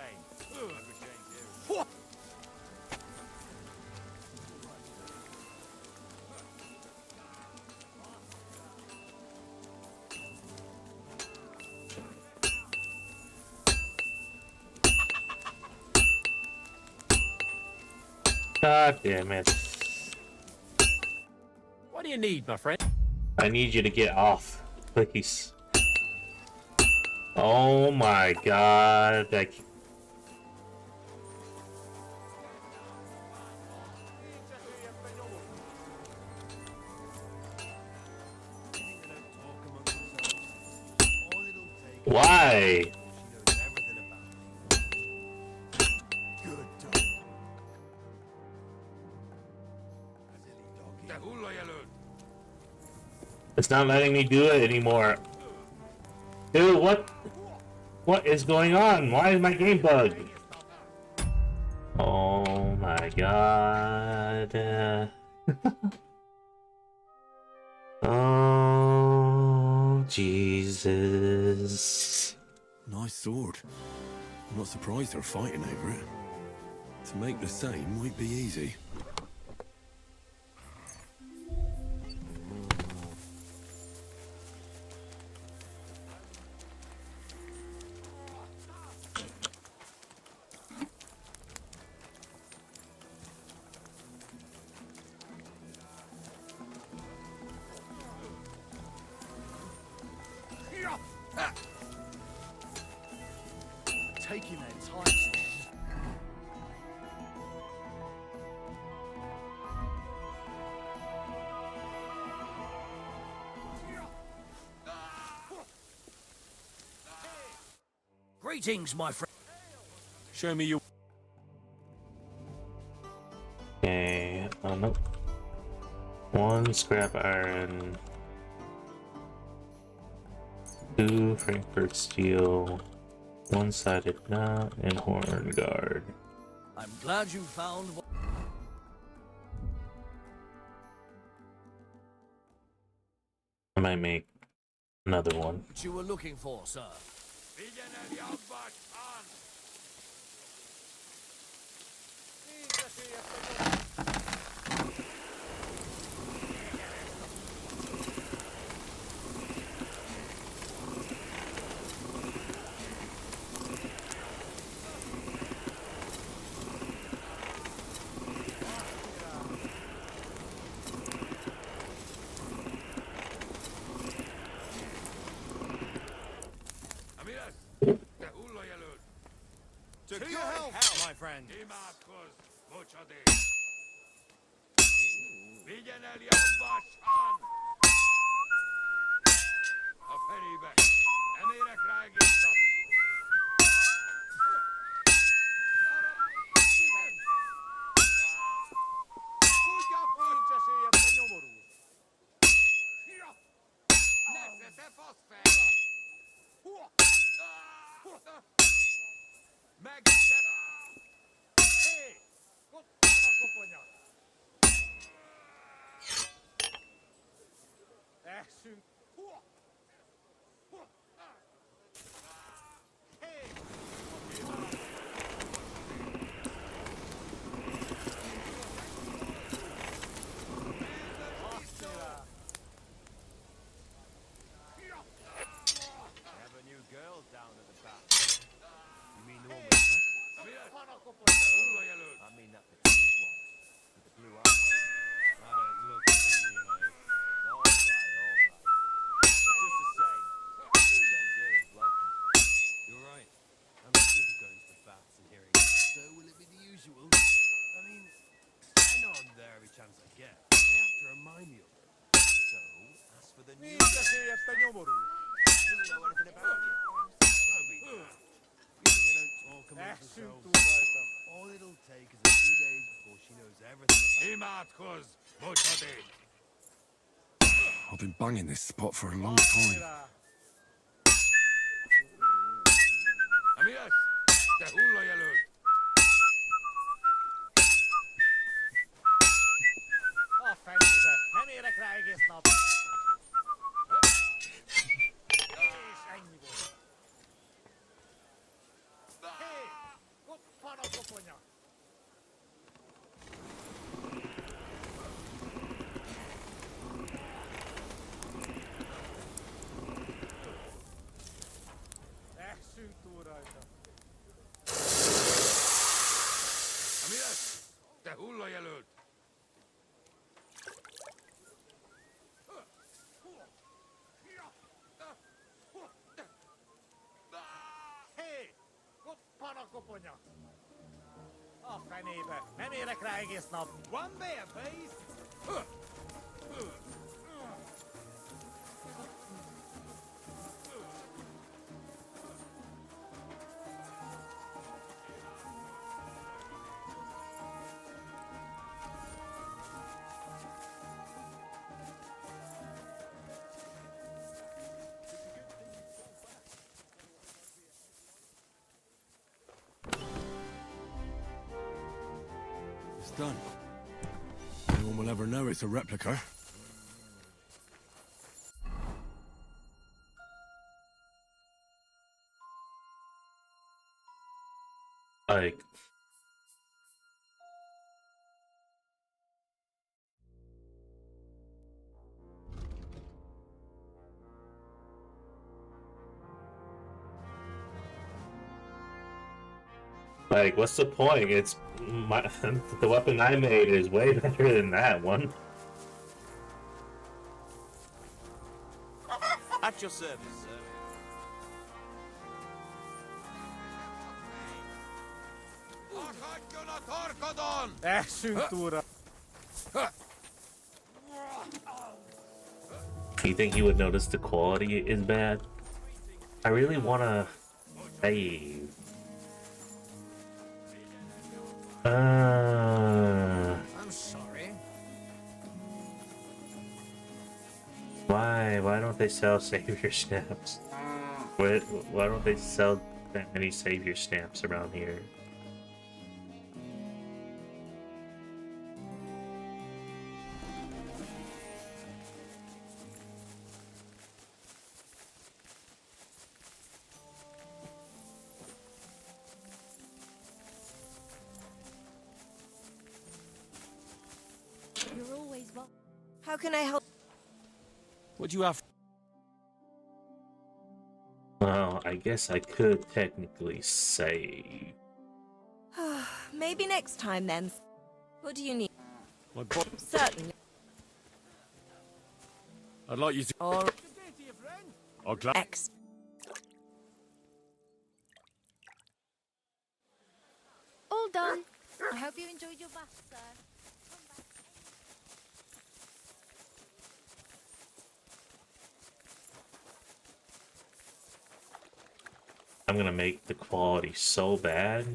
God damn it. What do you need, my friend? I need you to get off, please. Oh my god. Why? It's not letting me do it anymore. Dude, what is going on? Why is my game bugged? Oh my god. Oh Jesus. Nice sword. I'm not surprised they're fighting over it. To make the same won't be easy. Taking their time. Greetings, my friend. Show me your... Okay, nope. One scrap iron. 2 Frankfurt steel. One-sided knot and horn guard. I'm glad you found what... I might make another one. you were looking for, sir. To your health, my friend. All it'll take is a few days before she knows everything about I've been banging this spot for a long time. Nem érek rá egész nap. És ennyi volt. Hé! Koppan a koponya! Essünk túl rajta. Mi lesz? Te hullajelölt! Hé! Koppan a koponya! A fenébe! Nem érek rá egész nap! One bear, please! It's done. No one will ever know it's a replica. Like, what's the point? It's my the weapon I made is way better than that one. At your service, sir. Essünk túlra! You think he would notice the quality is bad? I really wanna save. I'm sorry. Why don't they sell savior stamps? Why don't they sell that many savior stamps around here? How can I help? What do you have? Well, I guess I could technically save. Maybe next time then. What do you need? My bo- Certainly. I'd like you to. Or I'll glad. X. All done. I hope you enjoyed your bath, sir. I'm gonna make the quality so bad.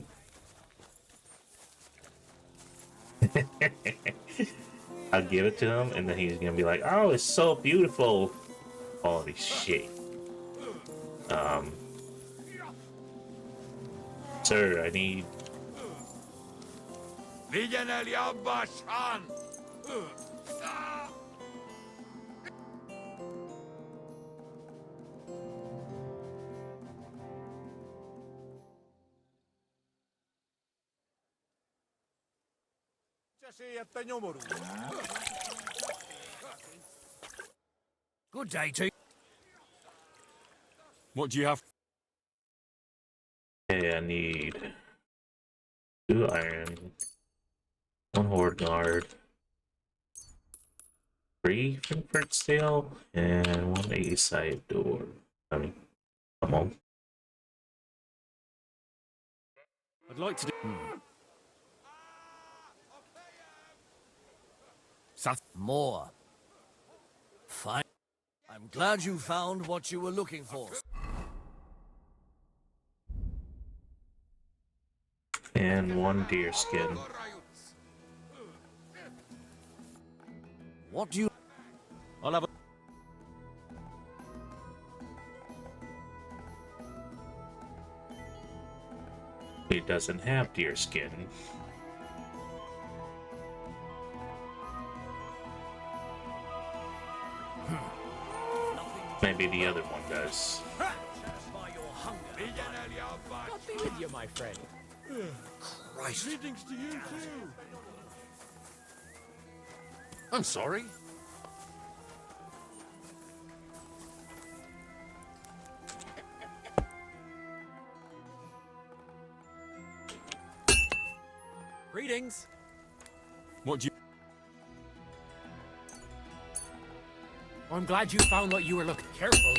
I'll give it to him, and then he's gonna be like, "Oh, it's so beautiful." Quality shit. Sir, I need. Good day to you. What do you have? Okay, I need 2 iron, 1 horde guard, 3 Frankfurt steel, and 1 A-side door. I mean, come on. I'd like to do. More. Fine. I'm glad you found what you were looking for. And 1 deer skin. What do you... I'll have a. He doesn't have deer skin. Maybe the other one does. God be with you, my friend. Christ. Greetings to you too. I'm sorry. Greetings. What do you? I'm glad you found what you were looking. Careful.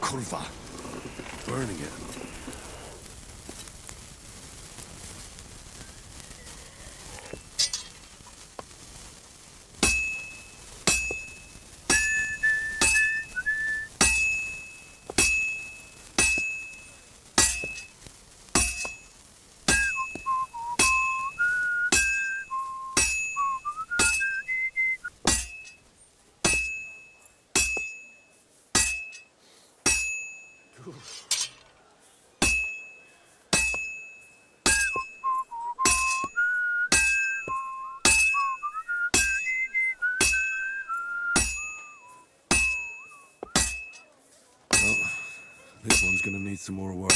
Kurva. Burning it. Well, this one's gonna need some more work.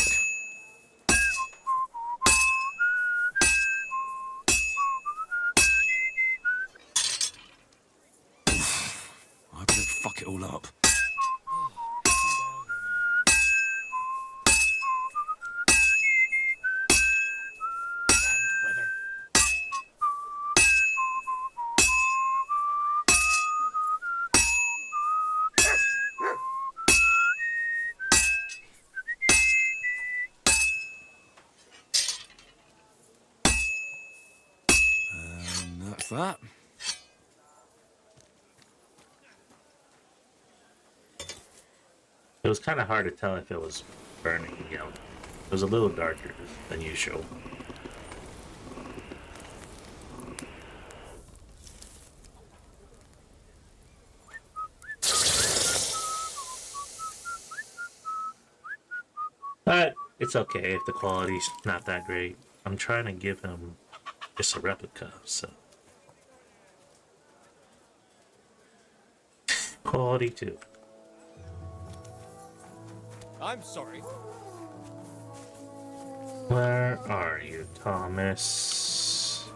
I better fuck it all up. And that's that. It was kind of hard to tell if it was burning yellow. It was a little darker than usual. But it's okay if the quality's not that great. I'm trying to give him just a replica, so. Quality 2. I'm sorry. Where are you, Thomas?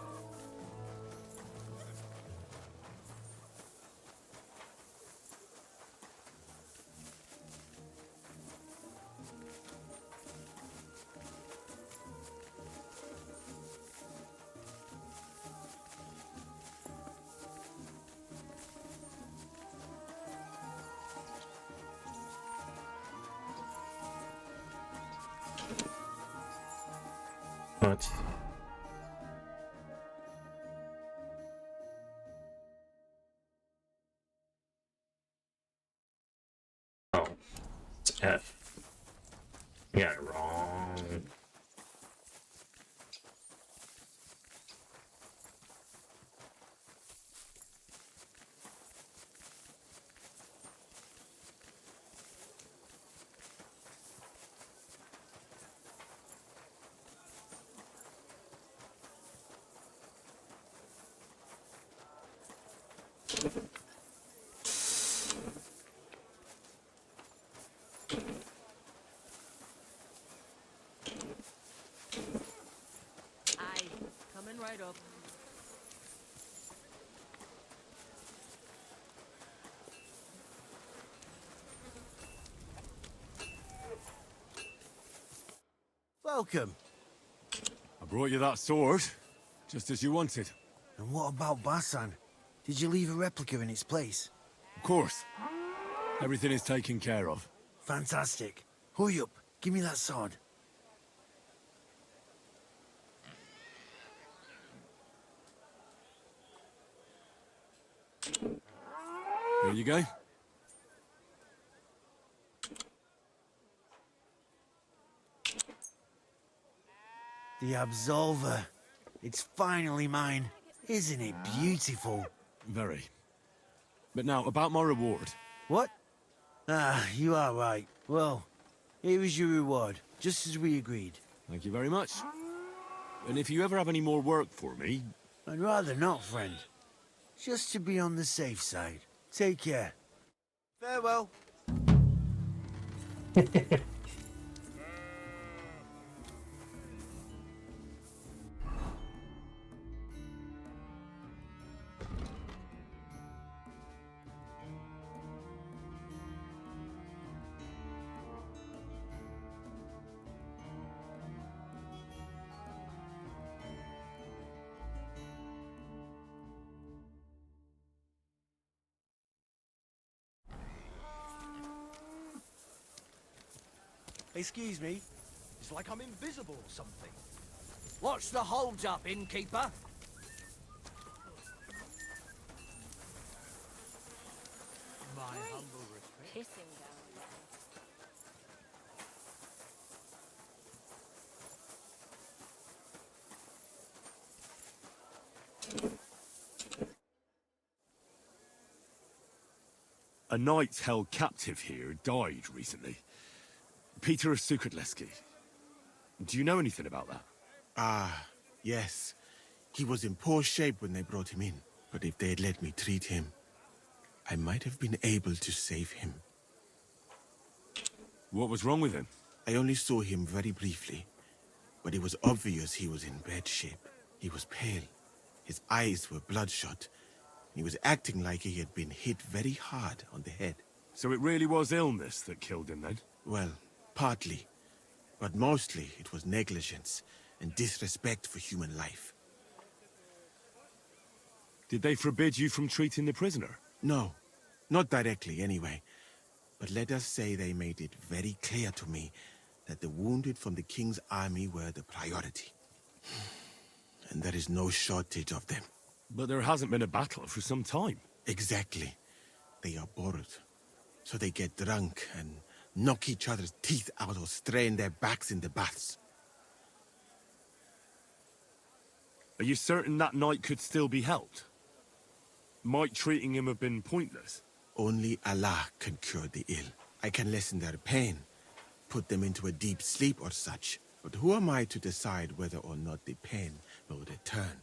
What? Oh, it's F. You got it wrong. Aye, coming right up. Welcome. I brought you that sword, just as you wanted. And what about Basan? Did you leave a replica in its place? Of course. Everything is taken care of. Fantastic. Hurry up. Give me that sword. Here you go. The Absolver. It's finally mine. Isn't it beautiful? Very. But now, about my reward. What? Ah, you are right. Well, here is your reward, just as we agreed. Thank you very much. And if you ever have any more work for me... I'd rather not, friend. Just to be on the safe side. Take care. Farewell. Excuse me. It's like I'm invisible or something. What's the hold-up, innkeeper? My humble respect. Kiss him down. A knight held captive here died recently. Peter Sukatleski. Do you know anything about that? Ah, yes. He was in poor shape when they brought him in. But if they had let me treat him, I might have been able to save him. What was wrong with him? I only saw him very briefly, but it was obvious he was in bad shape. He was pale. His eyes were bloodshot. He was acting like he had been hit very hard on the head. So it really was illness that killed him then? Well, partly. But mostly it was negligence and disrespect for human life. Did they forbid you from treating the prisoner? No, not directly anyway. But let us say they made it very clear to me that the wounded from the king's army were the priority. And there is no shortage of them. But there hasn't been a battle for some time. Exactly. They are bored. So they get drunk and knock each other's teeth out or strain their backs in the baths. Are you certain that knight could still be helped? Might treating him have been pointless? Only Allah can cure the ill. I can lessen their pain, put them into a deep sleep or such. But who am I to decide whether or not the pain will return,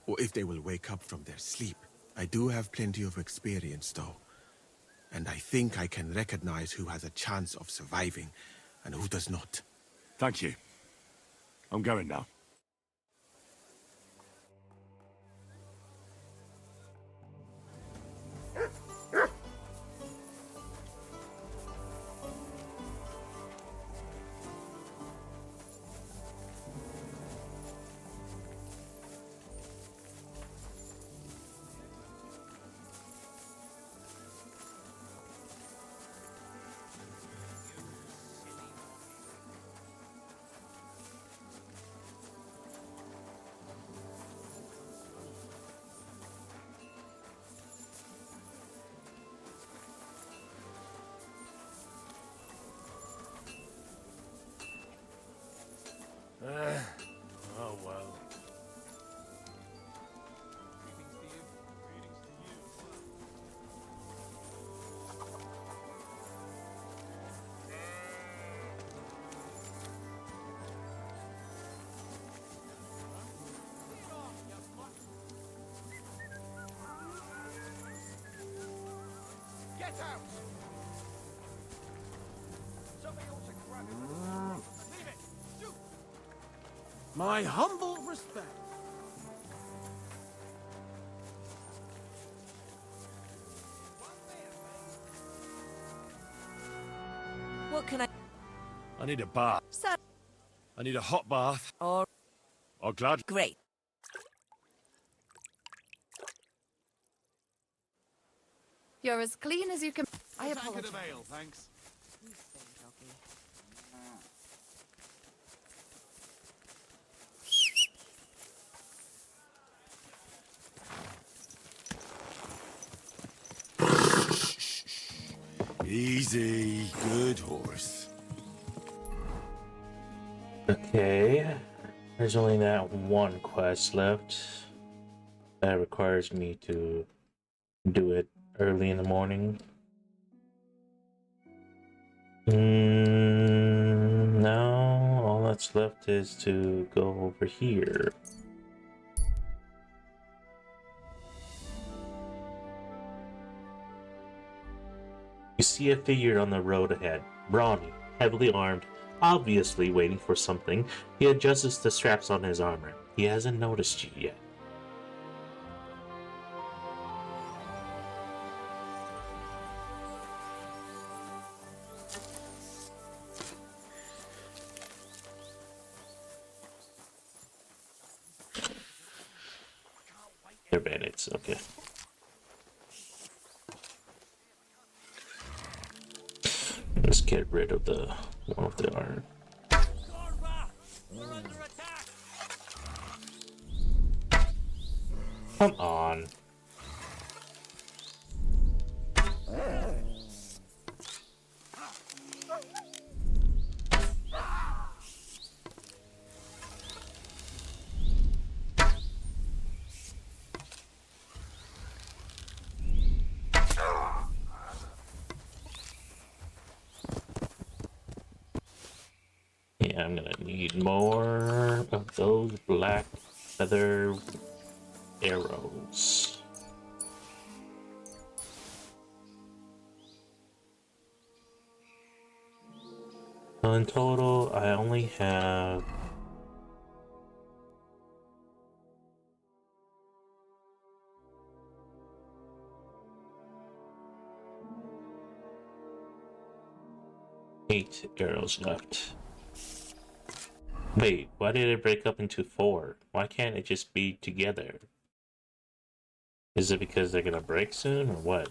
or if they will wake up from their sleep? I do have plenty of experience, though. And I think I can recognize who has a chance of surviving, and who does not. Thank you. I'm going now. Oh well. Get out! Somebody ought to grab him. Leave it! Shoot! My humble respect. What can I... I need a bath. So... I need a hot bath. Or... Oh, glad. Great. You're as clean as you can. I A tank of apologize. ale, thanks. Easy. Good horse. Okay. There's only that one quest left. That requires me to do it early in the morning. Now all that's left is to go over here. You see a figure on the road ahead, brawny, heavily armed, obviously waiting for something. He adjusts the straps on his armor. He hasn't noticed you yet. They're bandits, okay. Let's get rid of the one of the iron. Come on. Yeah, I'm gonna need more of those black feather arrows. So in total, I only have eight arrows left. Wait, why did it break up into 4? Why can't it just be together? Is it because they're gonna break soon, or what?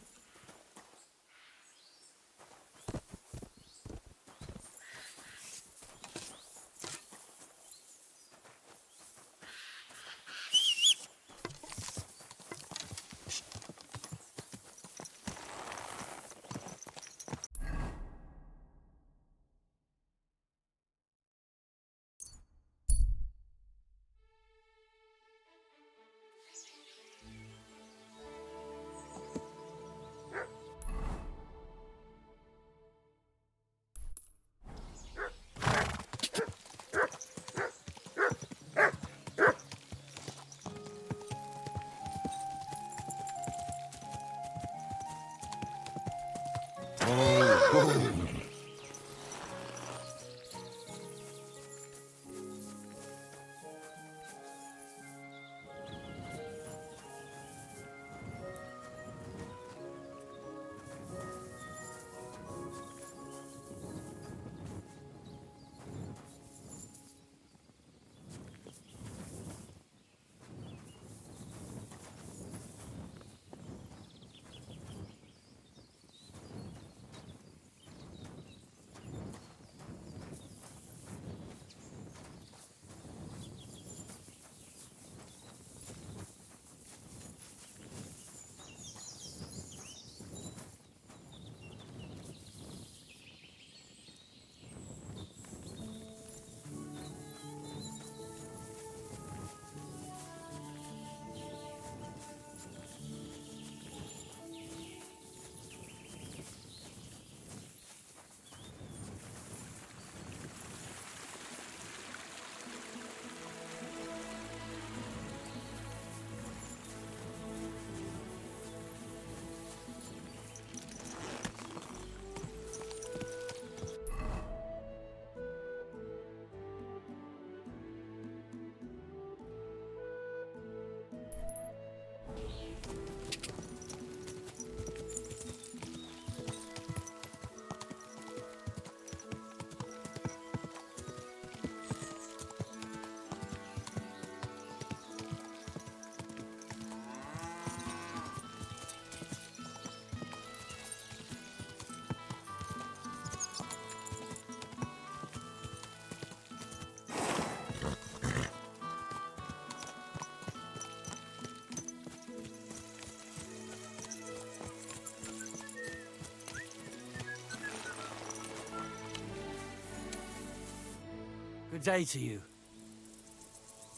Good day to you.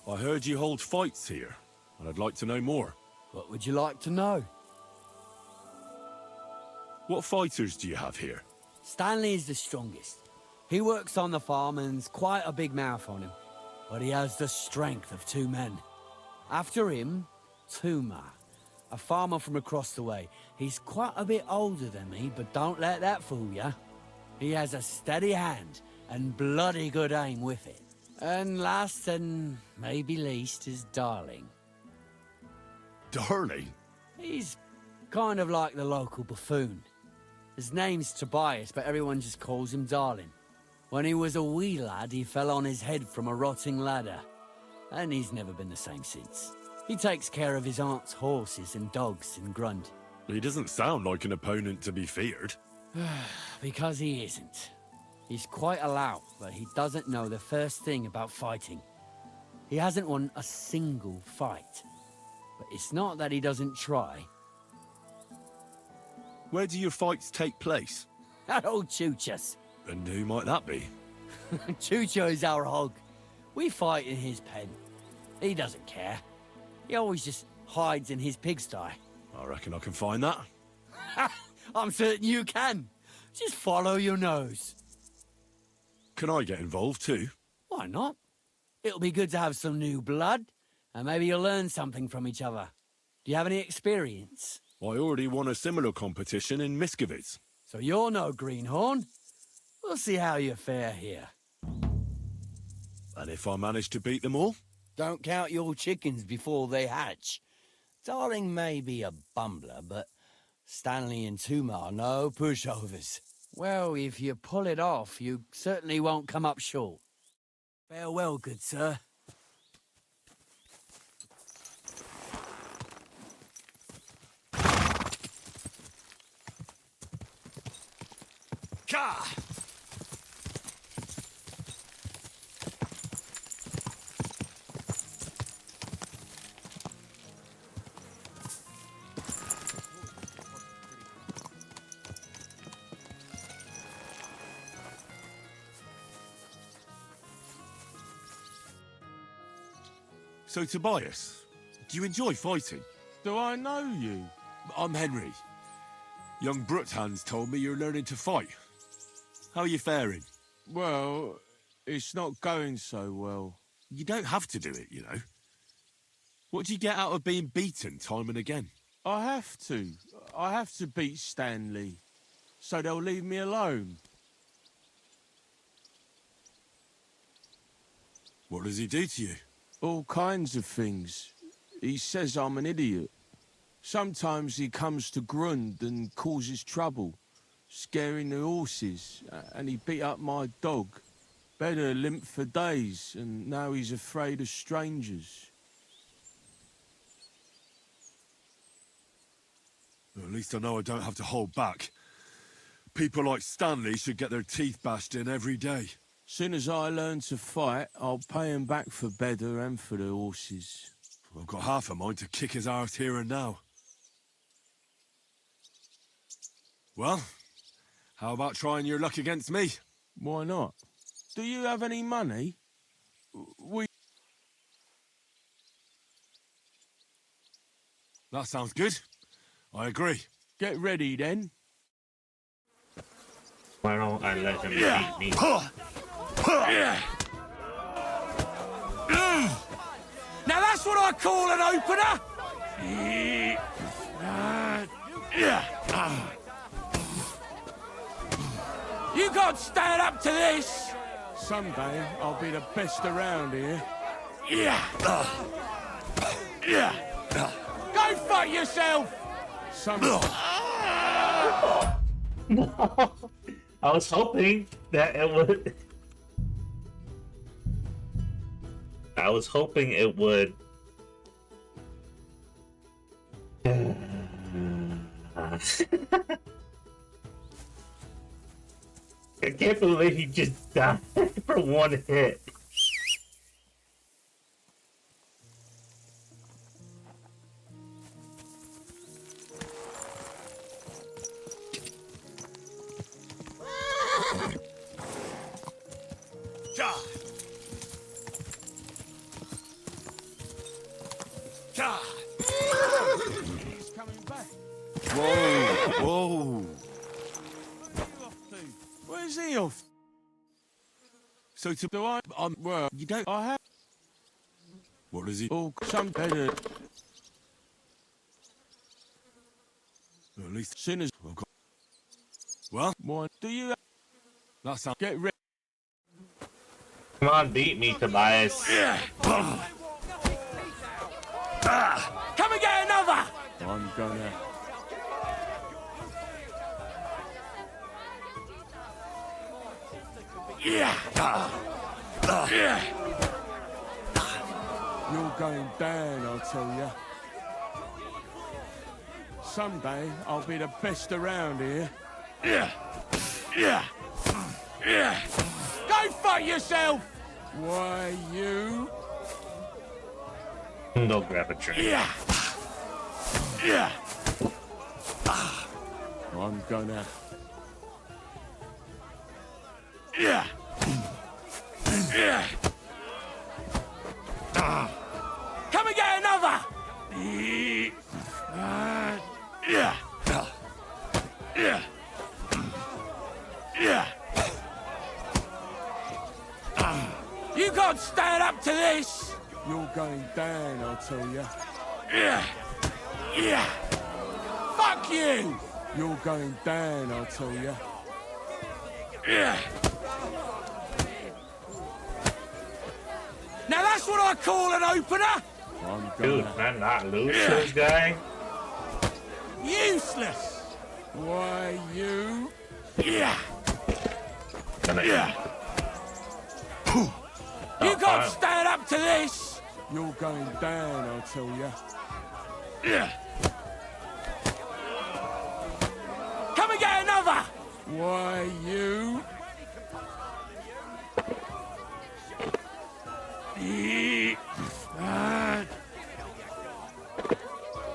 I heard you hold fights here, and I'd like to know more. What would you like to know? What fighters do you have here? Stanley is the strongest. He works on the farm and's quite a big mouth on him, but he has the strength of 2 men. After him, Tuma, a farmer from across the way. He's quite a bit older than me, but don't let that fool ya. He has a steady hand and bloody good aim with it. And last and maybe least is Darling. Darling? He's kind of like the local buffoon. His name's Tobias, but everyone just calls him Darling. When he was a wee lad, he fell on his head from a rotting ladder, and he's never been the same since. He takes care of his aunt's horses and dogs in Grund. He doesn't sound like an opponent to be feared. Because he isn't. He's quite a lout, but he doesn't know the first thing about fighting. He hasn't won a single fight. But it's not that he doesn't try. Where do your fights take place? At old Chucha's. And who might that be? Chucho is our hog. We fight in his pen. He doesn't care. He always just hides in his pigsty. I reckon I can find that. I'm certain you can. Just follow your nose. Can I get involved too? Why not? It'll be good to have some new blood, and maybe you'll learn something from each other. Do you have any experience? I already won a similar competition in Miskovitz. So you're no greenhorn. We'll see how you fare here. And if I manage to beat them all? Don't count your chickens before they hatch. Darling may be a bumbler, but Stanley and Tuma are no pushovers. Well, if you pull it off, you certainly won't come up short. Farewell, good sir. Ka! So, Tobias, do you enjoy fighting? Do I know you? I'm Henry. Young Bruthans told me you're learning to fight. How are you faring? Well, it's not going so well. You don't have to do it, you know. What do you get out of being beaten time and again? I have to. I have to beat Stanley, so they'll leave me alone. What does he do to you? All kinds of things. He says I'm an idiot. Sometimes he comes to Grund and causes trouble, scaring the horses, and he beat up my dog. Better limp for days, and now he's afraid of strangers. Well, at least I know I don't have to hold back. People like Stanley should get their teeth bashed in every day. Soon as I learn to fight, I'll pay him back for better and for the horses. I've got half a mind to kick his arse here and now. Well, how about trying your luck against me? Why not? Do you have any money? That sounds good. I agree. Get ready, then. Why don't I let him beat me? Now that's what I call an opener! You can't stand up to this! Someday I'll be the best around here. Go fuck yourself! No. I was hoping that it would. I was hoping it would. I can't believe he just died for one hit. He's coming back. Whoa, whoa. Where are you off to? Where's he off? So to Do I? Well, you don't. I have. What is he? Oh, some better. At least Sinners. Well, Why do you? that's how. Get ready. Come on, beat me, Tobias. Come and get another. I'm gonna. You're going down, I'll tell you. Someday I'll be the best around here. Go fuck yourself! Why, you? Go grab a drink. I'm gonna. Come and get another! You can't stand up to this! You're going down, I'll tell you. Fuck you! You're going down, I'll tell you. Now that's what I call an opener! I'm Dude, can I not lose to this guy? Useless! Why, you? You can't stand up to this! You're going down, I'll tell you. Come and get another! Why, you?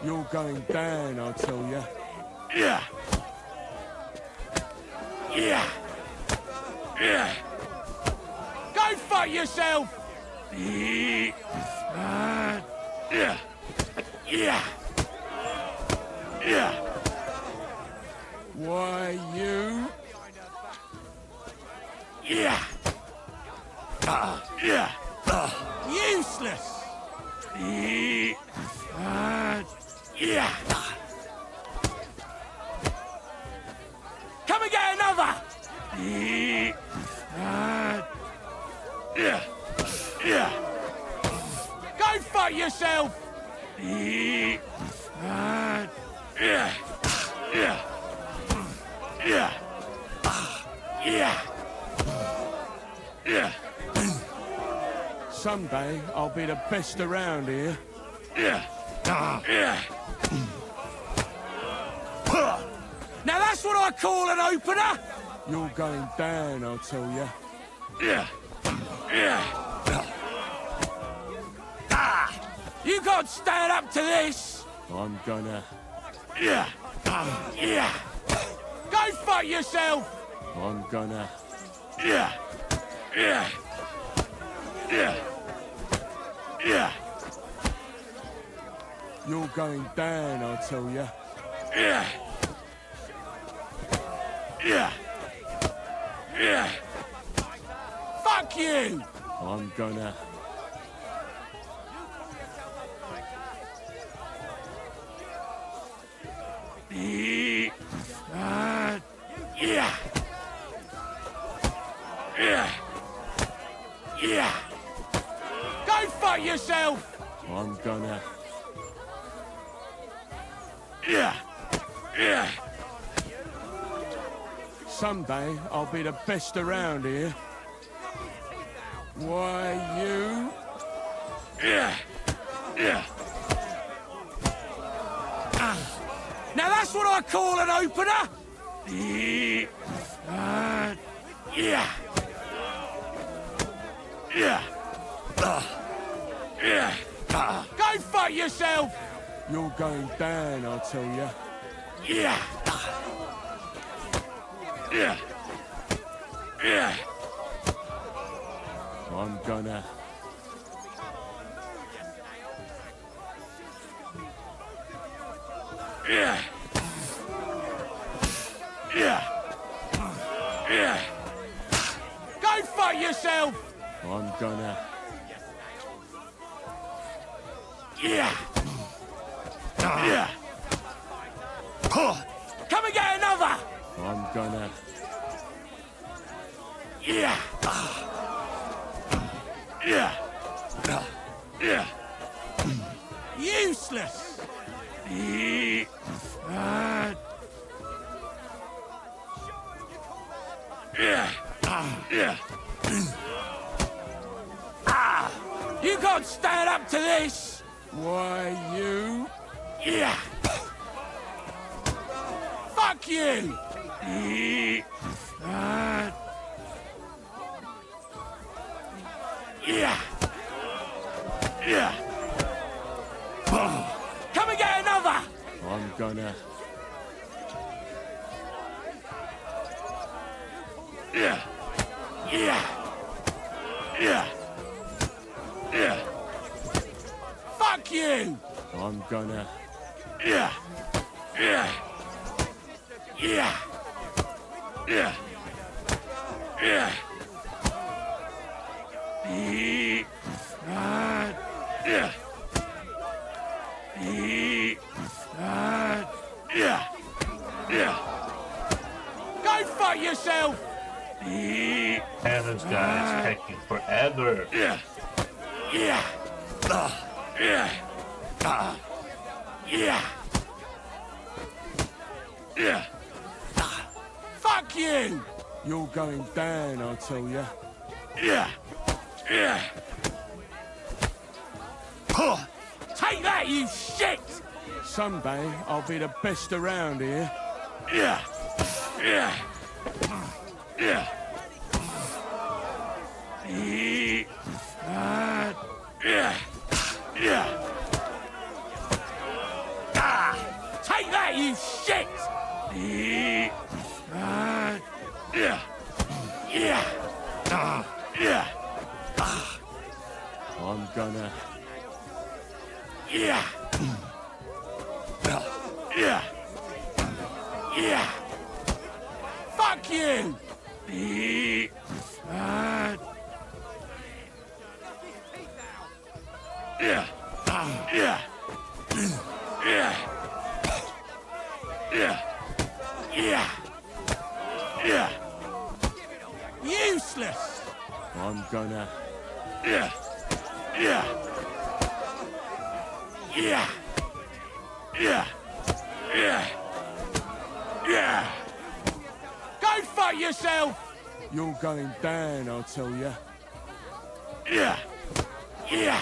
You're going down, I'll tell you. Go fuck yourself! Why, you? Useless! Come and get another! Go fuck yourself! Someday I'll be the best around here. Now that's what I call an opener! You're going down, I'll tell you. You can't stand up to this! I'm gonna... Go fuck yourself! I'm gonna... You're going down, I'll tell you. Fuck you! I'm gonna... Go fuck yourself! I'm gonna... Someday I'll be the best around here. Why, you? Now that's what I call an opener! Go fuck yourself! You're going down, I'll tell you. I'm gonna... Yeah. Yeah. Yeah. Go fuck yourself! I'm gonna... Yeah. Yeah. Come and get another! I'm gonna... Yeah. Yeah. Yeah. Useless! Yeah. Yeah. You can't stand up to this! Why, you... Yeah. Fuck you! Yeah. Yeah. Come and get another! I'm gonna... Yeah. Yeah. Yeah. Yeah. Fuck you! I'm gonna... Yeah. Yeah. Yeah. Yeah. Yeah. Yeah. Yeah. Yeah. Go fuck yourself! And this guy's taking forever. Yeah. Yeah. Yeah. Yeah. Yeah. Fuck you! You're going down, I tell ya. Yeah. Yeah. Take that, you shit! Someday, I'll be the best around here. Yeah. Yeah. Yeah. Yeah. Yeah. Take that, you shit! Yeah. Yeah. Yeah. I'm gonna... Yeah. Yeah. Yeah. Fuck you! Yeah. Yeah. Yeah. Yeah. Yeah. Yeah. Useless! I'm gonna... Yeah. Yeah. Yeah. Yeah. Yeah. Yeah. Go fuck yourself! You're going down, I tell ya. Yeah. Yeah.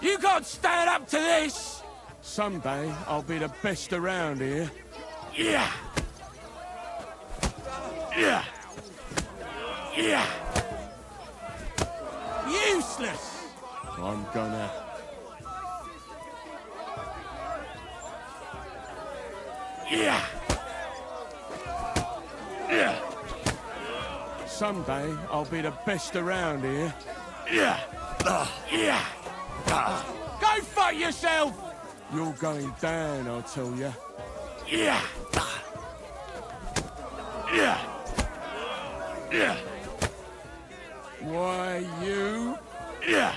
You can't stand up to this! Someday, I'll be the best around here. Yeah. Yeah. Yeah. Useless! I'm gonna... Yeah. Yeah. Someday, I'll be the best around here. Yeah. Yeah. Go fuck yourself! You're going down, I tell ya. Yeah. Yeah. Yeah. Why, you... Yeah.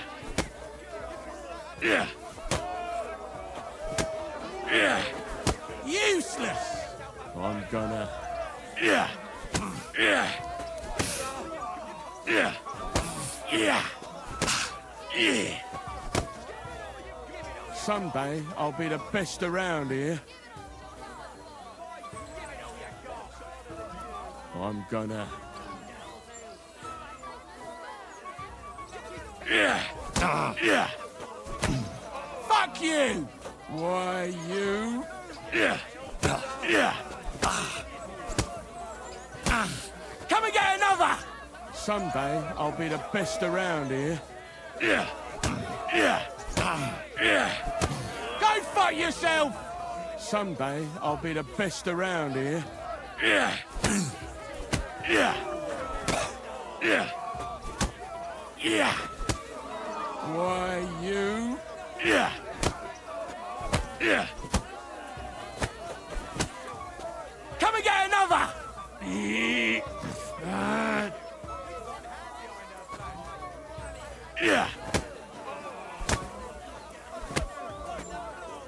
Yeah. Yeah. Useless! I'm gonna... Yeah. Yeah. Yeah. Yeah. Yeah. Someday, I'll be the best around here. I'm gonna... Yeah. Yeah. Fuck you! Why, you... Yeah. Yeah. Come and get another! Someday, I'll be the best around here. Yeah. Yeah. Yeah. Go fuck yourself! Someday, I'll be the best around here. Yeah. Yeah. Yeah. Yeah. Why, you... Yeah. Yeah. Come and get another! Yeah.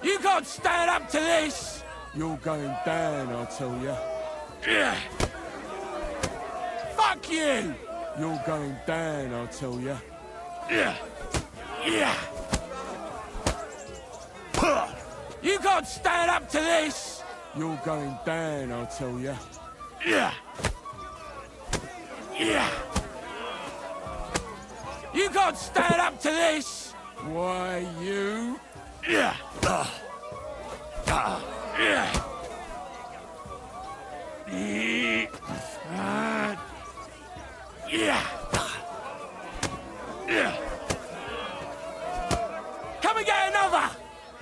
You can't stand up to this! You're going down, I tell ya. Yeah. Fuck you! You're going down, I tell ya. Yeah. Yeah. You can't stand up to this! You're going down, I tell ya. Yeah. Yeah. You can't stand up to this! Why, you? Yeah. Yeah. Yeah. Yeah. Come and get another!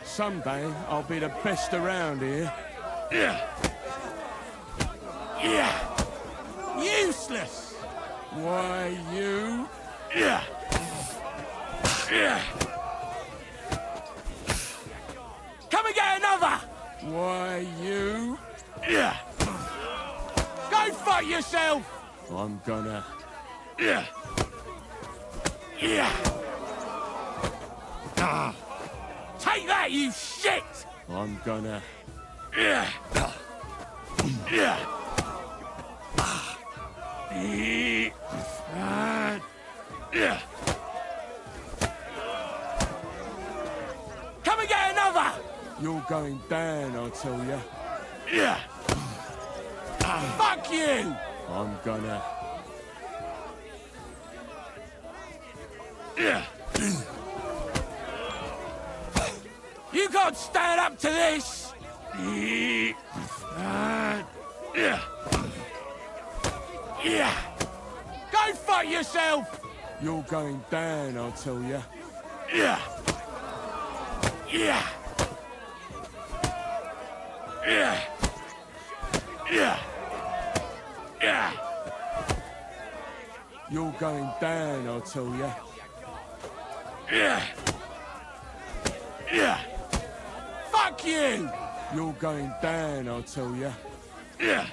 Someday I'll be the best around here. Yeah. Yeah. Useless! Why, you? Yeah. Yeah. Come and get another! Why, you? Yeah. Go fuck yourself! I'm gonna... Yeah. Yeah. Take that, you shit! I'm gonna... Yeah. Yeah. Yeah. Come and get another! You're going down, I tell ya. Yeah. Fuck you! I'm gonna... Yeah. You can't stand up to this! Yeah. Yeah. Go fuck yourself! You're going down, I tell ya. Yeah. Yeah. Yeah. Yeah. Yeah. You're going down, I tell ya. Yeah. Yeah. Fuck you! You're going down, I tell ya. Yeah.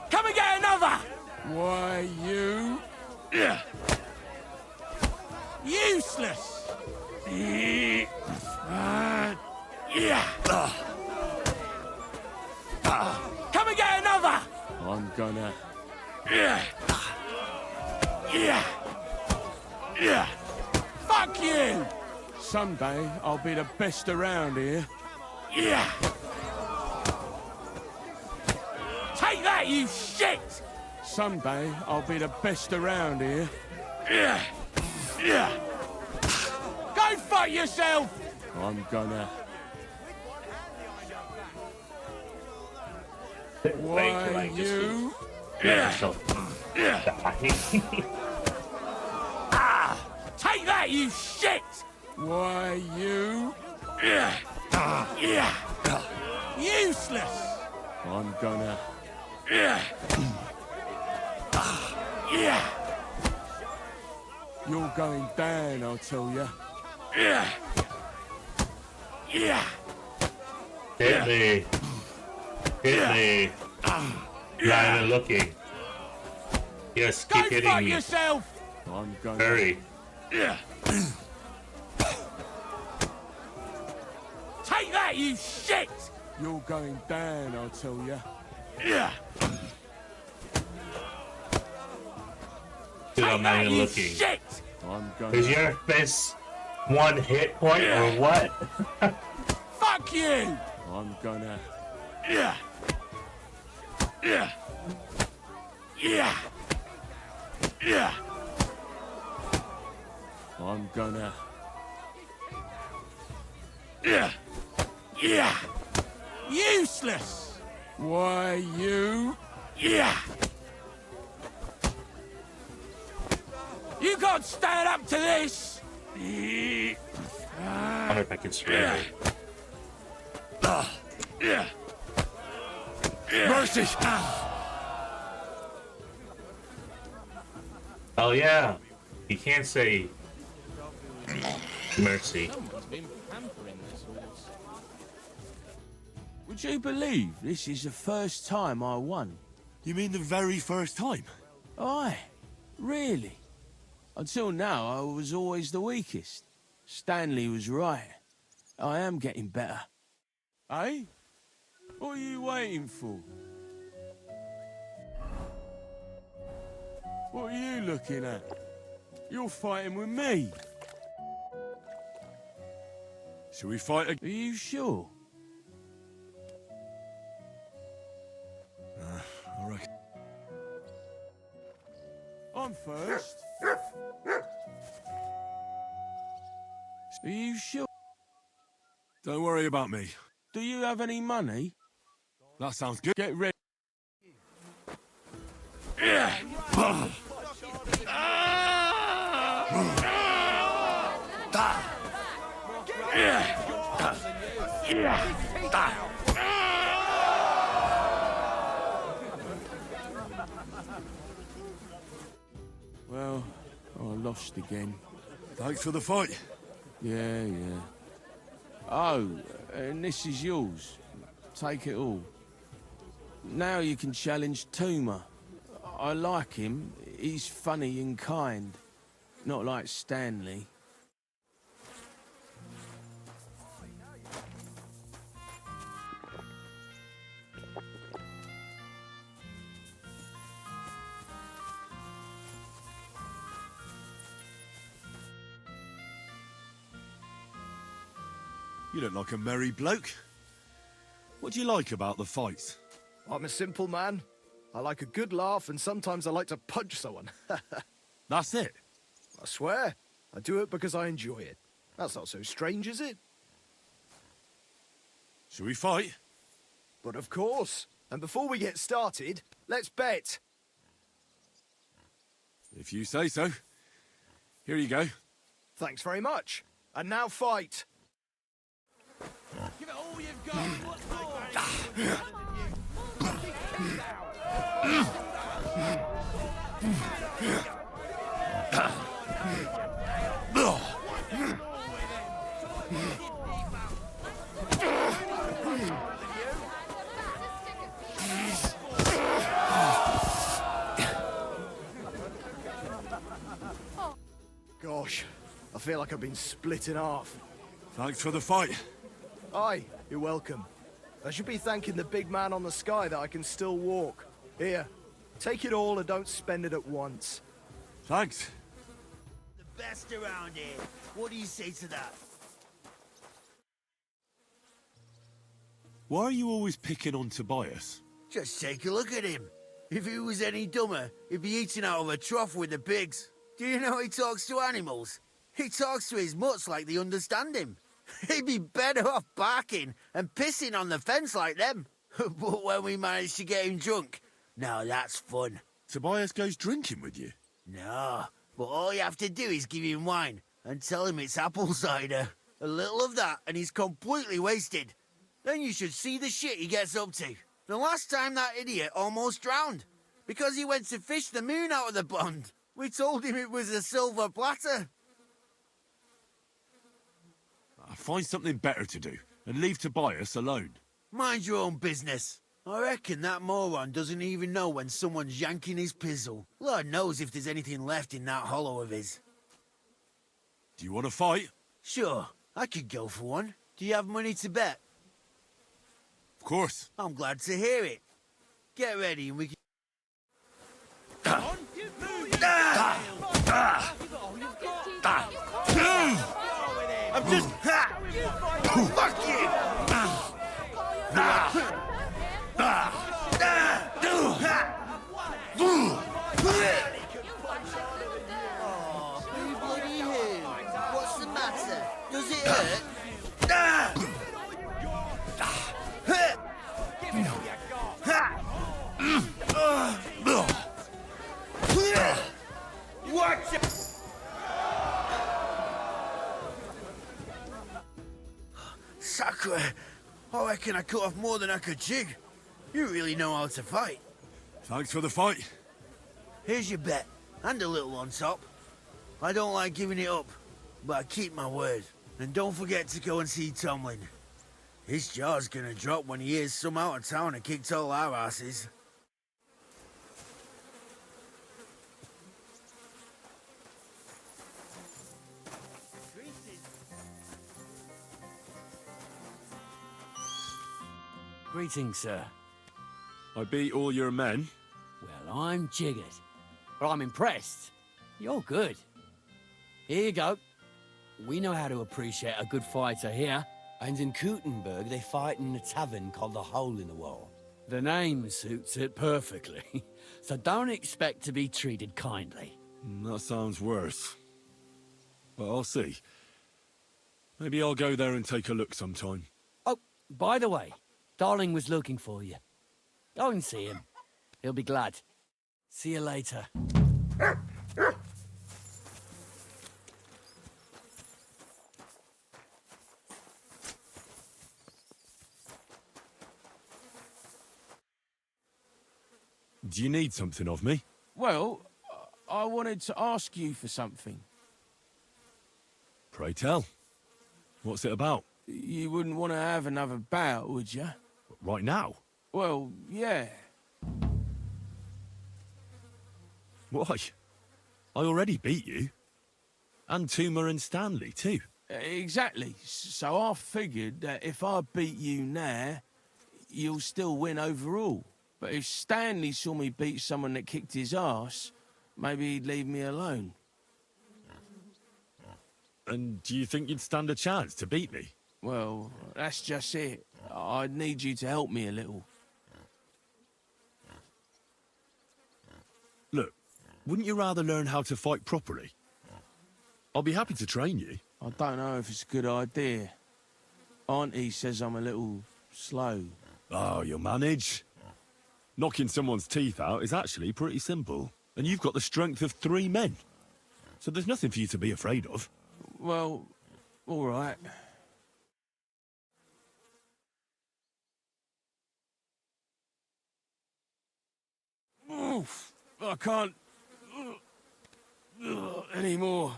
Come and get another! Why, you? Yeah. Useless! Yeah. Come and get another! I'm gonna... Yeah. Yeah. Yeah. Fuck you! Someday I'll be the best around here. Yeah. Take that, you shit! Someday I'll be the best around here. Yeah. Yeah. Go fuck yourself! I'm gonna... Why, you? Yeah. Yeah. Take that, you shit! Why, you? Yeah. Yeah. Useless! I'm gonna... Yeah. Yeah. You're going down, I'll tell ya. Yeah. Yeah. Hit me. Hit me. Not even looking. Yes, keep hitting fuck me. yourself! I'm gonna... Hurry. Yeah. Take that, you shit! You're going down, I'll tell ya. Yeah. Dude, I'm not even looking. Shit! I'm gonna... Is your fist one hit point or what? Fuck you! I'm gonna... Yeah. Yeah. Yeah. Yeah. I'm gonna... Yeah. Yeah. Useless! Why, you? Yeah. You can't stand up to this! I wonder if I can surrender. Yeah. Mercy! Oh yeah. You can't say mercy. Would you believe this is the first time I won? You mean the very first time? Aye, really. Until now, I was always the weakest. Stanley was right. I am getting better. Eh? What are you waiting for? What are you looking at? You're fighting with me. Shall we fight again? Are you sure? All right. I'm first. Are you sure? Don't worry about me. Do you have any money? That sounds good. Get ready. Well, I lost again. Thanks for the fight. Yeah. Oh, and this is yours. Take it all. Now you can challenge Tuma. I like him. He's funny and kind. Not like Stanley. You look like a merry bloke. What do you like about the fights? I'm a simple man. I like a good laugh, and sometimes I like to punch someone. That's it? I swear. I do it because I enjoy it. That's not so strange, is it? Shall we fight? But of course. And before we get started, let's bet. If you say so. Here you go. Thanks very much. And now fight. Give it all you've got. What more? Gosh, I feel like I've been split in half. Thanks for the fight. Aye, you're welcome. I should be thanking the big man on the sky that I can still walk. Here, take it all and don't spend it at once. Thanks. The best around here. What do you say to that? Why are you always picking on Tobias? Just take a look at him. If he was any dumber, he'd be eating out of a trough with the pigs. Do you know he talks to animals? He talks to his mutts like they understand him. He'd be better off barking and pissing on the fence like them. But when we managed to get him drunk, now that's fun. Tobias goes drinking with you? No, but all you have to do is give him wine and tell him it's apple cider. A little of that and he's completely wasted. Then you should see the shit he gets up to. The last time that idiot almost drowned because he went to fish the moon out of the pond. We told him it was a silver platter. Find something better to do and leave Tobias alone. Mind your own business. I reckon that moron doesn't even know when someone's yanking his pizzle. Lord knows if there's anything left in that hollow of his. Do you want to fight? Sure, I could go for one. Do you have money to bet? Of course. I'm glad to hear it. Get ready and we can... I'm just... Fuck you! Oh, you bloody hell. What's the matter? Does it hurt? Watch it! Sacre! I reckon I cut off more than I could jig. You really know how to fight. Thanks for the fight. Here's your bet, and a little on top. I don't like giving it up, but I keep my word. And don't forget to go and see Tomlin. His jaw's gonna drop when he hears some out of town and kicked all our asses. Greetings, sir. I beat all your men. Well, I'm jiggered. But I'm impressed. You're good. Here you go. We know how to appreciate a good fighter here. And in Kuttenberg, they fight in a tavern called the Hole in the Wall. The name suits it perfectly. So don't expect to be treated kindly. That sounds worse. But I'll see. Maybe I'll go there and take a look sometime. Oh, by the way, Darling was looking for you. Go and see him. He'll be glad. See you later. Do you need something of me? Well, I wanted to ask you for something. Pray tell. What's it about? You wouldn't want to have another bout, would you? Right now? Well, yeah. Why? I already beat you. And Tuma and Stanley, too. Exactly. So I figured that if I beat you now, you'll still win overall. But if Stanley saw me beat someone that kicked his ass, maybe he'd leave me alone. And do you think you'd stand a chance to beat me? Well, that's just it. I'd need you to help me a little. Look, wouldn't you rather learn how to fight properly? I'll be happy to train you. I don't know if it's a good idea. Auntie says I'm a little slow. Oh, you'll manage. Knocking someone's teeth out is actually pretty simple. And you've got the strength of 3 men. So there's nothing for you to be afraid of. Well, all right. Oof, I can't anymore.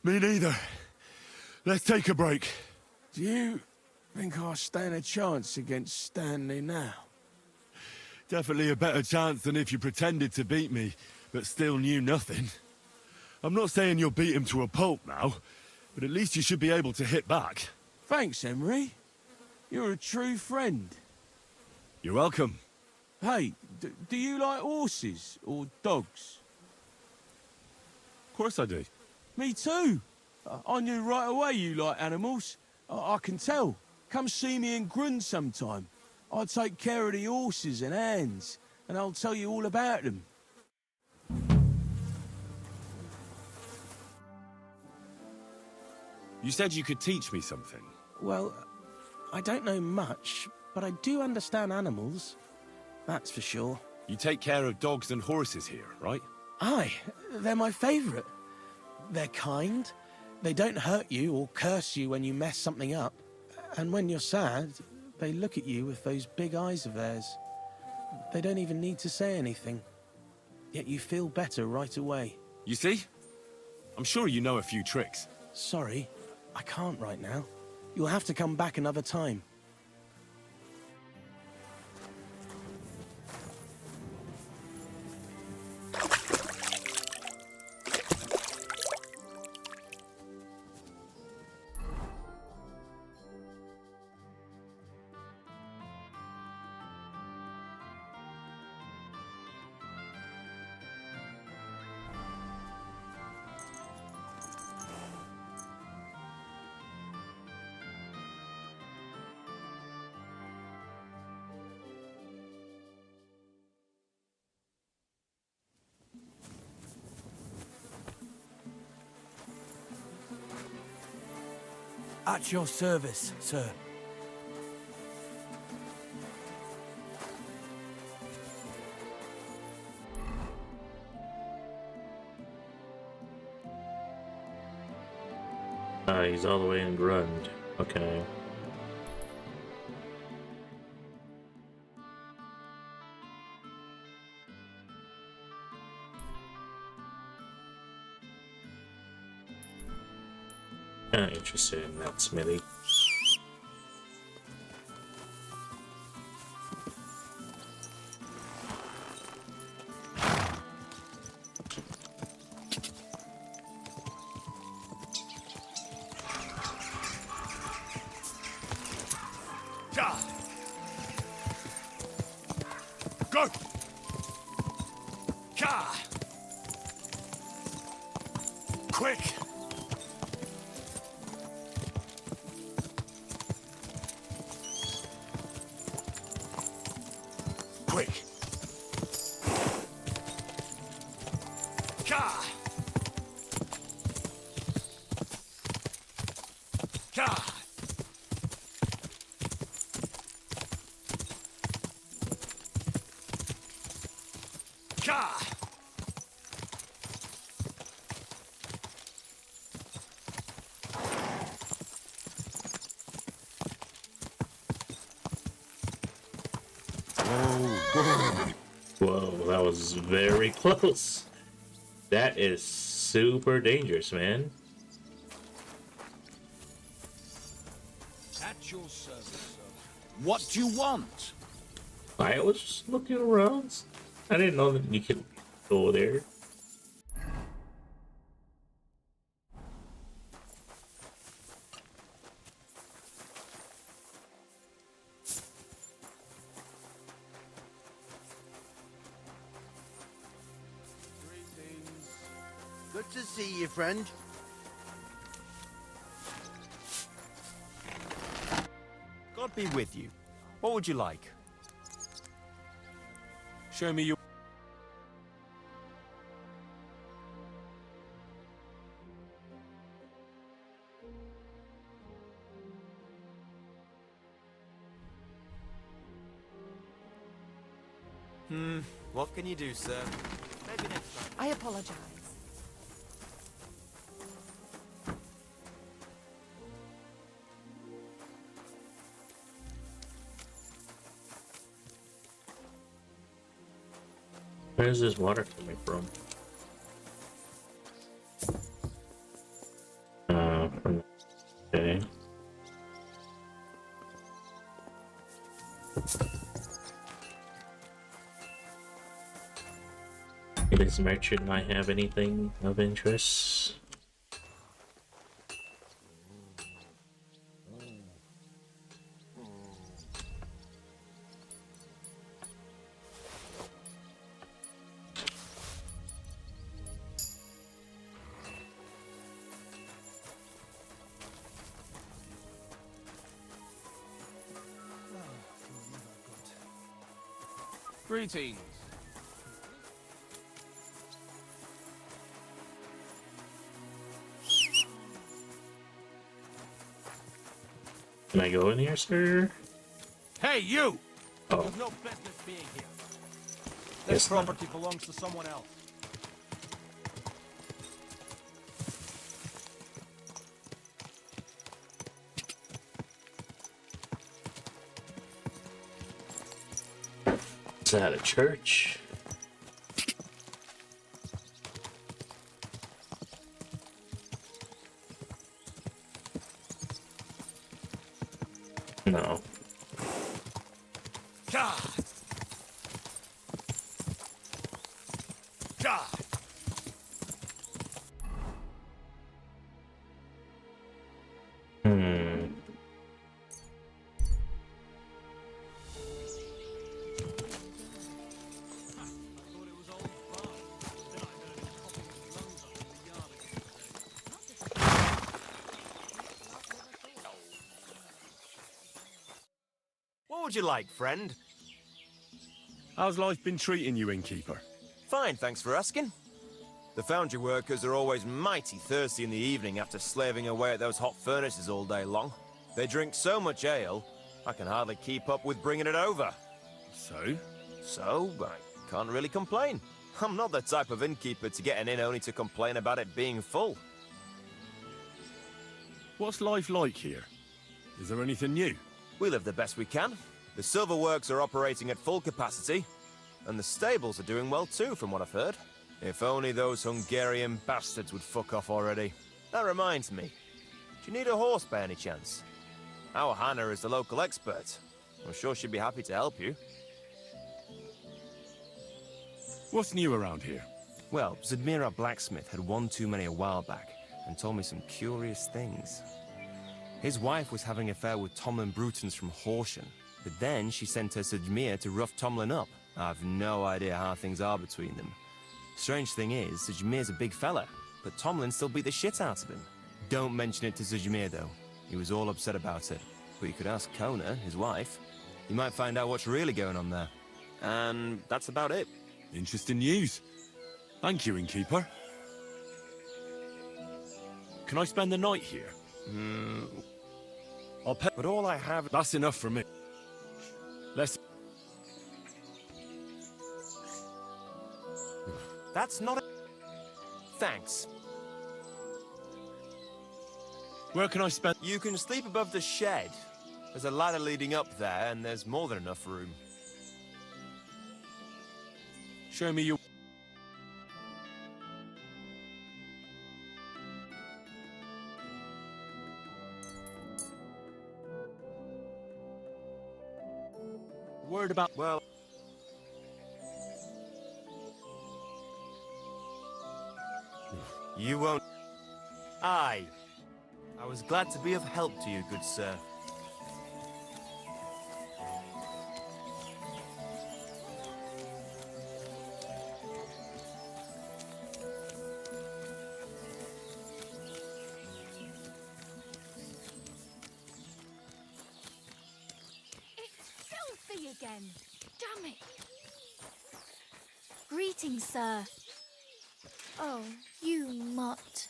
Me neither. Let's take a break. Do you think I stand a chance against Stanley now? Definitely a better chance than if you pretended to beat me, but still knew nothing. I'm not saying you'll beat him to a pulp now, but at least you should be able to hit back. Thanks, Emery. You're a true friend. You're welcome. Hey, do you like horses or dogs? Of course I do. Me too. I knew right away you like animals. I can tell. Come see me in Grun sometime. I take care of the horses and hands, and I'll tell you all about them. You said you could teach me something. Well, I don't know much, but I do understand animals. That's for sure. You take care of dogs and horses here, right? Aye, they're my favourite. They're kind. They don't hurt you or curse you when you mess something up. And when you're sad, they look at you with those big eyes of theirs. They don't even need to say anything. Yet you feel better right away. You see? I'm sure you know a few tricks. Sorry, I can't right now. You'll have to come back another time. At your service, sir. He's all the way in Grund. Okay. Kinda interested in that smithy. Go! Ka! Quick! Quick! Ka! Ka! Ka! Whoa, that was very close. That is super dangerous, man. At your service, sir. What do you want? I was just looking around. I didn't know that you could go there. Good to see you, friend. God be with you. What would you like? Show me your... What can you do, sir? Maybe next time. I apologize. Where is this water coming from? Okay. This merchant might have anything of interest. Greetings. Can I go in here, sir? Hey, you! Oh. There's no business being here. This property belongs to someone else. Is that a church? No. Ka! Ka! What would you like, friend? How's life been treating you, innkeeper? Fine, thanks for asking. The foundry workers are always mighty thirsty in the evening after slaving away at those hot furnaces all day long. They drink so much ale, I can hardly keep up with bringing it over. So? So, I can't really complain. I'm not the type of innkeeper to get an inn only to complain about it being full. What's life like here? Is there anything new? We live the best we can. The silver works are operating at full capacity, and the stables are doing well too, from what I've heard. If only those Hungarian bastards would fuck off already. That reminds me. Do you need a horse by any chance? Our Hannah is the local expert. I'm sure she'd be happy to help you. What's new around here? Well, Zadmira Blacksmith had one too many a while back, and told me some curious things. His wife was having an affair with Tomlin Brutons from Horsham. But then she sent her Sajmir to rough Tomlin up. I've no idea how things are between them. Strange thing is, Sajmir's a big fella, but Tomlin still beat the shit out of him. Don't mention it to Sajmir, though. He was all upset about it. But you could ask Kona, his wife. You might find out what's really going on there. And that's about it. Interesting news. Thank you, innkeeper. Can I spend the night here? I'll pay. But all I have... That's enough for me. Let's... That's not a... Thanks. Where can I spend... You can sleep above the shed. There's a ladder leading up there, and there's more than enough room. Show me your... Word about... Well... You won't... Aye. I was glad to be of help to you, good sir. Filthy again! Damn it! Greetings, sir. Oh, you mutt.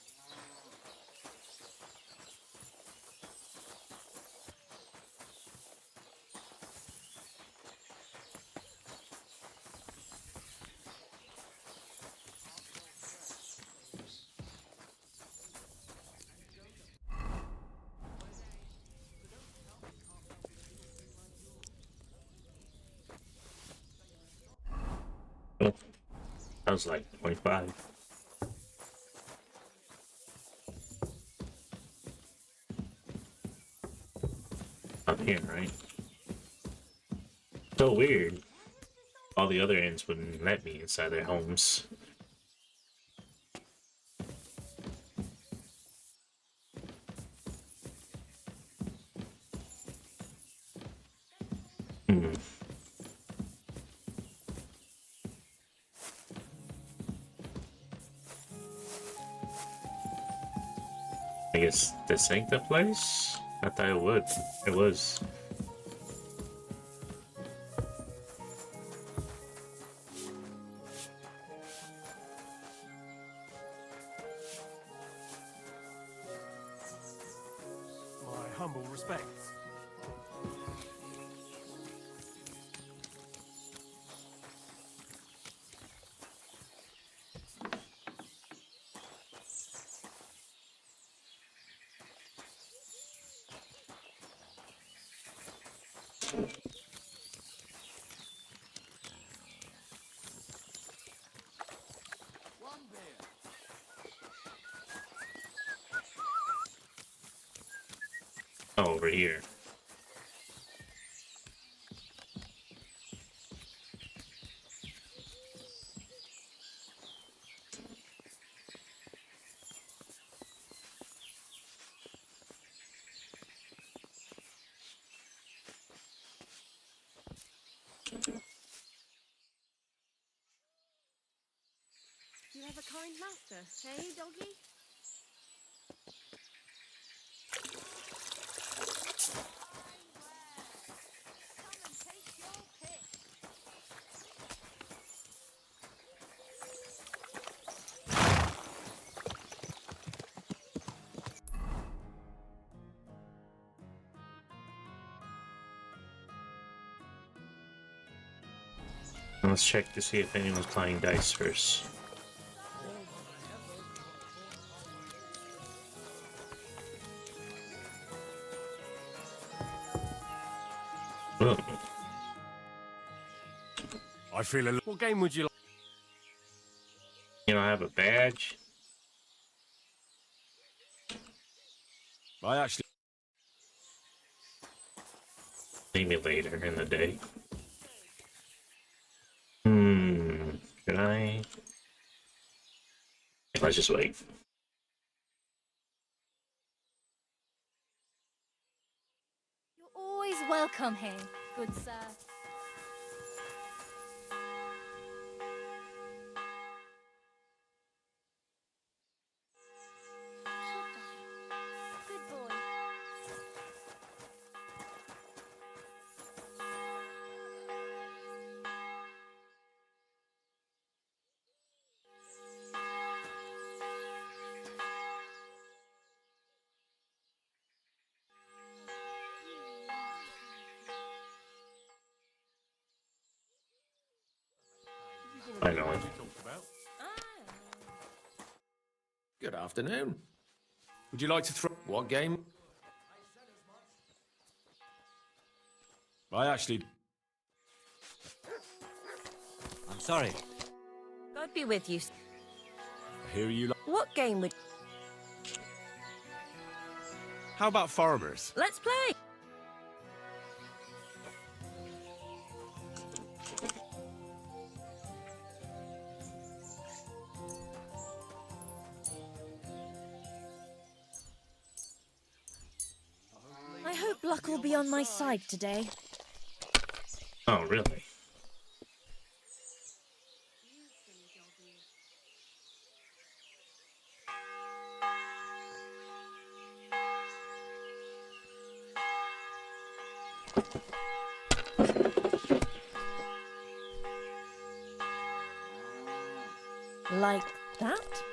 Oh, that was like 25. Up here, right? So weird. All the other inns wouldn't let me inside their homes. I guess this ain't the place? I thought it would. It was. My humble respects. Oh, over here. You have a kind master, hey, doggy? Let's check to see if anyone's playing dice first. Oh. I feel a... What game would you like? You know, I have a badge. I actually... Maybe later in the day. Can I? Let's just wait. You're always welcome here. good sir. Good boy. I know. Good afternoon. Would you like to throw... What game? I actually... I'm sorry. God be with you. I hear you... What game would... How about farmers? Let's play! I hope luck will be on my side today. Oh, really? Like that?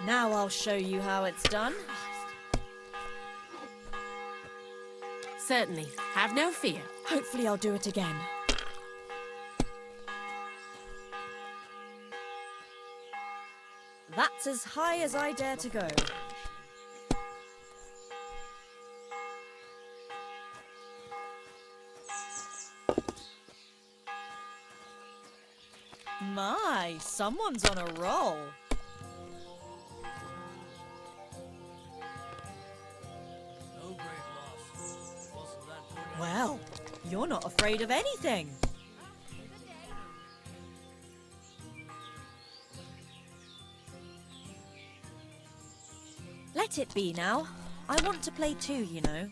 Now I'll show you how it's done. Certainly. Have no fear. Hopefully I'll do it again. That's as high as I dare to go. My, someone's on a roll. Well, you're not afraid of anything. Let it be now. I want to play too, you know.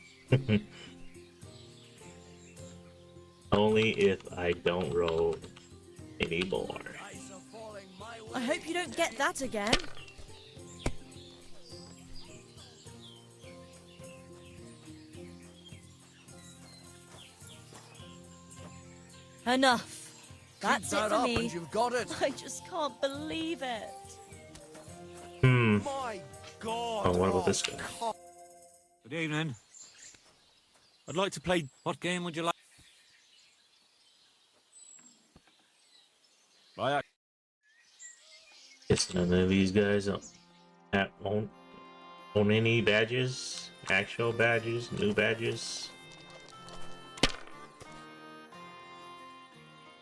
Only if I don't roll anymore. I hope you don't get that again. Enough. That's Keep that it for up me. and you've got it. I just can't believe it. Hmm. My God. Oh, what about this guy? Good evening. I'd like to play... What game would you like? I... Guess none of these guys own any badges, actual badges, new badges.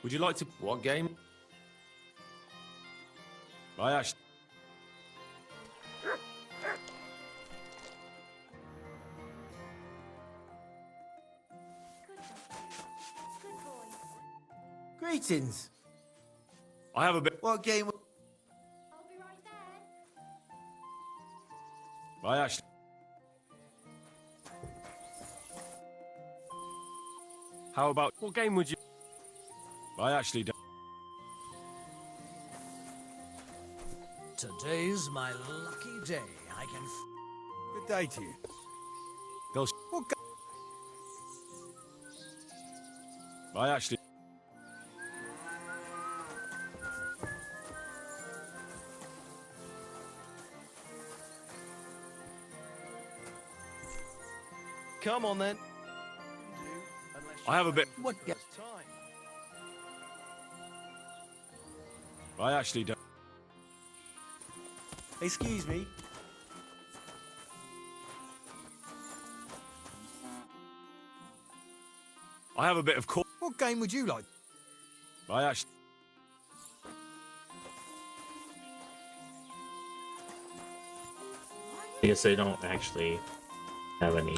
Would you like to... What game? I actually... Greetings. I have a bit... What game? I actually... How about... What game would you... I actually don't... Today's my lucky day. I can... Good day to you. Those... What I actually... Come on then. I have a bit... What game? I actually don't... Excuse me. I have a bit of... What game would you like? I actually... I guess they don't actually have any.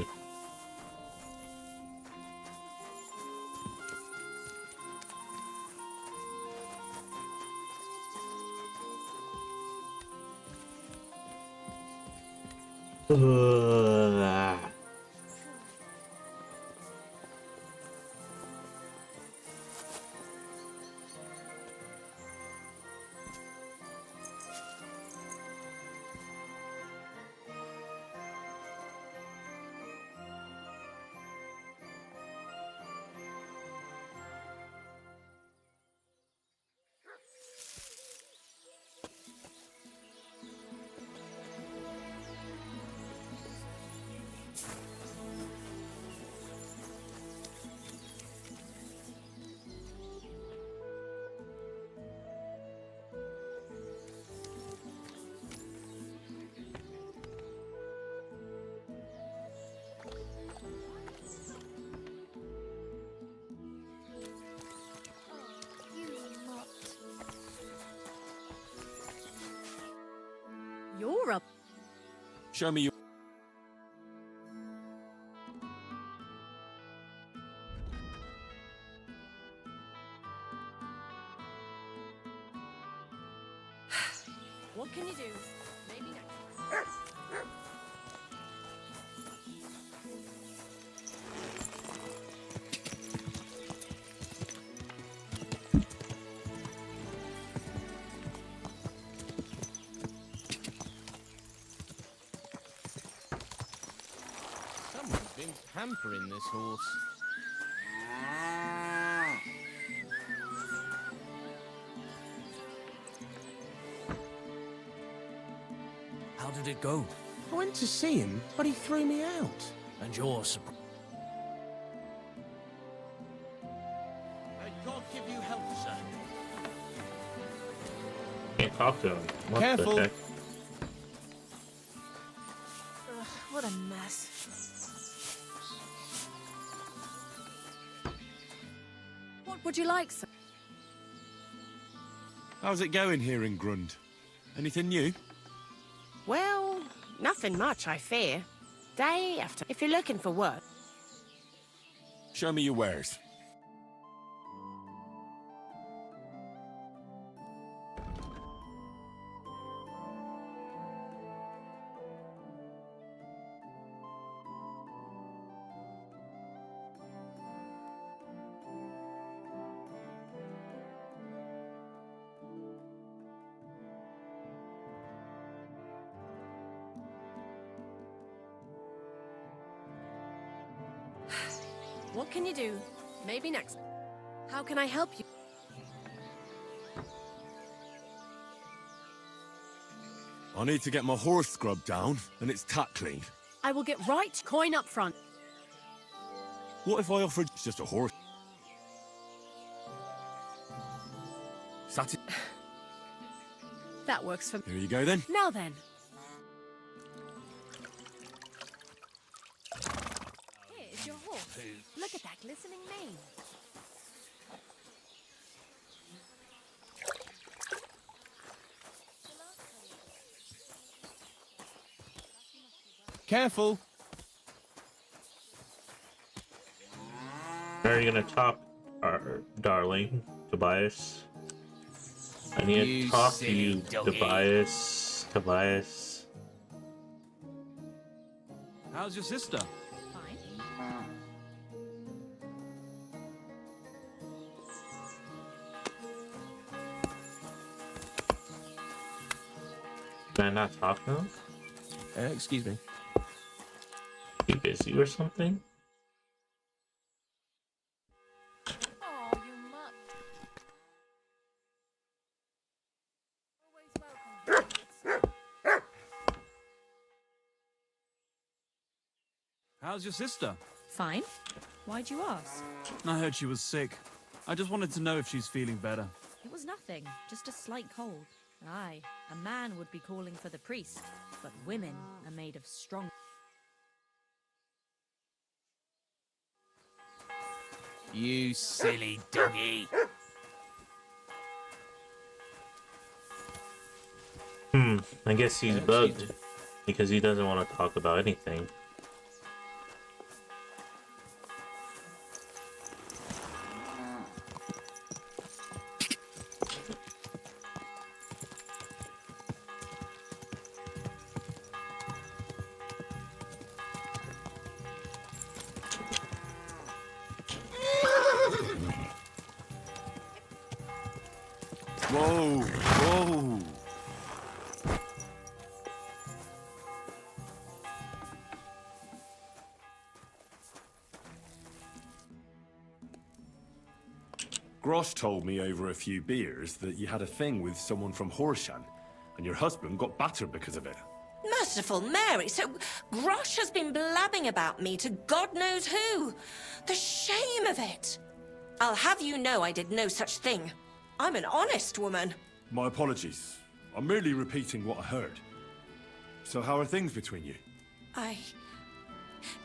You're up. Show me your... What can you do? Maybe next. Someone's been pampering this horse. How did it go? I went to see him, but he threw me out. And you're surprised. May God give you health, sir. Can't talk to him. What Careful. the heck? Ugh, what a mess. What would you like, sir? How's it going here in Grund? Anything new? Well, nothing much, I fear. Day after. If you're looking for work. Show me your wares. What can you do? Maybe next. How can I help you? I need to get my horse scrubbed down and its tack clean. I will get right. Coin up front. What if I offered just a horse? That works for me. Here you go then. Now then. Here's your horse. Look at that glistening mane. Careful. Are you gonna talk, darling Tobias? I need You to talk to silly you, doggy. Tobias. Tobias. How's your sister? Fine. Can I not talk to him? Excuse me. You busy or something? Oh, you mutt. Always welcome. How's your sister? Fine. Why'd you ask? I heard she was sick. I just wanted to know if she's feeling better. It was nothing, just a slight cold. Aye, a man would be calling for the priest, but women are made of strong. You silly doggy. I guess he's bugged because he doesn't want to talk about anything. Whoa, whoa. Grosh told me over a few beers that you had a thing with someone from Horshan, and your husband got battered because of it. Merciful Mary, so Grosh has been blabbing about me to God knows who. The shame of it. I'll have you know I did no such thing. I'm an honest woman. My apologies. I'm merely repeating what I heard. So how are things between you?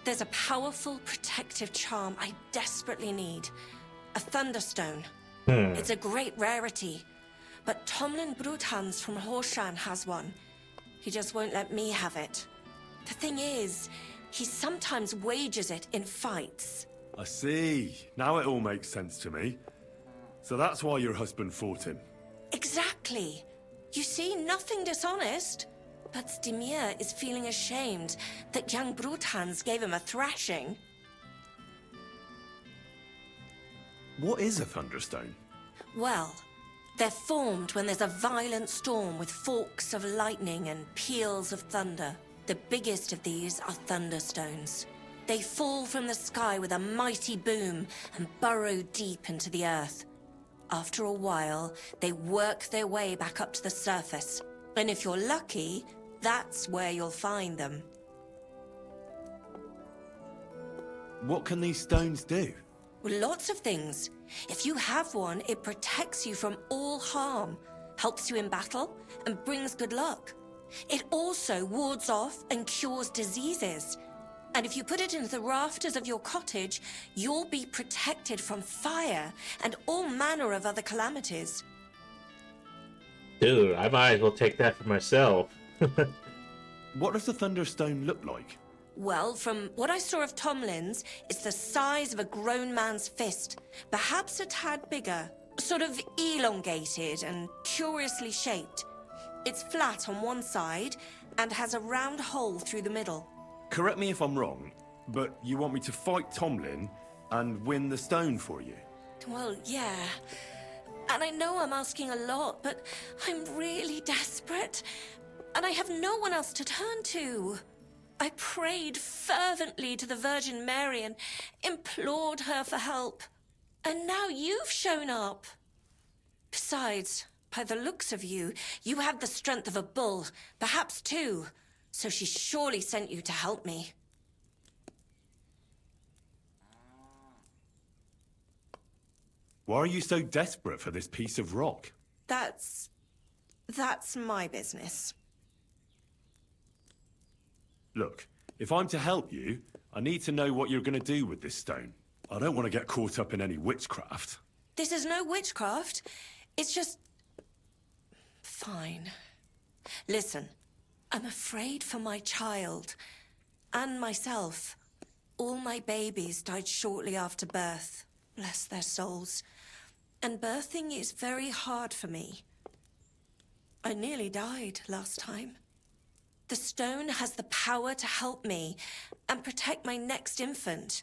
There's a powerful protective charm I desperately need. A Thunderstone. It's a great rarity. But Tomlin Bruthans from Horshan has one. He just won't let me have it. The thing is, he sometimes wages it in fights. I see. Now it all makes sense to me. So that's why your husband fought him. Exactly. You see, nothing dishonest. But Stimir is feeling ashamed that young Bruthans gave him a thrashing. What is a Thunderstone? Well, they're formed when there's a violent storm with forks of lightning and peals of thunder. The biggest of these are Thunderstones. They fall from the sky with a mighty boom and burrow deep into the earth. After a while, they work their way back up to the surface. And if you're lucky, that's where you'll find them. What can these stones do? Lots of things. If you have one, it protects you from all harm, helps you in battle, and brings good luck. It also wards off and cures diseases. And if you put it into the rafters of your cottage, you'll be protected from fire and all manner of other calamities. Dude, I might as well take that for myself. What does the Thunderstone look like? Well, from what I saw of Tomlin's, it's the size of a grown man's fist, perhaps a tad bigger, sort of elongated and curiously shaped. It's flat on one side and has a round hole through the middle. Correct me if I'm wrong, but you want me to fight Tomlin and win the stone for you? Well, yeah. And I know I'm asking a lot, but I'm really desperate. And I have no one else to turn to. I prayed fervently to the Virgin Mary and implored her for help. And now you've shown up. Besides, by the looks of you, you have the strength of a bull, perhaps two. So she surely sent you to help me. Why are you so desperate for this piece of rock? That's my business. Look, if I'm to help you, I need to know what you're going to do with this stone. I don't want to get caught up in any witchcraft. This is no witchcraft. It's just... Fine. Listen, I'm afraid for my child. And myself. All my babies died shortly after birth. Bless their souls. And birthing is very hard for me. I nearly died last time. The stone has the power to help me and protect my next infant.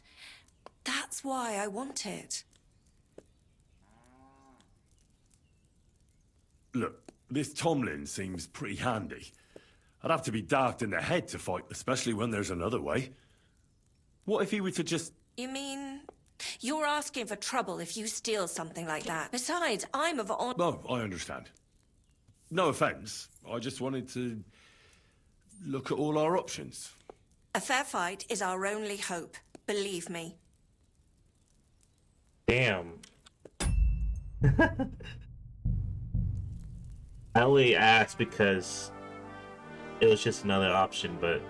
That's why I want it. Look, this Tomlin seems pretty handy. I'd have to be daft in the head to fight, especially when there's another way. What if he were to just... You mean... You're asking for trouble if you steal something like that. Besides, I'm of honor... Oh, I understand. No offense. I just wanted to... look at all our options. A fair fight is our only hope. Believe me. Damn. I only asked because it was just another option, but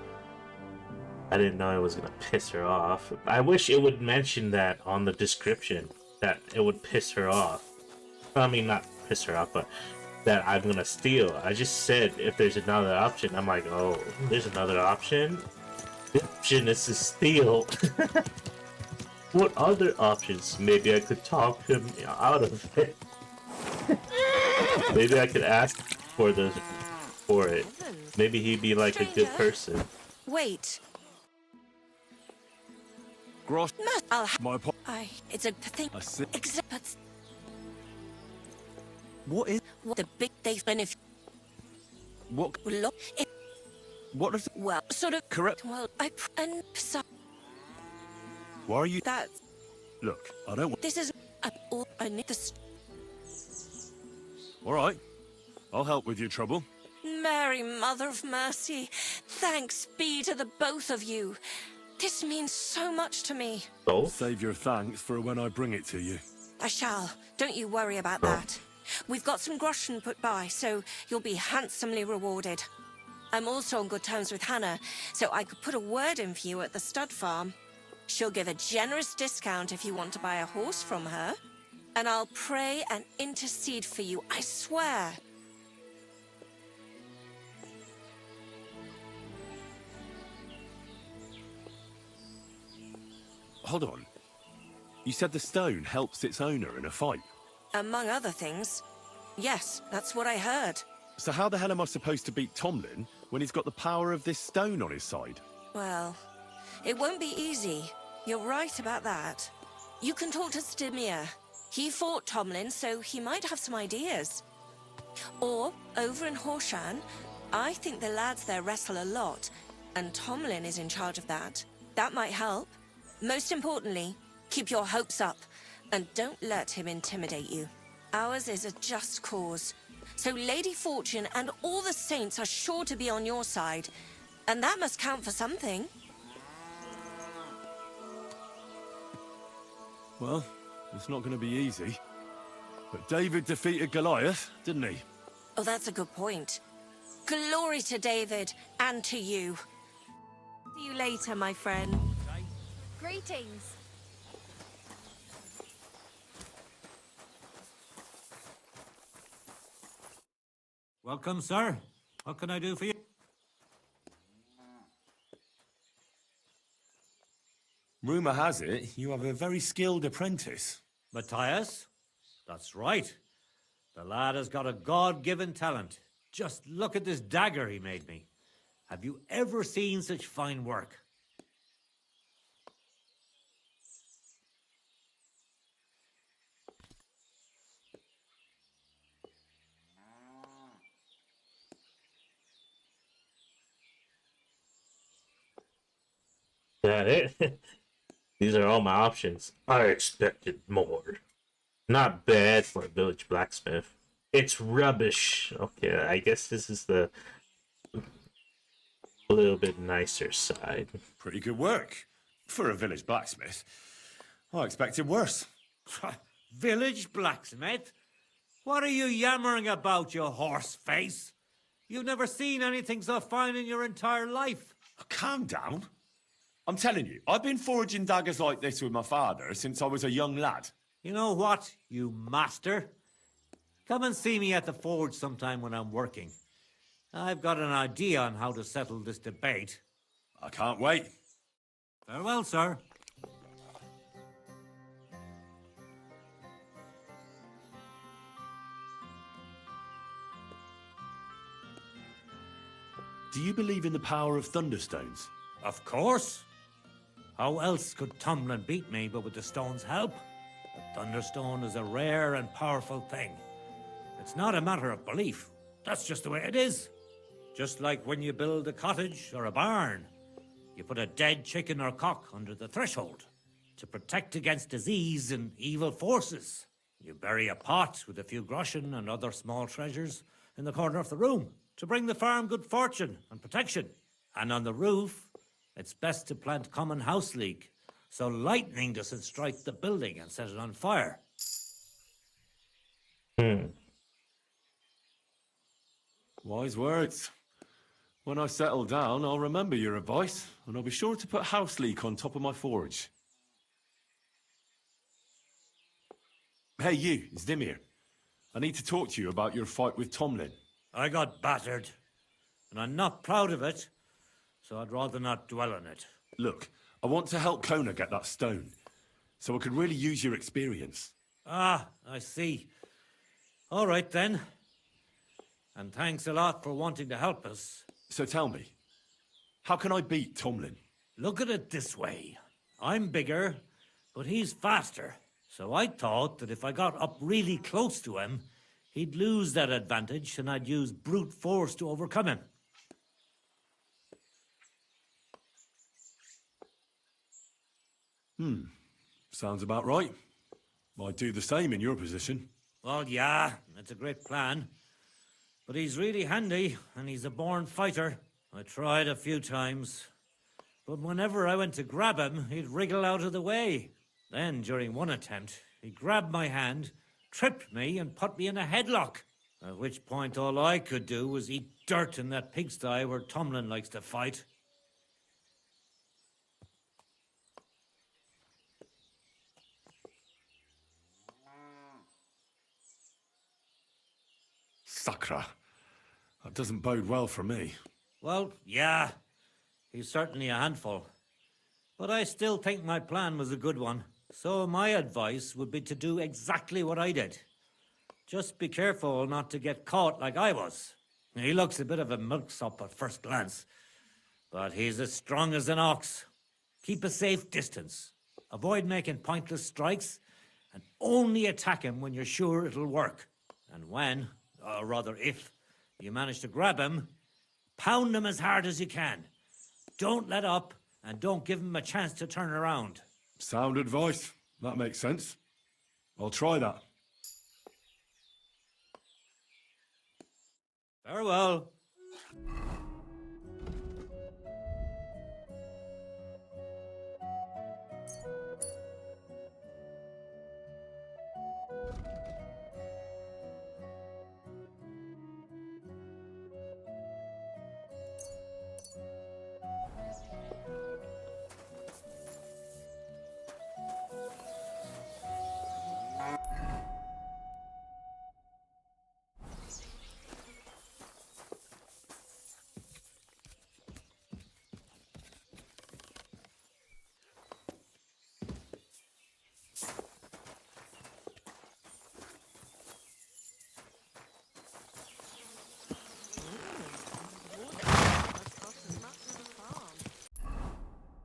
I didn't know it was gonna piss her off. I wish it would mention that on the description, that it would piss her off. I mean, not piss her off, but that I'm gonna steal. I just said if there's another option. I'm like, oh, there's another option? The option is to steal. What other options? Maybe I could talk him out of it. Maybe I could ask for it. Maybe he'd be like a good person. Wait. Grosh. My it's a thing. I see. But What is... what the big they benefit. What? Look, What does... well, sort of... Correct. Well, and so... Why are you... That... Look, I don't want... This is... all I need the... All right. I'll help with your trouble. Mary, Mother of Mercy, thanks be to the both of you. This means so much to me. Oh? Save your thanks for when I bring it to you. I shall. Don't you worry about that. We've got some groschen put by, so you'll be handsomely rewarded. I'm also on good terms with Hannah, so I could put a word in for you at the stud farm. She'll give a generous discount if you want to buy a horse from her. And I'll pray and intercede for you, I swear. Hold on. You said the stone helps its owner in a fight. Among other things. Yes, that's what I heard. So how the hell am I supposed to beat Tomlin when he's got the power of this stone on his side? Well, it won't be easy. You're right about that. You can talk to Stimir. He fought Tomlin, so he might have some ideas. Or, over in Horshan, I think the lads there wrestle a lot, and Tomlin is in charge of that. That might help. Most importantly, keep your hopes up, and don't let him intimidate you. Ours is a just cause, so Lady Fortune and all the saints are sure to be on your side, and that must count for something. Well, it's not going to be easy. But David defeated Goliath, didn't he? Oh, that's a good point. Glory to David, and to you. See you later, my friend. Greetings. Welcome, sir. What can I do for you? Rumour has it you have a very skilled apprentice. Matthias? That's right. The lad has got a God-given talent. Just look at this dagger he made me. Have you ever seen such fine work? That it? These are all my options. I expected more. Not bad for a village blacksmith. It's rubbish. Okay, I guess this is the a little bit nicer side. Pretty good work for a village blacksmith. I expected worse. Village blacksmith? What are you yammering about, you horse face? You've never seen anything so fine in your entire life. Calm down. I'm telling you, I've been forging daggers like this with my father since I was a young lad. You know what, you master? Come and see me at the forge sometime when I'm working. I've got an idea on how to settle this debate. I can't wait. Farewell, sir. Do you believe in the power of thunderstones? Of course. How else could Tomlin beat me but with the stone's help? A thunderstone is a rare and powerful thing. It's not a matter of belief. That's just the way it is. Just like when you build a cottage or a barn. You put a dead chicken or cock under the threshold to protect against disease and evil forces. You bury a pot with a few groschen and other small treasures in the corner of the room to bring the farm good fortune and protection. And on the roof, it's best to plant common house leek, so lightning doesn't strike the building and set it on fire. Wise words. When I settle down, I'll remember your advice, and I'll be sure to put house leek on top of my forge. Hey, you, Zdimir. I need to talk to you about your fight with Tomlin. I got battered, and I'm not proud of it, so I'd rather not dwell on it. Look, I want to help Kona get that stone, so I could really use your experience. Ah, I see. All right, then. And thanks a lot for wanting to help us. So tell me, how can I beat Tomlin? Look at it this way. I'm bigger, but he's faster. So I thought that if I got up really close to him, he'd lose that advantage and I'd use brute force to overcome him. Sounds about right. I'd do the same in your position. Well, yeah, it's a great plan. But he's really handy, and he's a born fighter. I tried a few times. But whenever I went to grab him, he'd wriggle out of the way. Then, during one attempt, he grabbed my hand, tripped me, and put me in a headlock. At which point all I could do was eat dirt in that pigsty where Tomlin likes to fight. Sacra. That doesn't bode well for me. Well, yeah, he's certainly a handful. But I still think my plan was a good one. So my advice would be to do exactly what I did. Just be careful not to get caught like I was. He looks a bit of a milksop at first glance, but he's as strong as an ox. Keep a safe distance. Avoid making pointless strikes, and only attack him when you're sure it'll work. And when, or rather if, you manage to grab him, pound him as hard as you can. Don't let up, and don't give him a chance to turn around. Sound advice. That makes sense. I'll try that. Farewell.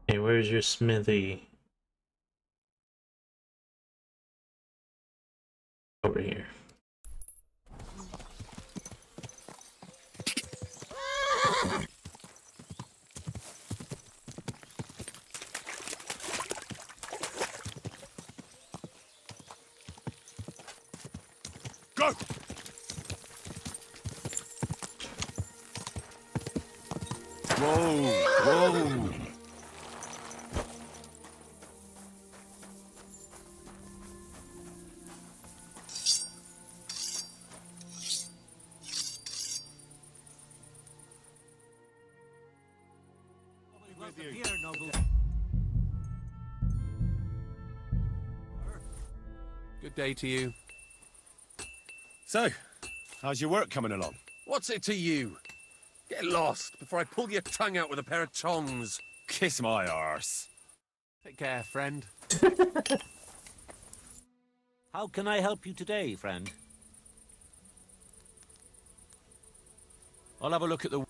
Hey, where's your smithy? Over here. Go! Whoa! Whoa! Good day to you. So, how's your work coming along? What's it to you? Get lost before I pull your tongue out with a pair of tongs. Kiss my arse. Take care, friend. How can I help you today, friend? I'll have a look at the...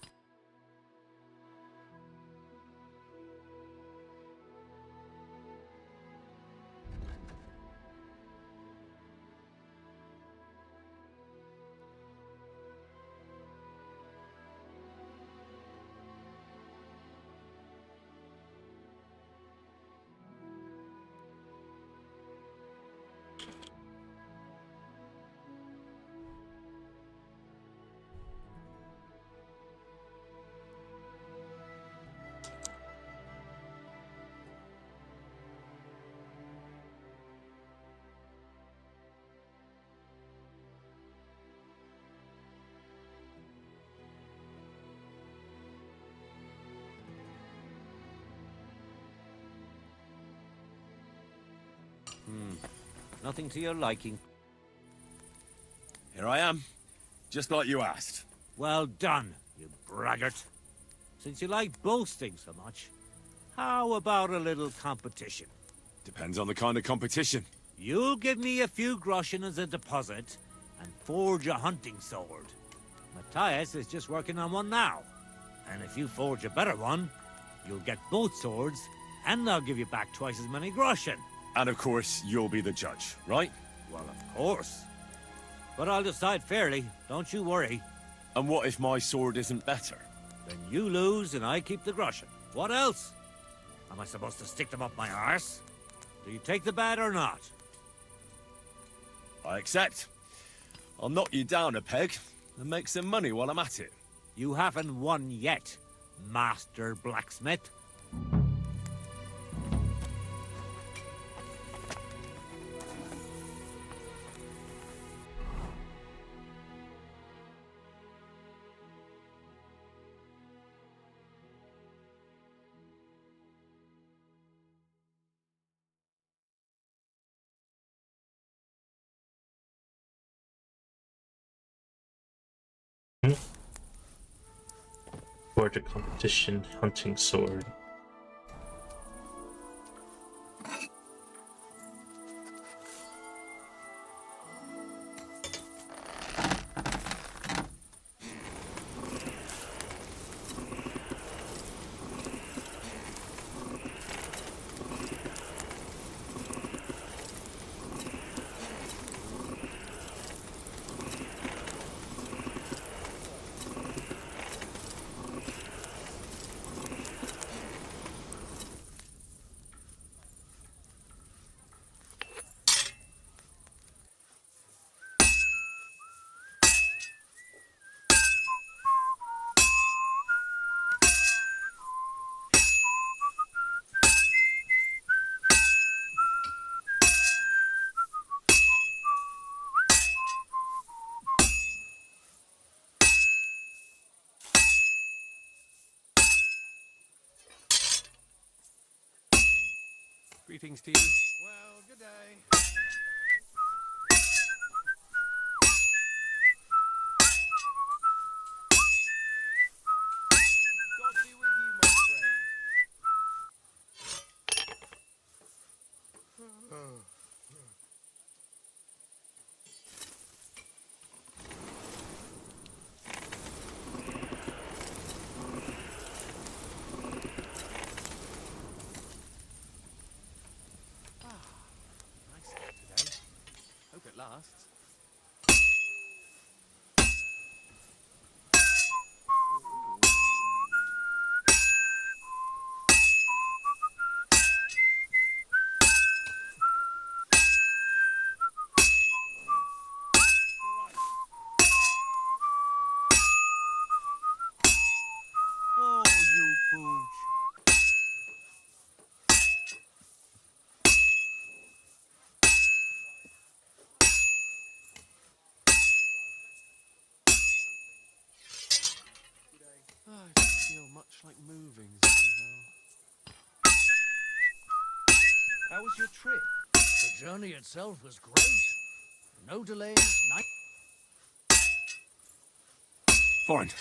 Nothing to your liking. Here I am. Just like you asked. Well done, you braggart. Since you like boasting so much, how about a little competition? Depends on the kind of competition. You'll give me a few groschen as a deposit and forge a hunting sword. Matthias is just working on one now. And if you forge a better one, you'll get both swords and I'll give you back twice as many groschen. And of course, you'll be the judge, right? Well, of course. But I'll decide fairly, don't you worry. And what if my sword isn't better? Then you lose and I keep the groschen. What else? Am I supposed to stick them up my arse? Do you take the bad or not? I accept. I'll knock you down a peg and make some money while I'm at it. You haven't won yet, Master Blacksmith. Forge a competition hunting sword. Greetings to you. Well, good day. God be with you, my friend. Nice day today. Hope it lasts. Oh, you pooch. I don't feel much like moving somehow. How was your trip? The journey itself was great. No delays, Fine.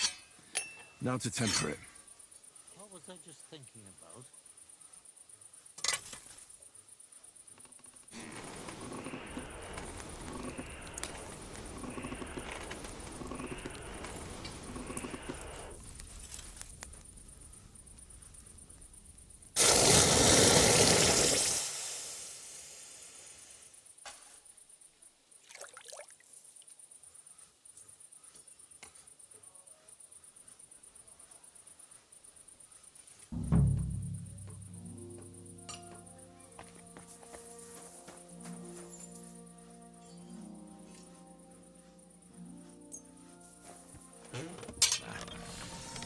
Now to temper it. What was I just thinking about?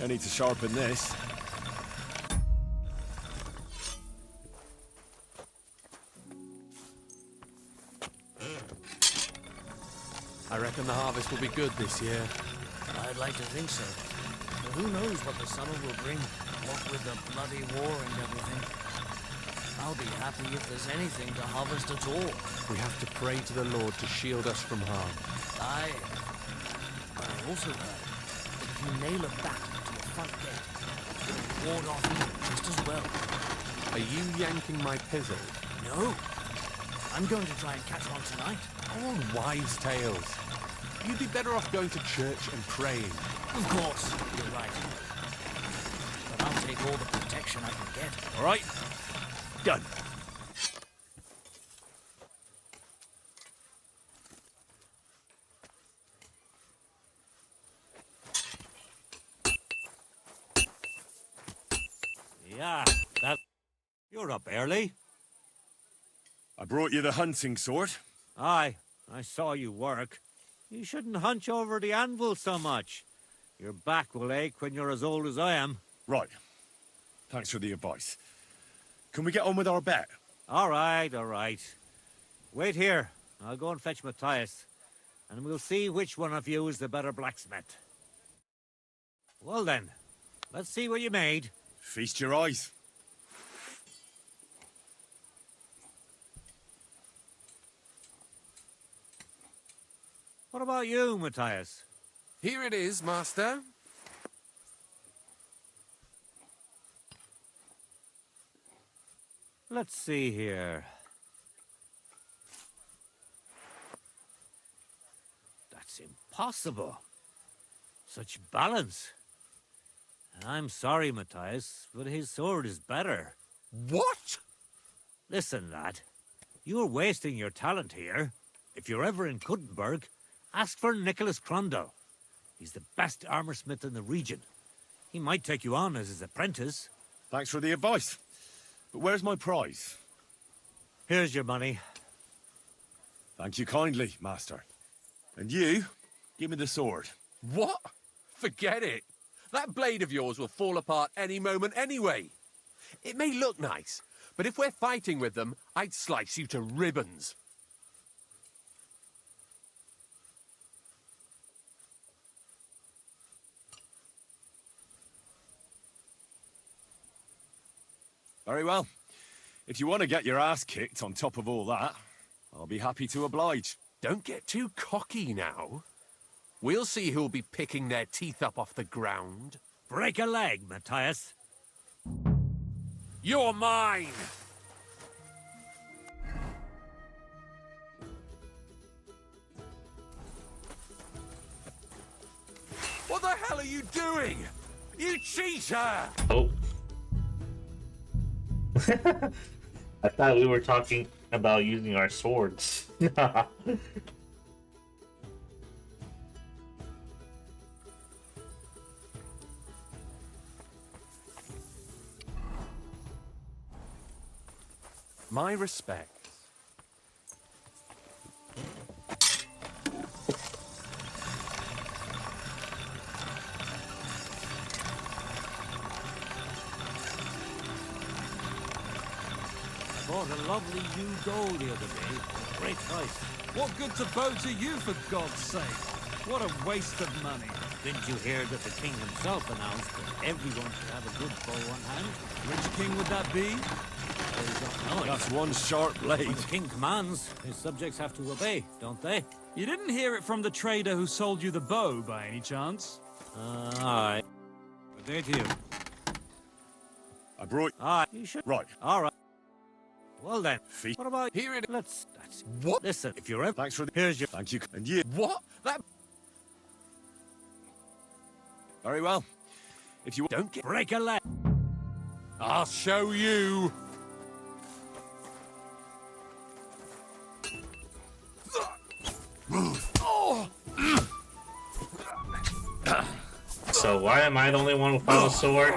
I need to sharpen this. I reckon the harvest will be good this year. I'd like to think so. But who knows what the summer will bring, what with the bloody war and everything. I'll be happy if there's anything to harvest at all. We have to pray to the Lord to shield us from harm. Aye. But I also heard that if you nail a bat to a front gate, it will ward off evil just as well. Are you yanking my pizzle? No. I'm going to try and catch one tonight. All wise tales. You'd be better off going to church and praying. Of course, you're right. But I'll take all the protection I can get. All right. Done. up early. I brought you the hunting sword. Aye, I saw you work. You shouldn't hunch over the anvil so much. Your back will ache when you're as old as I am. Right. Thanks for the advice. Can we get on with our bet? All right, all right. Wait here. I'll go and fetch Matthias, and we'll see which one of you is the better blacksmith. Well then, let's see what you made. Feast your eyes. What about you, Matthias? Here it is, master. Let's see here. That's impossible. Such balance. I'm sorry, Matthias, but his sword is better. What? Listen, lad. You're wasting your talent here. If you're ever in Kuttenberg, ask for Nicholas Crondell. He's the best armorsmith in the region. He might take you on as his apprentice. Thanks for the advice. But where's my prize? Here's your money. Thank you kindly, master. And you, give me the sword. What? Forget it. That blade of yours will fall apart any moment anyway. It may look nice, but if we're fighting with them, I'd slice you to ribbons. Very well. If you want to get your ass kicked on top of all that, I'll be happy to oblige. Don't get too cocky now. We'll see who'll be picking their teeth up off the ground. Break a leg, Matthias. You're mine! What the hell are you doing? You cheater! Oh. I thought we were talking about using our swords. My respects. Bought a lovely new gold the other day. Great price. What good's a bow to you, for God's sake? What a waste of money. Didn't you hear that the king himself announced that everyone should have a good bow on hand? Which king would that be? That's one sharp blade. When the king commands, his subjects have to obey, don't they? You didn't hear it from the trader who sold you the bow, by any chance? Aye. Good day to you. I brought... Aye. You should... Right. All right. Well then. Feet. What about... Here it is. That's... What? Listen, if you're ever... Thanks for the... Here's your... Thank you. And you... What? That... Very well. If you... Don't get... Break a leg. I'll show you. So why am I the only one without a sword?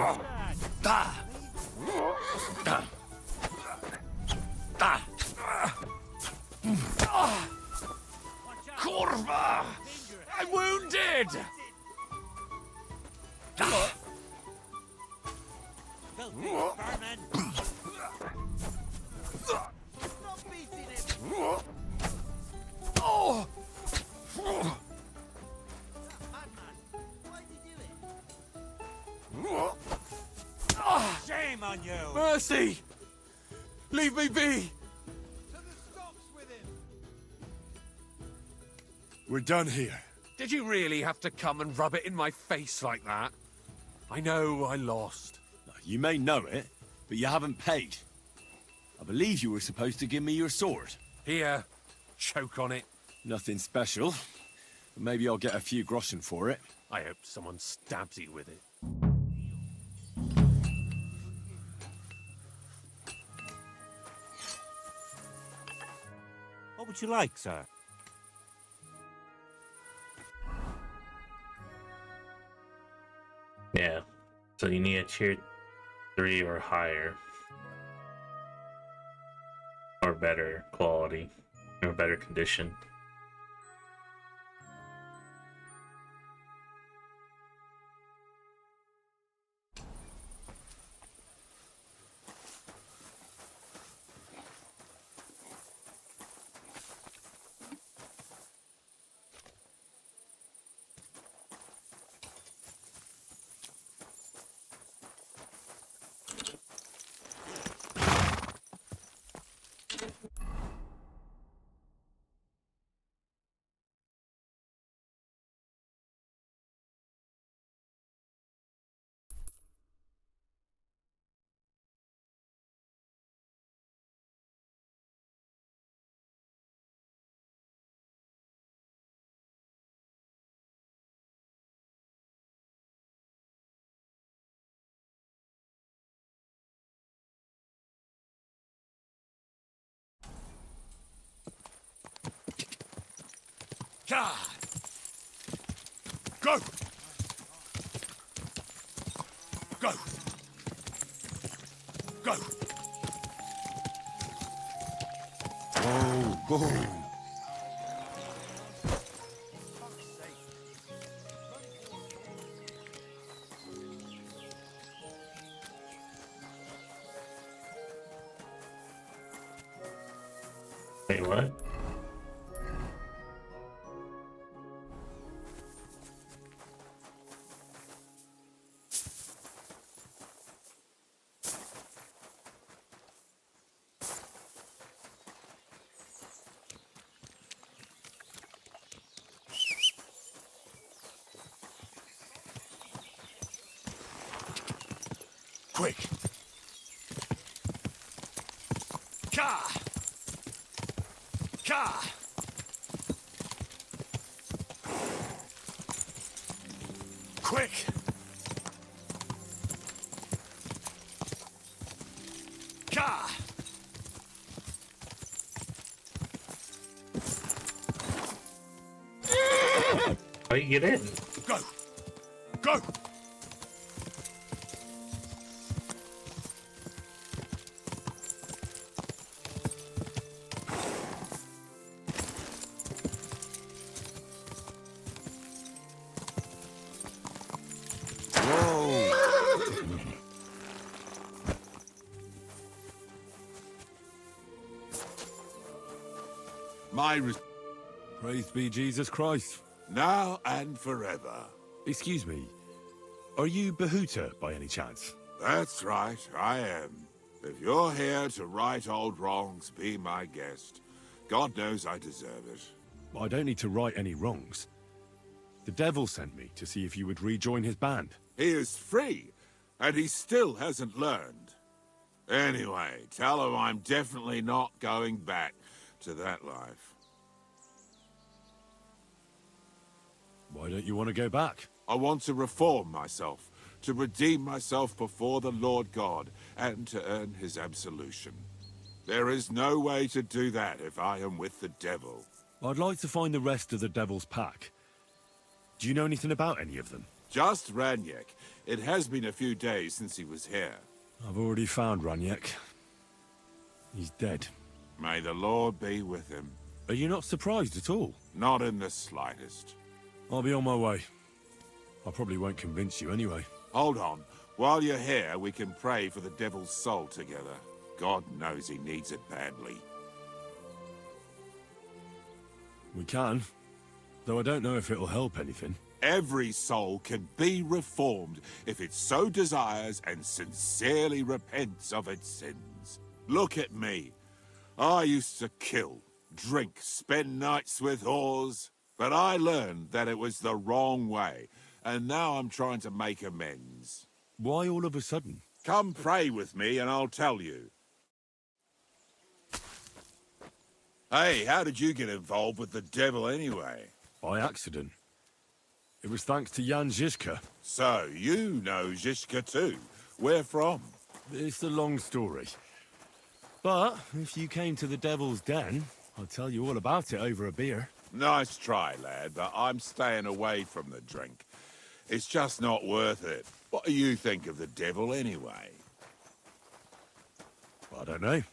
Kurva! I'm wounded! Oh! Shame on you! Mercy! Leave me be! We're done here. Did you really have to come and rub it in my face like that? I know I lost. You may know it, but you haven't paid. I believe you were supposed to give me your sword. Here, choke on it. Nothing special. But maybe I'll get a few groschen for it. I hope someone stabs you with it. What would you like, sir? Yeah. So you need a tier 3 or higher. better quality or better condition. God! Go! Go! Go! Oh, go! Wait, what? Quick! Ka! Ka! Quick! Ka! How do you get in? Go! Go! Praise be Jesus Christ. Now and forever. Excuse me, are you Bahuta by any chance? That's right, I am. If you're here to right old wrongs, be my guest. God knows I deserve it. I don't need to right any wrongs. The devil sent me to see if you would rejoin his band. He is free, and he still hasn't learned. Anyway, tell him I'm definitely not going back to that life. Why don't you want to go back? I want to reform myself, to redeem myself before the Lord God, and to earn his absolution. There is no way to do that if I am with the devil. I'd like to find the rest of the devil's pack. Do you know anything about any of them? Just Ranyek. It has been a few days since he was here. I've already found Ranyek. He's dead. May the Lord be with him. Are you not surprised at all? Not in the slightest. I'll be on my way. I probably won't convince you anyway. Hold on. While you're here, we can pray for the devil's soul together. God knows he needs it badly. We can, though I don't know if it'll help anything. Every soul can be reformed if it so desires and sincerely repents of its sins. Look at me. I used to kill, drink, spend nights with whores, but I learned that it was the wrong way, and now I'm trying to make amends. Why all of a sudden? Come pray with me and I'll tell you. Hey, how did you get involved with the devil anyway? By accident. It was thanks to Jan Žižka. So, you know Žižka too. Where from? It's a long story. But if you came to the Devil's Den, I'll tell you all about it over a beer. Nice try, lad, but I'm staying away from the drink. It's just not worth it. What do you think of the devil anyway? I don't know.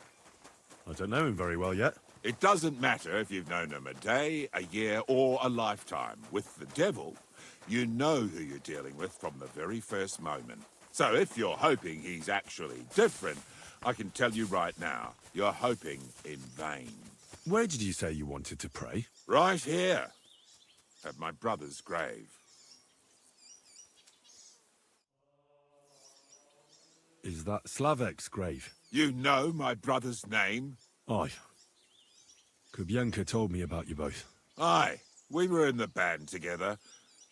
I don't know him very well yet. It doesn't matter if you've known him a day, a year, or a lifetime. With the devil, you know who you're dealing with from the very first moment. So if you're hoping he's actually different, I can tell you right now, you're hoping in vain. Where did you say you wanted to pray? Right here, at my brother's grave. Is that Slavek's grave? You know my brother's name? Aye. Kubienka told me about you both. Aye, we were in the band together,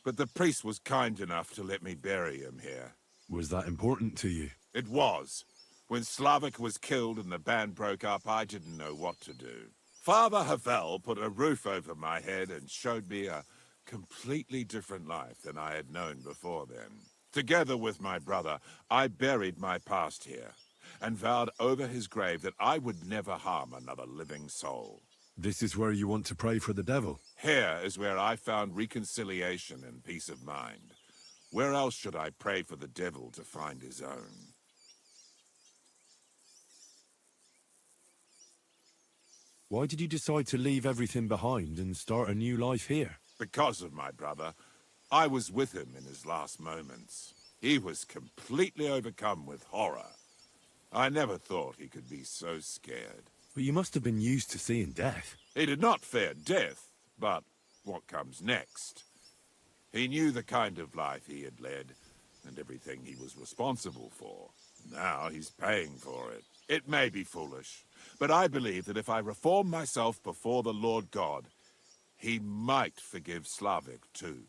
but the priest was kind enough to let me bury him here. Was that important to you? It was. When Slavik was killed and the band broke up, I didn't know what to do. Father Havel put a roof over my head and showed me a completely different life than I had known before then. Together with my brother, I buried my past here and vowed over his grave that I would never harm another living soul. This is where you want to pray for the devil? Here is where I found reconciliation and peace of mind. Where else should I pray for the devil to find his own? Why did you decide to leave everything behind and start a new life here? Because of my brother. I was with him in his last moments. He was completely overcome with horror. I never thought he could be so scared. But you must have been used to seeing death. He did not fear death, but what comes next? He knew the kind of life he had led, and everything he was responsible for. Now he's paying for it. It may be foolish, but I believe that if I reform myself before the Lord God, he might forgive Slavik too.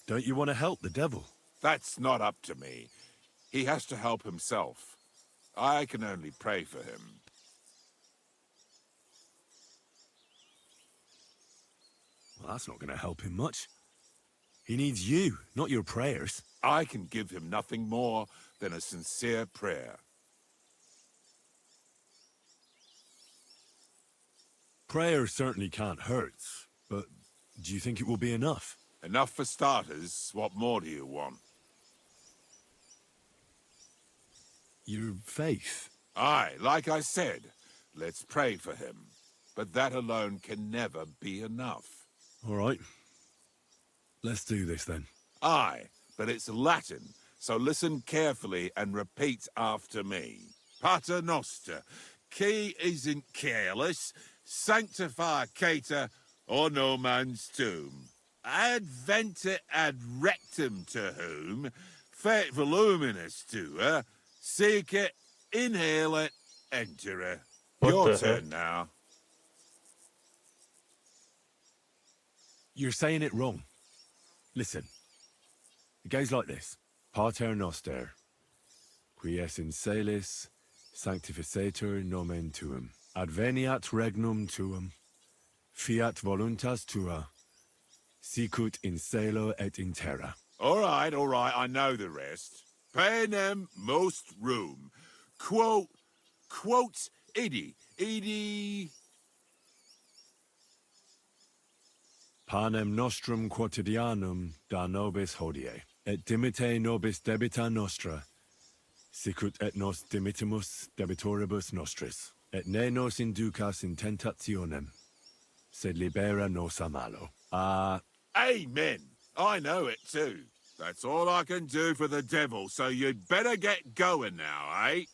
Don't you want to help the devil? That's not up to me. He has to help himself. I can only pray for him. Well, that's not going to help him much. He needs you, not your prayers. I can give him nothing more than a sincere prayer. Prayer certainly can't hurt, but do you think it will be enough? Enough for starters. What more do you want? Your faith. Aye, like I said, let's pray for him. But that alone can never be enough. All right. Let's do this then. Aye, but it's Latin, so listen carefully and repeat after me. Pater Noster, qui isn't careless, sanctificator, or no man's tomb. Adventure ad rectum to whom, fate voluminous to her, seek it, inhale it, enter her. Your turn now. You're saying it wrong. Listen. It goes like this. Pater Noster, qui es in celis, sanctificator nomen tuum. Adveniat regnum tuum, fiat voluntas tua, sicut in celo et in terra. All right, I know the rest. Panem most room. Quote, idi. Panem nostrum quotidianum da nobis hodie, et dimite nobis debita nostra, sicut et nos dimitimus debitoribus nostris, et ne nos inducas in tentationem, sed libera nos a malo. Amen. I know it too. That's all I can do for the devil, so you'd better get going now, eh?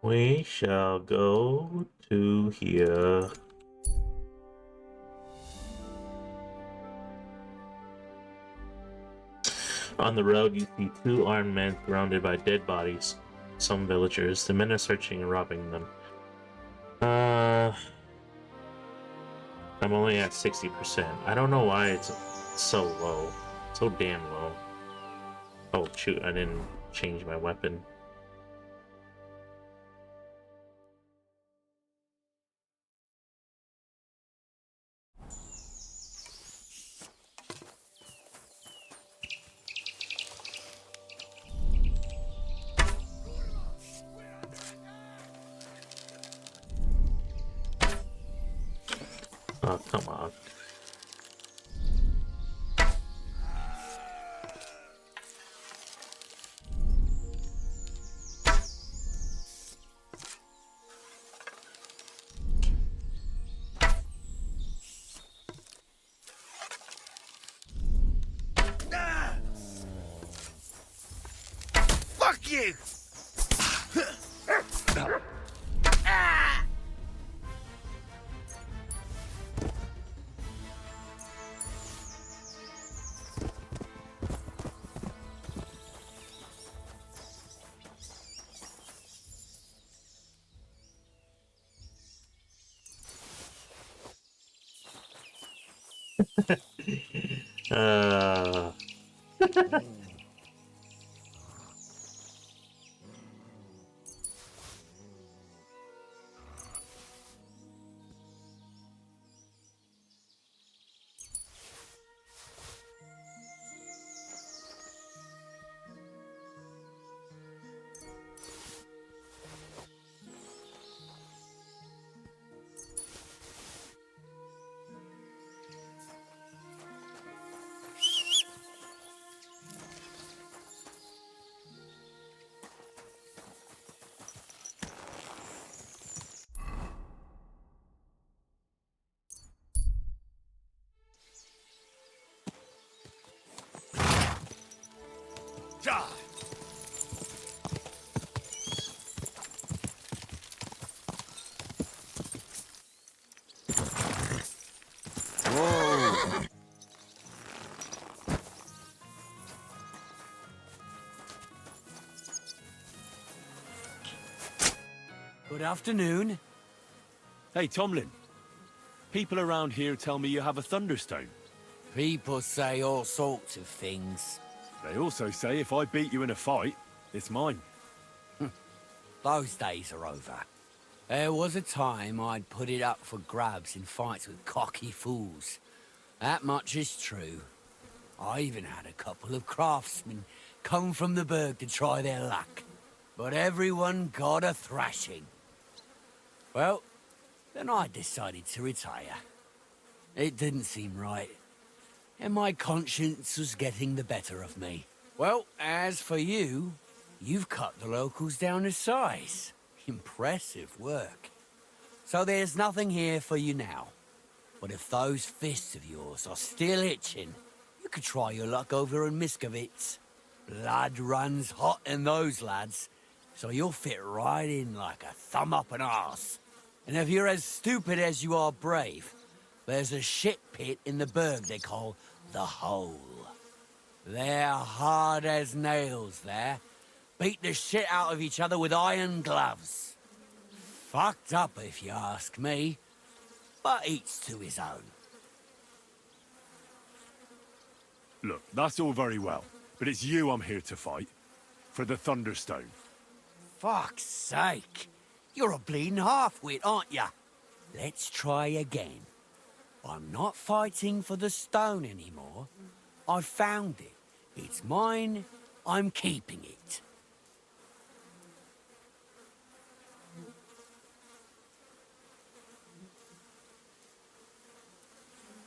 We shall go to here. On the road, you see two armed men surrounded by dead bodies. Some villagers. The men are searching and robbing them. I'm only at 60%. I don't know why it's so low. So damn low. Oh shoot, I didn't change my weapon. Oh, come on. Fuck you! uh... Good afternoon. Hey, Tomlin. People around here tell me you have a thunderstone. People say all sorts of things. They also say if I beat you in a fight, it's mine. Those days are over. There was a time I'd put it up for grabs in fights with cocky fools. That much is true. I even had a couple of craftsmen come from the burg to try their luck. But everyone got a thrashing. Well, then I decided to retire. It didn't seem right, and my conscience was getting the better of me. Well, as for you, you've cut the locals down to size. Impressive work. So there's nothing here for you now. But if those fists of yours are still itching, you could try your luck over in Miskovitz. Blood runs hot in those lads, so you'll fit right in like a thumb up an arse. And if you're as stupid as you are brave, there's a shit pit in the burg they call the Hole. They're hard as nails there. Beat the shit out of each other with iron gloves. Fucked up if you ask me, but each to his own. Look, that's all very well, but it's you I'm here to fight. For the Thunderstone. Fuck's sake. You're a bleeding half-wit, aren't ya? Let's try again. I'm not fighting for the stone anymore. I found it. It's mine. I'm keeping it.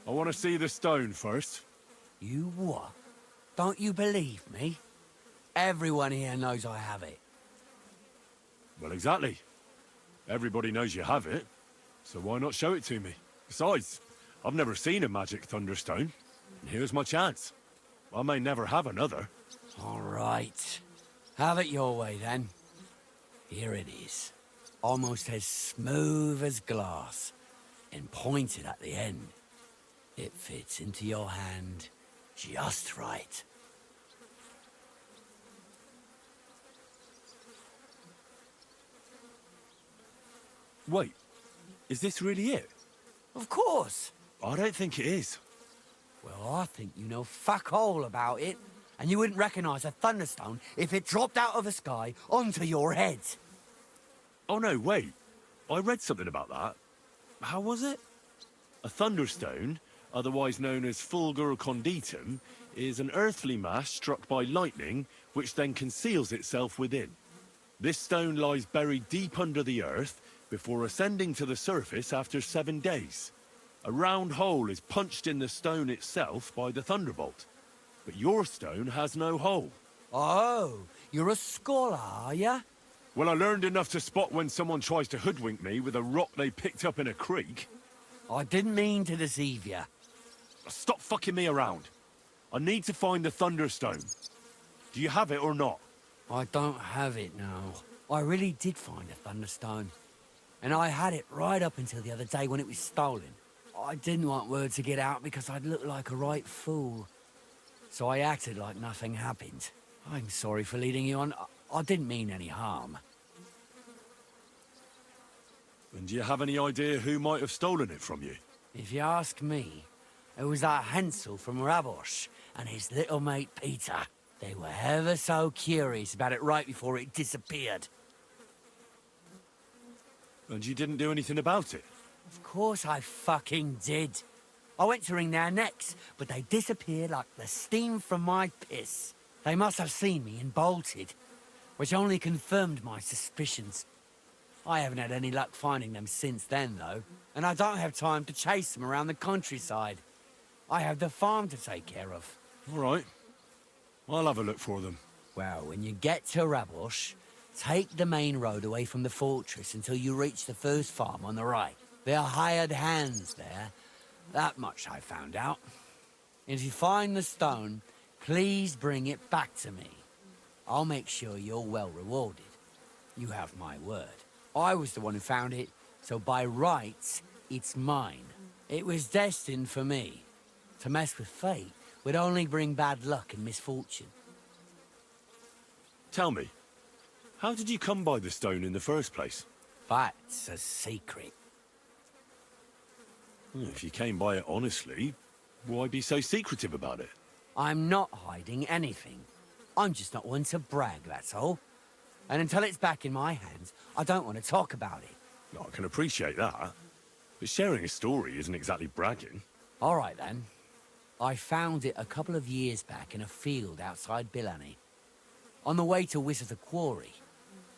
I want to see the stone first. You what? Don't you believe me? Everyone here knows I have it. Well, exactly. Everybody knows you have it, so why not show it to me? Besides, I've never seen a magic thunderstone, and here's my chance. I may never have another. All right. Have it your way, then. Here it is. almost as smooth as glass, and pointed at the end. It fits into your hand just right. Wait, is this really it? Of course. I don't think it is. Well, I think you know fuck all about it, and you wouldn't recognize a thunderstone if it dropped out of the sky onto your head. Oh no, wait. I read something about that. How was it? A thunderstone, otherwise known as fulgur conditum, is an earthly mass struck by lightning, which then conceals itself within. This stone lies buried deep under the earth before ascending to the surface after 7 days. A round hole is punched in the stone itself by the thunderbolt. But your stone has no hole. Oh, you're a scholar, are ya? Well, I learned enough to spot when someone tries to hoodwink me with a rock they picked up in a creek. I didn't mean to deceive ya. Stop fucking me around. I need to find the thunderstone. Do you have it or not? I don't have it now. I really did find a thunderstone. And I had it right up until the other day when it was stolen. I didn't want word to get out because I'd look like a right fool. So I acted like nothing happened. I'm sorry for leading you on. I didn't mean any harm. And do you have any idea who might have stolen it from you? If you ask me, it was that Hansel from Rabosh and his little mate Peter. They were ever so curious about it right before it disappeared. And you didn't do anything about it? Of course I fucking did. I went to wring their necks, but they disappeared like the steam from my piss. They must have seen me and bolted, which only confirmed my suspicions. I haven't had any luck finding them since then, though, and I don't have time to chase them around the countryside. I have the farm to take care of. All right. I'll have a look for them. Well, when you get to Rabosh, take the main road away from the fortress until you reach the first farm on the right. There are hired hands there. That much I found out. And if you find the stone, please bring it back to me. I'll make sure you're well rewarded. You have my word. I was the one who found it, so by rights, it's mine. It was destined for me. To mess with fate would only bring bad luck and misfortune. Tell me, how did you come by the stone in the first place? That's a secret. If you came by it honestly, why be so secretive about it? I'm not hiding anything. I'm just not one to brag, that's all. And until it's back in my hands, I don't want to talk about it. I can appreciate that. But sharing a story isn't exactly bragging. All right, then. I found it a couple of years back in a field outside Billany. On the way to Wizard the Quarry.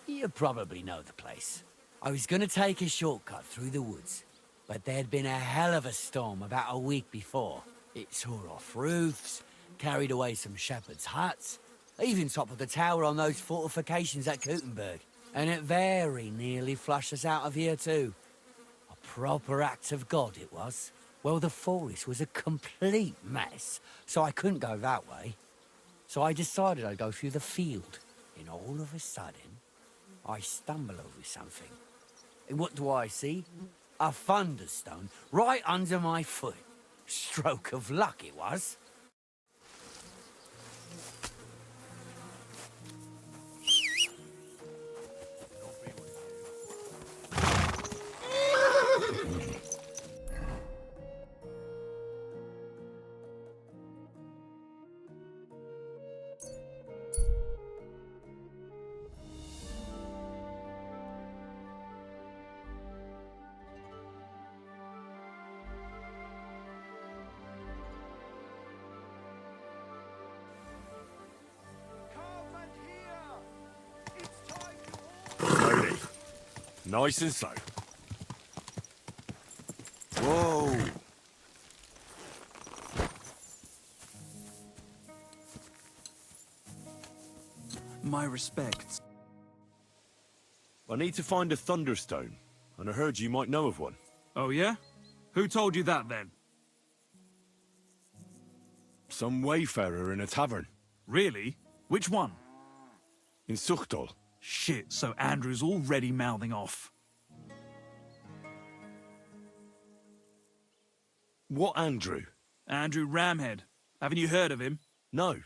You probably know the place. I was going to take a shortcut through the woods, but there'd been a hell of a storm about a week before. It tore off roofs, carried away some shepherds' huts, even toppled the tower on those fortifications at Gutenberg. And it very nearly flushed us out of here too. A proper act of God it was. Well, the forest was a complete mess, so I couldn't go that way. So I decided I'd go through the field. And all of a sudden, I stumble over something. And what do I see? A thunderstone right under my foot. Stroke of luck it was. Slowly. Nice and slow. Whoa. My respects. I need to find a thunderstone, and I heard you might know of one. Oh, yeah? Who told you that, then? Some wayfarer in a tavern. Really? Which one? In Suchtol. Shit, so Andrew's already mouthing off. What Andrew? Andrew Ramhead. Haven't you heard of him? No.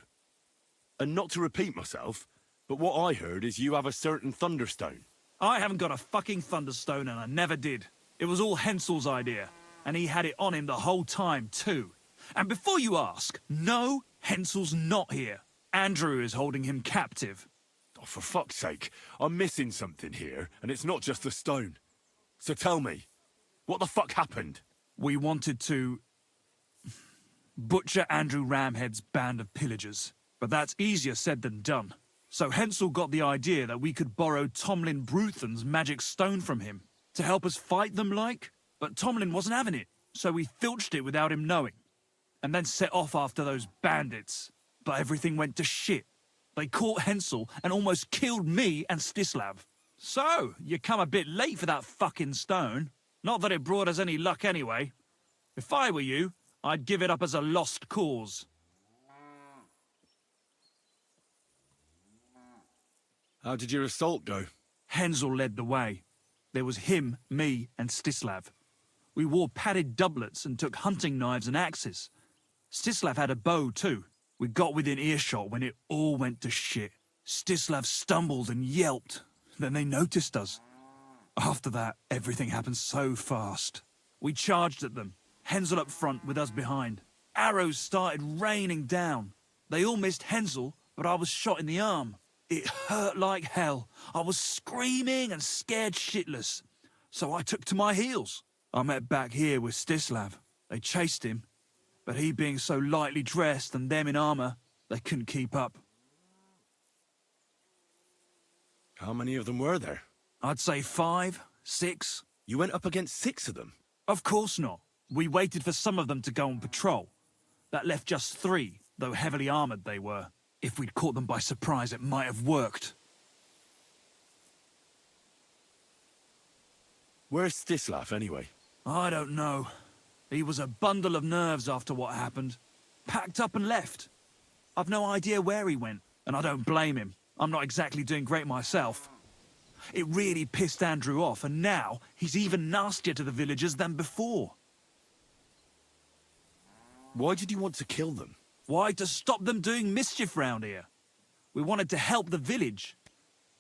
And not to repeat myself, but what I heard is you have a certain Thunderstone. I haven't got a fucking Thunderstone and I never did. It was all Hensel's idea, and he had it on him the whole time too. And before you ask, no, Hensel's not here. Andrew is holding him captive. Oh, for fuck's sake, I'm missing something here, and it's not just the stone. So tell me, what the fuck happened? We wanted to butcher Andrew Ramhead's band of pillagers, but that's easier said than done. So Hensel got the idea that we could borrow Tomlin Bruthen's magic stone from him to help us fight them like, but Tomlin wasn't having it, so we filched it without him knowing, and then set off after those bandits. But everything went to shit. They caught Hensel and almost killed me and Stislav. So, you come a bit late for that fucking stone. Not that it brought us any luck anyway. If I were you, I'd give it up as a lost cause. How did your assault go? Hensel led the way. There was him, me, and Stislav. We wore padded doublets and took hunting knives and axes. Stislav had a bow too. We got within earshot when it all went to shit. Stislav stumbled and yelped. Then they noticed us. After that, everything happened so fast. We charged at them, Hensel up front with us behind. Arrows started raining down. They all missed Hensel, but I was shot in the arm. It hurt like hell. I was screaming and scared shitless. So I took to my heels. I met back here with Stislav. They chased him, but he being so lightly dressed and them in armor, they couldn't keep up. How many of them were there? I'd say 5, 6. You went up against 6 of them? Of course not. We waited for some of them to go on patrol. That left just 3, though heavily armored they were. If we'd caught them by surprise, it might have worked. Where's Stislav, anyway? I don't know. He was a bundle of nerves after what happened. Packed up and left. I've no idea where he went, and I don't blame him. I'm not exactly doing great myself. It really pissed Andrew off, and now he's even nastier to the villagers than before. Why did you want to kill them? Why, to stop them doing mischief round here. We wanted to help the village.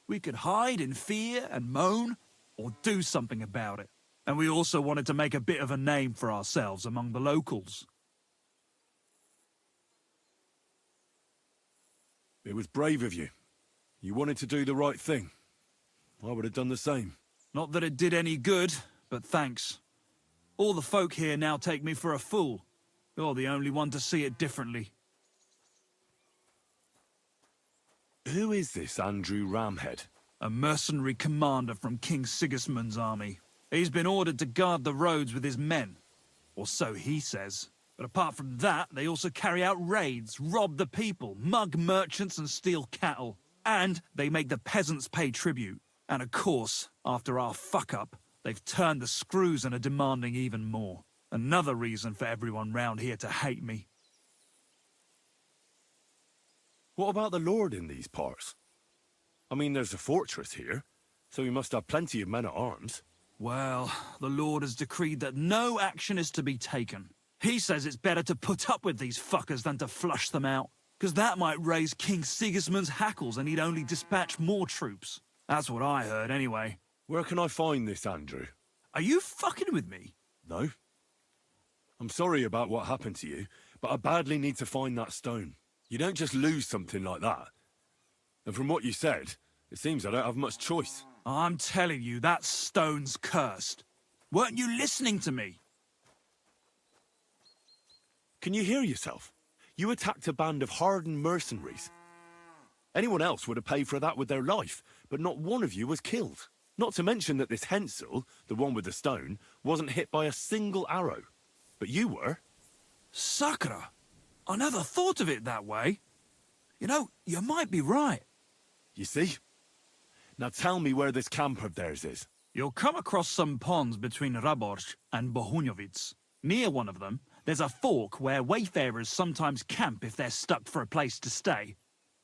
We could hide in fear and moan, or do something about it. And we also wanted to make a bit of a name for ourselves among the locals. It was brave of you. You wanted to do the right thing. I would have done the same. Not that it did any good, but thanks. All the folk here now take me for a fool. You're the only one to see it differently. Who is this Andrew Ramhead? A mercenary commander from King Sigismund's army. He's been ordered to guard the roads with his men. Or so he says. But apart from that, they also carry out raids, rob the people, mug merchants and steal cattle. And they make the peasants pay tribute. And of course, after our fuck-up, they've turned the screws and are demanding even more. Another reason for everyone round here to hate me. What about the Lord in these parts? I mean, there's a fortress here, so he must have plenty of men-at-arms. Well, the Lord has decreed that no action is to be taken. He says it's better to put up with these fuckers than to flush them out, because that might raise King Sigismund's hackles and he'd only dispatch more troops. That's what I heard, anyway. Where can I find this, Andrew? Are you fucking with me? No. I'm sorry about what happened to you, but I badly need to find that stone. You don't just lose something like that. And from what you said, it seems I don't have much choice. I'm telling you, that stone's cursed. Weren't you listening to me? Can you hear yourself? You attacked a band of hardened mercenaries. Anyone else would have paid for that with their life, but not one of you was killed. Not to mention that this Hensel, the one with the stone, wasn't hit by a single arrow. But you were. Sakura, I never thought of it that way. You know, you might be right. You see? Now tell me where this camp of theirs is. You'll come across some ponds between Raborj and Bohunjovic. Near one of them, there's a fork where wayfarers sometimes camp if they're stuck for a place to stay.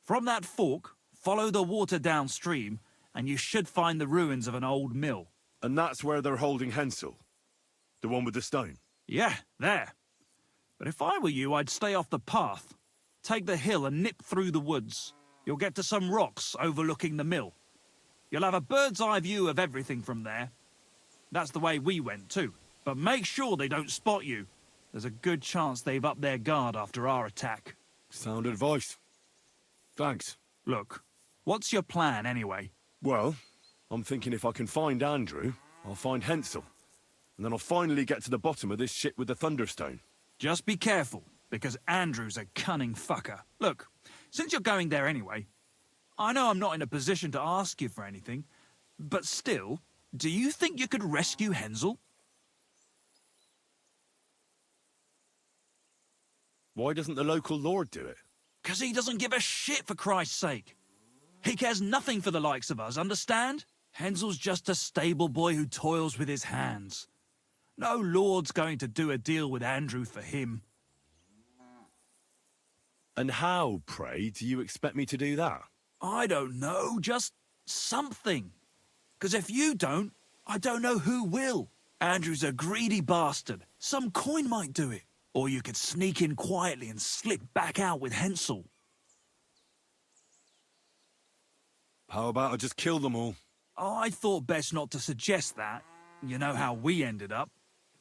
From that fork, follow the water downstream, and you should find the ruins of an old mill. And that's where they're holding Hensel? The one with the stone? Yeah, there. But if I were you, I'd stay off the path. Take the hill and nip through the woods. You'll get to some rocks overlooking the mill. You'll have a bird's eye view of everything from there. That's the way we went too. But make sure they don't spot you. There's a good chance they've upped their guard after our attack. Sound advice. Thanks. Look, what's your plan anyway? Well, I'm thinking if I can find Andrew, I'll find Hensel. And then I'll finally get to the bottom of this shit with the Thunderstone. Just be careful, because Andrew's a cunning fucker. Look, since you're going there anyway, I know I'm not in a position to ask you for anything, but still, do you think you could rescue Hensel? Why doesn't the local lord do it? 'Cause he doesn't give a shit, for Christ's sake. He cares nothing for the likes of us, understand? Hensel's just a stable boy who toils with his hands. No lord's going to do a deal with Andrew for him. And how, pray, do you expect me to do that? I don't know, just something. 'Cause if you don't, I don't know who will. Andrew's a greedy bastard. Some coin might do it. Or you could sneak in quietly and slip back out with Hensel. How about I just kill them all? I thought best not to suggest that. You know how we ended up.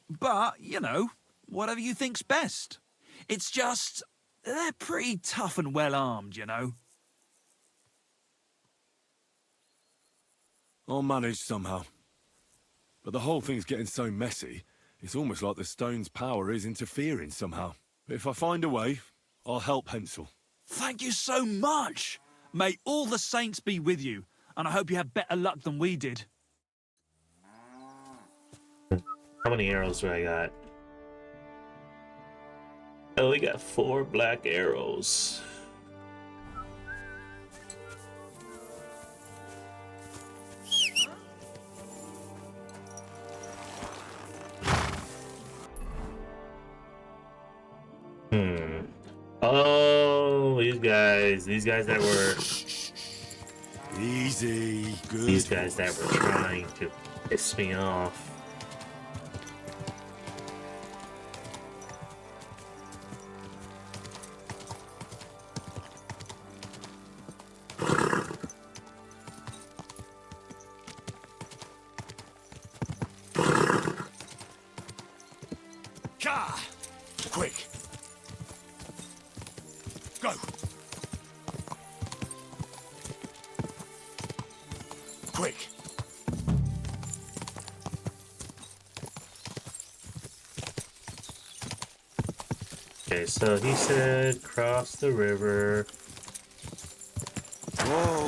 But, you know, whatever you think's best. It's just, they're pretty tough and well-armed, you know. I'll manage somehow. But the whole thing's getting so messy, it's almost like the stone's power is interfering somehow. But if I find a way, I'll help Hensel. Thank you so much! May all the saints be with you, and I hope you have better luck than we did. How many arrows do I got? I only got 4 black arrows. Oh, these guys that were easy, good. These guys that were trying to piss me off. Quick! Go! Quick! Okay, so he said cross the river. Whoa!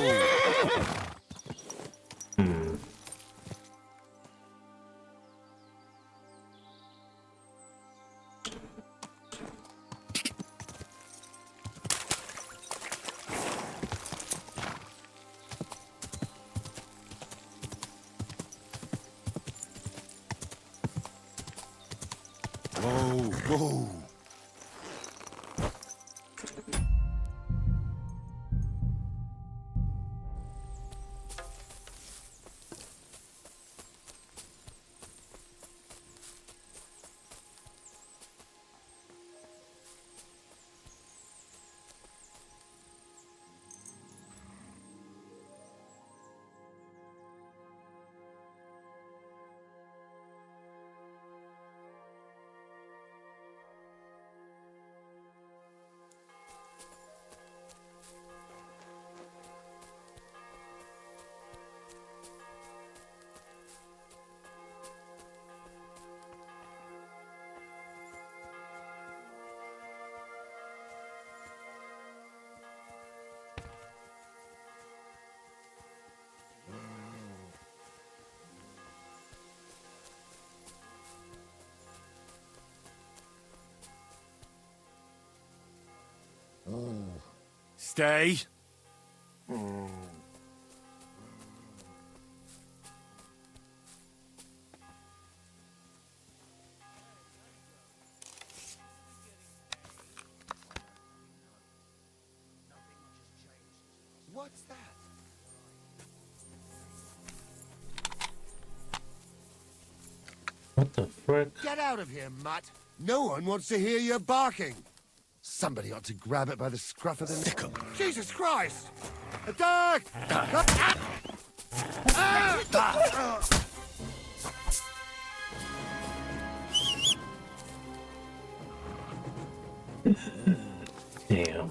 Whoa! Stay. What's that? What the frick? Get out of here, mutt. No one wants to hear you barking. Somebody ought to grab it by the scruff of the neck. Jesus Christ! Attack! Damn.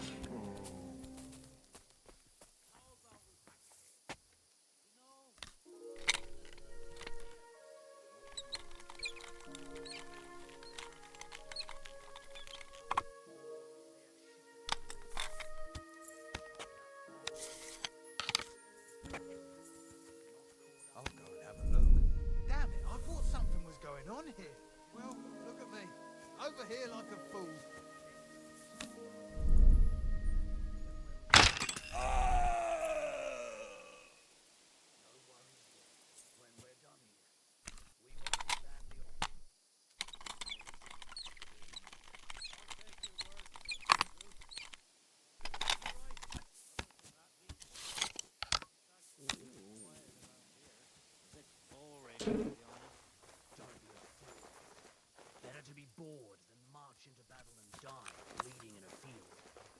I'll go and have a look. Damn it, I thought something was going on here. Well, look at me. Over here like a fool. Better to be bored than march into battle and die bleeding in a field.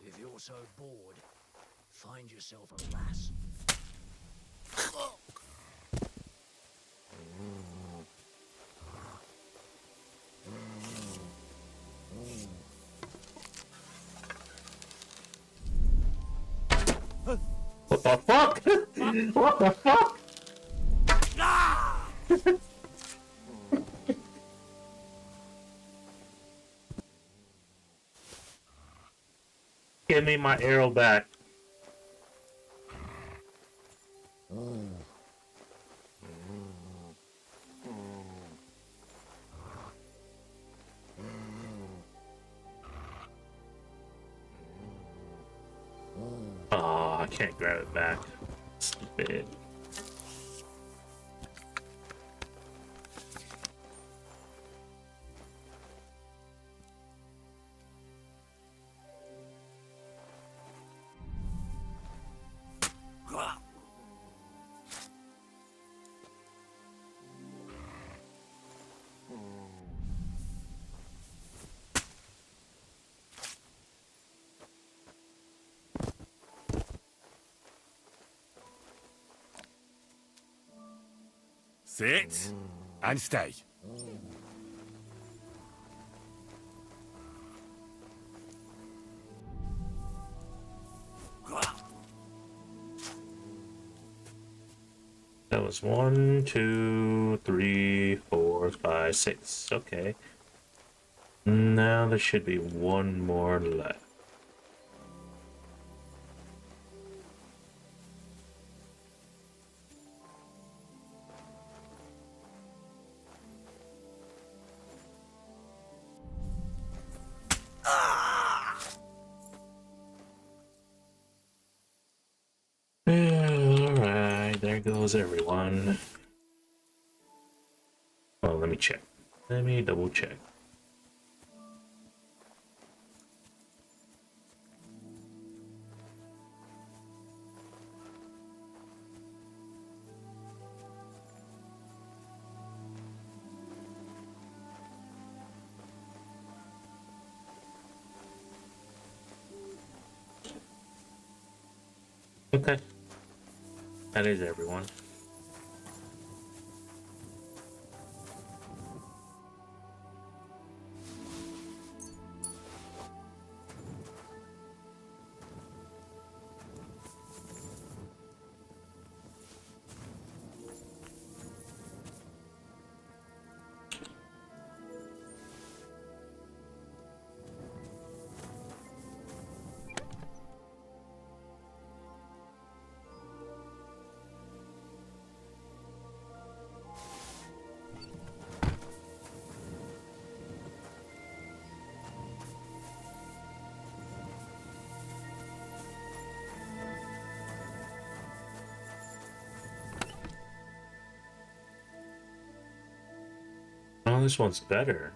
If you're so bored, find yourself a lass. What the fuck? What the fuck? Give me my arrow back. Oh, I can't grab it back. Stupid. Sit and stay. That was 1, 2, 3, 4, 5, 6. Okay. Now there should be one more left. Alright, there goes everyone. Oh, let me check. Let me double check. Okay. That is everyone. Oh, this one's better.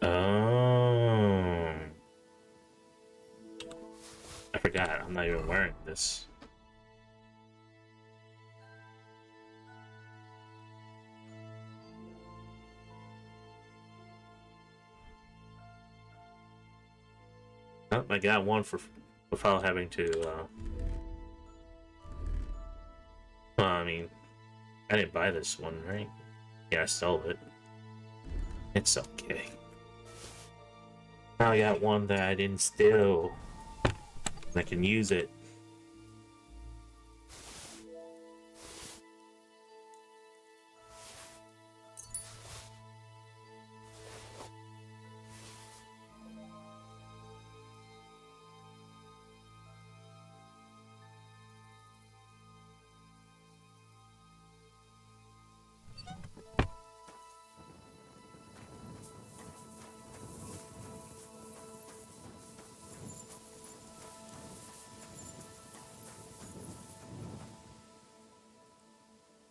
Oh. I forgot, I'm not even wearing this. Oh, I got one for without having to. Well, I mean, I didn't buy this one, right? Yeah, I sold it. It's okay. Now I got one that I didn't steal. I can use it.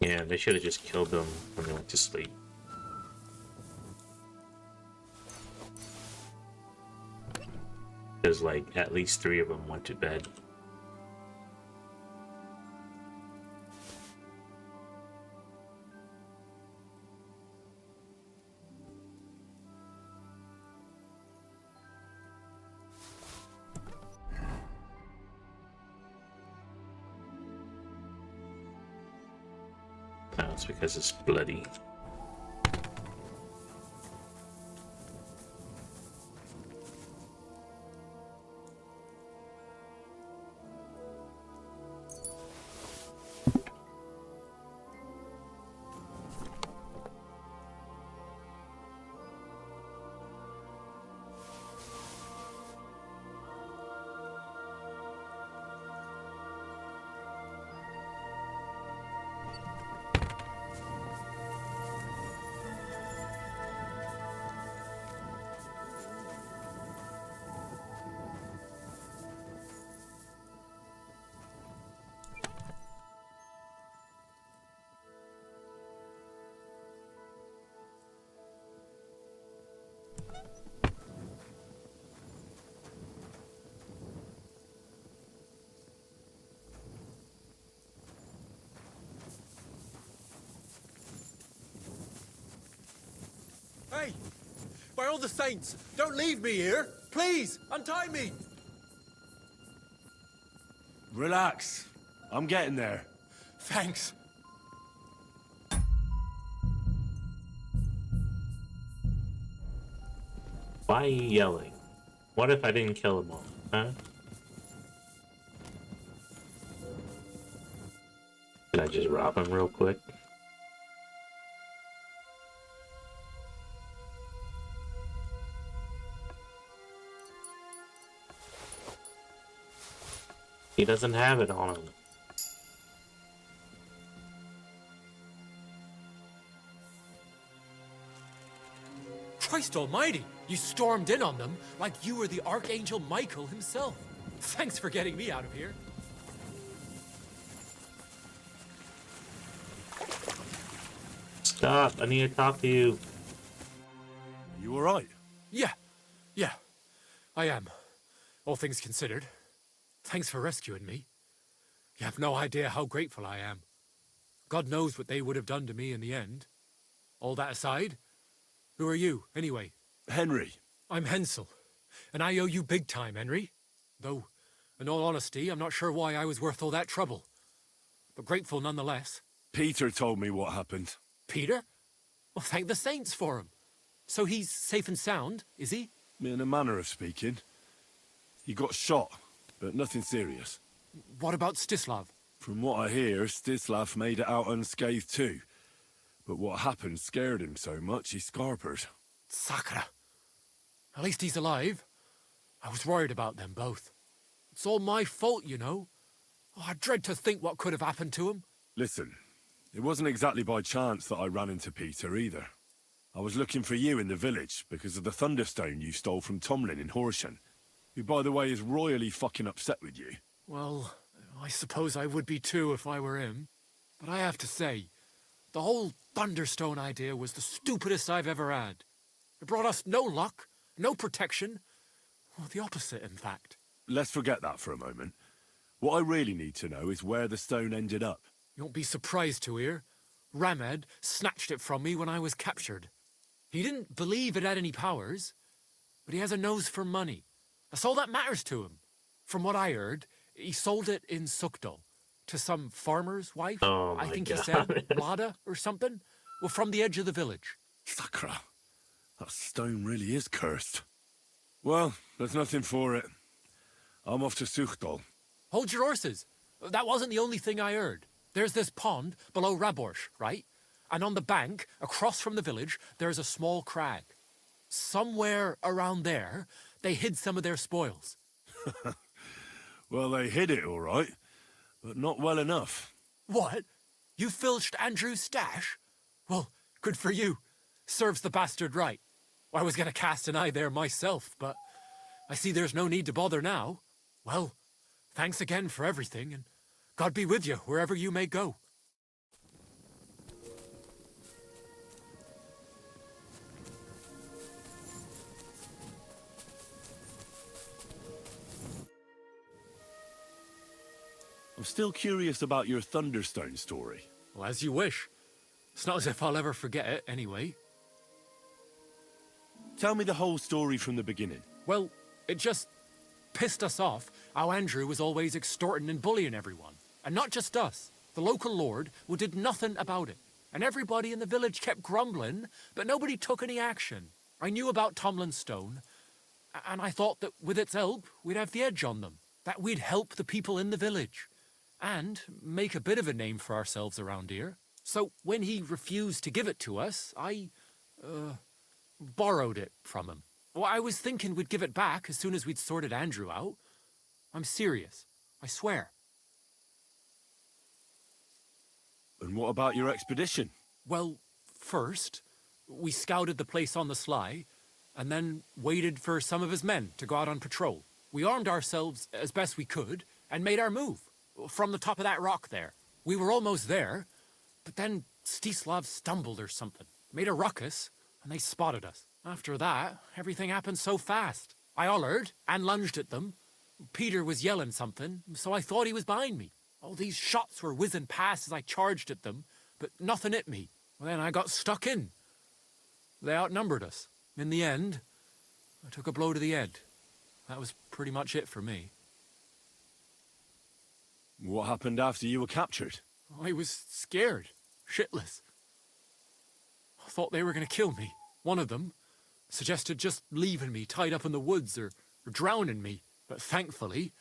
Yeah, they should have just killed them when they went to sleep. Because, like, at least 3 of them went to bed. No, it's because it's bloody. Hey! By all the saints, don't leave me here! Please, untie me! Relax. I'm getting there. Thanks. Why are you yelling? What if I didn't kill them all, huh? Can I just rob him real quick? He doesn't have it on him. Christ almighty! You stormed in on them like you were the Archangel Michael himself. Thanks for getting me out of here. Stop, I need to talk to you. You alright? Yeah, I am. All things considered. Thanks for rescuing me. You have no idea how grateful I am. God knows what they would have done to me in the end. All that aside, who are you, anyway? Henry. I'm Hensel, and I owe you big time, Henry. Though, in all honesty, I'm not sure why I was worth all that trouble. But grateful nonetheless. Peter told me what happened. Peter? Well, thank the saints for him. So he's safe and sound, is he? In a manner of speaking. He got shot, but nothing serious. What about Stislav? From what I hear, Stislav made it out unscathed too. But what happened scared him so much he scarpered. Sakra. At least he's alive. I was worried about them both. It's all my fault, you know. Oh, I dread to think what could have happened to him. Listen, it wasn't exactly by chance that I ran into Peter either. I was looking for you in the village because of the Thunderstone you stole from Tomlin in Horsham, who, by the way, is royally fucking upset with you. Well, I suppose I would be too if I were him. But I have to say, the whole Thunderstone idea was the stupidest I've ever had. It brought us no luck, no protection. Well, the opposite, in fact. Let's forget that for a moment. What I really need to know is where the stone ended up. You won't be surprised to hear. Ramed snatched it from me when I was captured. He didn't believe it had any powers, but he has a nose for money. That's all that matters to him. From what I heard, he sold it in Sukdal to some farmer's wife. Oh I my think God. he said Lada or something. Well, from the edge of the village. Sakra. That stone really is cursed. Well, there's nothing for it. I'm off to Suchdol. Hold your horses. That wasn't the only thing I heard. There's this pond below Raborsh, right? And on the bank, across from the village, there's a small crag. Somewhere around there, they hid some of their spoils. Well, they hid it all right, but not well enough. What? You filched Andrew's stash? Well, good for you. Serves the bastard right. I was going to cast an eye there myself, but I see there's no need to bother now. Well, thanks again for everything, and God be with you wherever you may go. I'm still curious about your Thunderstone story. Well, as you wish. It's not as if I'll ever forget it, anyway. Tell me the whole story from the beginning. Well, it just pissed us off how Andrew was always extorting and bullying everyone. And not just us. The local lord who did nothing about it. And everybody in the village kept grumbling, but nobody took any action. I knew about Tomlin's Stone, and I thought that with its help, we'd have the edge on them. That we'd help the people in the village. And make a bit of a name for ourselves around here. So when he refused to give it to us, I borrowed it from him. Well, I was thinking we'd give it back as soon as we'd sorted Andrew out. I'm serious. I swear. And what about your expedition? Well, first, we scouted the place on the sly, and then waited for some of his men to go out on patrol. We armed ourselves as best we could, and made our move. From the top of that rock there. We were almost there, but then Stislav stumbled or something. Made a ruckus, and they spotted us. After that, everything happened so fast. I hollered and lunged at them. Peter was yelling something, so I thought he was behind me. All these shots were whizzing past as I charged at them, but nothing hit me. Well, then I got stuck in. They outnumbered us. In the end, I took a blow to the head. That was pretty much it for me. What happened after you were captured? I was scared, shitless. I thought they were going to kill me. One of them suggested just leaving me tied up in the woods or drowning me. But thankfully,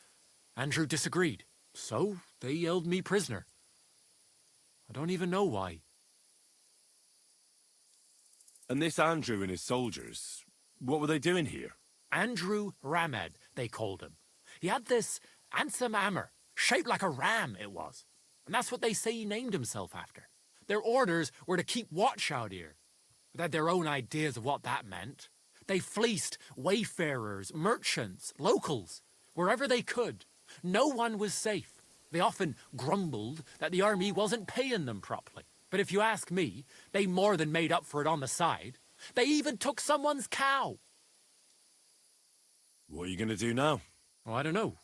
Andrew disagreed. So they held me prisoner. I don't even know why. And this Andrew and his soldiers, what were they doing here? Andrew Ramed, they called him. He had this handsome hammer, shaped like a ram it was. And that's what they say he named himself after. Their orders were to keep watch out here. They had their own ideas of what that meant. They fleeced wayfarers, merchants, locals, wherever they could. No one was safe. They often grumbled that the army wasn't paying them properly. But if you ask me, they more than made up for it on the side. They even took someone's cow. What are you going to do now? Oh, I don't know.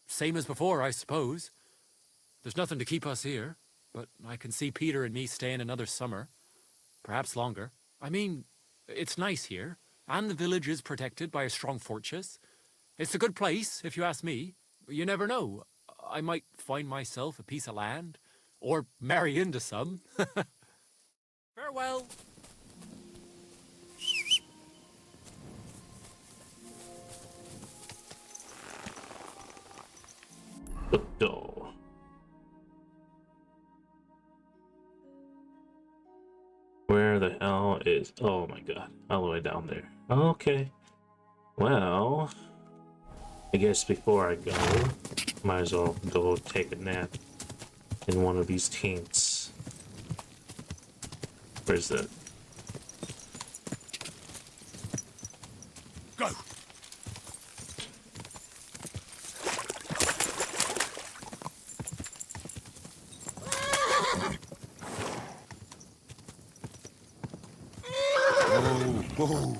Same as before, I suppose. There's nothing to keep us here, but I can see Peter and me staying another summer. Perhaps longer. I mean, it's nice here, and the village is protected by a strong fortress. It's a good place, if you ask me. You never know. I might find myself a piece of land, or marry into some. Farewell. No. Where the hell is... Oh my god. All the way down there. Okay. Well... I guess before I go, might as well go take a nap in one of these tents. Where's that? Go! Whoa!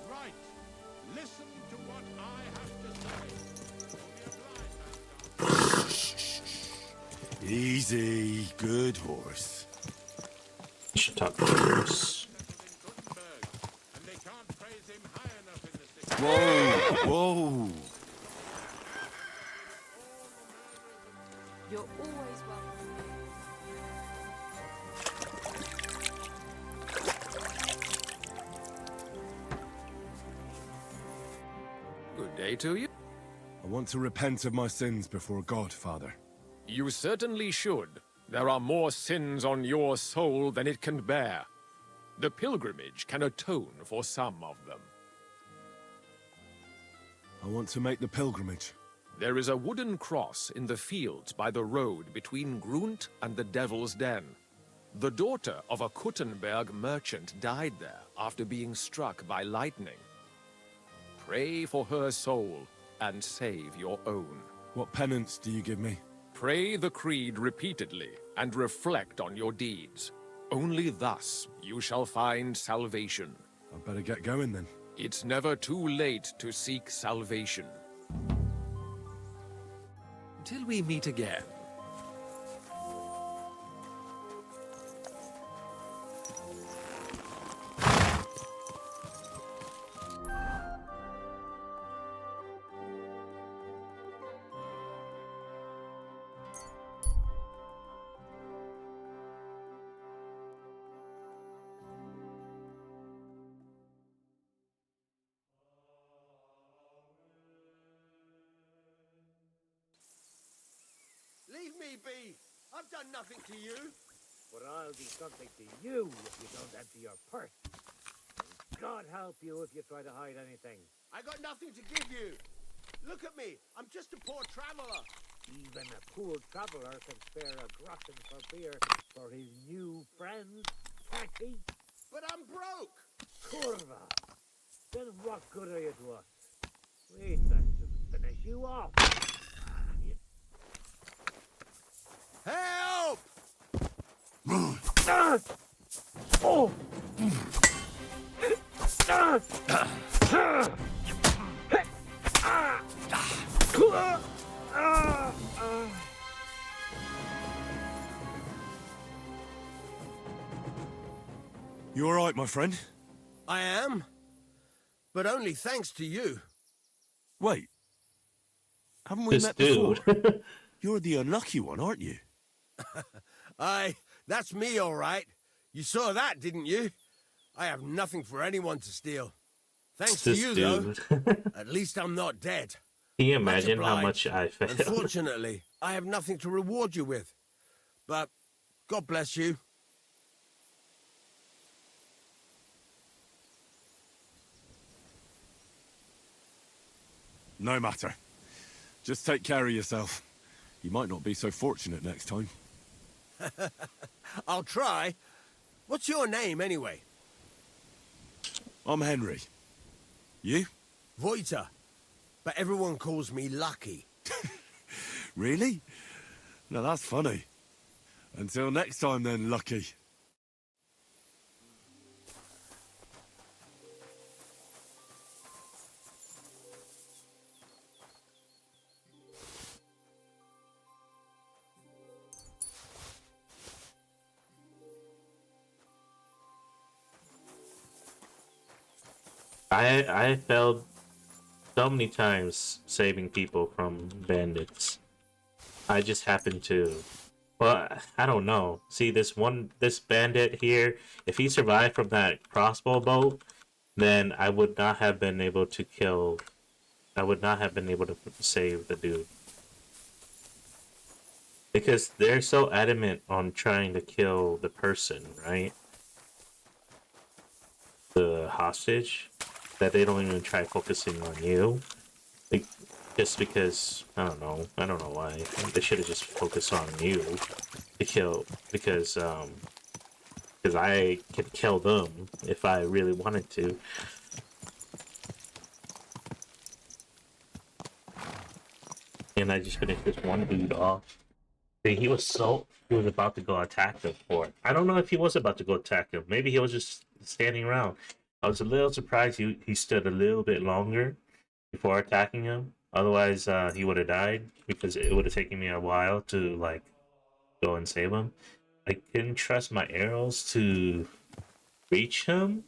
Right. Listen to what I have to say. Easy, good horse. You should talk to us. Whoa, whoa. You're always welcome. Good day to you. I want to repent of my sins before God, Father. You certainly should. There are more sins on your soul than it can bear. The pilgrimage can atone for some of them. I want to make the pilgrimage. There is a wooden cross in the fields by the road between Grunt and the Devil's Den. The daughter of a Kuttenberg merchant died there after being struck by lightning. Pray for her soul and save your own. What penance do you give me? Pray the creed repeatedly and reflect on your deeds. Only thus you shall find salvation. I'd better get going then. It's never too late to seek salvation. Till we meet again. Leave me be. I've done nothing to you. But I'll be something to you if you don't empty your purse. And God help you if you try to hide anything. I got nothing to give you. Look at me. I'm just a poor traveler. Even a poor traveler can spare a groschen for beer for his new friends, Patty. But I'm broke. Curva. Then what good are you to us? Wait, let's just finish you off. Help! Oh! You all right, my friend? I am. But only thanks to you. Wait. Haven't we This met dude. before? You're the unlucky one, aren't you? Aye, that's me, all right. You saw that, didn't you? I have nothing for anyone to steal. Thanks to This you, dude. though. At least I'm not dead. Can you Much imagine how obliged. much I failed? Unfortunately, I have nothing to reward you with. But God bless you. No matter. Just take care of yourself. You might not be so fortunate next time. I'll try. What's your name, anyway? I'm Henry. You? Voita. But everyone calls me Lucky. Really? Now that's funny. Until next time then, Lucky. I failed so many times saving people from bandits. I just happened to. Well, I don't know. See, this bandit here, if he survived from that crossbow bolt, then I would not have been able to kill. I would not have been able to save the dude. Because they're so adamant on trying to kill the person, right? The hostage, that they don't even try focusing on you. Like, just because, I don't know why. They should have just focused on you to kill, because I could kill them if I really wanted to. And I just finished this one dude off. And he was about to go attack the fort. I don't know if he was about to go attack him. Maybe he was just standing around. I was a little surprised he stood a little bit longer before attacking him. Otherwise, he would have died, because it would have taken me a while to, like, go and save him. I couldn't trust my arrows to reach him,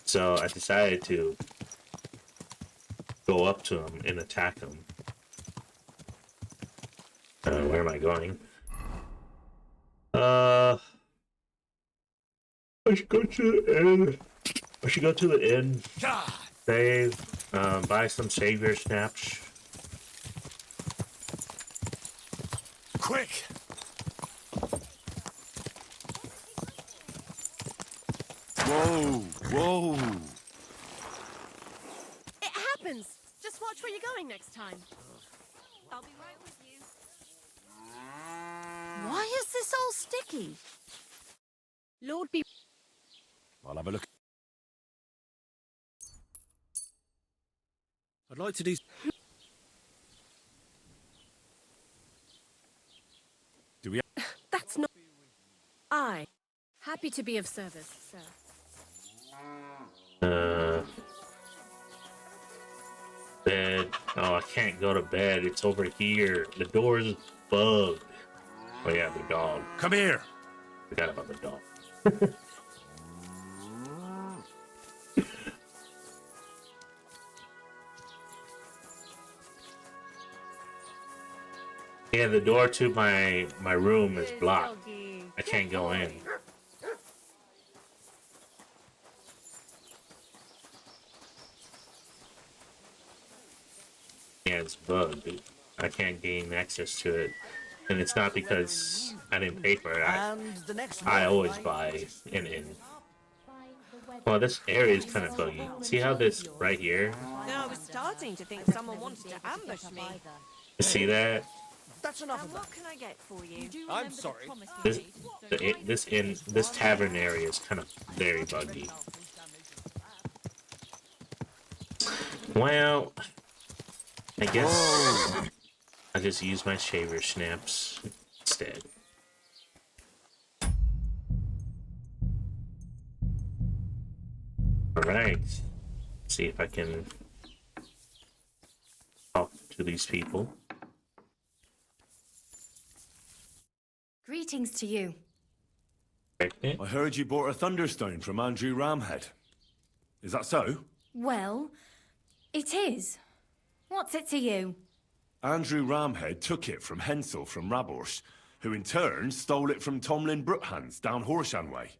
so I decided to go up to him and attack him. Where am I going? I should go to the inn. I should go to the inn. Save. Buy some savior snaps. Quick! Whoa! Whoa! It happens. Just watch where you're going next time. I'll be right with you. Why is this all sticky? Lord be... I'll have a look. I'd like to do... Do we... That's not... I. Happy to be of service, sir. Bed. Oh, I can't go to bed. It's over here. The door's bugged. Oh yeah, the dog. Come here. Forgot about the dog. Yeah, the door to my room is blocked. I can't go in. Yeah, it's bugged. I can't gain access to it. And it's not because I didn't pay for it. I always buy an inn. Well, this area is kind of buggy. See how this right here? No, I was starting to think someone wanted to ambush me. See that? That's enough of that. What can I get for you? I'm sorry. This tavern area is kind of very buggy. Well, I guess I just use my shaver snaps instead. Alright. See if I can talk to these people. Greetings to you. I heard you bought a Thunderstone from Andrew Ramhead. Is that so? Well, it is. What's it to you? Andrew Ramhead took it from Hensel from Raborsh, who in turn stole it from Tomlin Brookhans down Horshan way.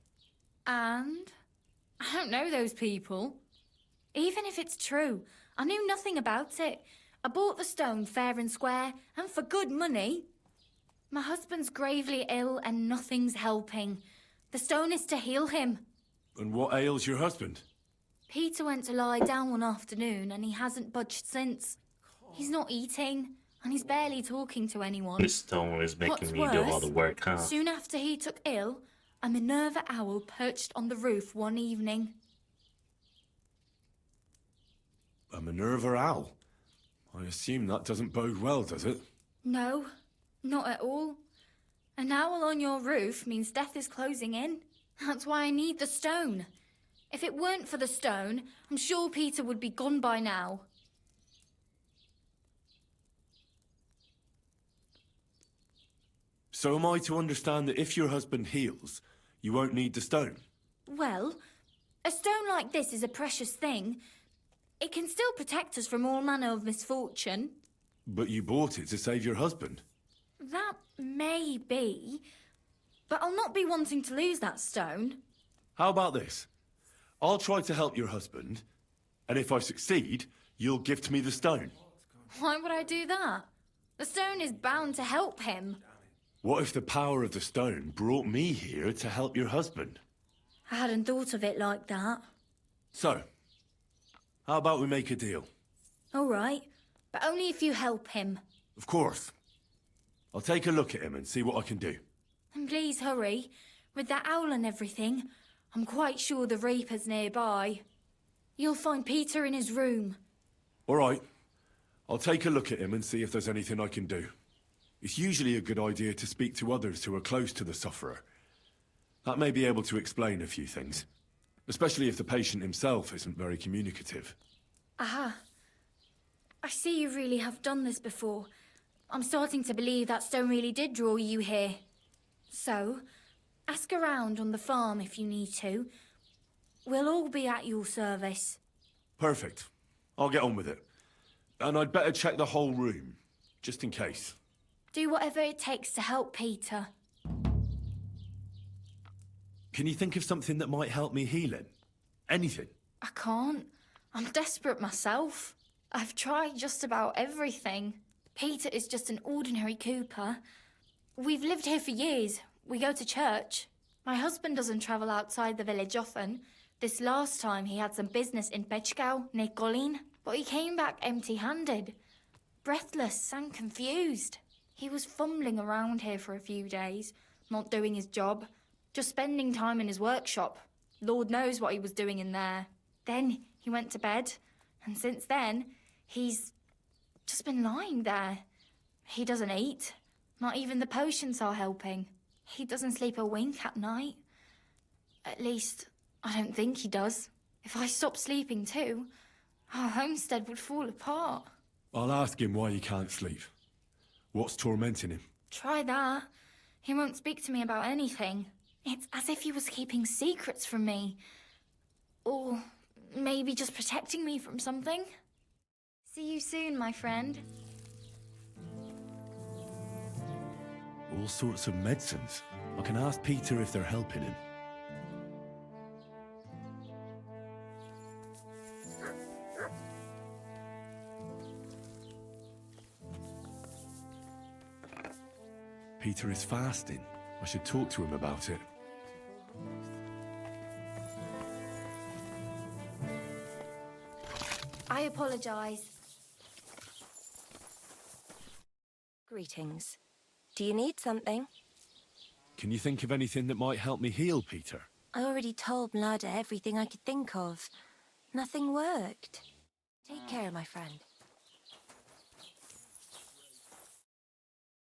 And? I don't know those people. Even if it's true, I knew nothing about it. I bought the stone fair and square, and for good money. My husband's gravely ill and nothing's helping. The stone is to heal him. And what ails your husband? Peter went to lie down one afternoon and he hasn't budged since. He's not eating and he's barely talking to anyone. This stone is making What's me do all worse, the work, huh? soon after he took ill, a Minerva owl perched on the roof one evening. A Minerva owl? I assume that doesn't bode well, does it? No, not at all. An owl on your roof means death is closing in. That's why I need the stone. If it weren't for the stone, I'm sure Peter would be gone by now. So am I to understand that if your husband heals, you won't need the stone? Well, a stone like this is a precious thing. It can still protect us from all manner of misfortune. But you bought it to save your husband. That may be, but I'll not be wanting to lose that stone. How about this? I'll try to help your husband, and if I succeed, you'll gift me the stone. Why would I do that? The stone is bound to help him. What if the power of the stone brought me here to help your husband? I hadn't thought of it like that. So, how about we make a deal? All right, but only if you help him. Of course. I'll take a look at him and see what I can do. And please hurry. With that owl and everything, I'm quite sure the Reaper's nearby. You'll find Peter in his room. All right. I'll take a look at him and see if there's anything I can do. It's usually a good idea to speak to others who are close to the sufferer. That may be able to explain a few things, especially if the patient himself isn't very communicative. Aha. I see you really have done this before. I'm starting to believe that stone really did draw you here. So, ask around on the farm if you need to. We'll all be at your service. Perfect. I'll get on with it. And I'd better check the whole room, just in case. Do whatever it takes to help Peter. Can you think of something that might help me heal him? Anything? I can't. I'm desperate myself. I've tried just about everything. Peter is just an ordinary cooper. We've lived here for years. We go to church. My husband doesn't travel outside the village often. This last time he had some business in Pechkau, near Kolin, but he came back empty-handed. Breathless and confused. He was fumbling around here for a few days, not doing his job, just spending time in his workshop. Lord knows what he was doing in there. Then he went to bed, and since then, he's just been lying there. He doesn't eat. Not even the potions are helping. He doesn't sleep a wink at night. At least, I don't think he does. If I stopped sleeping too, our homestead would fall apart. I'll ask him why he can't sleep. What's tormenting him? Try that. He won't speak to me about anything. It's as if he was keeping secrets from me. Or maybe just protecting me from something. See you soon, my friend. All sorts of medicines. I can ask Peter if they're helping him. Peter is fasting. I should talk to him about it. I apologise. Greetings. Do you need something? Can you think of anything that might help me heal Peter? I already told Mlada everything I could think of. Nothing worked. Take care, my friend.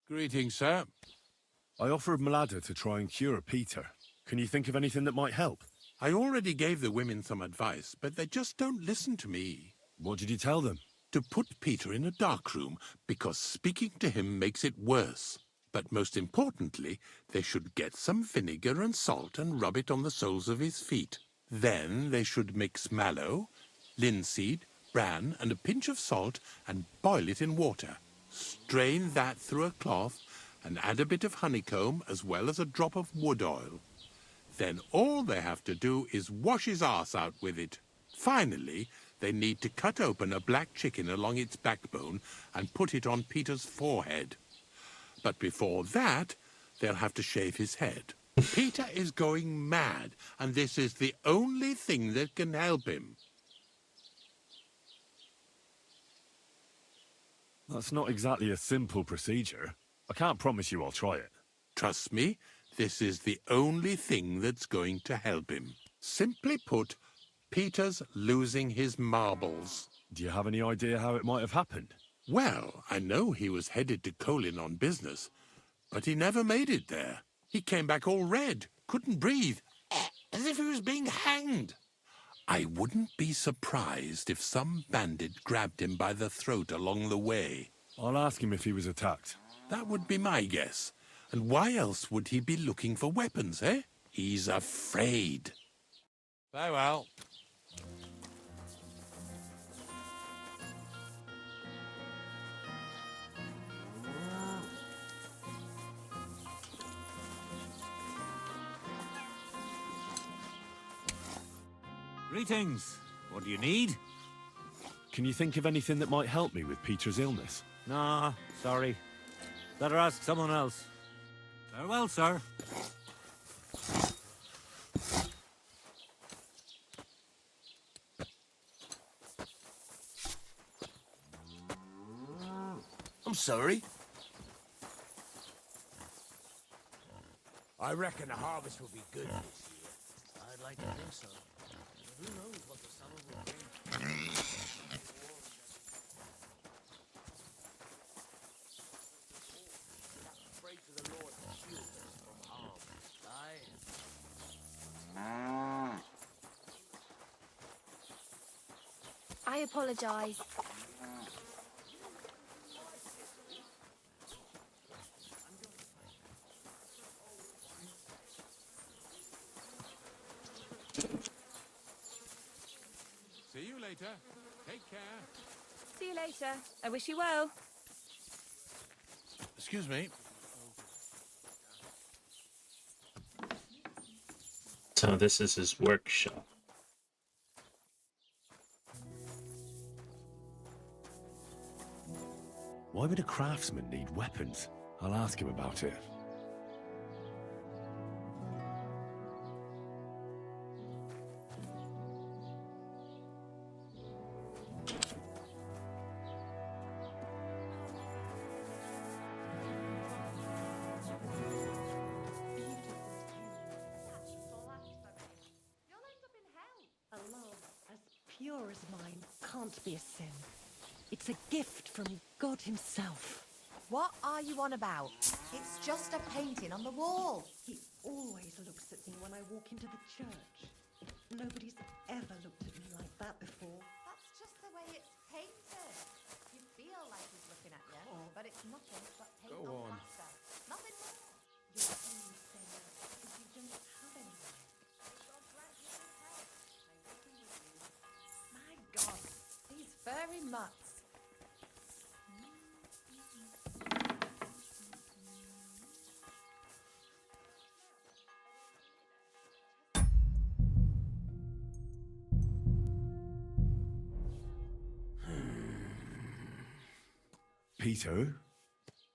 Greetings, sir. I offered Mlada to try and cure Peter. Can you think of anything that might help? I already gave the women some advice, but they just don't listen to me. What did you tell them? To put Peter in a dark room, because speaking to him makes it worse. But most importantly, they should get some vinegar and salt and rub it on the soles of his feet. Then they should mix mallow, linseed, bran, and a pinch of salt and boil it in water. Strain that through a cloth and add a bit of honeycomb as well as a drop of wood oil. Then all they have to do is wash his arse out with it. Finally, they need to cut open a black chicken along its backbone and put it on Peter's forehead. But before that, they'll have to shave his head. Peter is going mad, and this is the only thing that can help him. That's not exactly a simple procedure. I can't promise you I'll try it. Trust me, this is the only thing that's going to help him. Simply put, Peter's losing his marbles. Do you have any idea how it might have happened? Well, I know he was headed to Colin on business, but he never made it there. He came back all red, couldn't breathe, as if he was being hanged. I wouldn't be surprised if some bandit grabbed him by the throat along the way. I'll ask him if he was attacked. That would be my guess. And why else would he be looking for weapons, eh? He's afraid. Farewell. Greetings. What do you need? Can you think of anything that might help me with Peter's illness? Nah, sorry. Better ask someone else. Farewell, sir. I'm sorry. I reckon the harvest will be good this year. I'd like to think so. Who knows what the summer will bring? Pray to the Lord to shield us from harm. I apologise. See you later. Take care. See you later. I wish you well. Excuse me. So this is his workshop. Why would a craftsman need weapons? I'll ask him about it. A love as pure as mine can't be a sin. It's a gift from God himself. What are you on about? It's just a painting on the wall. He always looks at me when I walk into the church. Nobody's ever looked at me like that before. That's just the way it's painted. You feel like he's looking at you, but it's nothing but paint on plaster. Nothing more. You're only saying that because you don't have anyone. God grant you good health. I will be with you. My God, these furry mutts. Peter,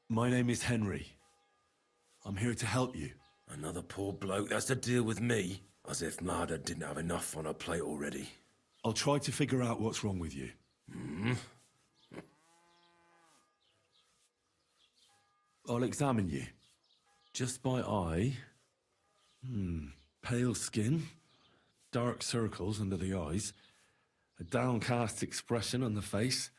my name is Henry. I'm here to help you. Another poor bloke that's to deal with me, as if Marder didn't have enough on her plate already. I'll try to figure out what's wrong with you. I'll examine you. Just by eye. Pale skin, dark circles under the eyes, a downcast expression on the face.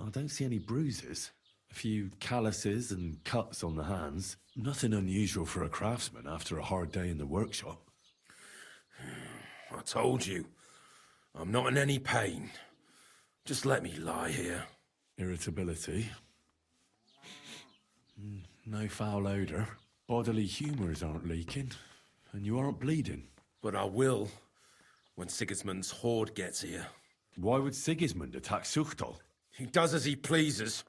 I don't see any bruises. A few calluses and cuts on the hands. Nothing unusual for a craftsman after a hard day in the workshop. I told you, I'm not in any pain. Just let me lie here. Irritability. No foul odour. Bodily humours aren't leaking. And you aren't bleeding. But I will, when Sigismund's horde gets here. Why would Sigismund attack Suchtal? He does as he pleases.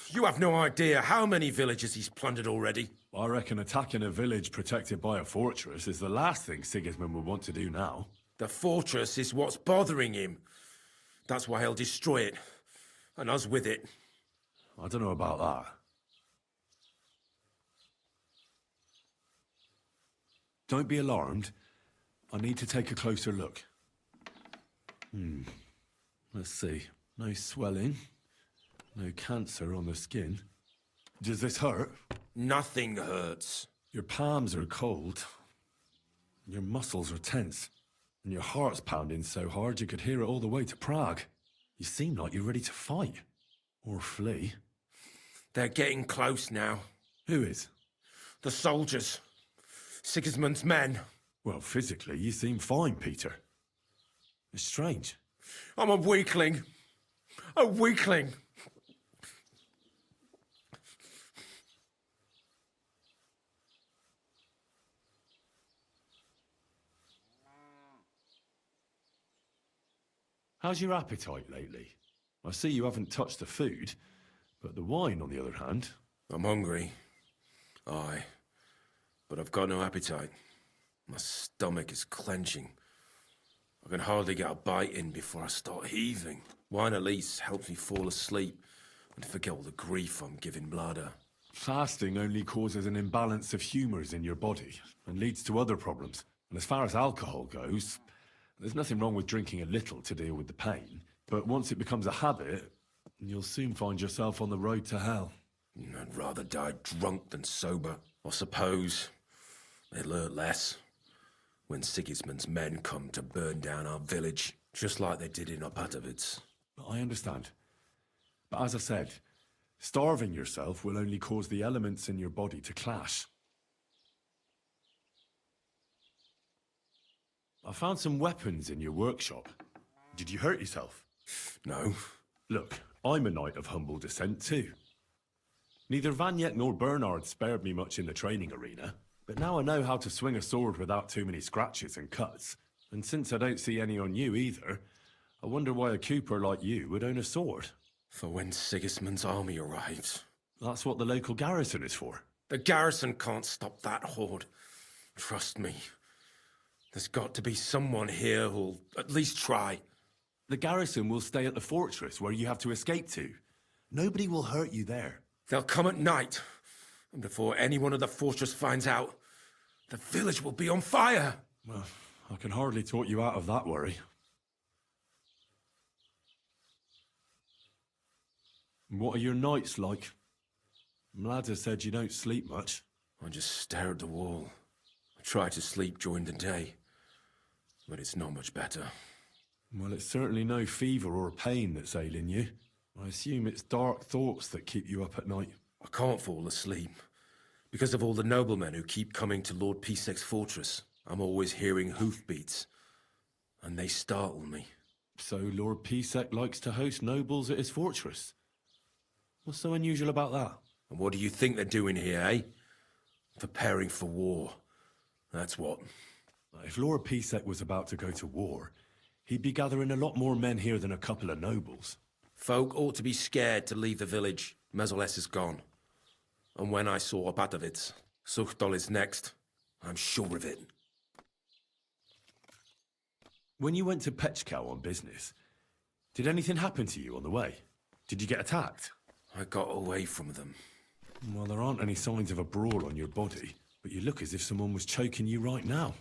You have no idea how many villages he's plundered already. I reckon attacking a village protected by a fortress is the last thing Sigismund would want to do now. The fortress is what's bothering him. That's why he'll destroy it. And us with it. I don't know about that. Don't be alarmed. I need to take a closer look. Let's see. No swelling. No cancer on the skin. Does this hurt? Nothing hurts. Your palms are cold. Your muscles are tense. And your heart's pounding so hard you could hear it all the way to Prague. You seem like you're ready to fight. Or flee. They're getting close now. Who is? The soldiers. Sigismund's men. Well, physically, you seem fine, Peter. It's strange. I'm a weakling. A weakling. How's your appetite lately? I see you haven't touched the food, but the wine, on the other hand... I'm hungry. Aye. But I've got no appetite. My stomach is clenching. I can hardly get a bite in before I start heaving. Wine at least helps me fall asleep and forget all the grief I'm giving Blada. Fasting only causes an imbalance of humours in your body and leads to other problems. And as far as alcohol goes, there's nothing wrong with drinking a little to deal with the pain. But once it becomes a habit, you'll soon find yourself on the road to hell. I'd rather die drunk than sober. I suppose it'll hurt less when Sigismund's men come to burn down our village, just like they did in Opatovitz. I understand. But as I said, starving yourself will only cause the elements in your body to clash. I found some weapons in your workshop. Did you hurt yourself? No. Look, I'm a knight of humble descent too. Neither Vanyet nor Bernard spared me much in the training arena, but now I know how to swing a sword without too many scratches and cuts. And since I don't see any on you either, I wonder why a cooper like you would own a sword. For when Sigismund's army arrives. That's what the local garrison is for. The garrison can't stop that horde. Trust me. There's got to be someone here who'll at least try. The garrison will stay at the fortress where you have to escape to. Nobody will hurt you there. They'll come at night, and before anyone at the fortress finds out, the village will be on fire. Well, I can hardly talk you out of that worry. What are your nights like? Mlada said you don't sleep much. I just stare at the wall. I try to sleep during the day, but it's not much better. Well, it's certainly no fever or pain that's ailing you. I assume it's dark thoughts that keep you up at night. I can't fall asleep, because of all the noblemen who keep coming to Lord Pisek's fortress. I'm always hearing hoofbeats, and they startle me. So Lord Pisek likes to host nobles at his fortress? What's so unusual about that? And what do you think they're doing here, eh? Preparing for war. That's what. If Lord Pisek was about to go to war, he'd be gathering a lot more men here than a couple of nobles. Folk ought to be scared to leave the village. Mezoles is gone. And when I saw Opatovitz, Suchtol is next. I'm sure of it. When you went to Pechkau on business, did anything happen to you on the way? Did you get attacked? I got away from them. Well, there aren't any signs of a brawl on your body, but you look as if someone was choking you right now.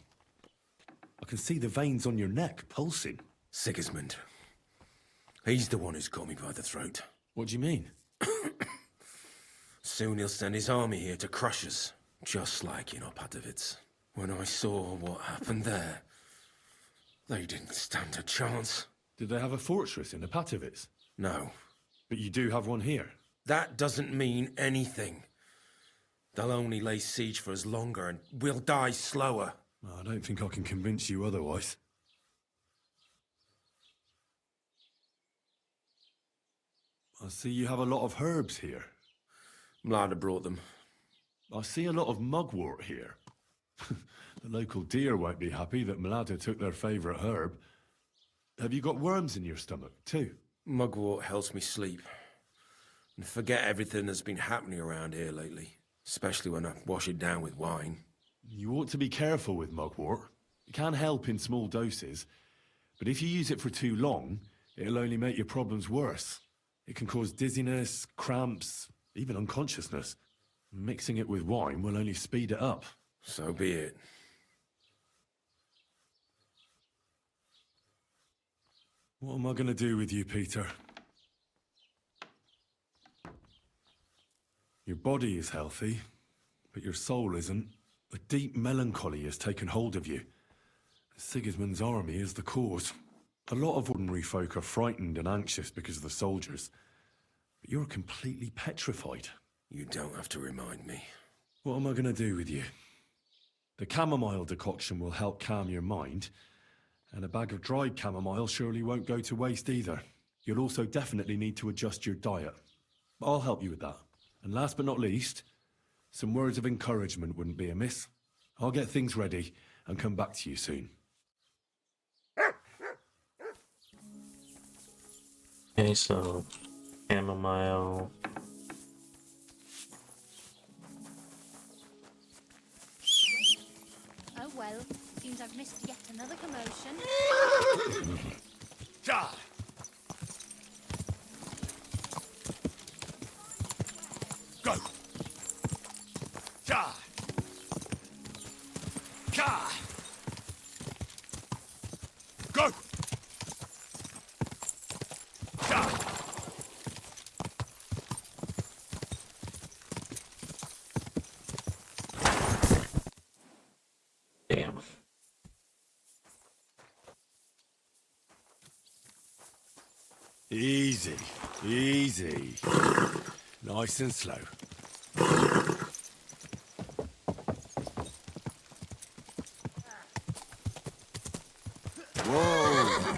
I can see the veins on your neck pulsing. Sigismund. He's the one who's got me by the throat. What do you mean? Soon he'll send his army here to crush us, just like in Opatovitz. When I saw what happened there, they didn't stand a chance. Did they have a fortress in Opatovitz? No. But you do have one here? That doesn't mean anything. They'll only lay siege for us longer, and we'll die slower. I don't think I can convince you otherwise. I see you have a lot of herbs here. Mlada brought them. I see a lot of mugwort here. The local deer won't be happy that Mlada took their favourite herb. Have you got worms in your stomach, too? Mugwort helps me sleep. And forget everything that's been happening around here lately. Especially when I wash it down with wine. You ought to be careful with mugwort. It can help in small doses. But if you use it for too long, it'll only make your problems worse. It can cause dizziness, cramps, even unconsciousness. Mixing it with wine will only speed it up. So be it. What am I going to do with you, Peter? Your body is healthy, but your soul isn't. A deep melancholy has taken hold of you. Sigismund's army is the cause. A lot of ordinary folk are frightened and anxious because of the soldiers. But you're completely petrified. You don't have to remind me. What am I going to do with you? The chamomile decoction will help calm your mind, and a bag of dried chamomile surely won't go to waste either. You'll also definitely need to adjust your diet. I'll help you with that. And last but not least, some words of encouragement wouldn't be amiss. I'll get things ready and come back to you soon. Okay, so chamomile. Oh well, seems I've missed yet another commotion. Ja! Go! Ja! Ja! Go! Ja! Damn. Easy, easy. Nice and slow. Whoa!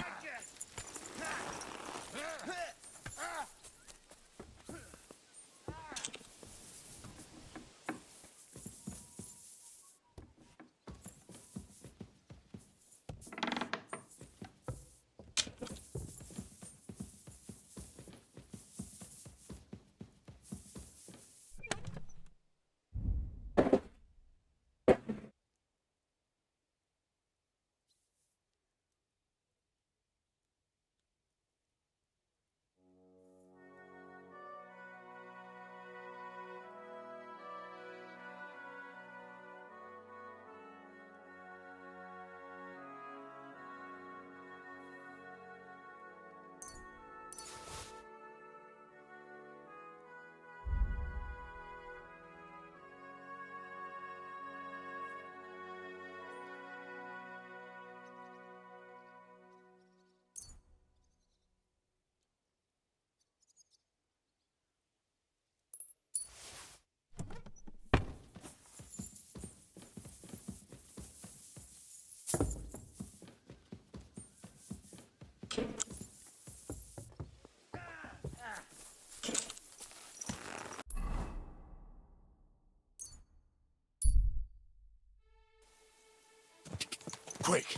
Quick,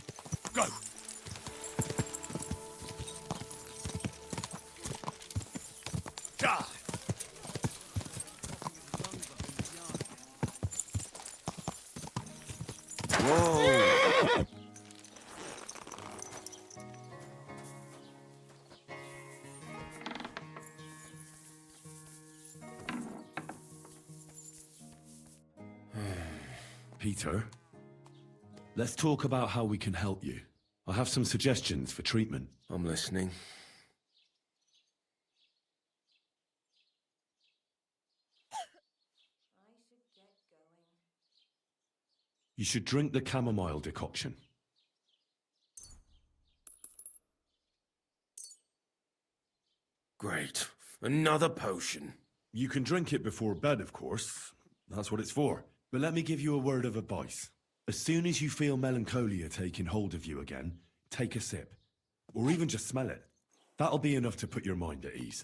go! Ja! Whoa! Peter, let's talk about how we can help you. I have some suggestions for treatment. I'm listening. You should drink the chamomile decoction. Great. Another potion. You can drink it before bed, of course. That's what it's for. But let me give you a word of advice. As soon as you feel melancholia taking hold of you again, take a sip. Or even just smell it. That'll be enough to put your mind at ease.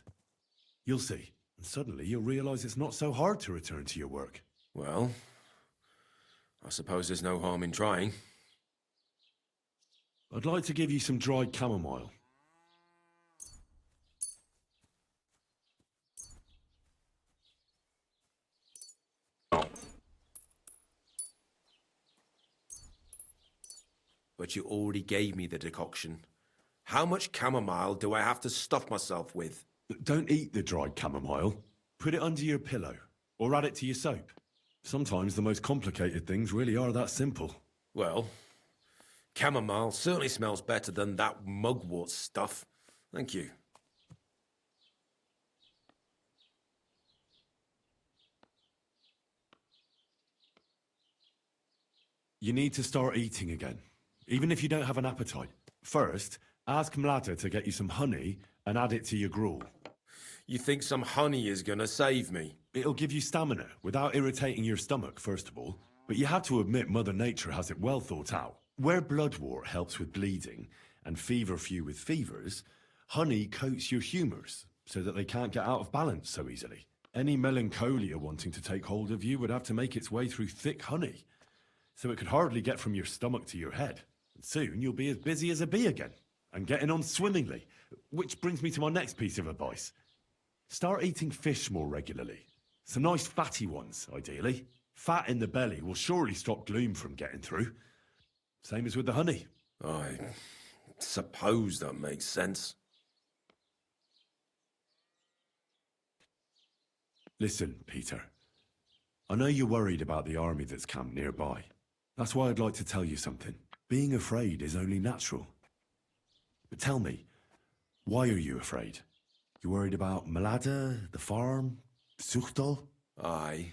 You'll see. And suddenly you'll realize it's not so hard to return to your work. Well, I suppose there's no harm in trying. I'd like to give you some dried chamomile. But you already gave me the decoction. How much chamomile do I have to stuff myself with? Don't eat the dried chamomile. Put it under your pillow, or add it to your soap. Sometimes the most complicated things really are that simple. Well, chamomile certainly smells better than that mugwort stuff. Thank you. You need to start eating again, even if you don't have an appetite. First, ask Mlada to get you some honey and add it to your gruel. You think some honey is gonna save me? It'll give you stamina without irritating your stomach, first of all. But you have to admit Mother Nature has it well thought out. Where bloodwort helps with bleeding and feverfew with fevers, honey coats your humours so that they can't get out of balance so easily. Any melancholia wanting to take hold of you would have to make its way through thick honey, so it could hardly get from your stomach to your head. And soon you'll be as busy as a bee again, and getting on swimmingly. Which brings me to my next piece of advice. Start eating fish more regularly. Some nice fatty ones, ideally. Fat in the belly will surely stop gloom from getting through. Same as with the honey. I suppose that makes sense. Listen, Peter. I know you're worried about the army that's camped nearby. That's why I'd like to tell you something. Being afraid is only natural. But tell me, why are you afraid? You worried about Mlada, the farm, Suchtal? Aye.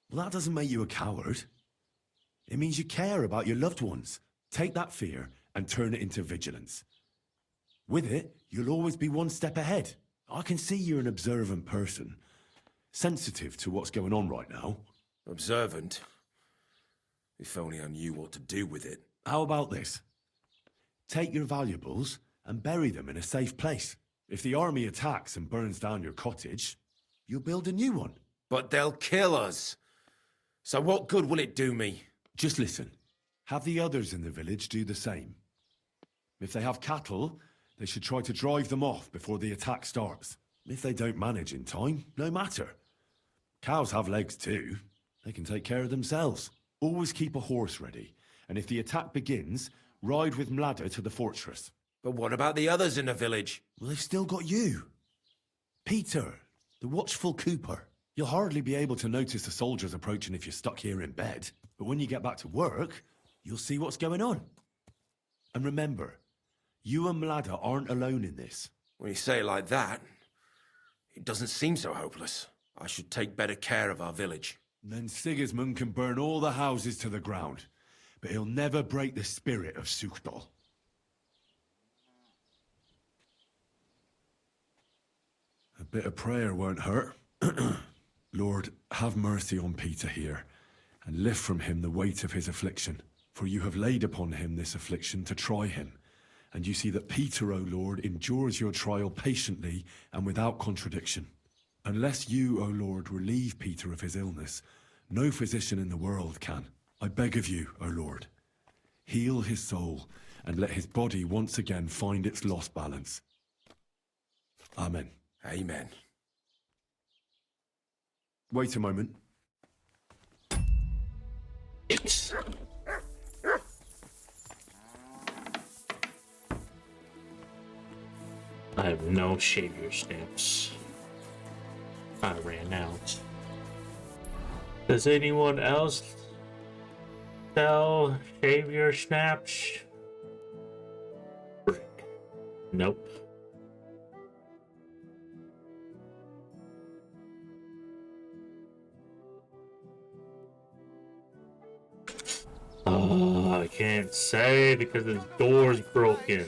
Well, that doesn't make you a coward. It means you care about your loved ones. Take that fear and turn it into vigilance. With it, you'll always be one step ahead. I can see you're an observant person, sensitive to what's going on right now. Observant? If only I knew what to do with it. How about this? Take your valuables and bury them in a safe place. If the army attacks and burns down your cottage, you'll build a new one. But they'll kill us. So what good will it do me? Just listen. Have the others in the village do the same. If they have cattle, they should try to drive them off before the attack starts. If they don't manage in time, no matter. Cows have legs too. They can take care of themselves. Always keep a horse ready, and if the attack begins, ride with Mlada to the fortress. But what about the others in the village? Well, they've still got you. Peter, the watchful Cooper. You'll hardly be able to notice the soldiers approaching if you're stuck here in bed. But when you get back to work, you'll see what's going on. And remember, you and Mlada aren't alone in this. When you say it like that, it doesn't seem so hopeless. I should take better care of our village. Then Sigismund can burn all the houses to the ground, but he'll never break the spirit of Suchdal. A bit of prayer won't hurt. Lord, have mercy on Peter here, and lift from him the weight of his affliction. For you have laid upon him this affliction to try him. And you see that Peter, O Lord, endures your trial patiently and without contradiction. Unless you, O Lord, relieve Peter of his illness, no physician in the world can. I beg of you, O Lord, heal his soul and let his body once again find its lost balance. Amen. Amen. Wait a moment. I have no Savior stamps. I ran out. Does anyone else sell Savior snaps? Frick. Nope. Oh, I can't say because this door's broken.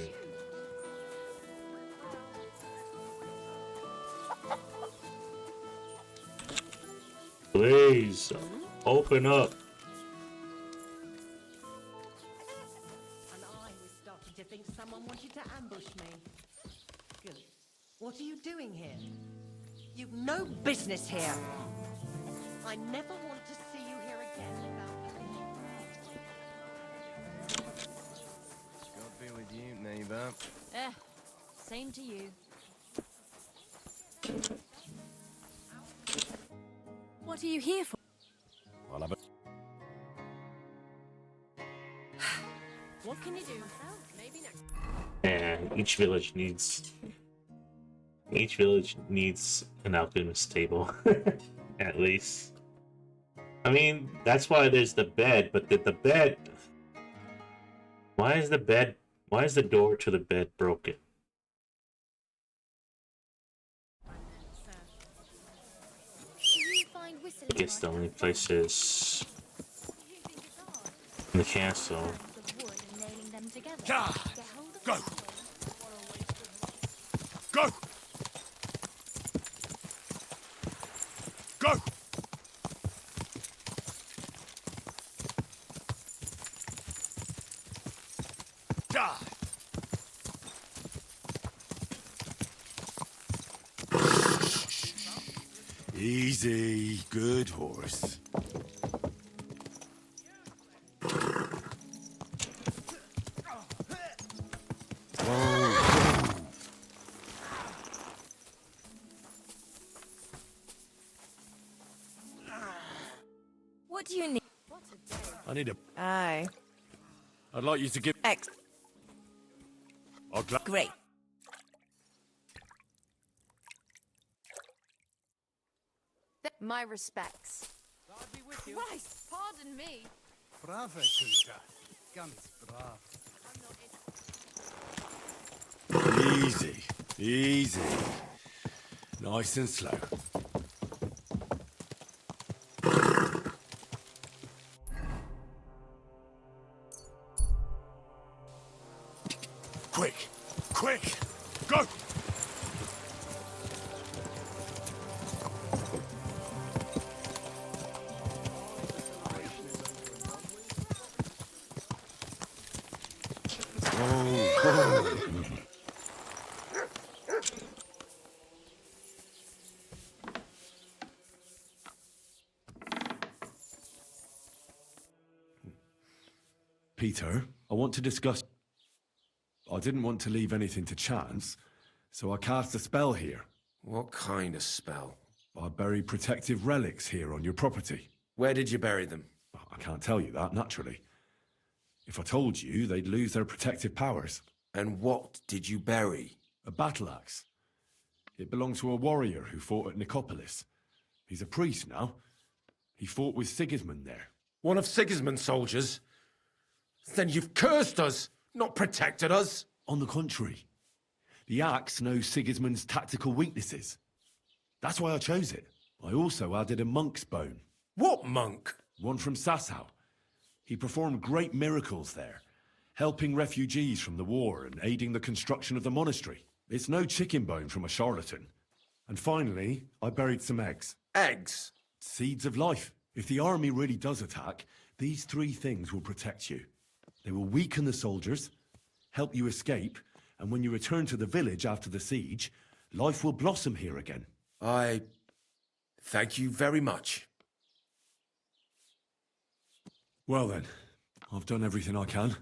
Please, open up. And I was starting to think someone wanted to ambush me. Good. What are you doing here? You've no business here. I never want to see you here again without permission. God be with you, neighbor. Same to you. What are you here for? Well, I've What can you do? Well, maybe next. And each village needs an alchemist table. At least. I mean, that's why there's the bed, but the bed, why is the door to the bed broken? I guess the only place is in the castle. Go! Go! Go! Die! Easy, good horse. What do you need? I need a... Aye. I'd like you to give... I'll Great. My respects. Christ, pardon me. Brave, Kulka. Ganz brav. Easy, easy. Nice and slow. Quick, quick, go! Peter, I want to discuss... I didn't want to leave anything to chance, so I cast a spell here. What kind of spell? I buried protective relics here on your property. Where did you bury them? I can't tell you that, naturally. If I told you, they'd lose their protective powers. And what did you bury? A battle axe. It belonged to a warrior who fought at Nicopolis. He's a priest now. He fought with Sigismund there. One of Sigismund's soldiers? Then you've cursed us, not protected us. On the contrary. The axe knows Sigismund's tactical weaknesses. That's why I chose it. I also added a monk's bone. What monk? One from Sasau. He performed great miracles there, helping refugees from the war and aiding the construction of the monastery. It's no chicken bone from a charlatan. And finally, I buried some eggs. Eggs? Seeds of life. If the army really does attack, these three things will protect you. They will weaken the soldiers, help you escape, and when you return to the village after the siege, life will blossom here again. I thank you very much. Well then, I've done everything I can.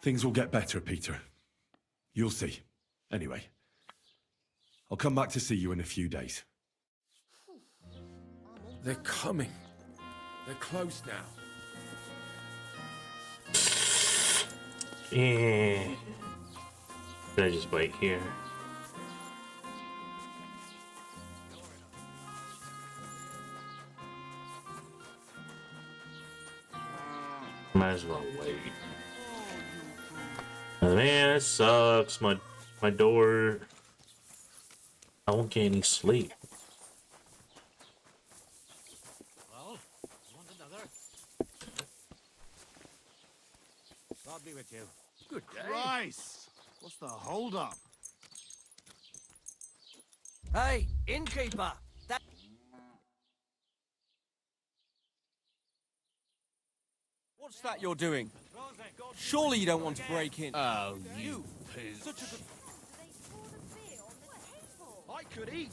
Things will get better, Peter. You'll see. Anyway, I'll come back to see you in a few days. They're coming. They're close now. Yeah. Should I just wait here? Might as well wait. Oh, man, it sucks. My door. I won't get any sleep. Well, want another? God be with you. Good Christ! What's the hold-up? Hey, innkeeper! That... What's that you're doing? Surely you don't want to break in. Oh, you poo. I could eat.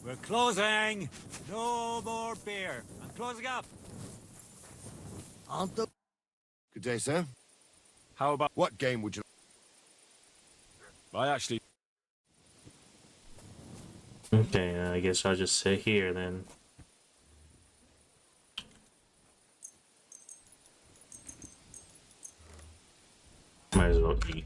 We're closing. No more beer. I'm closing up. Aren't the... Good day, sir. How about... What game would you... I actually... Okay, I guess I'll just sit here then. Might as well eat.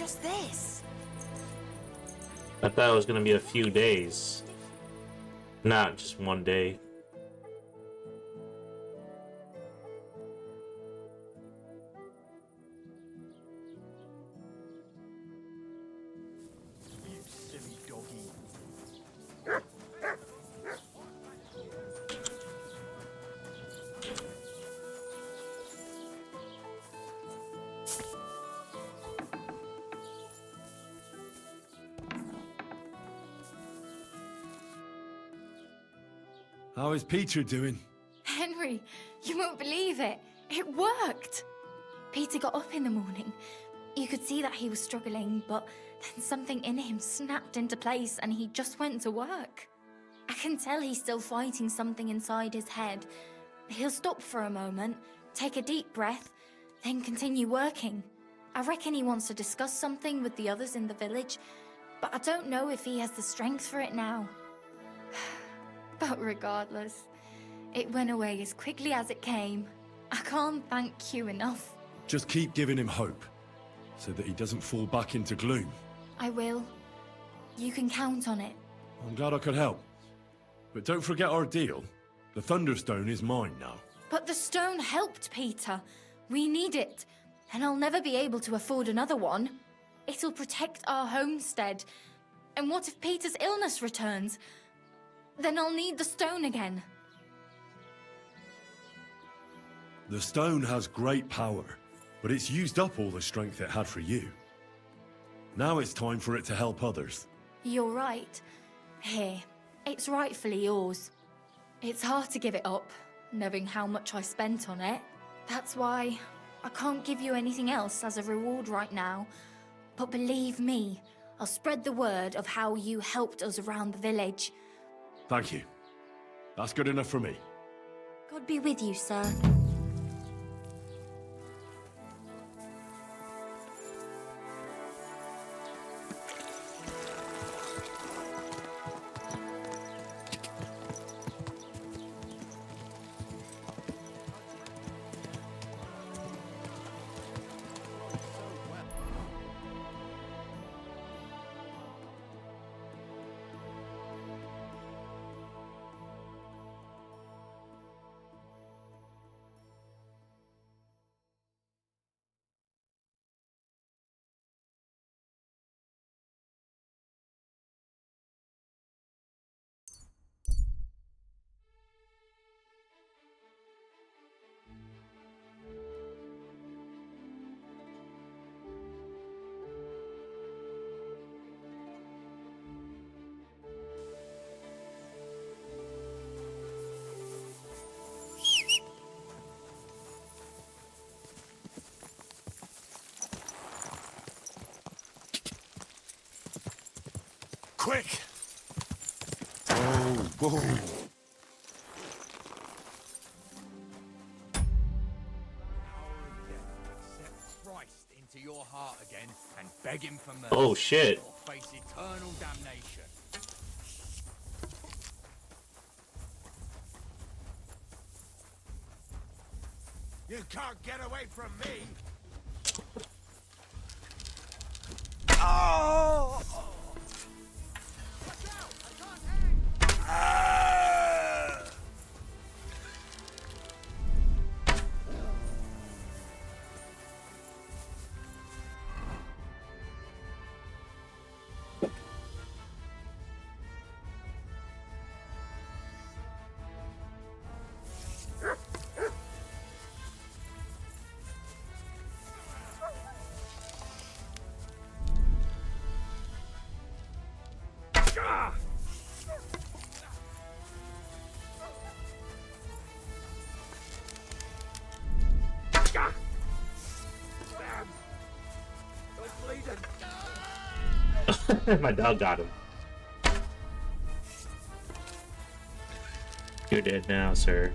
just this? I thought it was gonna be a few days, not just one day. You silly doggy. How is Peter doing? Henry, you won't believe it. It worked. Peter got up in the morning. You could see that he was struggling, but then something in him snapped into place and he just went to work. I can tell he's still fighting something inside his head. He'll stop for a moment, take a deep breath, then continue working. I reckon he wants to discuss something with the others in the village, but I don't know if he has the strength for it now. But regardless, it went away as quickly as it came. I can't thank you enough. Just keep giving him hope, so that he doesn't fall back into gloom. I will. You can count on it. I'm glad I could help. But don't forget our deal. The Thunderstone is mine now. But the stone helped, Peter. We need it, and I'll never be able to afford another one. It'll protect our homestead. And what if Peter's illness returns? Then I'll need the stone again. The stone has great power, but it's used up all the strength it had for you. Now it's time for it to help others. You're right. Here, it's rightfully yours. It's hard to give it up, knowing how much I spent on it. That's why I can't give you anything else as a reward right now. But believe me, I'll spread the word of how you helped us around the village. Thank you. That's good enough for me. God be with you, sir. Quick! Oh, boom! Accept Christ into your heart again and beg him for mercy. Oh shit. Or face eternal damnation. You can't get away from me! Oh! My dog got him. You're dead now, sir.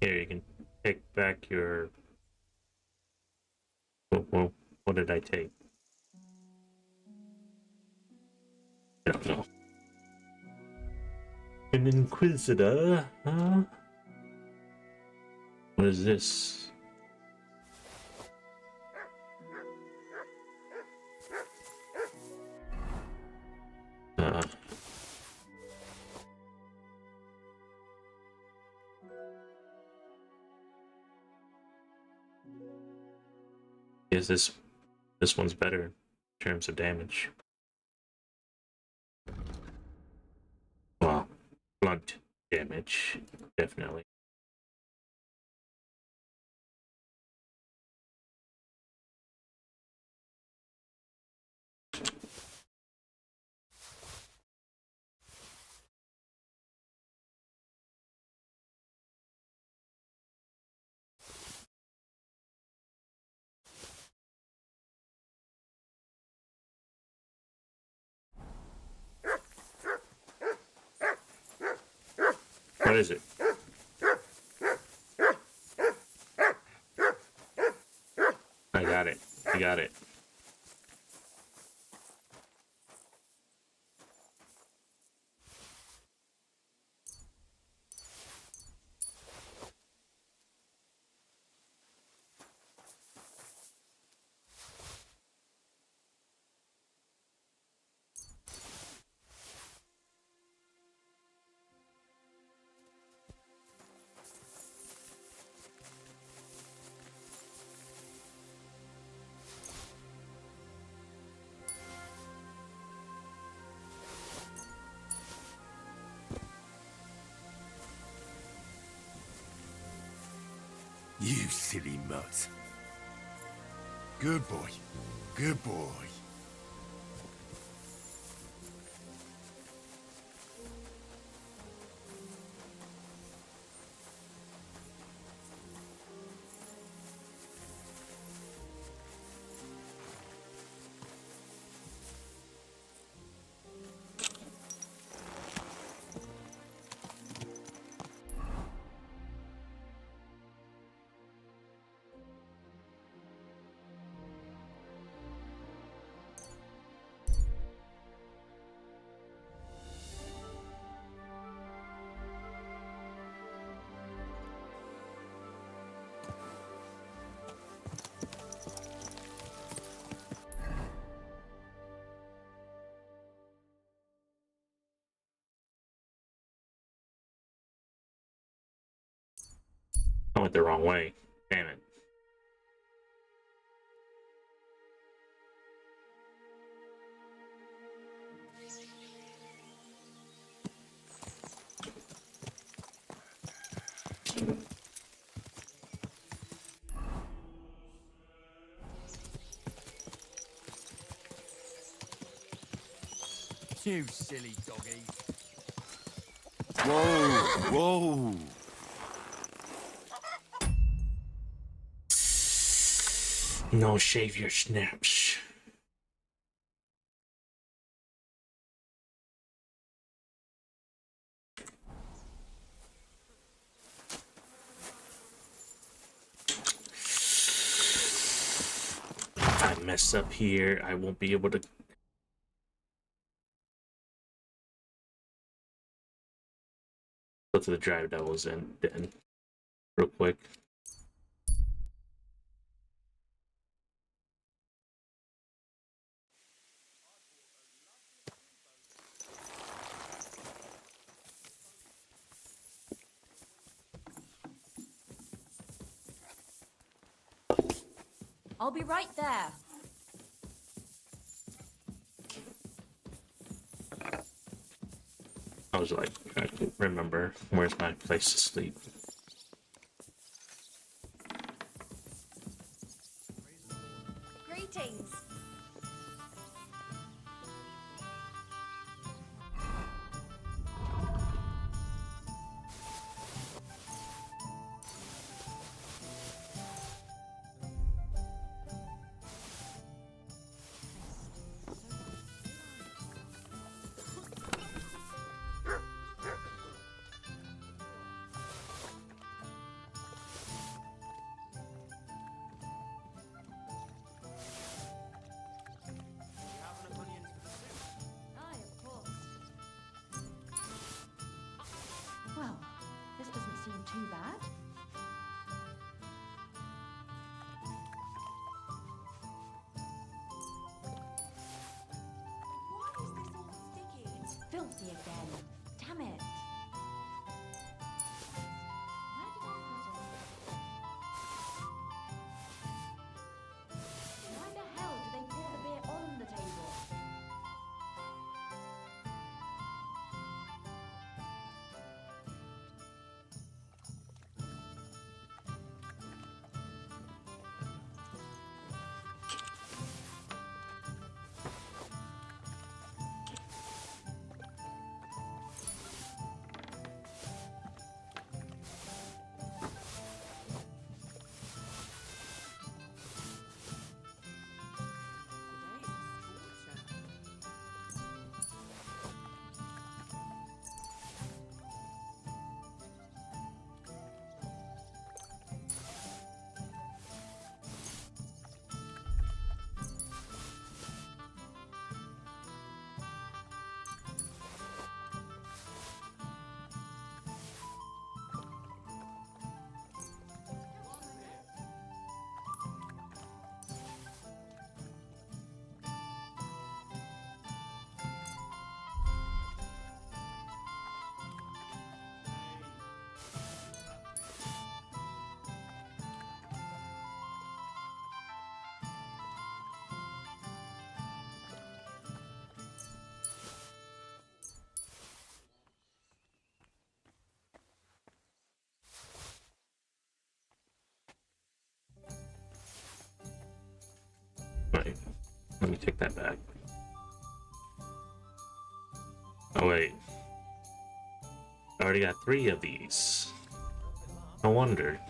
Here, you can take back your... What did I take? I don't know. An Inquisitor, huh? What is this? Is this one's better in terms of damage? Well, blunt damage, definitely. What is it? I got it. I got it. You silly mutt. Good boy. Good boy. I went the wrong way. Damn it. You silly doggy. Whoa, whoa. No, shave your snaps. If I mess up here, I won't be able to. Go to the drive devils and then real quick. I'll be right there. I was like, I can't remember where's my place to sleep. Greetings. too bad. Why is this all sticky? It's filthy again. Damn it. Where did I put it? Why the hell do they pour the beer on the table? Wait, let me take that back. Oh wait, I already got 3 of these. No wonder.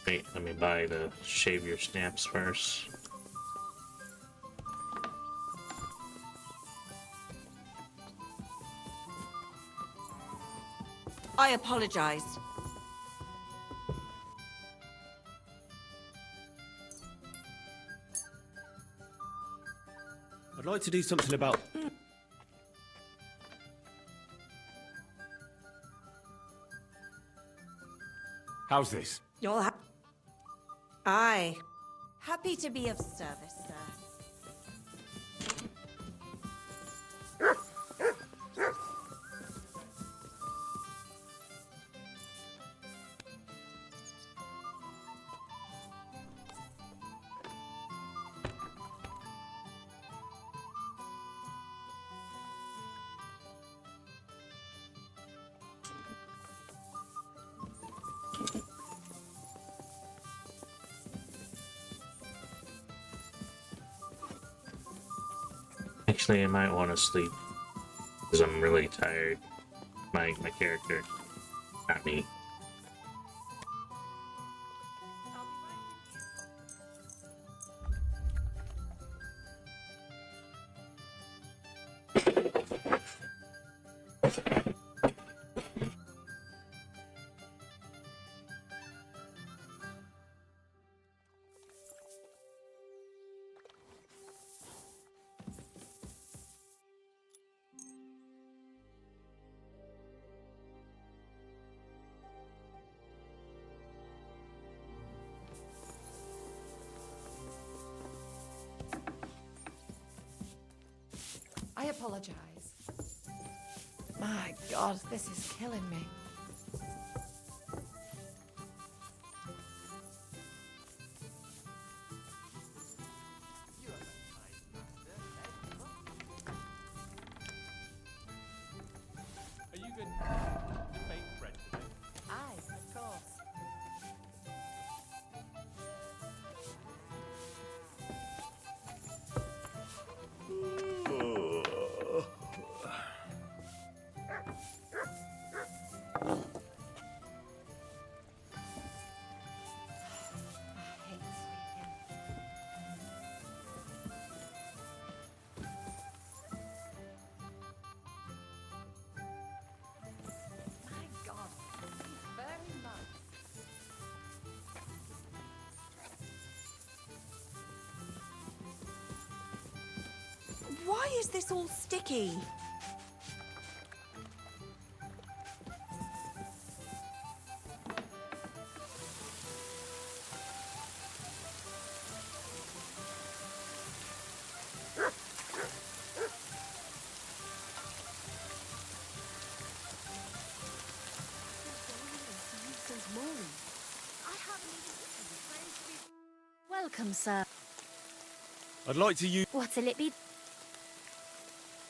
Wait, let me buy the shave your snaps first. I apologize. I'd like to do something about... How's this? You'll have... Aye. Happy to be of service, sir. Actually, I might want to sleep because I'm really tired. My character, not me. I apologize. My God, this is killing me. Are you going to bake bread today? Aye, of course. Why is this all sticky? Welcome, sir. I'd like to use... What'll it be?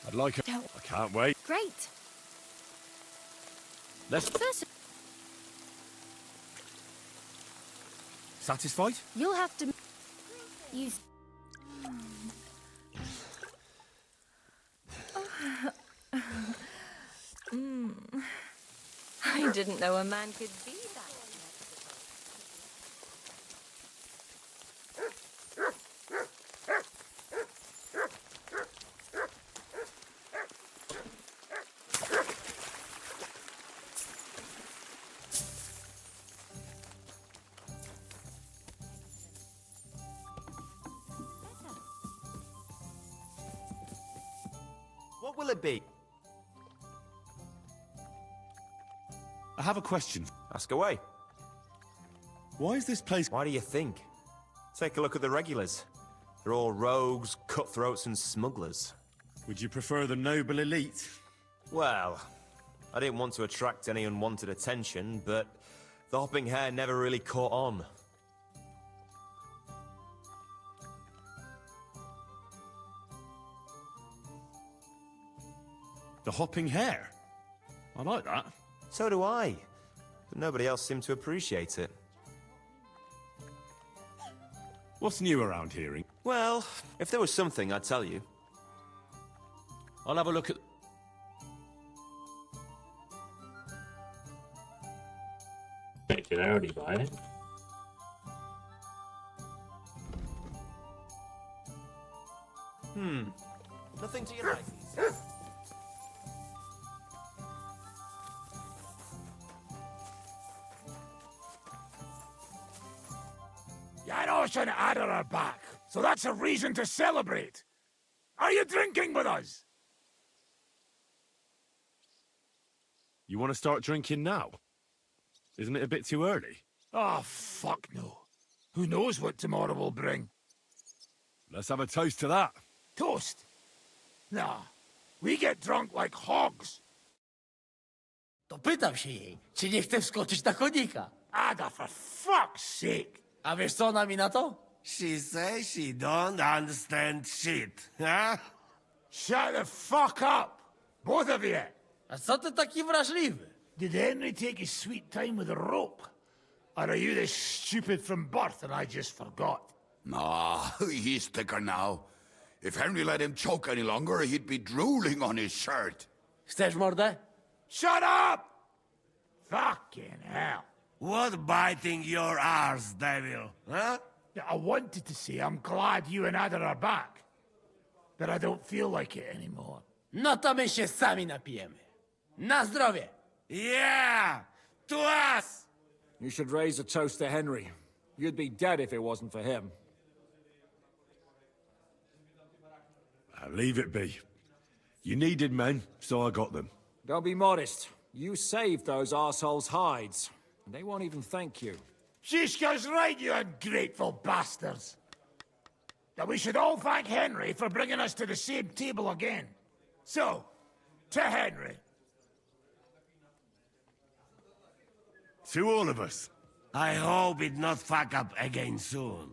I'd like a... Don't- I can't wait. Great. Let's... First, Satisfied? you'll have to use. I didn't know a man could be that. What will it be? I have a question. Ask away. Why is this place... Why do you think? Take a look at the regulars. They're all rogues, cutthroats, and smugglers. Would you prefer the noble elite? Well, I didn't want to attract any unwanted attention, but the hopping hair never really caught on. The hopping hare? I like that. So do I. But nobody else seemed to appreciate it. What's new around here? Well, if there was something, I'd tell you. I'll have a look at... Wait, did I already buy it? Nothing to your liking. Janos and Ada are back, so that's a reason to celebrate. Are you drinking with us? You want to start drinking now? Isn't it a bit too early? Oh, fuck no. Who knows what tomorrow will bring? Let's have a toast to that. Toast? Nah. We get drunk like hogs. To pytam się jej, czy nie chce wskoczyć na konika. Ada, for fuck's sake. A wiesz co ona mi na to? She says she don't understand shit, huh? Shut the fuck up! Both of you! A co ty taki wrażliwy? Did Henry take his sweet time with a rope? Or are you this stupid from birth and I just forgot? Nah, he's thicker now. If Henry let him choke any longer, he'd be drooling on his shirt. Chcesz mordę? Shut up! Fucking hell. What biting your arse, devil, huh? I wanted to say I'm glad you and Ada are back. But I don't feel like it anymore. No to my się sami napijemy. Na zdrowie! Yeah! To us! You should raise a toast to Henry. You'd be dead if it wasn't for him. Leave it be. You needed men, so I got them. Don't be modest. You saved those arseholes' hides. They won't even thank you. Shishka's right, you ungrateful bastards. That we should all thank Henry for bringing us to the same table again. So, to Henry. To all of us. I hope it not fuck up again soon.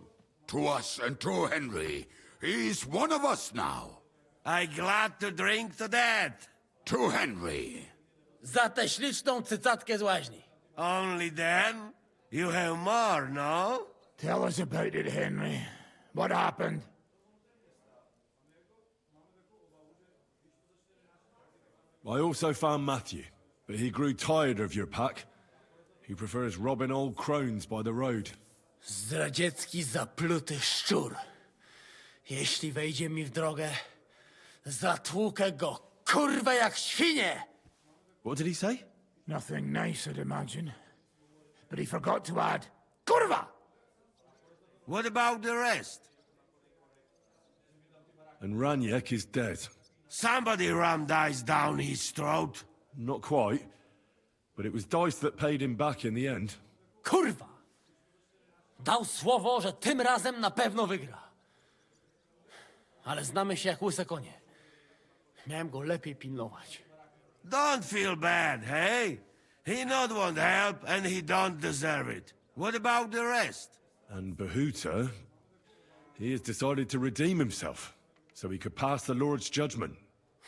To us and to Henry. He's one of us now. I glad to drink to that. To Henry. Za tę śliczną cycatkę z łaźni. Only then? You have more, no? Tell us about it, Henry. What happened? I also found Matthew, but he grew tired of your pack. He prefers robbing old crones by the road. Zdradziecki, zapluty szczur. Jeśli wejdzie mi w drogę, zatłukę go, kurwa, jak świnie! What did he say? Nothing nice, I'd imagine. But he forgot to add, Kurva! What about the rest? And Raniek is dead. Somebody rammed dice down his throat. Not quite. But it was Dice that paid him back in the end. Kurwa! Dał słowo, że tym razem na pewno wygra. Ale znamy się jak łyse konie. Miałem go lepiej pilnować. Don't feel bad, hey? He not want help, and he don't deserve it. What about the rest? And Bahuta, he has decided to redeem himself, so he could pass the Lord's judgment.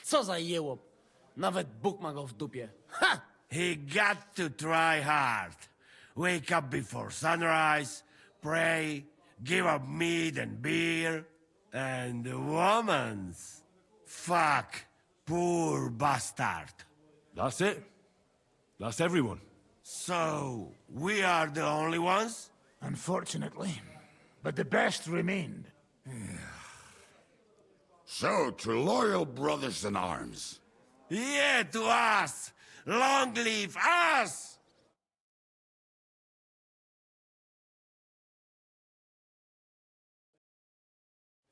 Co za jełop. Nawet Bóg ma go w dupie. Ha! He got to try hard. Wake up before sunrise, pray, give up meat and beer, and the womans. Fuck, poor bastard. That's it. That's everyone. So, we are the only ones? Unfortunately. But the best remained. So, to loyal brothers in arms. Yeah, to us! Long live us!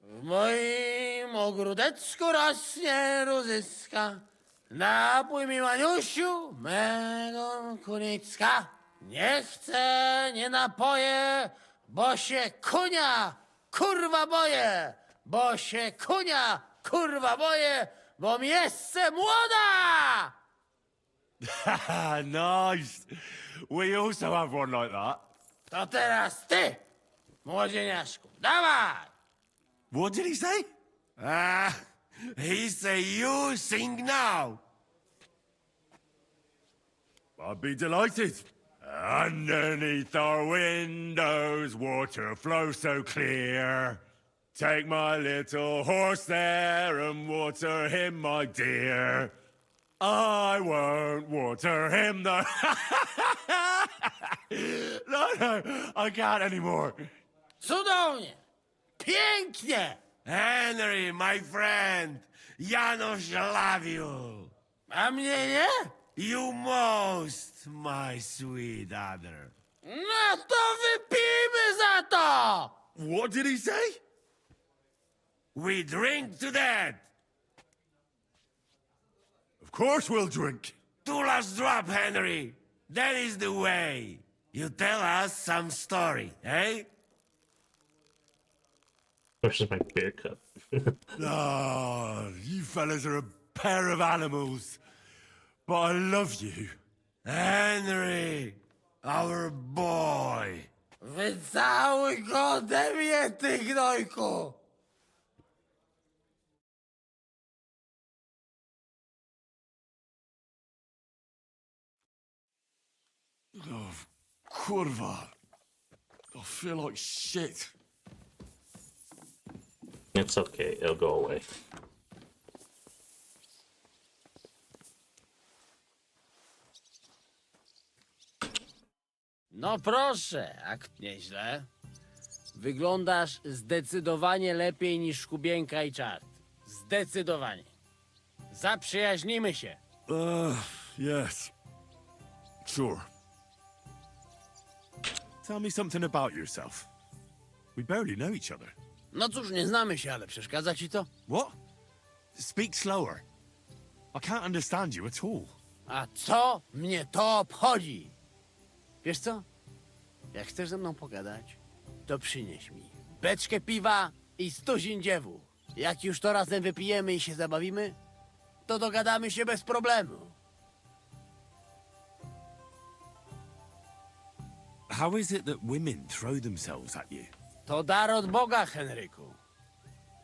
W moim ogródeczku rośnie różyska. Napój mi, Maniusiu, mego kunicka. Nie chcę, nie napoję, bo się kunia, kurwa boję. Bo się kunia, kurwa boję, bo mi jeszcze młoda! Nice. We also have one like that. To teraz ty, młodzieniaszku, dawaj! What did he say? He say you sing now. I'd be delighted. Underneath our windows, water flows so clear. Take my little horse there and water him, my dear. I won't water him, though. No, I can't anymore. Cudownie! Pięknie! Henry, my friend, Janusz love you. A mnie nie? You most, my sweet other. No to wypijmy za to! What did he say? We drink to that. Of course we'll drink. To last drop, Henry. That is the way. You tell us some story, eh? Versus my beer cup. Ah, you fellas are a pair of animals. But I love you. Henry, our boy. Wycałuj go ode mnie, ty gnojku! Oh, kurwa. I feel like shit. It's okay, it'll go away. No proszę, jak nieźle. Wyglądasz zdecydowanie lepiej niż Kubienka i Czart. Zdecydowanie. Zaprzyjaźnimy się. Yes. Sure. Tell me something about yourself. We barely know each other. No cóż, nie znamy się, ale przeszkadza ci to? What? Speak slower. I can't understand you at all. A co mnie to obchodzi? Wiesz co? Jak chcesz ze mną pogadać, to przynieś mi beczkę piwa i stuzin dziewu. Jak już to razem wypijemy i się zabawimy, to dogadamy się bez problemu. How is it that women throw themselves at you? To dar od Boga, Henryku.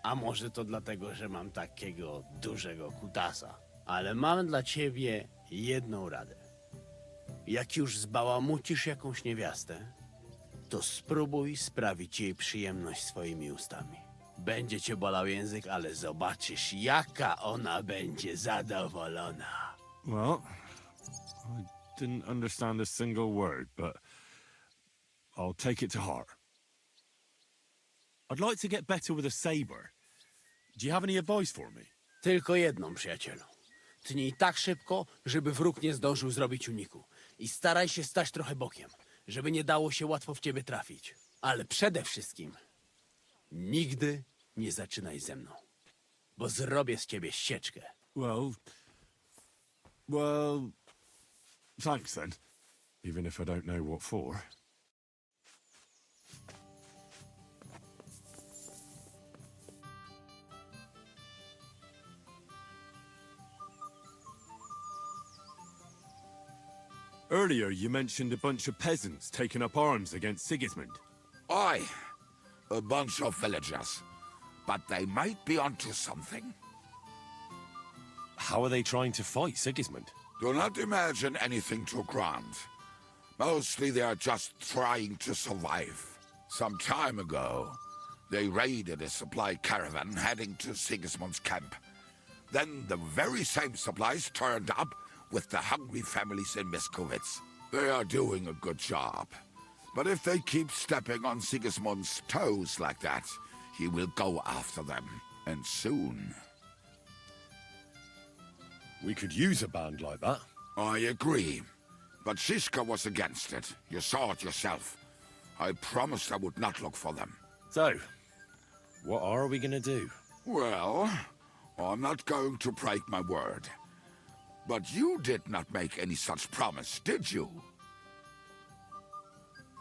A może to dlatego, że mam takiego dużego kutasa. Ale mam dla ciebie jedną radę. Jak już zbałamucisz jakąś niewiastę, to spróbuj sprawić jej przyjemność swoimi ustami. Będzie cię bolał język, ale zobaczysz, jaka ona będzie zadowolona. Well, I didn't understand a single word, but I'll take it to heart. I'd like to get better with a saber. Do you have any advice for me? Tylko jedną, przyjacielu. Tnij tak szybko, żeby wróg nie zdążył zrobić uniku. I staraj się stać trochę bokiem, żeby nie dało się łatwo w ciebie trafić. Ale przede wszystkim nigdy nie zaczynaj ze mną, bo zrobię z ciebie sieczkę. Well, thanks then. Even if I don't know what for. Earlier, you mentioned a bunch of peasants taking up arms against Sigismund. Aye, a bunch of villagers. But they might be onto something. How are they trying to fight Sigismund? Do not imagine anything too grand. Mostly they are just trying to survive. Some time ago, they raided a supply caravan heading to Sigismund's camp. Then the very same supplies turned up with the hungry families in Miskovitz. They are doing a good job. But if they keep stepping on Sigismund's toes like that, he will go after them. And soon. We could use a band like that. I agree. But Shiska was against it. You saw it yourself. I promised I would not look for them. So, what are we gonna do? Well, I'm not going to break my word. But you did not make any such promise, did you?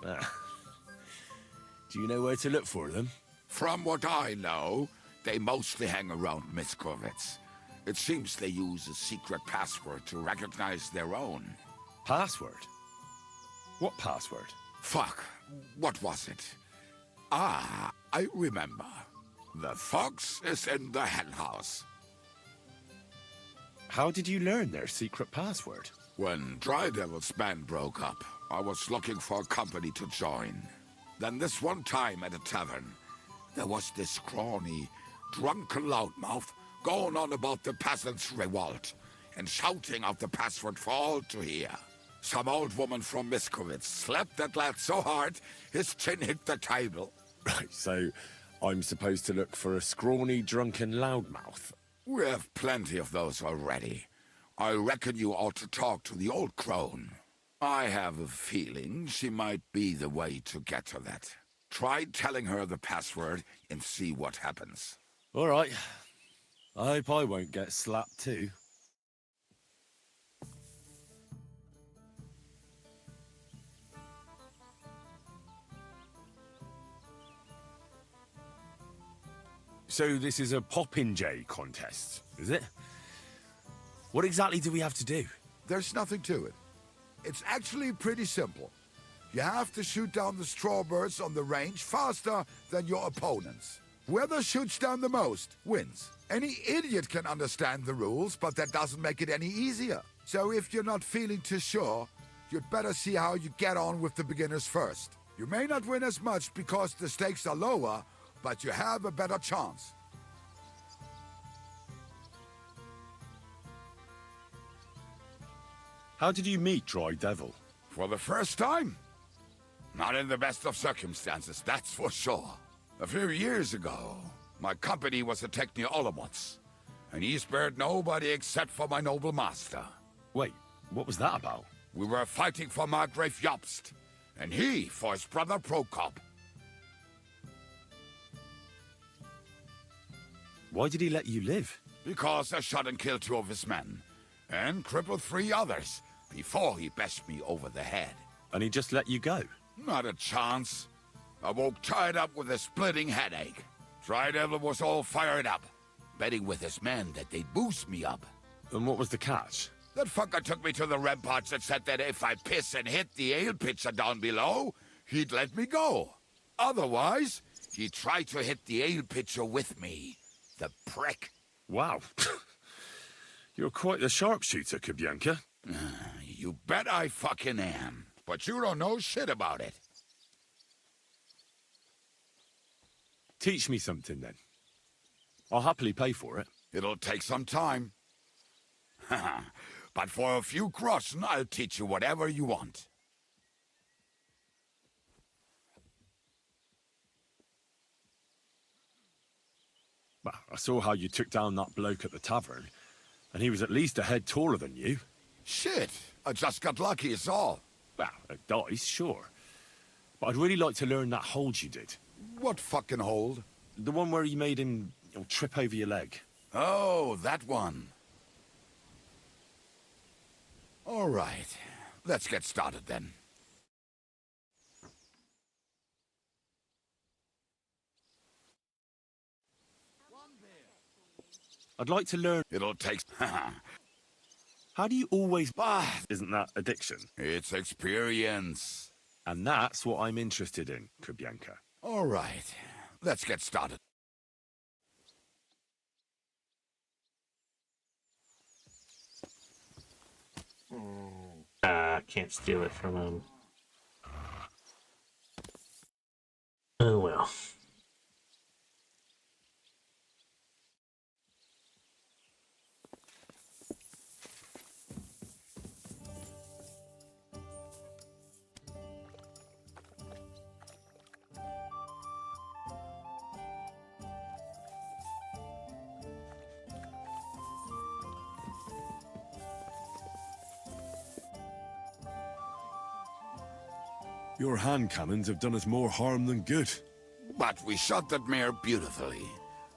Do you know where to look for them? From what I know, they mostly hang around Miskovitz. It seems they use a secret password to recognize their own. Password? What password? Fuck. What was it? Ah, I remember. The fox is in the henhouse. How did you learn their secret password? When Dry Devil's band broke up, I was looking for a company to join. Then this one time at a tavern, there was this scrawny, drunken loudmouth going on about the peasants' revolt and shouting out the password for all to hear. Some old woman from Miskovitz slapped that lad so hard, his chin hit the table. Right, so I'm supposed to look for a scrawny, drunken loudmouth. We have plenty of those already. I reckon you ought to talk to the old crone. I have a feeling she might be the way to get to that. Try telling her the password and see what happens. All right. I hope I won't get slapped too. So this is a popinjay contest, is it? What exactly do we have to do? There's nothing to it. It's actually pretty simple. You have to shoot down the strawbirds on the range faster than your opponents. Whoever shoots down the most wins. Any idiot can understand the rules, but that doesn't make it any easier. So if you're not feeling too sure, you'd better see how you get on with the beginners first. You may not win as much because the stakes are lower, but you have a better chance. How did you meet Dry Devil? For the first time? Not in the best of circumstances, that's for sure. A few years ago, my company was attacking Olomots, and he spared nobody except for my noble master. Wait, what was that about? We were fighting for Margrave Jobst, and he for his brother Prokop. Why did he let you live? Because I shot and killed 2 of his men, and crippled 3 others, before he bashed me over the head. And he just let you go? Not a chance. I woke tied up with a splitting headache. Dry Devil was all fired up, betting with his men that they'd boost me up. And what was the catch? That fucker took me to the ramparts and said that if I piss and hit the ale pitcher down below, he'd let me go. Otherwise, he'd try to hit the ale pitcher with me. The prick. Wow. You're quite the sharpshooter, Kubyanka. You bet I fucking am. But you don't know shit about it. Teach me something, then. I'll happily pay for it. It'll take some time. But for a few groschen, I'll teach you whatever you want. Well, I saw how you took down that bloke at the tavern, and he was at least a head taller than you. Shit, I just got lucky, is all. Well, a dice, sure. But I'd really like to learn that hold you did. What fucking hold? The one where you made him trip over your leg. Oh, that one. All right, let's get started then. I'd like to learn... It'll take... How do you always... Isn't that addiction? It's experience. And that's what I'm interested in, Kubyanka. All right, let's get started. Can't steal it from him. Oh well. Your hand cannons have done us more harm than good. But we shot that mare beautifully.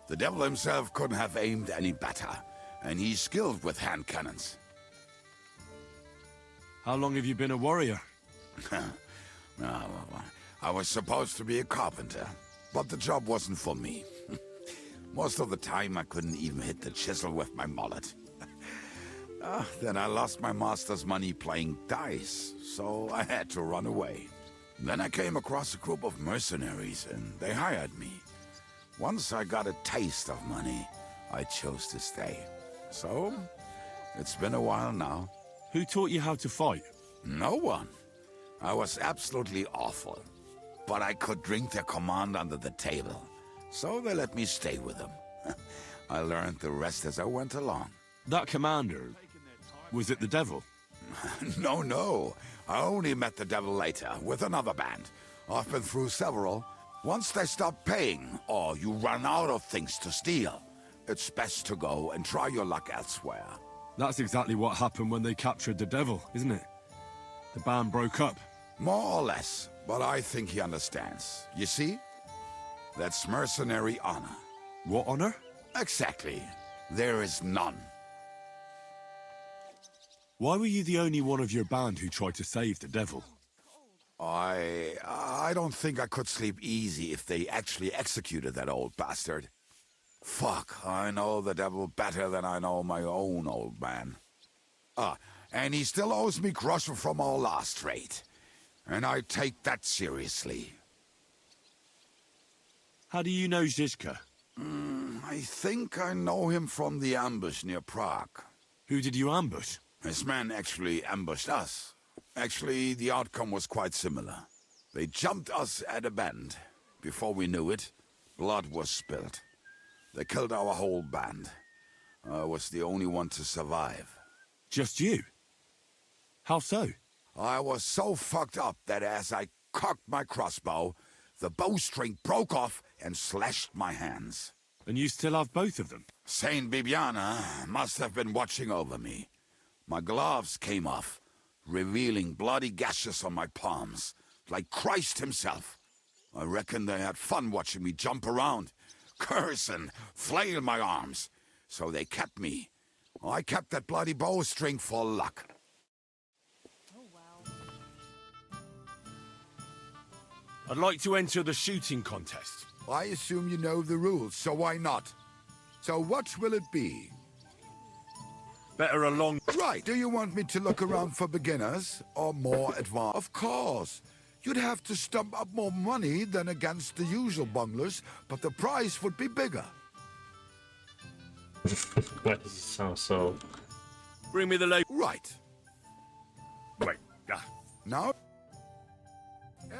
The devil himself couldn't have aimed any better, and he's skilled with hand cannons. How long have you been a warrior? No, I was supposed to be a carpenter, but the job wasn't for me. Most of the time I couldn't even hit the chisel with my mallet. Then I lost my master's money playing dice, so I had to run away. Then I came across a group of mercenaries, and they hired me. Once I got a taste of money, I chose to stay. So, it's been a while now. Who taught you how to fight? No one. I was absolutely awful. But I could drink their command under the table, so they let me stay with them. I learned the rest as I went along. That commander, was it the devil? No. I only met the devil later, with another band. I've been through several. Once they stop paying, or you run out of things to steal, it's best to go and try your luck elsewhere. That's exactly what happened when they captured the devil, isn't it? The band broke up. More or less, but I think he understands. You see? That's mercenary honor. What honor? Exactly. There is none. Why were you the only one of your band who tried to save the devil? I don't think I could sleep easy if they actually executed that old bastard. Fuck, I know the devil better than I know my own old man. And he still owes me groschen from our last raid. And I take that seriously. How do you know Zizka? I think I know him from the ambush near Prague. Who did you ambush? His men actually ambushed us. Actually, the outcome was quite similar. They jumped us at a bend. Before we knew it, blood was spilled. They killed our whole band. I was the only one to survive. Just you? How so? I was so fucked up that as I cocked my crossbow, the bowstring broke off and slashed my hands. And you still have both of them? Saint Bibiana must have been watching over me. My gloves came off, revealing bloody gashes on my palms, like Christ himself. I reckon they had fun watching me jump around, curse and flail my arms. So they kept me. I kept that bloody bowstring for luck. I'd like to enter the shooting contest. I assume you know the rules, so why not? So what will it be? Better along... Right, do you want me to look around for beginners or more advanced? Of course. You'd have to stump up more money than against the usual bunglers, but the prize would be bigger. Why does it sound so... Bring me the leg. Right. Wait, Now,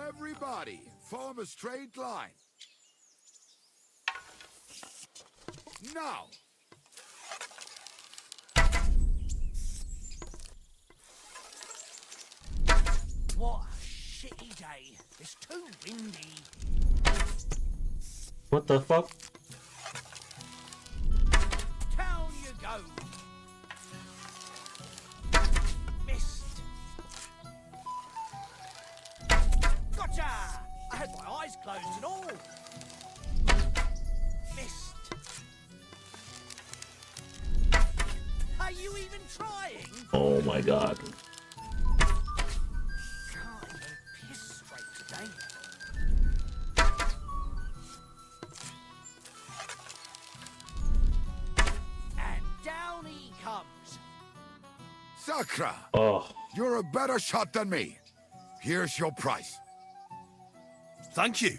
everybody, form a straight line. Now. What a shitty day. It's too windy. What the fuck? Down you go. Missed. Gotcha! I had my eyes closed and all. Missed. Are you even trying? Oh my god. Can't even piss straight today. And down he comes. Sakra! Oh. You're a better shot than me. Here's your price. Thank you.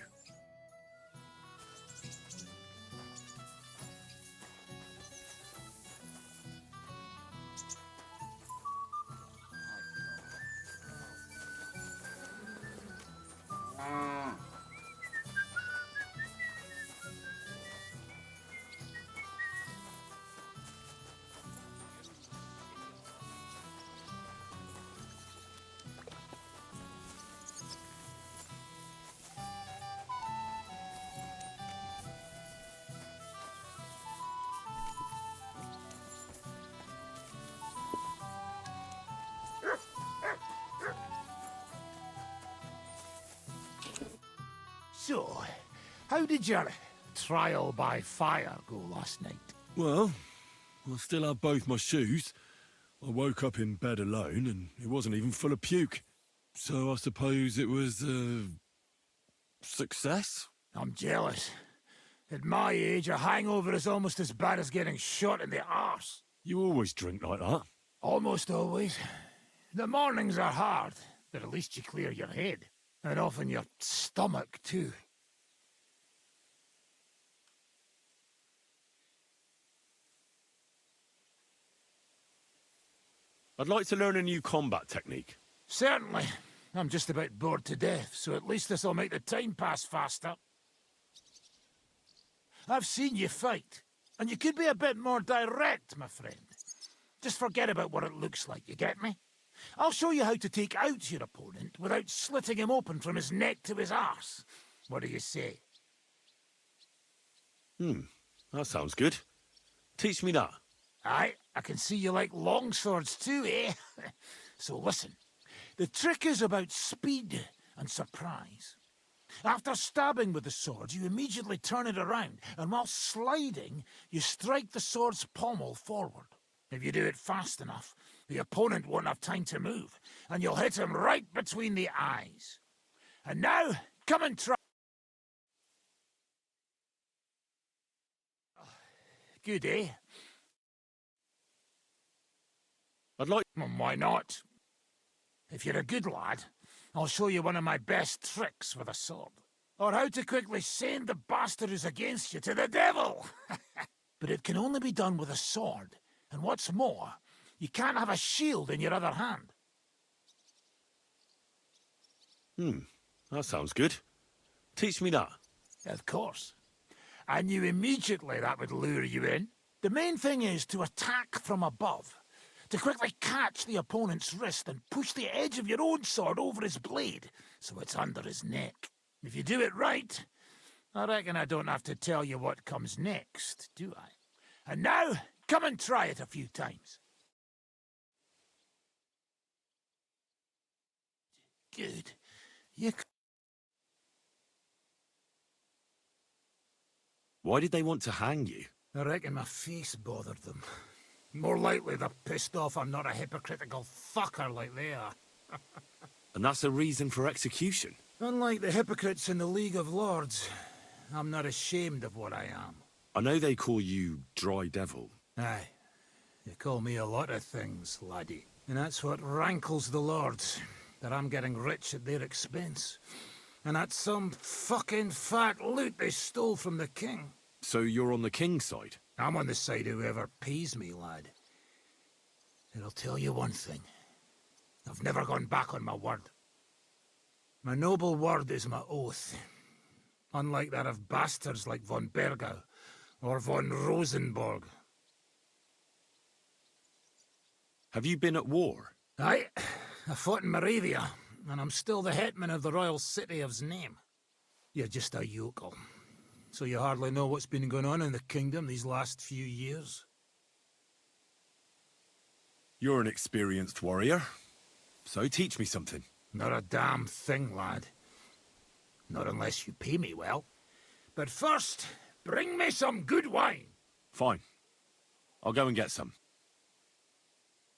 So, how did your trial by fire go last night? Well, I still have both my shoes. I woke up in bed alone and it wasn't even full of puke. So I suppose it was a success? I'm jealous. At my age, a hangover is almost as bad as getting shot in the arse. You always drink like that? Almost always. The mornings are hard, but at least you clear your head. And often your stomach, too. I'd like to learn a new combat technique. Certainly. I'm just about bored to death, so at least this'll make the time pass faster. I've seen you fight, and you could be a bit more direct, my friend. Just forget about what it looks like, you get me? I'll show you how to take out your opponent without slitting him open from his neck to his arse. What do you say? That sounds good. Teach me that. Aye, I can see you like long swords too, eh? So listen, the trick is about speed and surprise. After stabbing with the sword, you immediately turn it around, and while sliding, you strike the sword's pommel forward. If you do it fast enough, the opponent won't have time to move, and you'll hit him right between the eyes. And now, come and try. Good, eh? I'd like... Why not? If you're a good lad, I'll show you one of my best tricks with a sword. Or how to quickly send the bastard who's against you to the devil! But it can only be done with a sword. And what's more, you can't have a shield in your other hand. That sounds good. Teach me that. Of course. I knew immediately that would lure you in. The main thing is to attack from above. To quickly catch the opponent's wrist and push the edge of your own sword over his blade, so it's under his neck. If you do it right, I reckon I don't have to tell you what comes next, do I? And now, come and try it a few times. Good. Why did they want to hang you? I reckon my face bothered them. More likely they're pissed off I'm not a hypocritical fucker like they are. And that's a reason for execution? Unlike the hypocrites in the League of Lords, I'm not ashamed of what I am. I know they call you Dry Devil. Aye. They call me a lot of things, laddie. And that's what rankles the Lords, that I'm getting rich at their expense. And that's some fucking fat loot they stole from the king. So you're on the king's side? I'm on the side of whoever pays me, lad. And I'll tell you one thing. I've never gone back on my word. My noble word is my oath. Unlike that of bastards like von Bergau or von Rosenborg. Have you been at war? Aye. I fought in Moravia, and I'm still the hetman of the royal city of Znaim. You're just a yokel. So you hardly know what's been going on in the kingdom these last few years? You're an experienced warrior. So teach me something. Not a damn thing, lad. Not unless you pay me well. But first, bring me some good wine. Fine. I'll go and get some.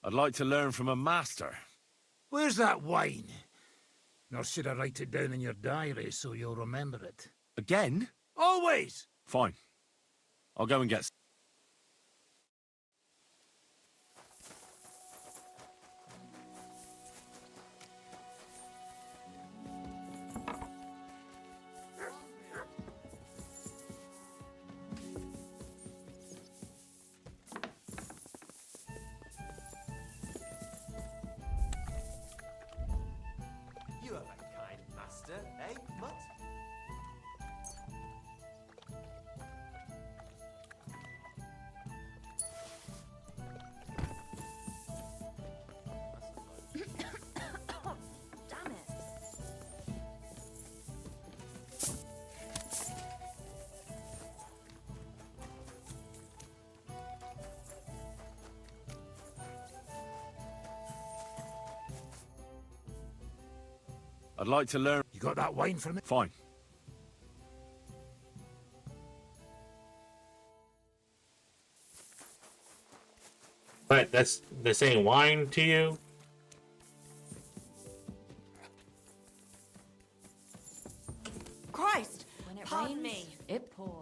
I'd like to learn from a master. Where's that wine? Nor should I write it down in your diary so you'll remember it? Again? Always! Fine. I'll go and get some. You have a kind master, eh, Mutt? Damn it. I'd like to learn... You got that wine for me? Fine. But that's they're saying wine to you? Christ! When it Pardon rains, me. it pours.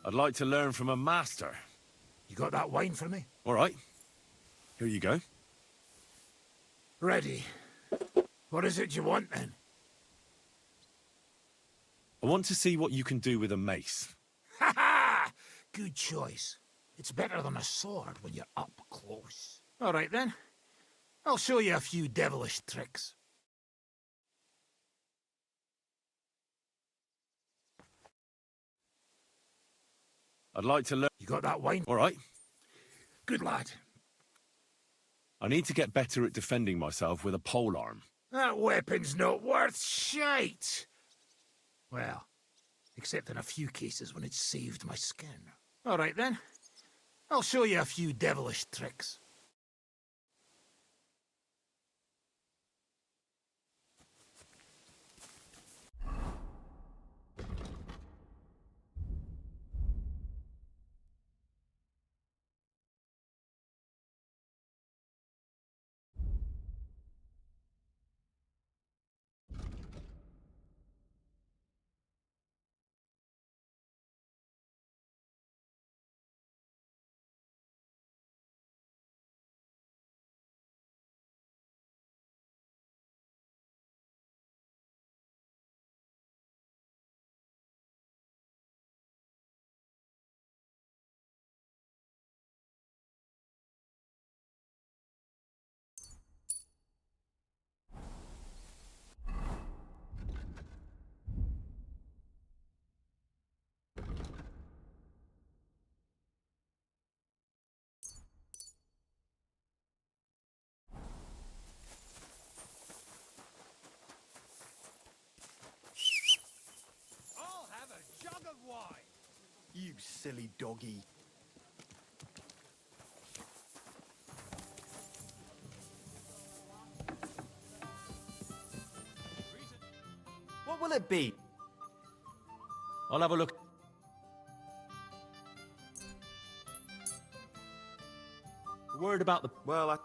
I'd like to learn from a master. You got that wine for me? All right. Here you go. Ready. What is it you want, then? I want to see what you can do with a mace. Ha ha! Good choice. It's better than a sword when you're up close. All right, then. I'll show you a few devilish tricks. I'd like to learn... You got that wine? All right. Good lad. I need to get better at defending myself with a polearm. That weapon's not worth shite. Well, except in a few cases when it's saved my skin. All right then. I'll show you a few devilish tricks. I'll have a jug of wine. You silly doggy. What will it be? I'll have a look. Word about the... Well,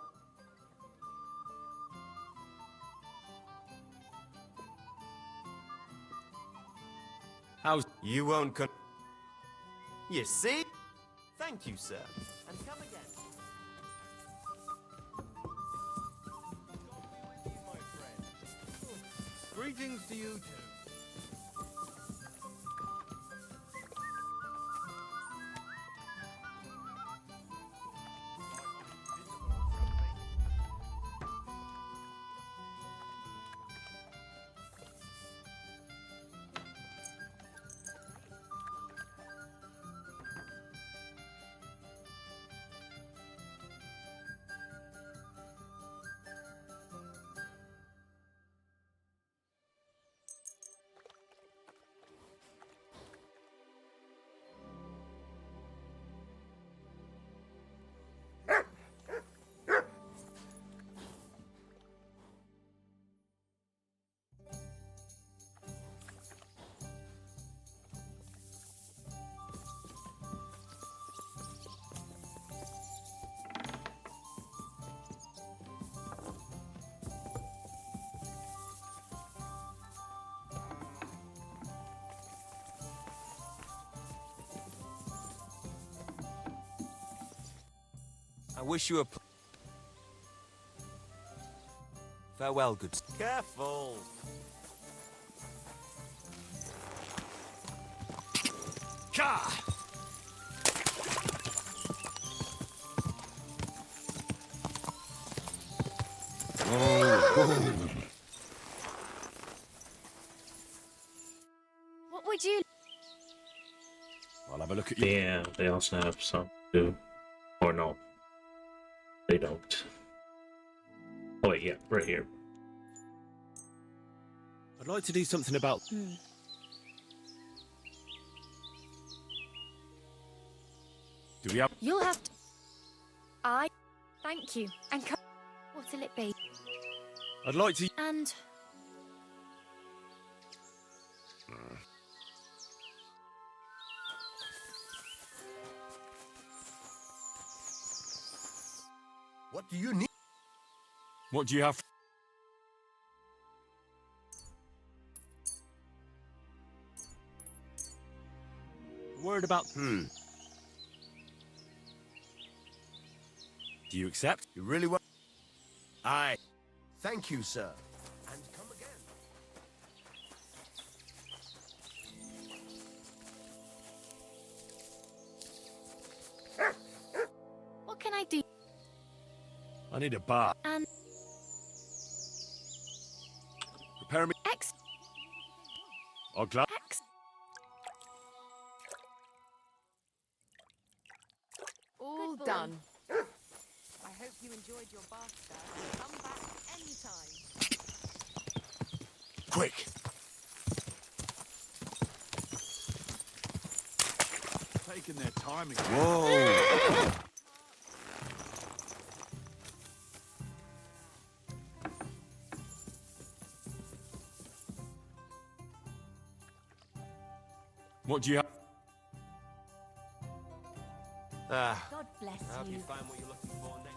How's... You won't You see? Thank you, sir. And come again. Greetings to you too. I wish you a... Farewell, good... Careful! Ka! What would you... I'll have a look at you. Yeah, they also have some too. Or no. They don't. Oh wait, yeah, right here. I'd like to do something about... Do we have... You'll have to... Thank you. And what'll it be? I'd like to... And... What do you need? What do you have? Word about... Do you accept? You really want... Aye. Thank you, sir. And come again. What can I do? I need a bar. And... Prepare me... X... I'll glad... X... All Good boy. done. I hope you enjoyed your bath, sir. Come back anytime. Quick! taking their time again. Whoa! What do you have? God bless I hope you. you find what you're looking for next.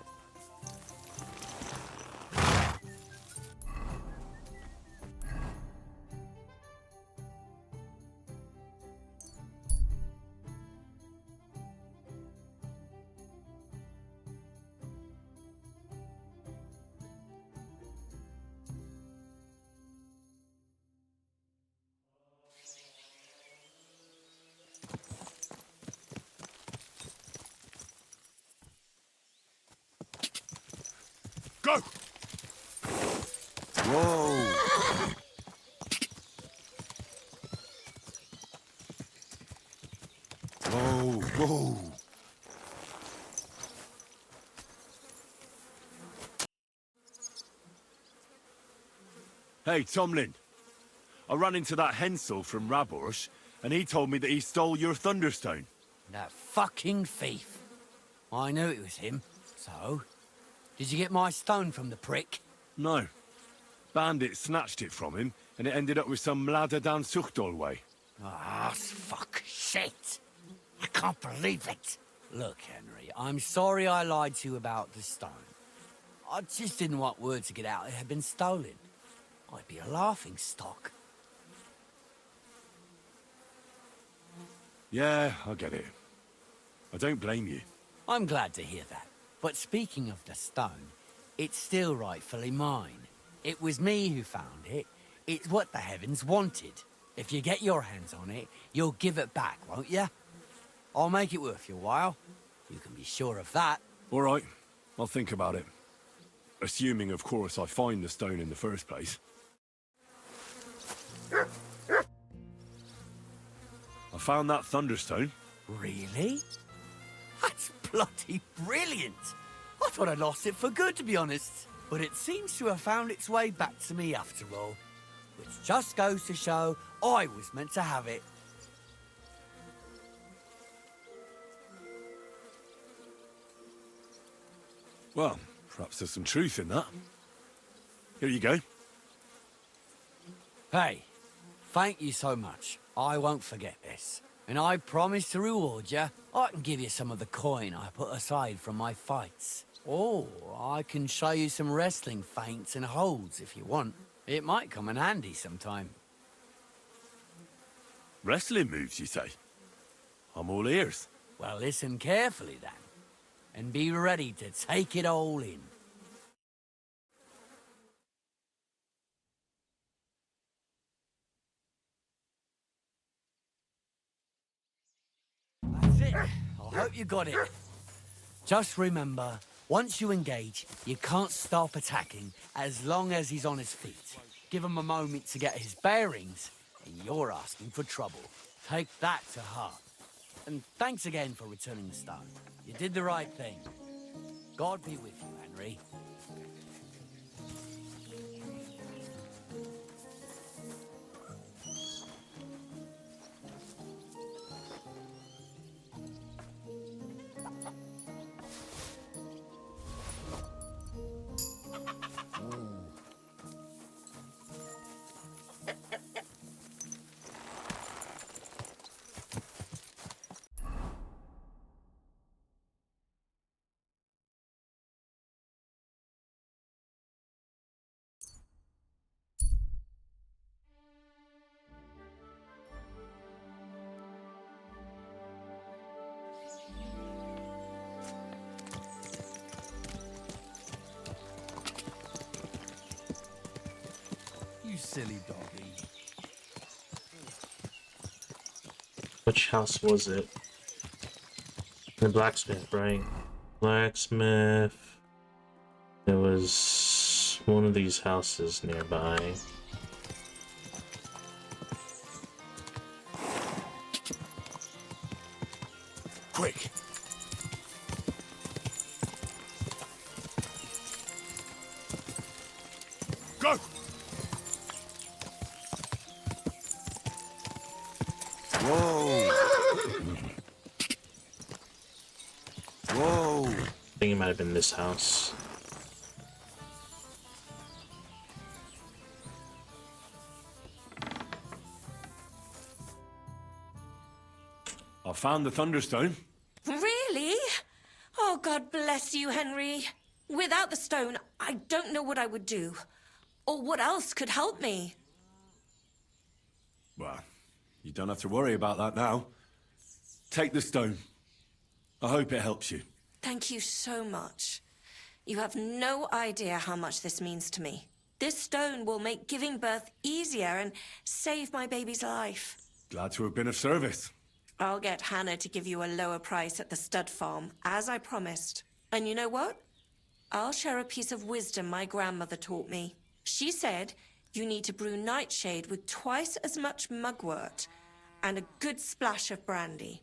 Go! Whoa! Whoa, whoa! Hey, Tomlin. I ran into that Hensel from Raborsh, and he told me that he stole your Thunderstone. That fucking thief. I knew it was him. So, did you get my stone from the prick? No. Bandit snatched it from him, and it ended up with some ladder down Suchdol way. Ah, fuck shit. I can't believe it. Look, Henry, I'm sorry I lied to you about the stone. I just didn't want word to get out it had been stolen. I'd be a laughing stock. Yeah, I get it. I don't blame you. I'm glad to hear that. But speaking of the stone, it's still rightfully mine. It was me who found it. It's what the heavens wanted. If you get your hands on it, you'll give it back, won't you? I'll make it worth your while. You can be sure of that. All right, I'll think about it. Assuming, of course, I find the stone in the first place. I found that Thunderstone. Really? That's bloody brilliant! I thought I'd lost it for good, to be honest. But it seems to have found its way back to me after all. Which just goes to show I was meant to have it. Well, perhaps there's some truth in that. Here you go. Hey, thank you so much. I won't forget this. And I promise to reward you. I can give you some of the coin I put aside from my fights. Or I can show you some wrestling feints and holds if you want. It might come in handy sometime. Wrestling moves, you say? I'm all ears. Well, listen carefully then. And be ready to take it all in. That's it. I hope you got it. Just remember, once you engage, you can't stop attacking as long as he's on his feet. Give him a moment to get his bearings, and you're asking for trouble. Take that to heart. And thanks again for returning the stone. You did the right thing. God be with you, Henry. You silly doggy. Which house was it? The blacksmith, right? Blacksmith. It was one of these houses nearby. Quick! Go! Whoa! think it might have been this house. I found the Thunderstone. Really? Oh, God bless you, Henry. Without the stone, I don't know what I would do. Or what else could help me. Well, you don't have to worry about that now. Take the stone. I hope it helps you. Thank you so much. You have no idea how much this means to me. This stone will make giving birth easier and save my baby's life. Glad to have been of service. I'll get Hannah to give you a lower price at the stud farm, as I promised. And you know what? I'll share a piece of wisdom my grandmother taught me. She said you need to brew nightshade with twice as much mugwort and a good splash of brandy.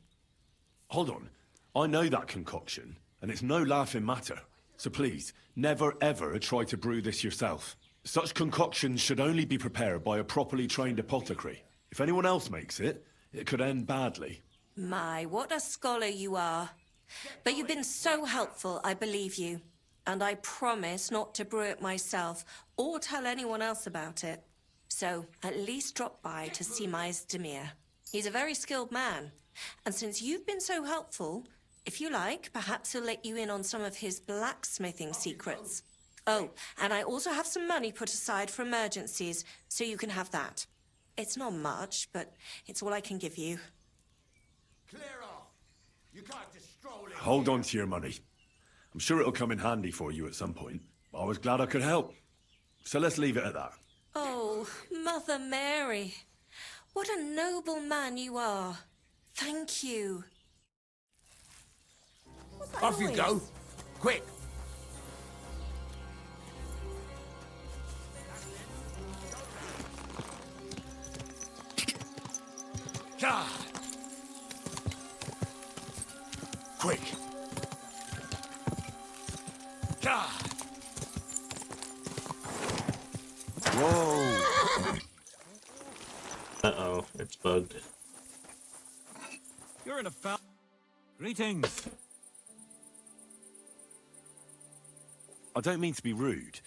Hold on. I know that concoction, and it's no laughing matter. So please, never ever try to brew this yourself. Such concoctions should only be prepared by a properly trained apothecary. If anyone else makes it, it could end badly. My, what a scholar you are. But you've been so helpful, I believe you. And I promise not to brew it myself or tell anyone else about it. So at least drop by to see my Demir. He's a very skilled man. And since you've been so helpful, if you like, perhaps he'll let you in on some of his blacksmithing secrets. Oh, and I also have some money put aside for emergencies, so you can have that. It's not much, but it's all I can give you. Clear off. You can't just stroll in. Hold on to your money. I'm sure it'll come in handy for you at some point. I was glad I could help. So let's leave it at that. Oh, Mother Mary. What a noble man you are. Thank you. Off you go. Quick. God. Quick. God. Whoa. Uh-oh, it's bugged. You're in a foul. Greetings. I don't mean to be rude,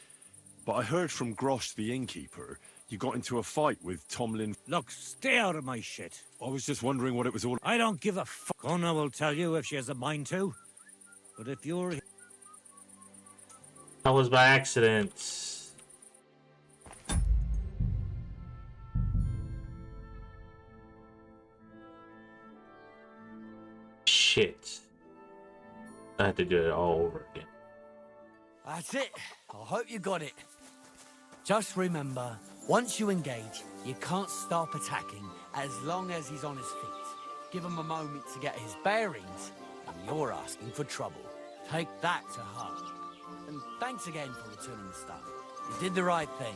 but I heard from Grosh the innkeeper you got into a fight with Tomlin. Look, stay out of my shit. I was just wondering what it was all. I don't give a fuck. Ona will tell you if she has a mind to. But if you're... That was by accident. Shit. I had to do it all over again. That's it. I hope you got it. Just remember, once you engage, you can't stop attacking as long as he's on his feet. Give him a moment to get his bearings, and you're asking for trouble. Take that to heart. And thanks again for returning the stone. You did the right thing.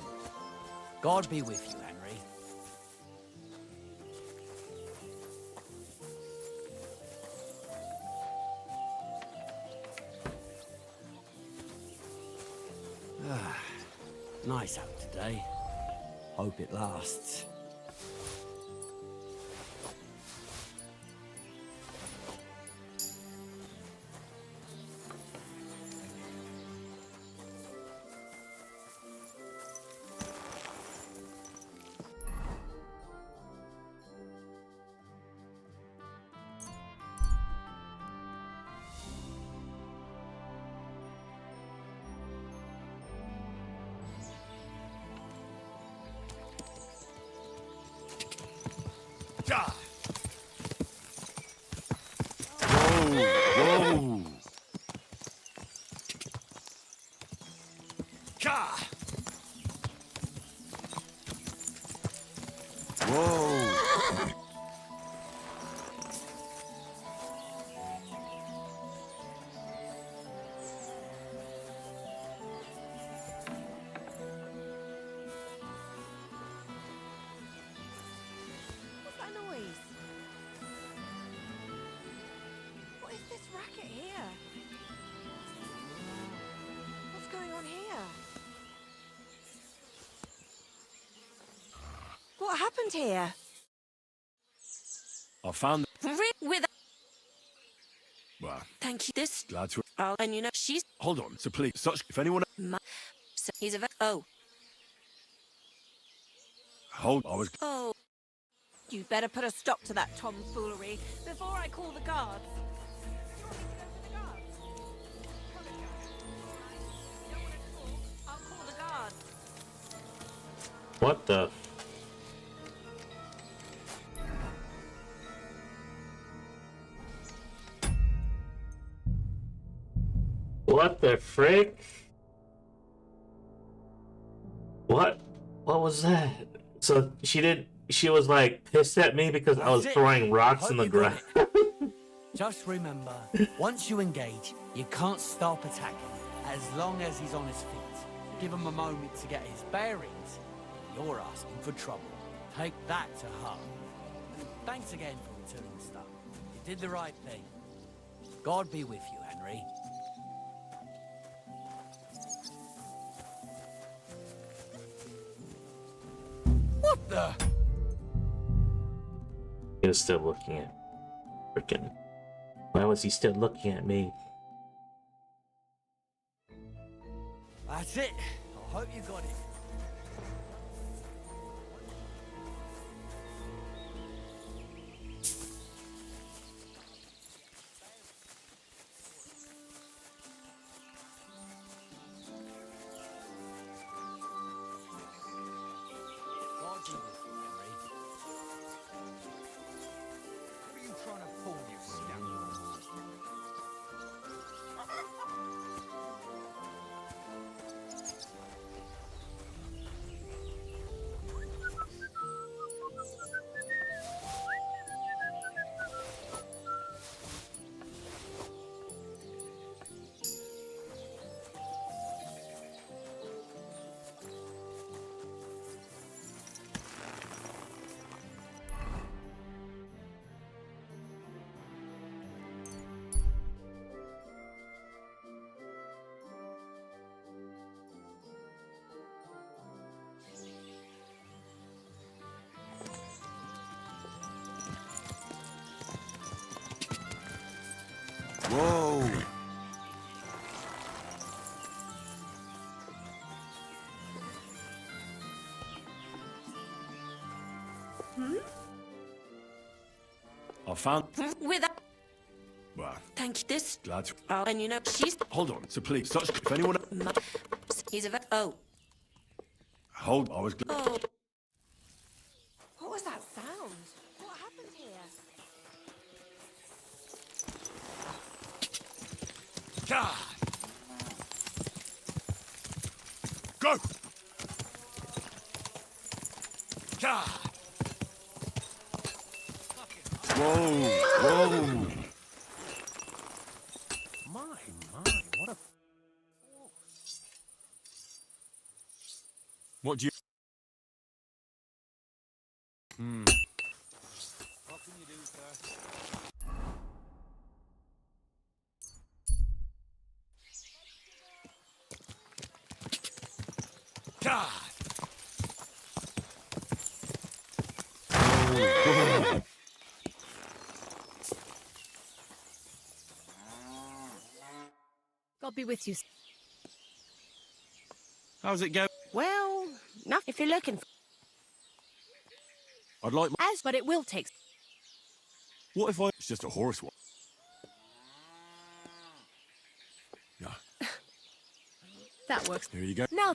God be with you, Henry. Nice out today. Hope it lasts. Whoa! Whoa! What's that noise? What is this racket here? What's going on here? What happened here? I found. With Well, Thank you. This. Glad to. And you know, she's. Hold on. So please, such. If anyone. So he's a. Oh. Hold. I was. Oh. You'd better put a stop to that tomfoolery before I call the guards. I'll call the guards. What the? What the frick? What? What was that? So she was like pissed at me because I was That's it. throwing rocks Hope in the you got ground. Just remember, once you engage, you can't stop attacking, as long as he's on his feet. Give him a moment to get his bearings, you're asking for trouble. Take that to heart. Thanks again for returning the stuff. You did the right thing. God be with you, Henry. What the? He was still looking at freaking. Why was he still looking at me? That's it. I hope you got it. God be with you, Henry. What are you trying to pull, you scoundrel? Whoa! I found. With that. Well, Thank you. This. glad to. And you know, she's. Hold on. So please, such. If anyone. He's a. Oh. Hold. I was. Oh. What was that sound? What happened here? God. Go. God. Whoa! Whoa! My, what a... What do you? Hmm. What can you do, sir? God. God be with you. How's it go? Well, no. If you're looking for I'd like. but it will take. What if I? It's just a horse one. No. That works. Here you go. Now.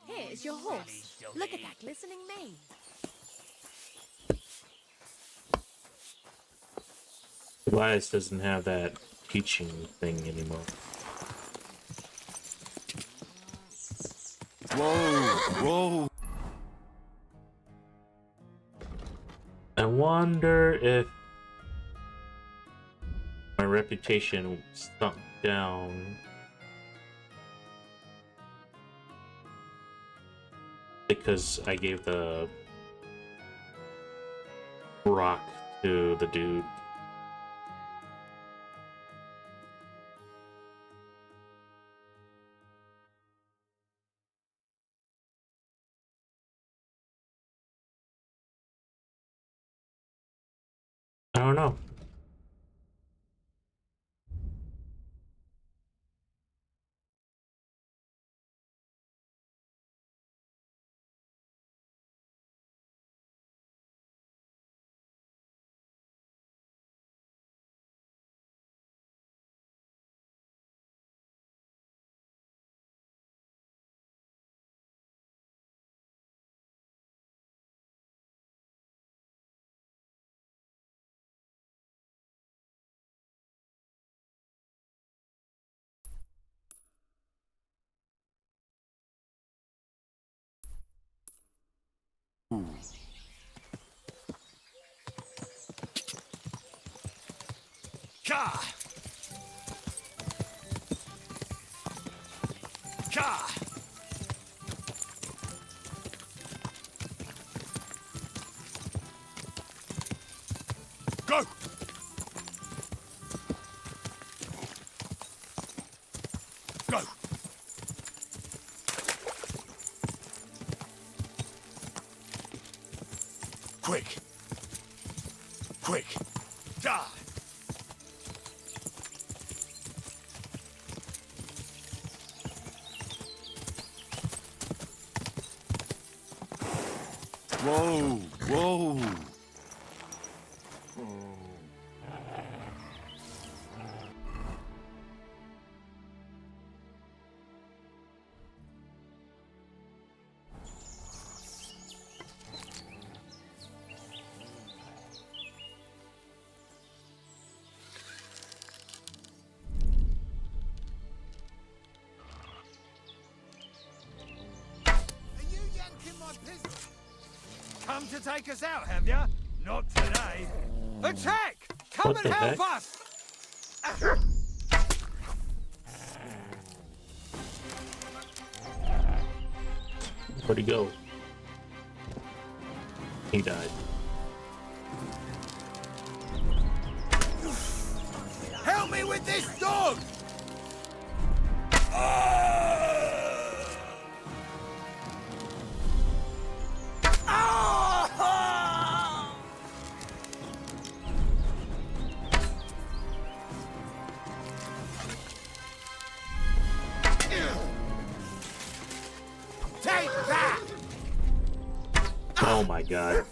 Here's your horse. Look at that glistening mane. Tobias doesn't have that teaching thing anymore. Whoa! Whoa! I wonder if my reputation sunk down because I gave the rock to the dude. I don't know. Ka! Ka! Go! Go! Quick! Quick! Die! Whoa! Whoa! Come to take us out, have ya? Not today. Attack! Come What and the help heck? us! Where'd he go? He died. Help me with this dog! Take that! Oh my god.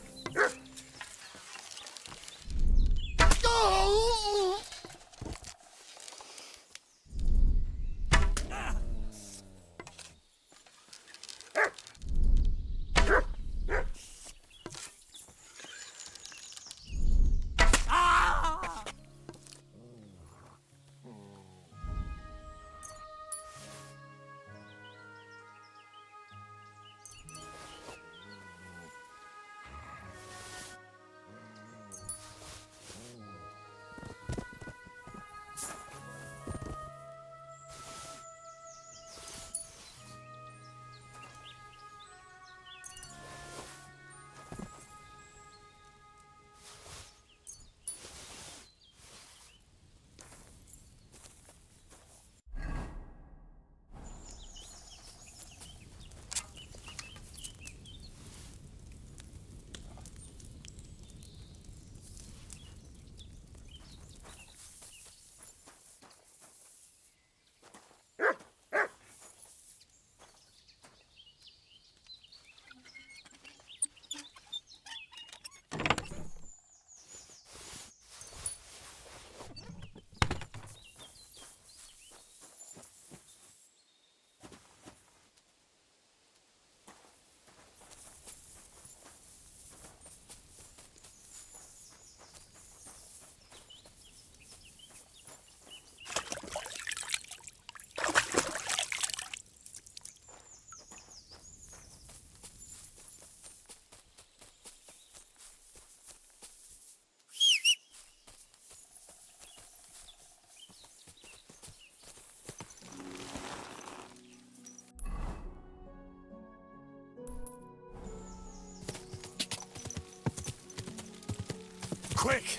Quick!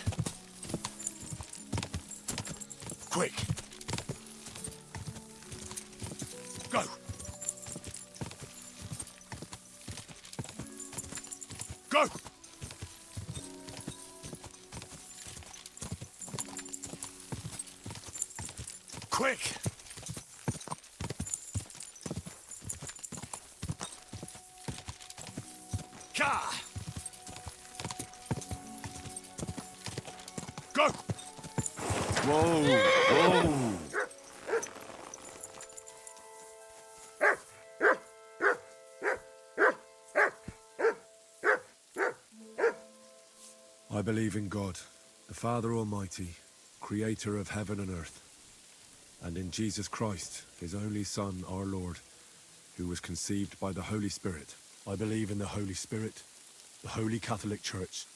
Quick! Go! Go! Ka! Go! Whoa! Whoa! I believe in God, the Father Almighty, creator of heaven and earth, and in Jesus Christ, his only Son, our Lord, who was conceived by the Holy Spirit. I believe in the Holy Spirit, the Holy Catholic Church,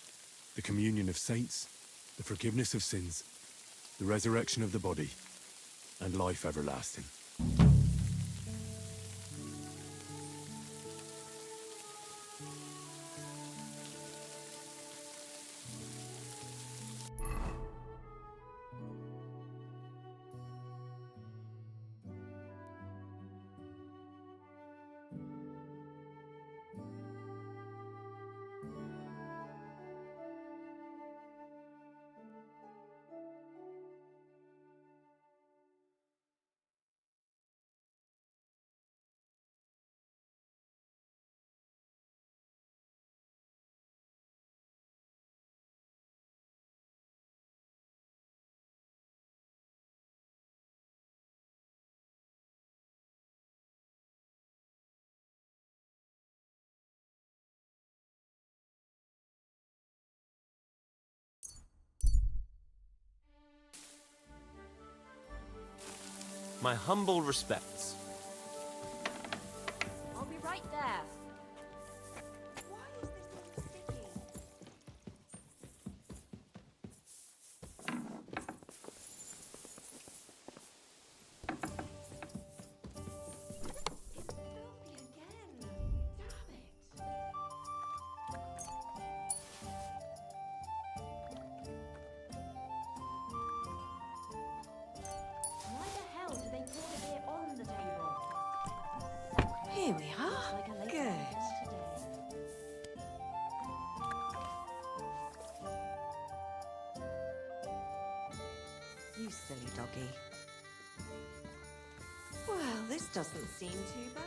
the communion of saints, the forgiveness of sins, the resurrection of the body, and life everlasting. My humble respects. I'll be right there. Why is this all sticky? Why the hell do they put it here on the table? Here we are. Good. You silly doggy. Well, this doesn't seem too bad.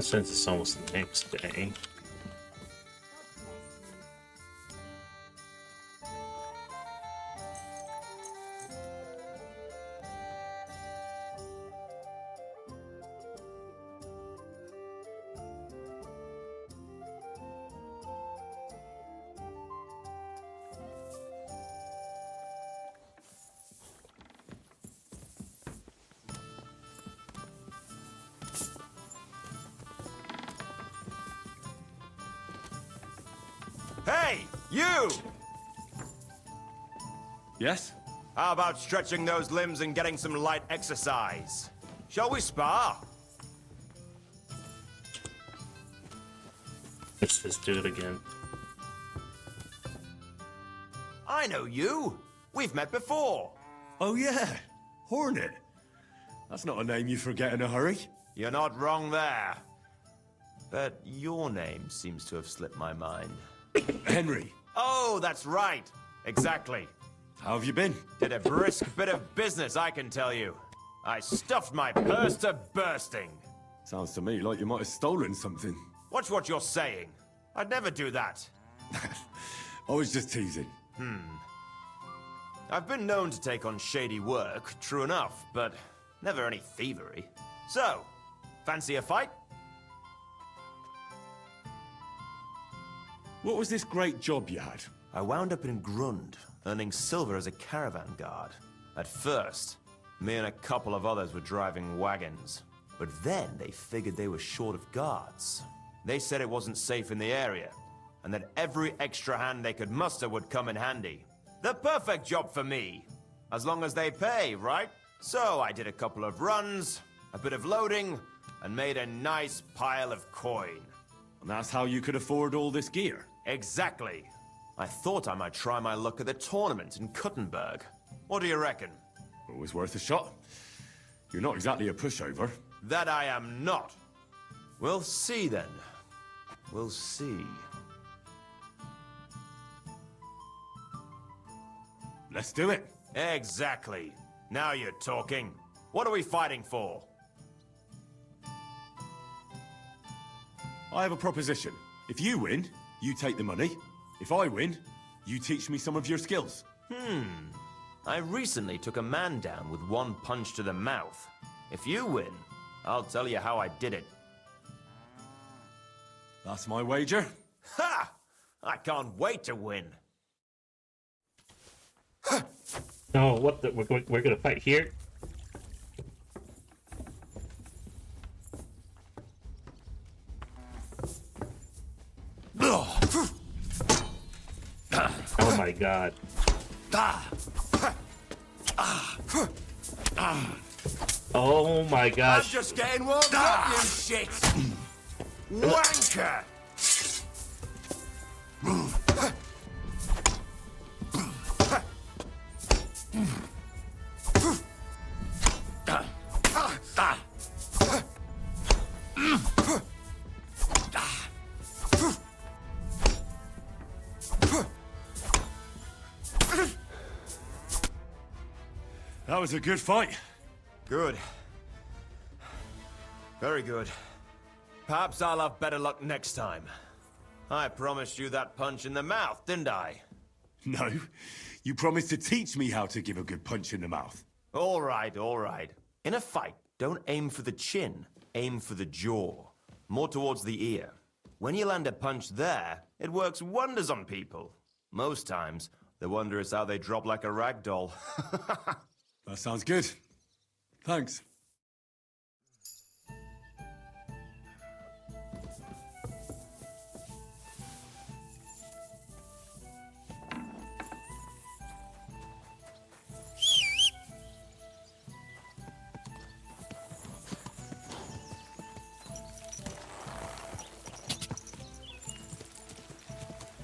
Since it's almost the next day. Hey, you! Yes? How about stretching those limbs and getting some light exercise? Shall we spar? Let's just do it again. I know you. We've met before. Oh yeah, Hornet. That's not a name you forget in a hurry. You're not wrong there. But your name seems to have slipped my mind. Henry. Oh, that's right. Exactly. How have you been? Did a brisk bit of business, I can tell you. I stuffed my purse to bursting. Sounds to me like you might have stolen something. Watch what you're saying. I'd never do that. I was just teasing. I've been known to take on shady work, true enough, but never any thievery. So, fancy a fight? What was this great job you had? I wound up in Grund, earning silver as a caravan guard. At first, me and a couple of others were driving wagons. But then they figured they were short of guards. They said it wasn't safe in the area, and that every extra hand they could muster would come in handy. The perfect job for me, as long as they pay, right? So I did a couple of runs, a bit of loading, and made a nice pile of coin. And that's how you could afford all this gear? Exactly. I thought I might try my luck at the tournament in Kuttenberg. What do you reckon? Always worth a shot. You're not exactly a pushover. That I am not. We'll see then. We'll see. Let's do it. Exactly. Now you're talking. What are we fighting for? I have a proposition. If you win, you take the money. If I win, you teach me some of your skills. I recently took a man down with one punch to the mouth. If you win, I'll tell you how I did it. That's my wager. Ha! I can't wait to win. No, what the? We're gonna fight here? Oh my god. Oh my gosh. I'm just getting warmed up, you shit! Wanker! That was a good fight. Good. Very good. Perhaps I'll have better luck next time. I promised you that punch in the mouth, didn't I? No. You promised to teach me how to give a good punch in the mouth. All right, all right. In a fight, don't aim for the chin. Aim for the jaw. More towards the ear. When you land a punch there, it works wonders on people. Most times, the wonder is how they drop like a rag doll. That sounds good. Thanks.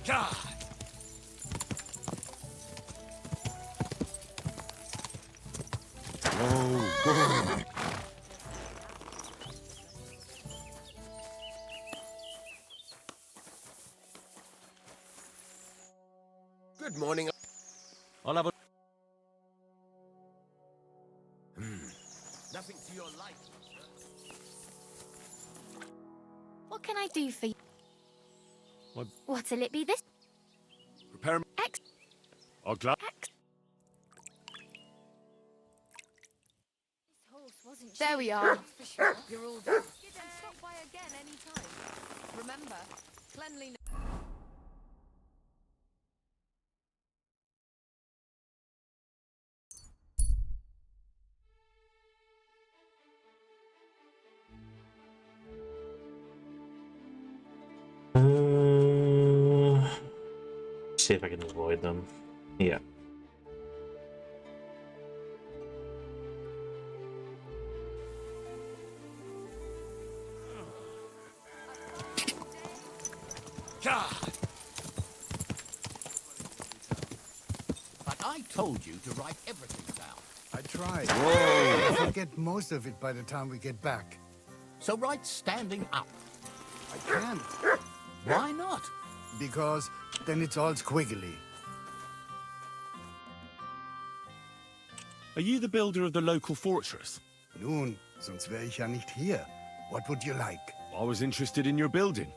God! Oh, Good morning. I'll have a... Nothing to your liking. What can I do for you? What? What'll it be this? Prepare me. X. I'll glad... There we are. For sure. You're all done. And stop by again any time. Remember, cleanliness. See if I can avoid them. Yeah. God! But I told you to write everything down. I tried. Whoa! I forget most of it by the time we get back. So write standing up. I can't. Why not? Because then it's all squiggly. Are you the builder of the local fortress? Nun, sonst wäre ich ja nicht hier. What would you like? I was interested in your building.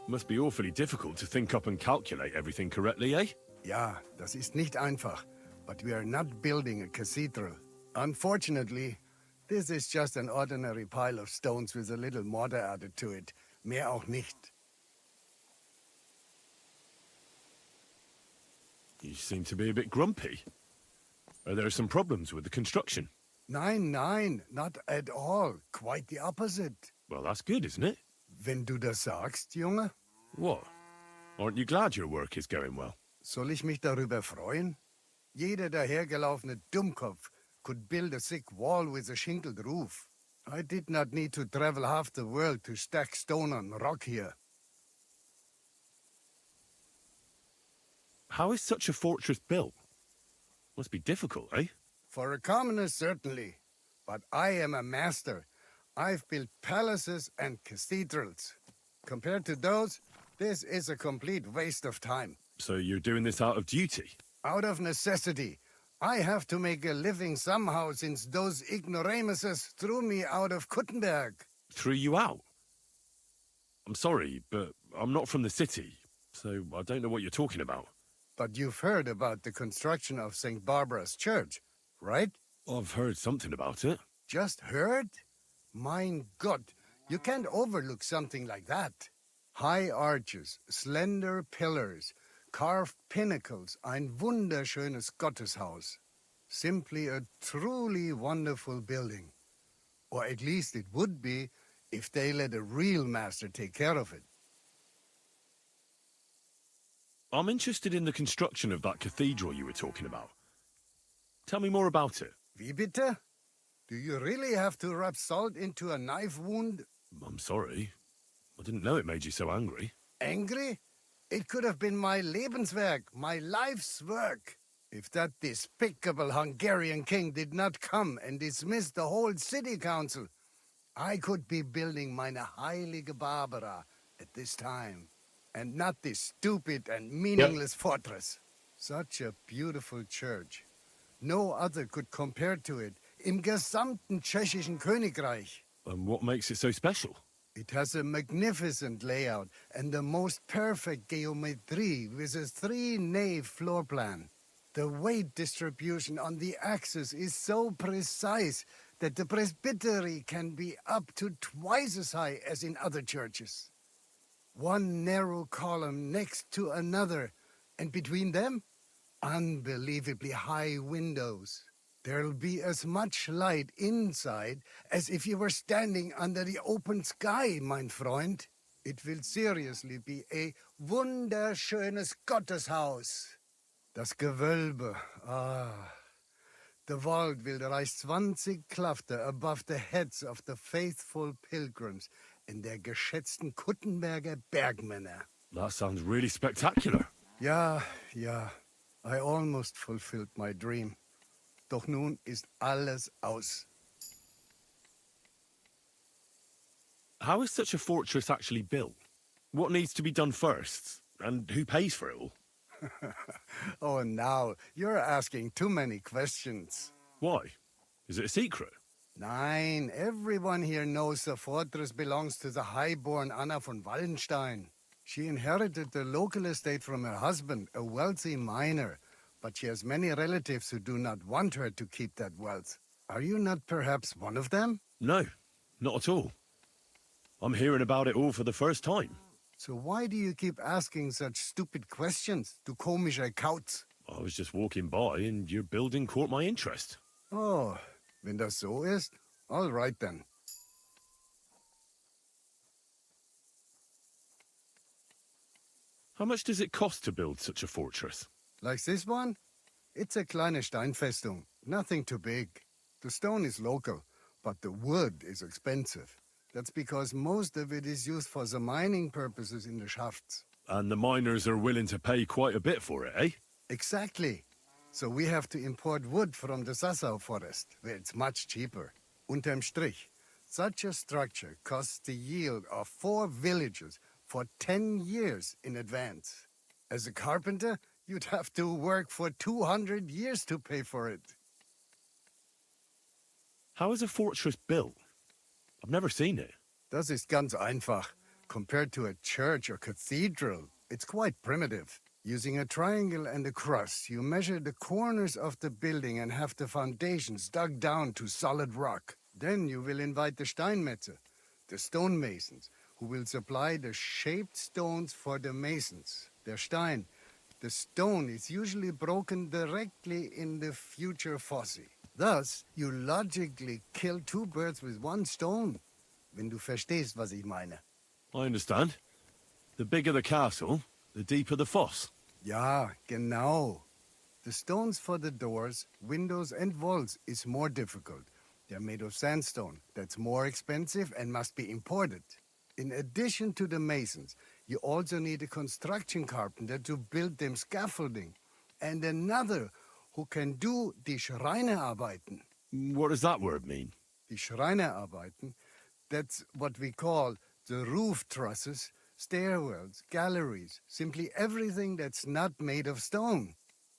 Must be awfully difficult to think up and calculate everything correctly, eh? Ja, das ist nicht einfach. But we are not building a cathedral. Unfortunately, this is just an ordinary pile of stones with a little mortar added to it. Mehr auch nicht. You seem to be a bit grumpy. Are there some problems with the construction? Nein, nein, not at all. Quite the opposite. Well, that's good, isn't it? Wenn du das sagst, Junge. What? Aren't you glad your work is going well? Soll ich mich darüber freuen? Jeder dahergelaufene Dummkopf could build a thick wall with a shingled roof. I did not need to travel half the world to stack stone on rock here. How is such a fortress built? Must be difficult, eh? For a commoner, certainly. But I am a master. I've built palaces and cathedrals. Compared to those, this is a complete waste of time. So you're doing this out of duty? Out of necessity. I have to make a living somehow since those ignoramuses threw me out of Kuttenberg. Threw you out? I'm sorry, but I'm not from the city, so I don't know what you're talking about. But you've heard about the construction of St. Barbara's Church, right? I've heard something about it. Just heard? Mein Gott, you can't overlook something like that. High arches, slender pillars, carved pinnacles, ein wunderschönes Gotteshaus. Simply a truly wonderful building. Or at least it would be if they let a real master take care of it. I'm interested in the construction of that cathedral you were talking about. Tell me more about it. Wie bitte? Do you really have to rub salt into a knife wound? I'm sorry. I didn't know it made you so angry. Angry? It could have been my Lebenswerk, my life's work. If that despicable Hungarian king did not come and dismiss the whole city council, I could be building meine Heilige Barbara at this time, and not this stupid and meaningless fortress. Such a beautiful church. No other could compare to it im gesamten tschechischen Königreich. And what makes it so special? It has a magnificent layout and the most perfect geometry with a 3-nave floor plan. The weight distribution on the axis is so precise that the presbytery can be up to twice as high as in other churches. One narrow column next to another, and between them, unbelievably high windows. There'll be as much light inside as if you were standing under the open sky, mein Freund. It will seriously be a wunderschönes Gotteshaus. Das Gewölbe, The vault will rise 20 Klafter above the heads of the faithful pilgrims and der geschätzten Kuttenberger Bergmänner. That sounds really spectacular. Ja. I almost fulfilled my dream. Doch nun ist alles aus. How is such a fortress actually built? What needs to be done first? And who pays for it all? Oh, now, you're asking too many questions. Why? Is it a secret? Nein, everyone here knows the fortress belongs to the highborn Anna von Wallenstein. She inherited the local estate from her husband, a wealthy miner, but she has many relatives who do not want her to keep that wealth. Are you not perhaps one of them? No, not at all. I'm hearing about it all for the first time. So why do you keep asking such stupid questions, du komischer Kauz? I was just walking by and your building caught my interest. Oh, wenn das so ist, all right then. How much does it cost to build such a fortress? Like this one? It's a kleine Steinfestung, nothing too big. The stone is local, but the wood is expensive. That's because most of it is used for the mining purposes in the shafts. And the miners are willing to pay quite a bit for it, eh? Exactly. So we have to import wood from the Sassau forest, where it's much cheaper. Unterm Strich, such a structure costs the yield of 4 villages for 10 years in advance. As a carpenter, you'd have to work for 200 years to pay for it. How is a fortress built? I've never seen it. Das ist ganz einfach. Compared to a church or cathedral, it's quite primitive. Using a triangle and a cross, you measure the corners of the building and have the foundations dug down to solid rock. Then you will invite the Steinmetze, the stonemasons, who will supply the shaped stones for the masons. Der Stein, the stone is usually broken directly in the future fosse. Thus, you logically kill 2 birds with 1 stone. Wenn du verstehst, was ich meine. I understand. The bigger the castle, the deeper the fosse. Ja, genau. The stones for the doors, windows and walls is more difficult. They're made of sandstone. That's more expensive and must be imported. In addition to the masons, you also need a construction carpenter to build them scaffolding. And another who can do die Schreinerarbeiten. What does that word mean? Die Schreinerarbeiten, that's what we call the roof trusses, stairwells, galleries, simply everything that's not made of stone.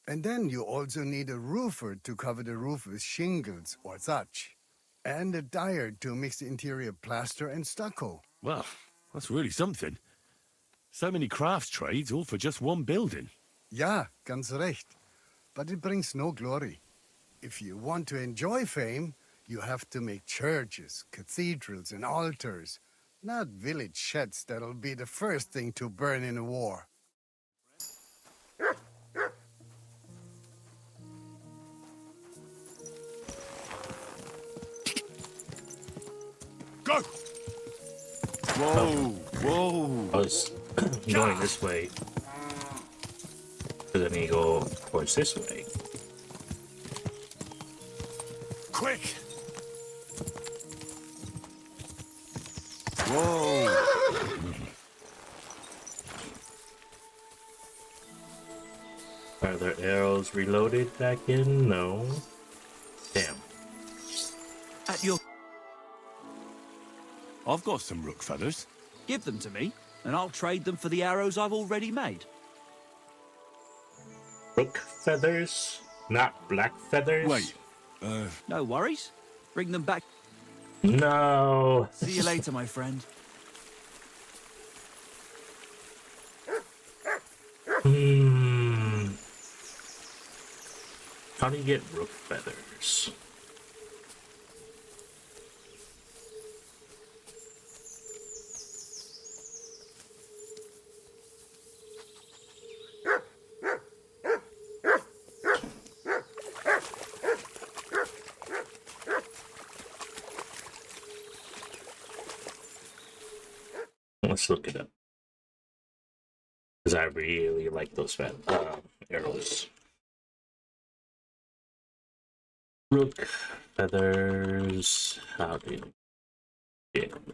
And then you also need a roofer to cover the roof with shingles or thatch. And a dyer to mix the interior plaster and stucco. Well, that's really something. So many crafts trades, all for just one building. Ja, ganz recht. But it brings no glory. If you want to enjoy fame, you have to make churches, cathedrals, and altars, not village sheds that'll be the first thing to burn in a war. Go! Whoa, whoa! I was going this way. So then you go towards this way. Quick! Whoa! Are there arrows reloaded back in? No. Damn. At your... I've got some rook feathers. Give them to me, and I'll trade them for the arrows I've already made. Rook feathers? Not black feathers? Wait. No worries. Bring them back. No. See you later, my friend. How do you get rook feathers? Let's look it up. Because I really like those arrows. Rook feathers. How do you get them?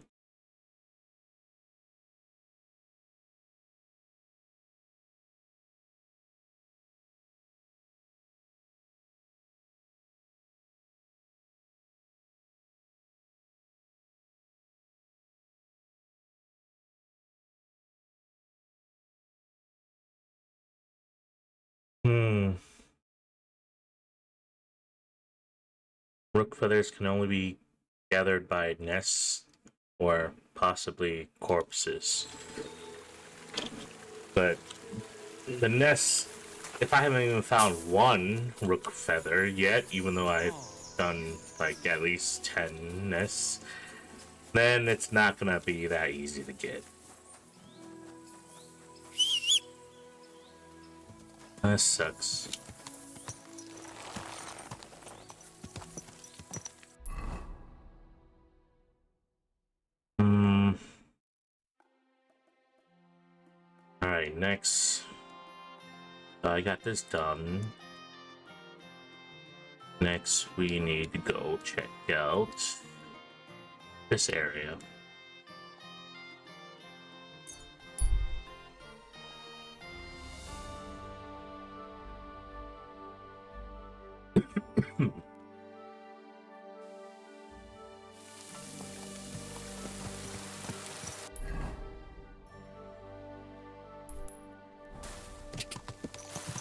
Rook feathers can only be gathered by nests or possibly corpses. But the nests, if I haven't even found one rook feather yet, even though I've done like at least 10 nests, then it's not gonna be that easy to get. That sucks. Alright, next. I got this done. Next, we need to go check out this area.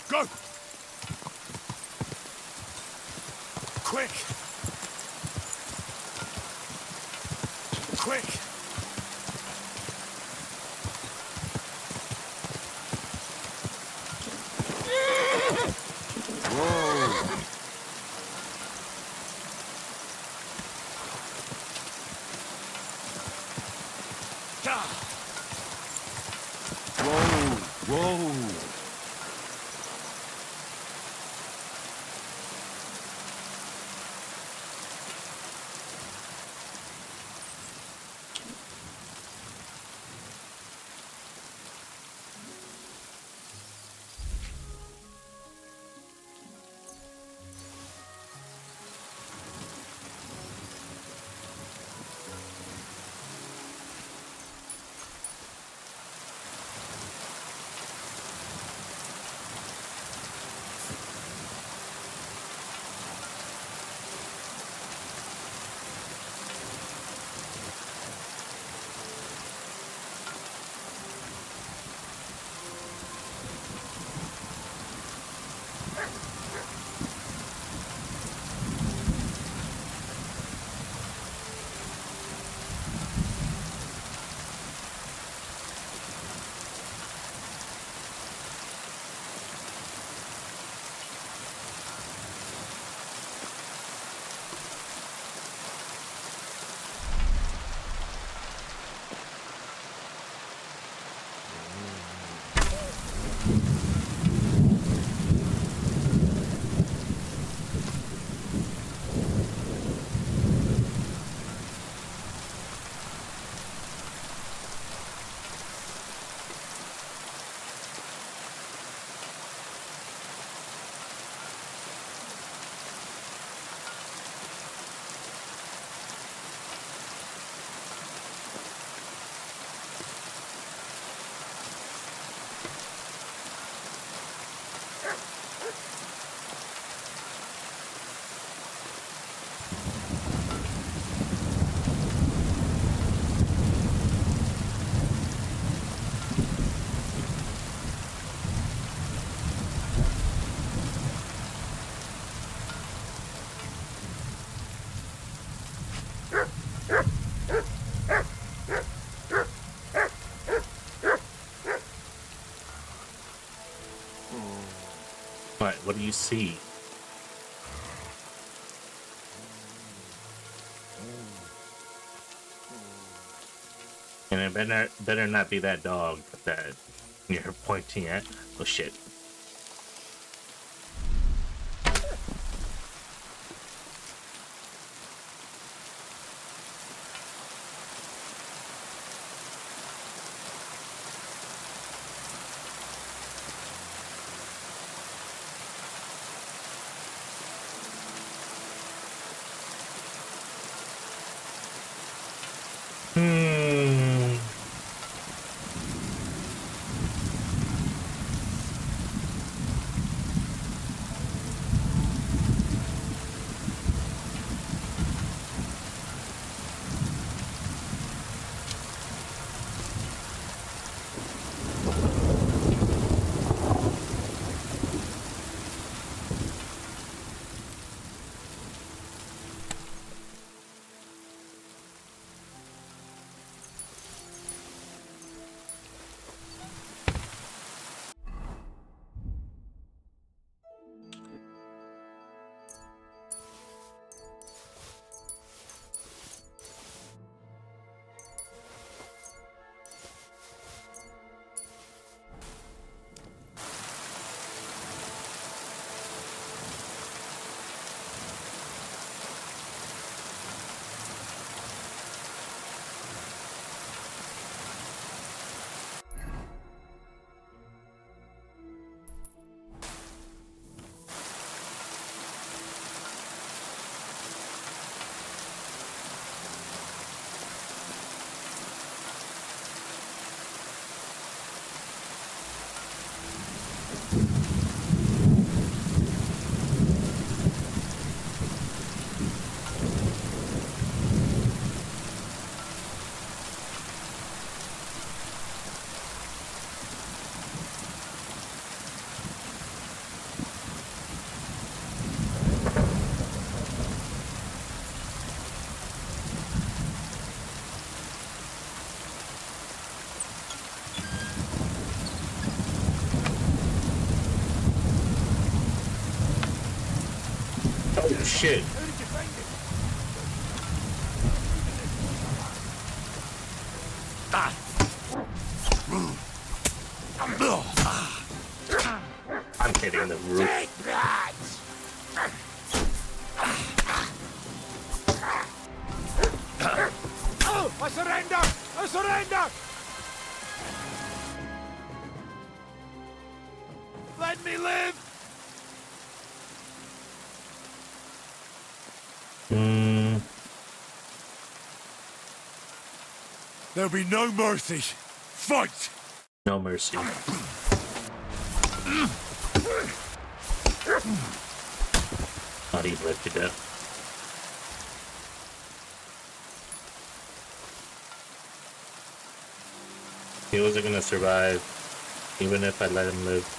Go! Quick! Quick! Whoa! Whoa! Whoa! What do you see? And it better not be that dog that you're pointing at. Oh shit. Oh shit. I'm hitting the roof. Take that! Oh, I surrender! I surrender! Let me live! There'll be no mercy. Fight! No mercy. Thought he'd live to death. He wasn't gonna survive, even if I let him live.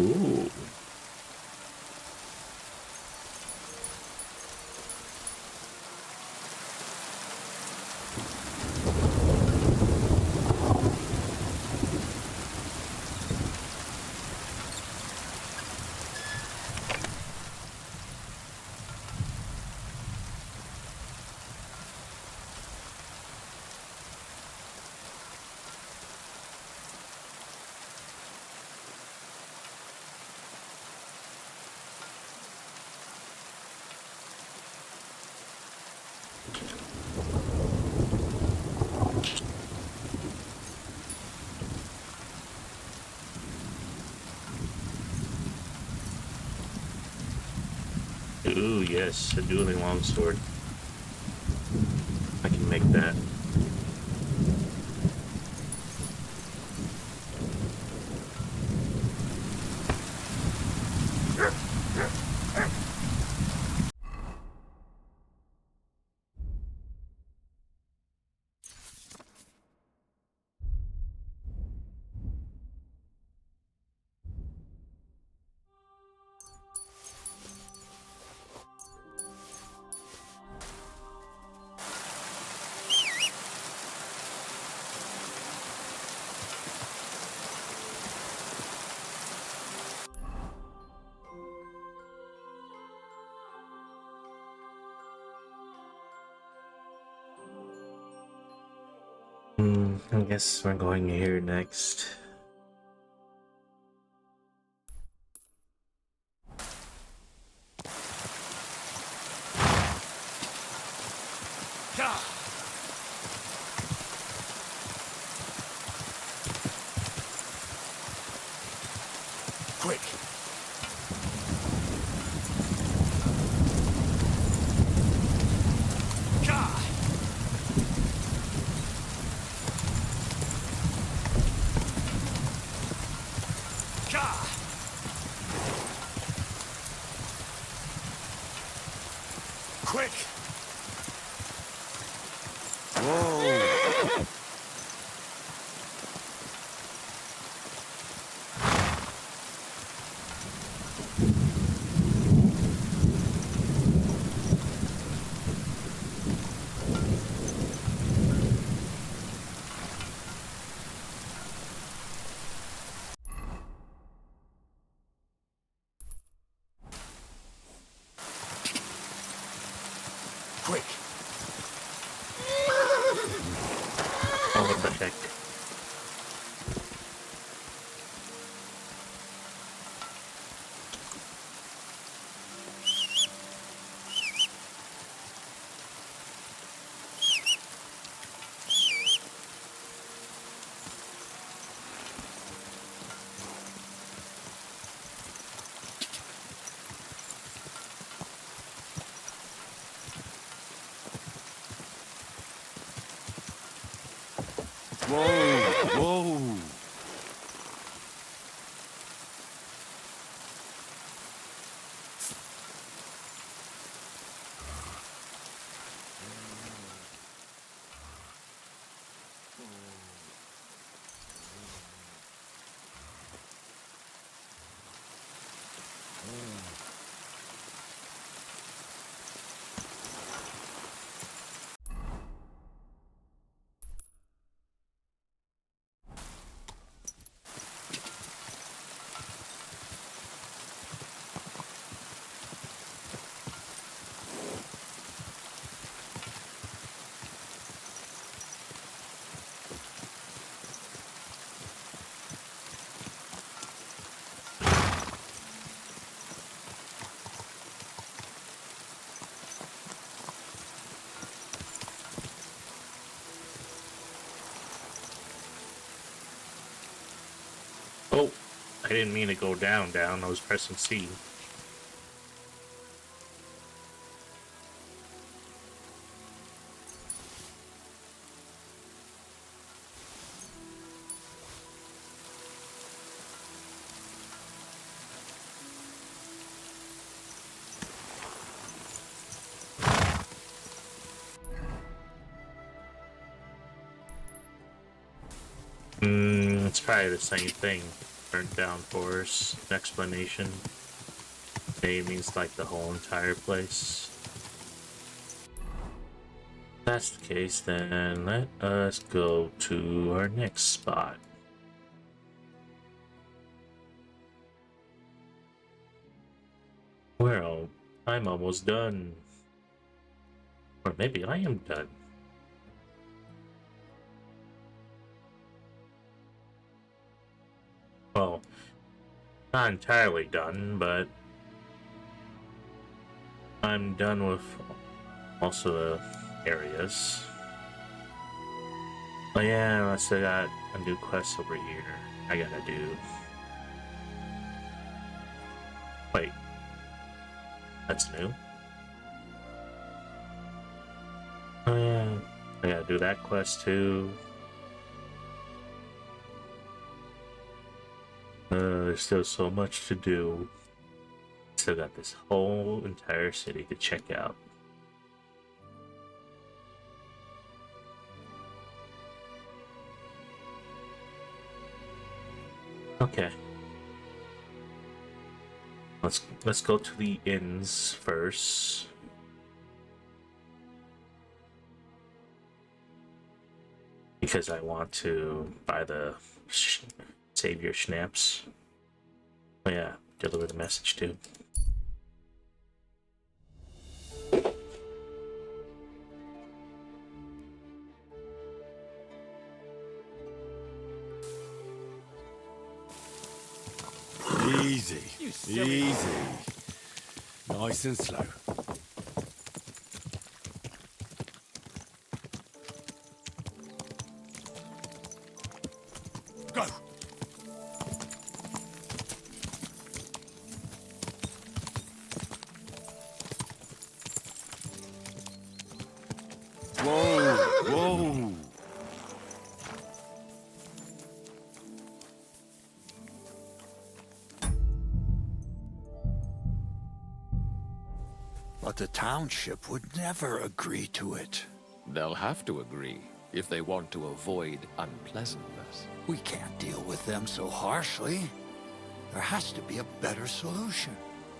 Ooh. Ooh, yes, a dueling longsword. I can make that. I guess we're going here next. Quick! Quick! Whoa! Quick! Oh, what the heck? Whoa! Whoa! Oh, I didn't mean to go down. I was pressing C. It's probably the same thing. Burnt down forest. Explanation. A means like the whole entire place. If that's the case, then let us go to our next spot. Well, I'm almost done. Or maybe I am done. Well, not entirely done, but I'm done with most of the areas. Oh yeah, I still got a new quest over here I gotta do. Wait, that's new? Oh yeah, I gotta do that quest too. There's still so much to do. Still got this whole entire city to check out. Okay. Let's go to the inns first. Because I want to buy the savior schnapps. Oh yeah, deliver the message too. Easy. Easy. Nice and slow. Go! Whoa! Whoa! But the township would never agree to it. They'll have to agree if they want to avoid unpleasantness. We can't deal with them so harshly. There has to be a better solution.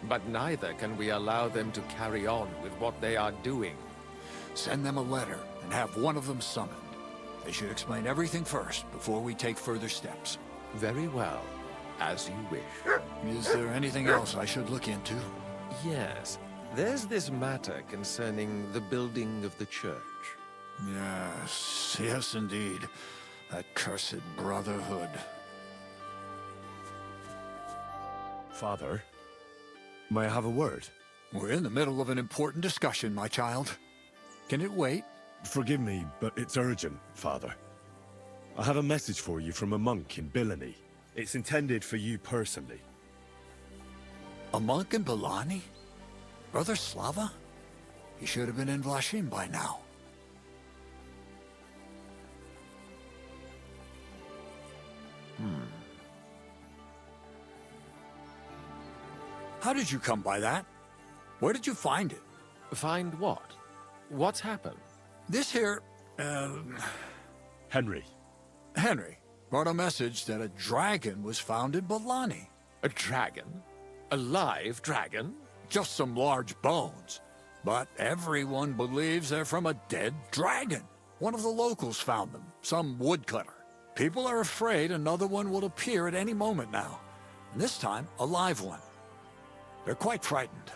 But neither can we allow them to carry on with what they are doing. Send them a letter and have one of them summoned. They should explain everything first before we take further steps. Very well, as you wish. Is there anything else I should look into? Yes, there's this matter concerning the building of the church. Yes, indeed. That cursed brotherhood. Father, may I have a word? We're in the middle of an important discussion, my child. Can it wait? Forgive me, but it's urgent, Father. I have a message for you from a monk in Bilani. It's intended for you personally. A monk in Bilani? Brother Slava? He should have been in Vlashim by now. How did you come by that? Where did you find it? Find what? What's happened? This here, Henry. Henry brought a message that a dragon was found in Bilani. A dragon? A live dragon? Just some large bones. But everyone believes they're from a dead dragon. One of the locals found them, some woodcutter. People are afraid another one will appear at any moment now. And this time, a live one. They're quite frightened.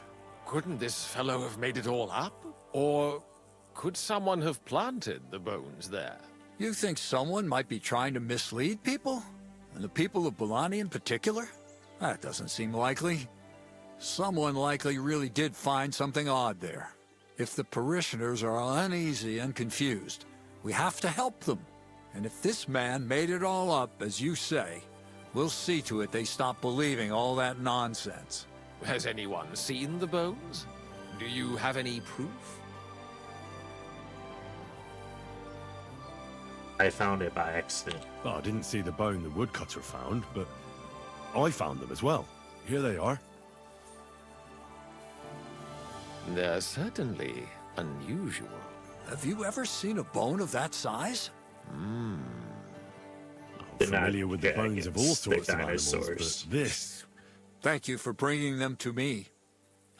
Couldn't this fellow have made it all up? Or could someone have planted the bones there? You think someone might be trying to mislead people? And the people of Bilani in particular? That doesn't seem likely. Someone likely really did find something odd there. If the parishioners are uneasy and confused, we have to help them. And if this man made it all up, as you say, we'll see to it they stop believing all that nonsense. Has anyone seen the bones? Do you have any proof? I found it by accident. Well, I didn't see the bone the woodcutter found, but I found them as well. Here they are. They're certainly unusual. Have you ever seen a bone of that size? I'm familiar with the bones of all sorts of animals, but this... Thank you for bringing them to me.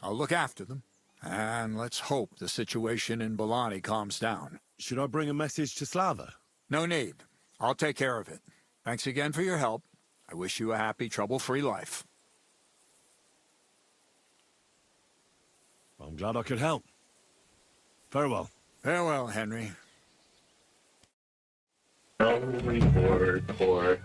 I'll look after them. And let's hope the situation in Bilani calms down. Should I bring a message to Slava? No need. I'll take care of it. Thanks again for your help. I wish you a happy, trouble-free life. I'm glad I could help. Farewell. Farewell, Henry. No reward for...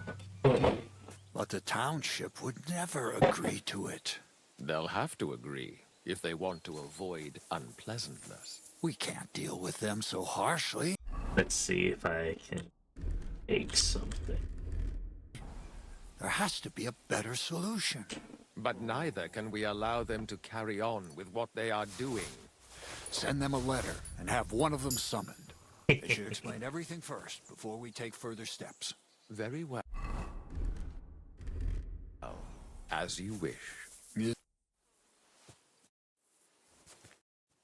But the township would never agree to it. They'll have to agree if they want to avoid unpleasantness. We can't deal with them so harshly. Let's see if I can make something. There has to be a better solution. But neither can we allow them to carry on with what they are doing. Send them a letter and have one of them summoned. They should explain everything first before we take further steps. Very well. As you wish.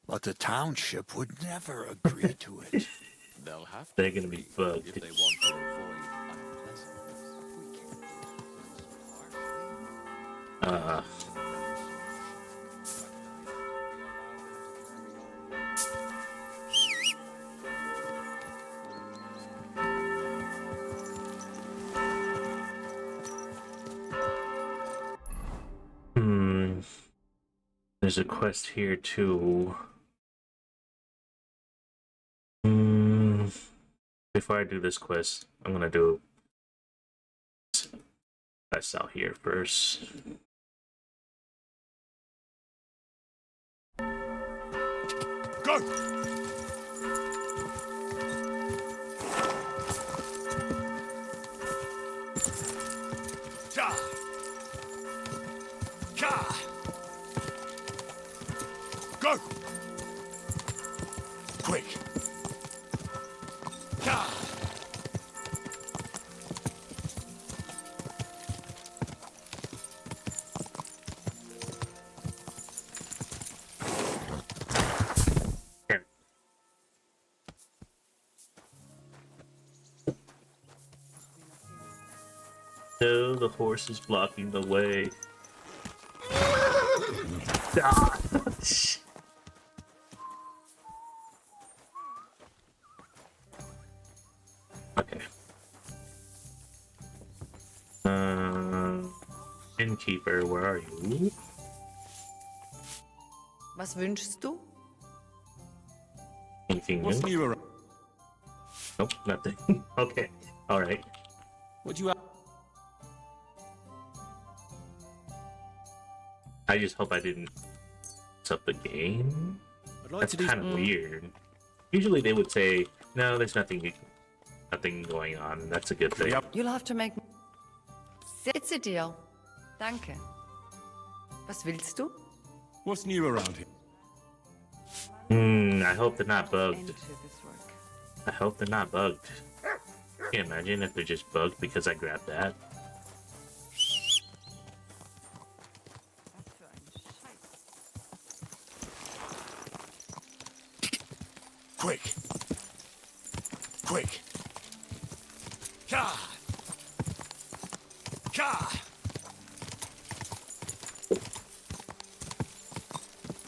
But the township would never agree to it. They'll have to. They're gonna be bugged if they want to avoid unpleasantness. There's a quest here too. Before I do this quest, I'm gonna do quest out here first. Go! Ka! Ka! Go! Quick! Ka! No, the horse is blocking the way. Okay. Innkeeper, where are you? Was wünschst du? Anything What's new? new around? Nope, nothing. Okay, alright. What do you have? I just hope I didn't mess up the game. I'd like That's to do kind of weird. Usually they would say, no, there's nothing going on. That's a good thing. You'll have to make... It's a deal. Danke. Was willst du? What's new around here? I hope they're not bugged. Into this work. I hope they're not bugged. Can you imagine if they're just bugged because I grabbed that? Quick! Quick! Ka! Ka!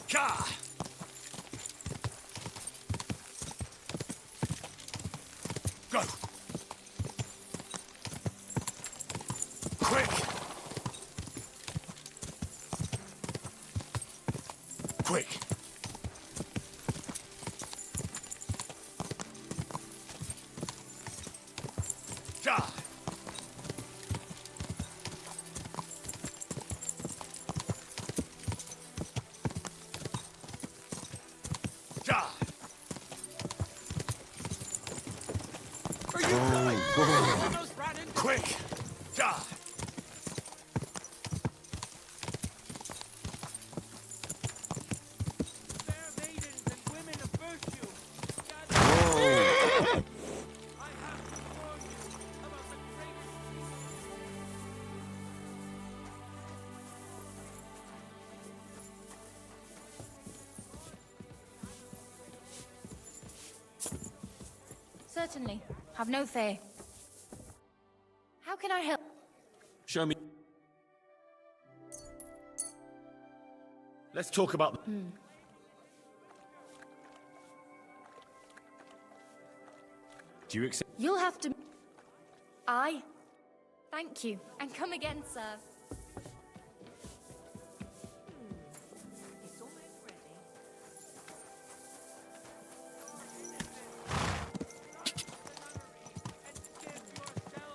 Ka! Go! Quick! Quick! Ka! Ka! Are you coming? Quick! Ka! Certainly. Have no fear. How can I help? Show me. Let's talk about. Do you accept? You'll have to... Aye. Thank you. And come again, sir.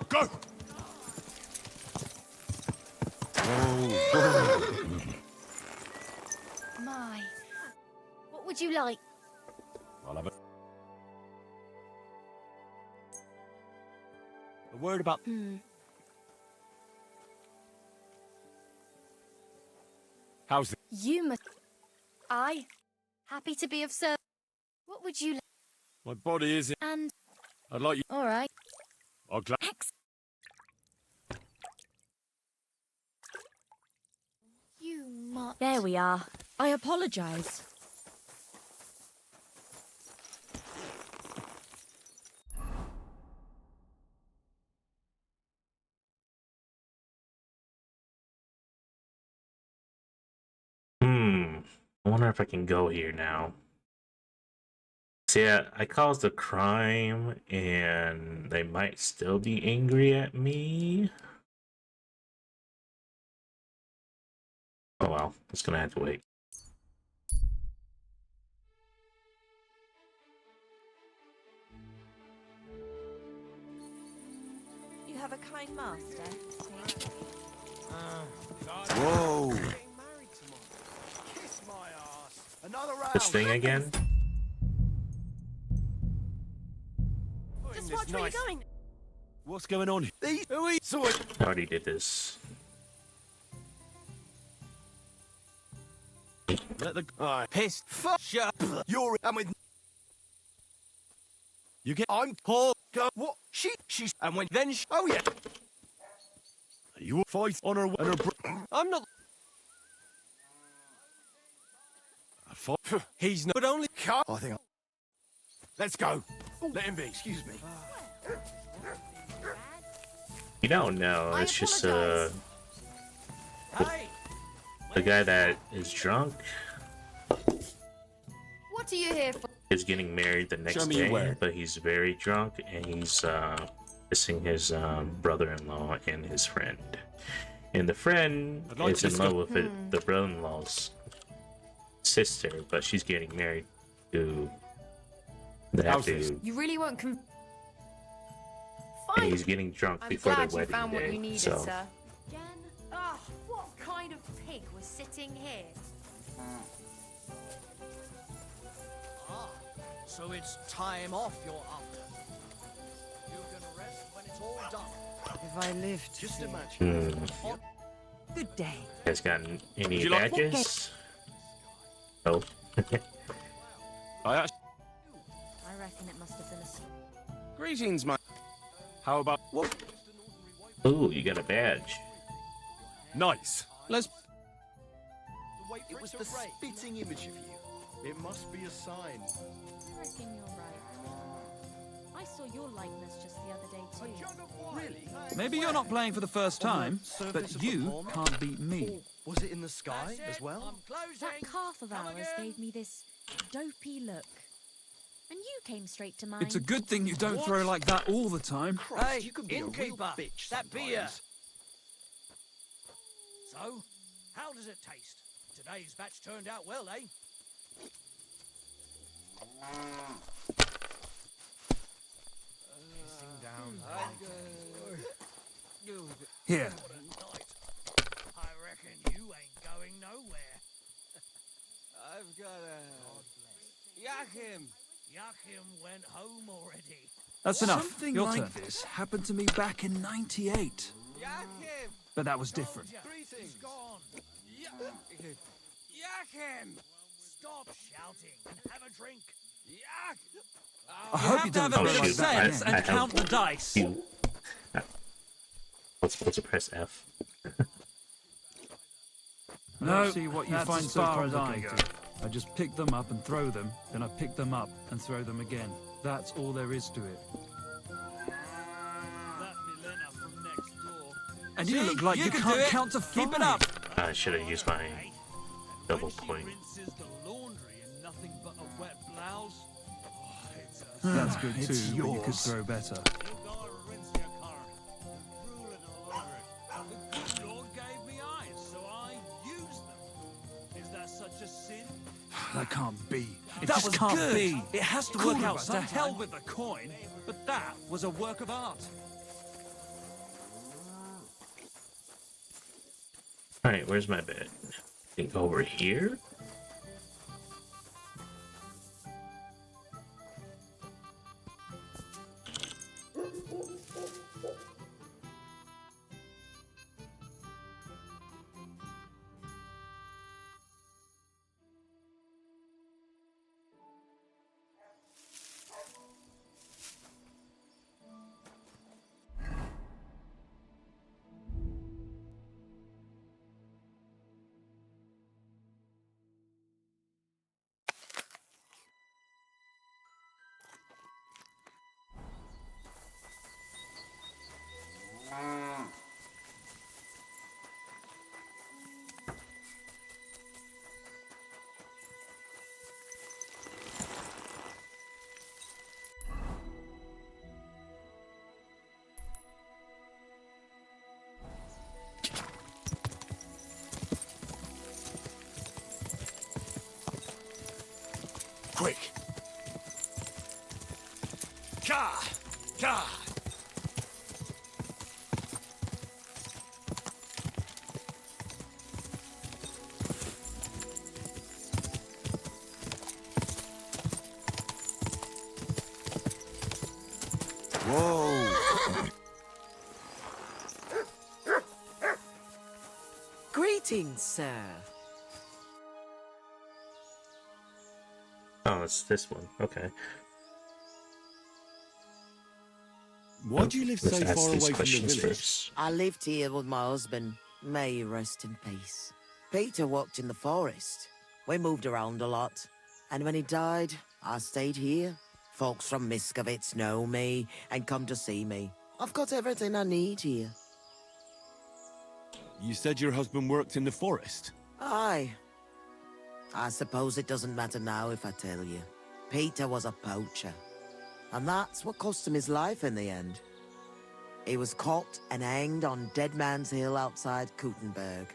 Go! My. What would you like? I'll have a word about. How's it? You must... Aye. Happy to be of service. What would you like? My body is. And... I'd like you. All right. I'll glad. You must... There we are. I apologize. I wonder if I can go here now. See, I caused a crime, and they might still be angry at me. Oh well, just gonna have to wait. You have a kind master. Whoa! Kiss my ass. Another round. This thing again? where you're going. What's going on? These I already did this. Let the pissed. Fuck. Shut up. You're. I'm with. You get. I'm Paul. Go. What? She's. And when then. Oh yeah. You will fight on her and her. I'm not. He's not. But only. I think. Let's go. Let him be. Excuse me. You don't know. It's just the guy that is drunk What are you here for? is getting married the next day, but he's very drunk and he's missing his brother-in-law and his friend. And the friend is in love with the brother-in-law's sister, but she's getting married to that dude. You really won't And he's getting drunk I'm before their glad you wedding found what day. you needed, So sir. Jen? Ah, what kind of pig was sitting here? Ah, so it's time off you're after. You can rest when it's all done. If I lived. Just imagine. Good day. guys got any you like- badges? No. I reckon it must have been a... Greetings, my. How about what? Ooh, you got a badge. Nice. Let's. It was the spitting image of you. It must be a sign. I reckon you're right. I saw your likeness just the other day too. Really? Maybe you're not playing for the first time, surface but of you the pond? can't beat me. Was it in the sky as well? That calf of ours gave me this dopey look. And you came straight to mind. It's a good thing you don't throw like that all the time. Hey, you can be a real innkeeper, bitch that beer. sometimes. So, how does it taste? Today's batch turned out well, eh? Here. I reckon you ain't going nowhere. I've got a. Yakim! Yakim went home already. That's enough. Something Your like turn. this happened to me back in '98. Yakim! But that was different. Greetings! Gone. Yakim! Stop shouting and have a drink. Yak! I hope you don't have a bit of shoot. sense I and have count the dice. you. Let's press F. No, Let's see what you that's find as so far as I complicated. go. I just pick them up and throw them, then I pick them up and throw them again. That's all there is to it. And you See, look like you you can can't do it. count to Keep it 5. up. I should have used my double point. That's good too, It's but you could yours. throw better. That can't be. It That just was can't good. be. It has to Cool work out about to that hell time. with the coin, but that was a work of art. Alright, where's my bed? I think over here? Quick! Ka! Ka! Whoa! Greetings, sir. Oh, it's this one. Okay. Why do you live so Let's ask far these away from the questions village? first. I lived here with my husband. May he rest in peace. Peter worked in the forest. We moved around a lot. And when he died, I stayed here. Folks from Miskovitz know me and come to see me. I've got everything I need here. You said your husband worked in the forest? Aye. I suppose it doesn't matter now if I tell you. Peter was a poacher. And that's what cost him his life in the end. He was caught and hanged on Dead Man's Hill outside Kuttenberg.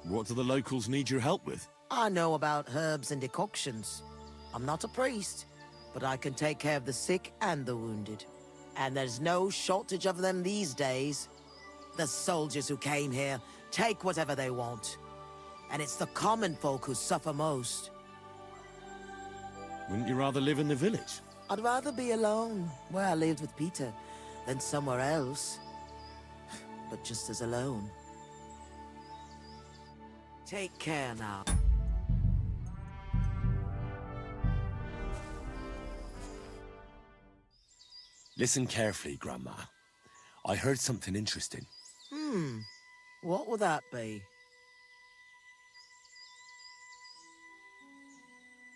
What do the locals need your help with? I know about herbs and decoctions. I'm not a priest, but I can take care of the sick and the wounded. And there's no shortage of them these days. The soldiers who came here take whatever they want. And it's the common folk who suffer most. Wouldn't you rather live in the village? I'd rather be alone, where I lived with Peter, than somewhere else. But just as alone. Take care now. Listen carefully, Grandma. I heard something interesting. What would that be?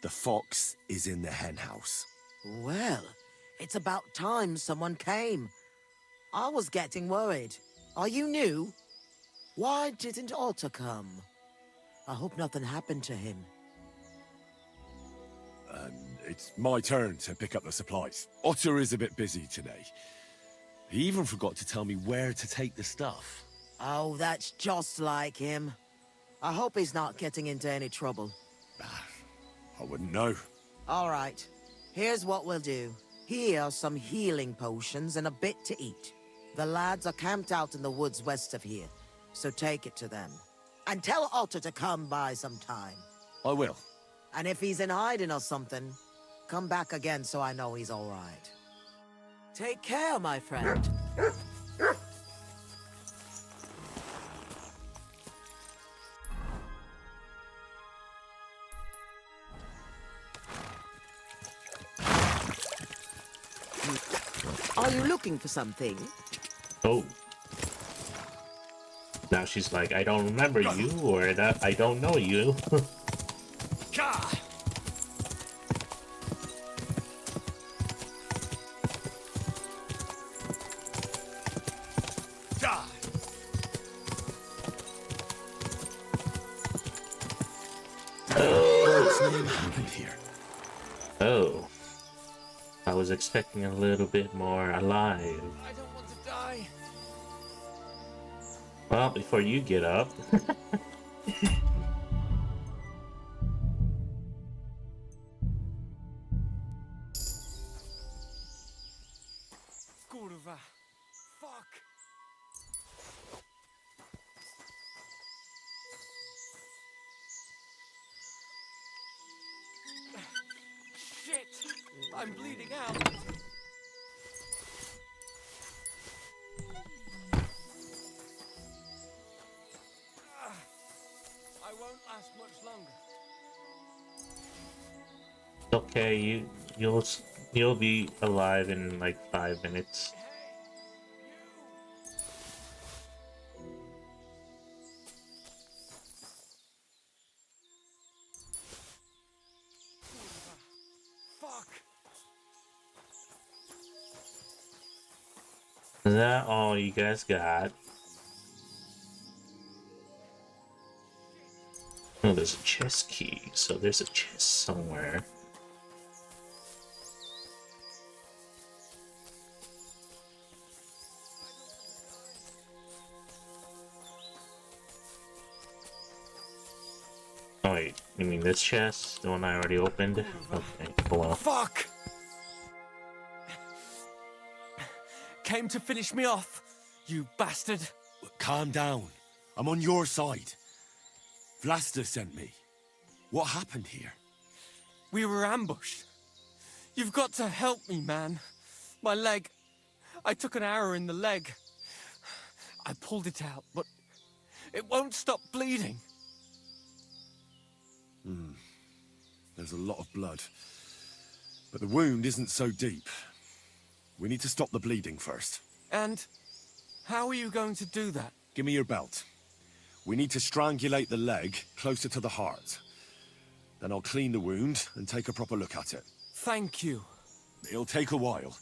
The fox is in the henhouse. Well, it's about time someone came. I was getting worried. Are you new? Why didn't Otto come? I hope nothing happened to him. It's my turn to pick up the supplies. Otter is a bit busy today. He even forgot to tell me where to take the stuff. Oh, that's just like him. I hope he's not getting into any trouble. I wouldn't know. All right. Here's what we'll do. Here are some healing potions and a bit to eat. The lads are camped out in the woods west of here, so take it to them. And tell Otter to come by sometime. I will. And if he's in hiding or something, come back again so I know he's all right. Take care, my friend. Are you looking for something? Oh. Now she's like, I don't remember you, or that I don't know you. Oh. I was expecting a little bit more alive. I don't want to die. Well, before you get up. Kurwa. Fuck. Shit. I'm bleeding out. I won't last much longer. Okay, you'll be alive in like 5 minutes. Fuck. Is that all you guys got? Oh, there's a chest key, so there's a chest somewhere. Oh wait, you mean this chest? The one I already opened? Okay, oh well. Fuck! Came to finish me off, you bastard. Calm down. I'm on your side. Vlasta sent me. What happened here? We were ambushed. You've got to help me, man. My leg. I took an arrow in the leg. I pulled it out, but It won't stop bleeding. There's a lot of blood. But the wound isn't so deep. We need to stop the bleeding first. And how are you going to do that? Give me your belt. We need to strangulate the leg closer to the heart. Then I'll clean the wound and take a proper look at it. Thank you. It'll take a while.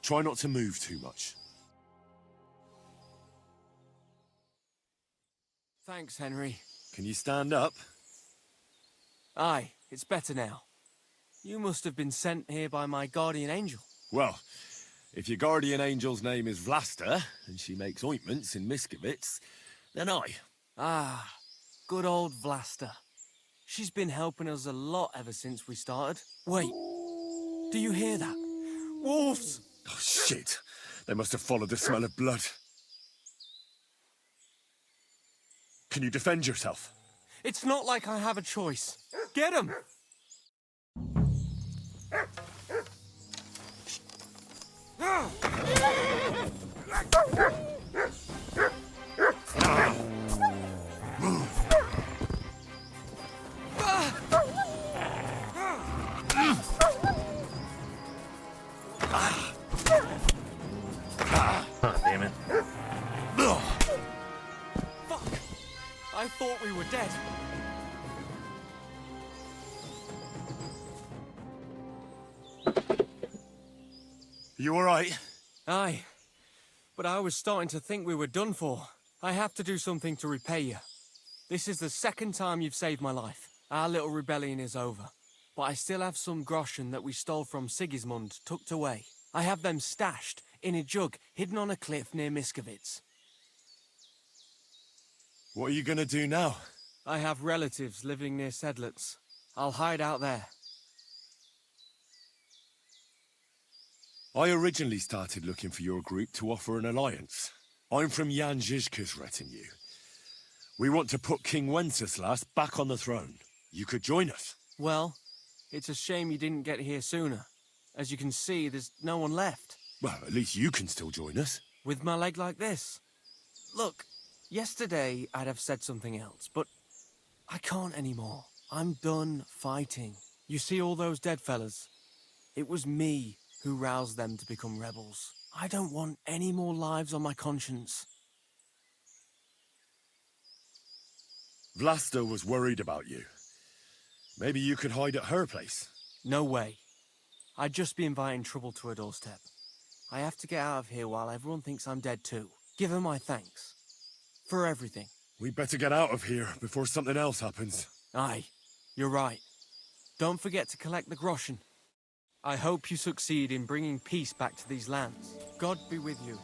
Try not to move too much. Thanks, Henry. Can you stand up? Aye, it's better now. You must have been sent here by my guardian angel. Well, if your guardian angel's name is Vlasta, and she makes ointments in Miskovitz, then I. Ah, good old Vlasta. She's been helping us a lot ever since we started. Wait, do you hear that? Wolves! Oh, shit. They must have followed the smell of blood. Can you defend yourself? It's not like I have a choice. Get him! Damn it. Fuck! I thought we were dead. You alright? Aye. But I was starting to think we were done for. I have to do something to repay you. This is the second time you've saved my life. Our little rebellion is over. But I still have some groschen that we stole from Sigismund tucked away. I have them stashed in a jug hidden on a cliff near Miskovitz. What are you gonna do now? I have relatives living near Sedlitz. I'll hide out there. I originally started looking for your group to offer an alliance. I'm from Jan Žižka's retinue. We want to put King Wenceslas back on the throne. You could join us. Well, it's a shame you didn't get here sooner. As you can see, there's no one left. Well, at least you can still join us. With my leg like this. Look, yesterday I'd have said something else, but I can't anymore. I'm done fighting. You see all those dead fellas? It was me who roused them to become rebels. I don't want any more lives on my conscience. Vlasta was worried about you. Maybe you could hide at her place. No way. I'd just be inviting trouble to her doorstep. I have to get out of here while everyone thinks I'm dead too. Give her my thanks. For everything. We better get out of here before something else happens. Aye, you're right. Don't forget to collect the groschen. I hope you succeed in bringing peace back to these lands. God be with you.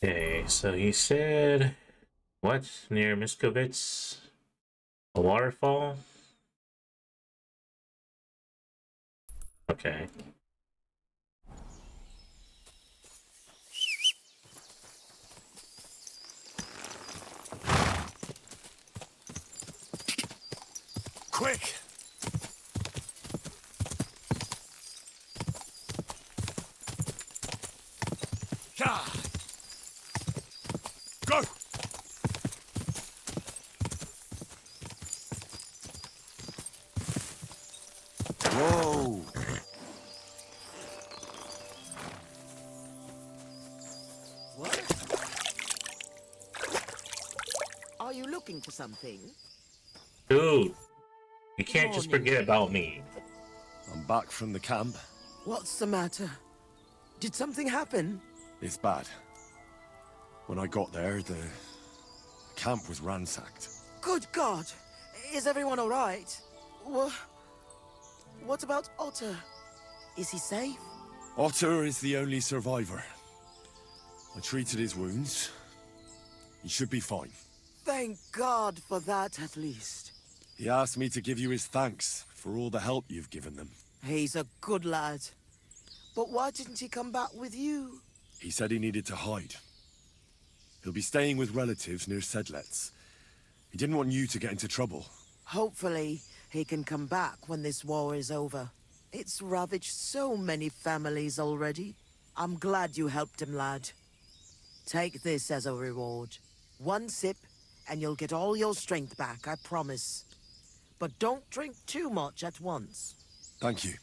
Okay, so he said, what, near Miskovitz? A waterfall? Okay. Quick! Yeah! Go! Whoa! What? Are you looking for something? Dude, you can't just forget about me. I'm back from the camp. What's the matter? Did something happen? It's bad. When I got there, the camp was ransacked. Good God! Is everyone all right? What about Otter? Is he safe? Otter is the only survivor. I treated his wounds. He should be fine. Thank God for that, at least. He asked me to give you his thanks for all the help you've given them. He's a good lad. But why didn't he come back with you? He said he needed to hide. He'll be staying with relatives near Sedlets. He didn't want you to get into trouble. Hopefully, he can come back when this war is over. It's ravaged so many families already. I'm glad you helped him, lad. Take this as a reward. 1 sip, and you'll get all your strength back, I promise. But don't drink too much at once. Thank you.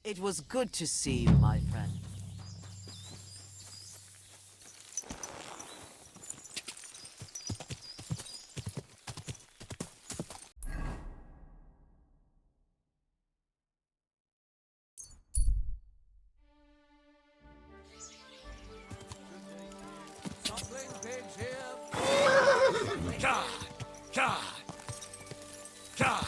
It was good to see you, my friend. God! God! God!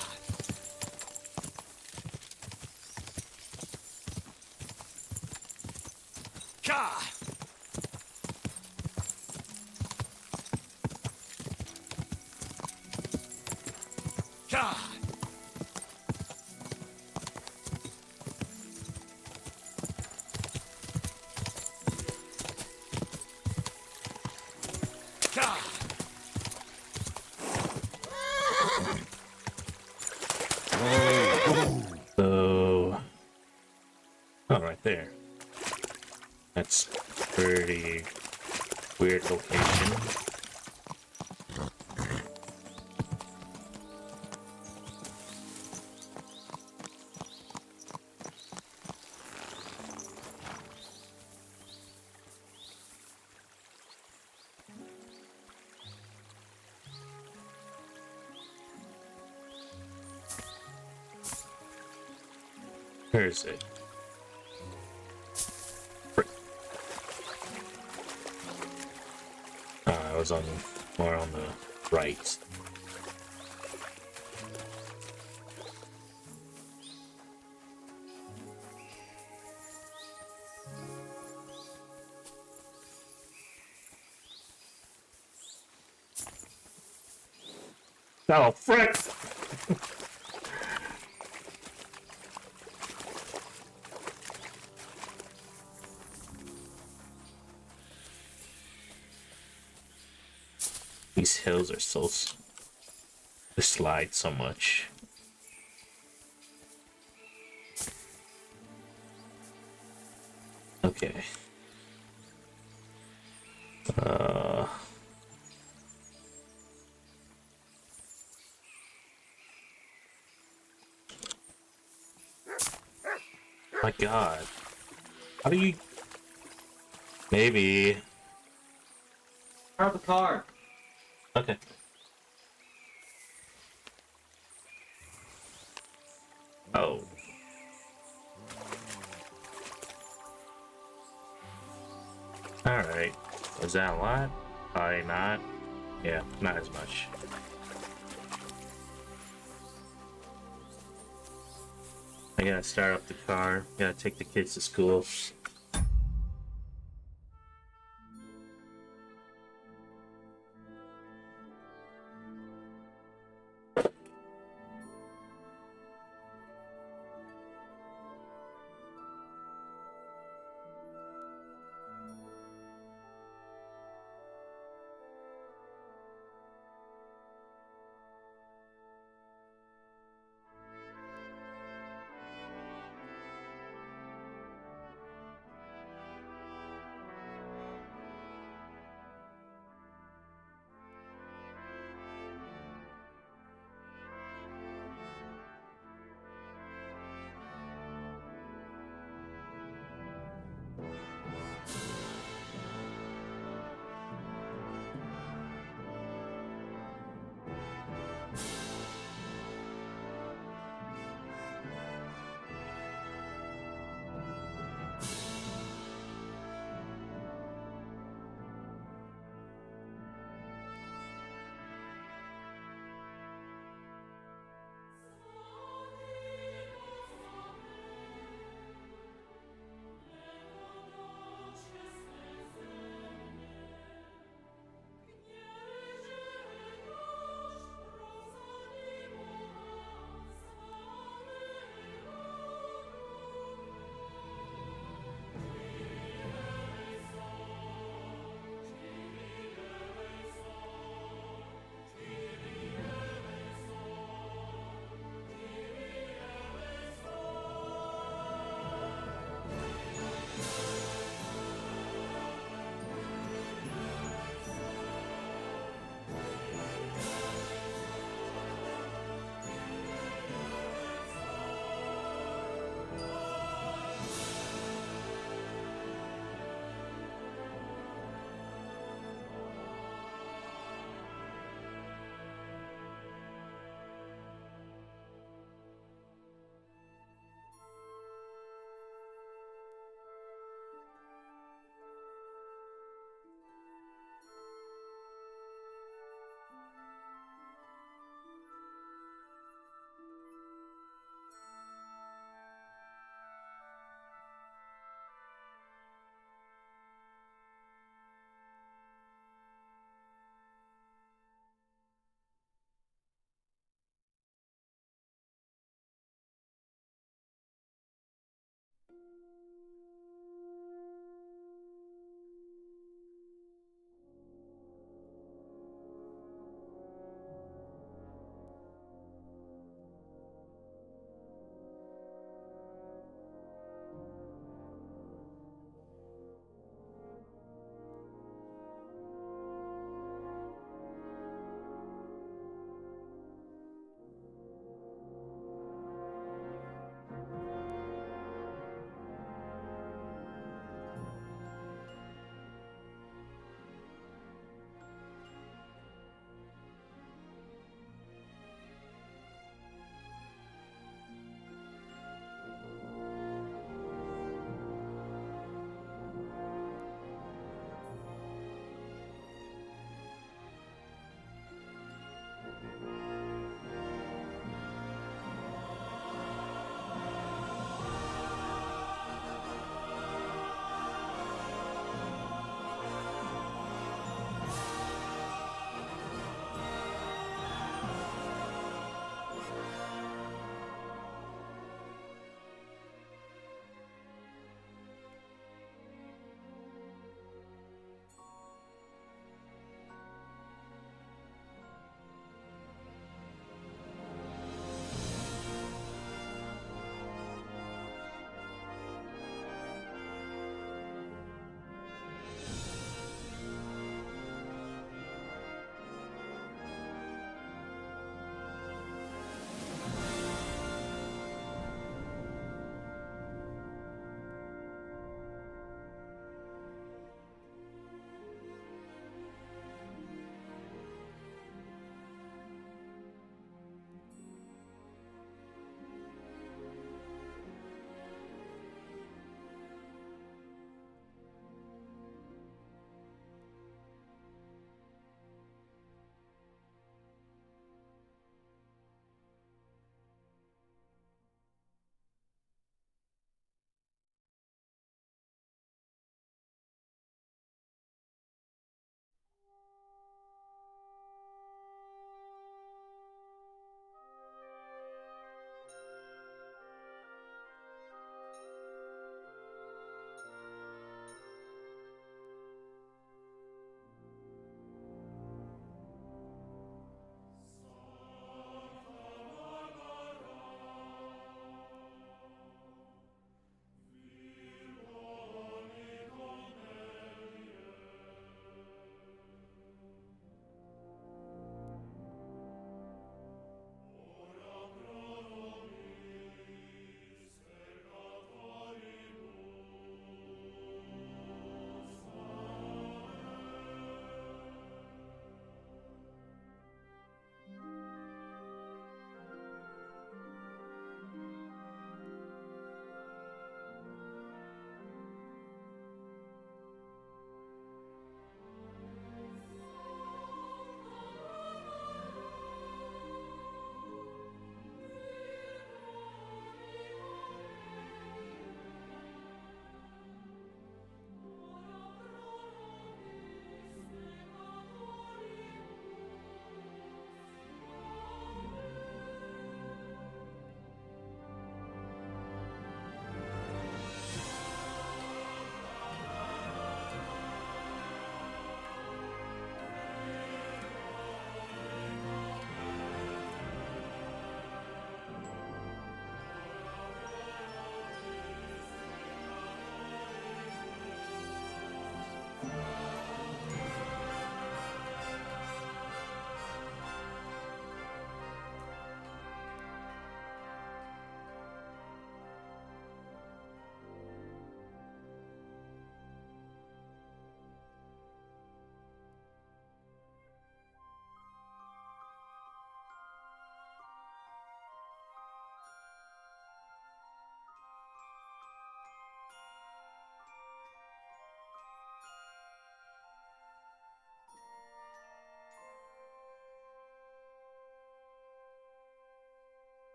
God! God! God! So, oh, right there. That's pretty weird location. Where is it? I was more on the right. Oh, frick! These hills are so... They slide so much. Okay. My God. How do you... Maybe... Start the car. Okay. Oh. Alright. Was that a lot? Probably not. Yeah, not as much. I gotta start up the car. Gotta take the kids to school.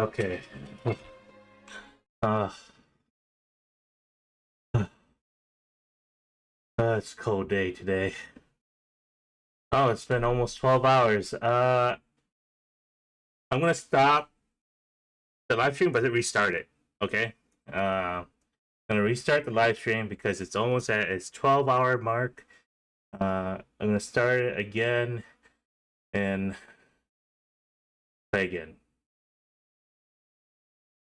Okay. It's a cold day today. Oh, it's been almost 12 hours. I'm gonna stop the live stream, but restart it. Okay. I'm gonna restart the live stream because it's almost at its 12-hour mark. I'm gonna start it again and play again.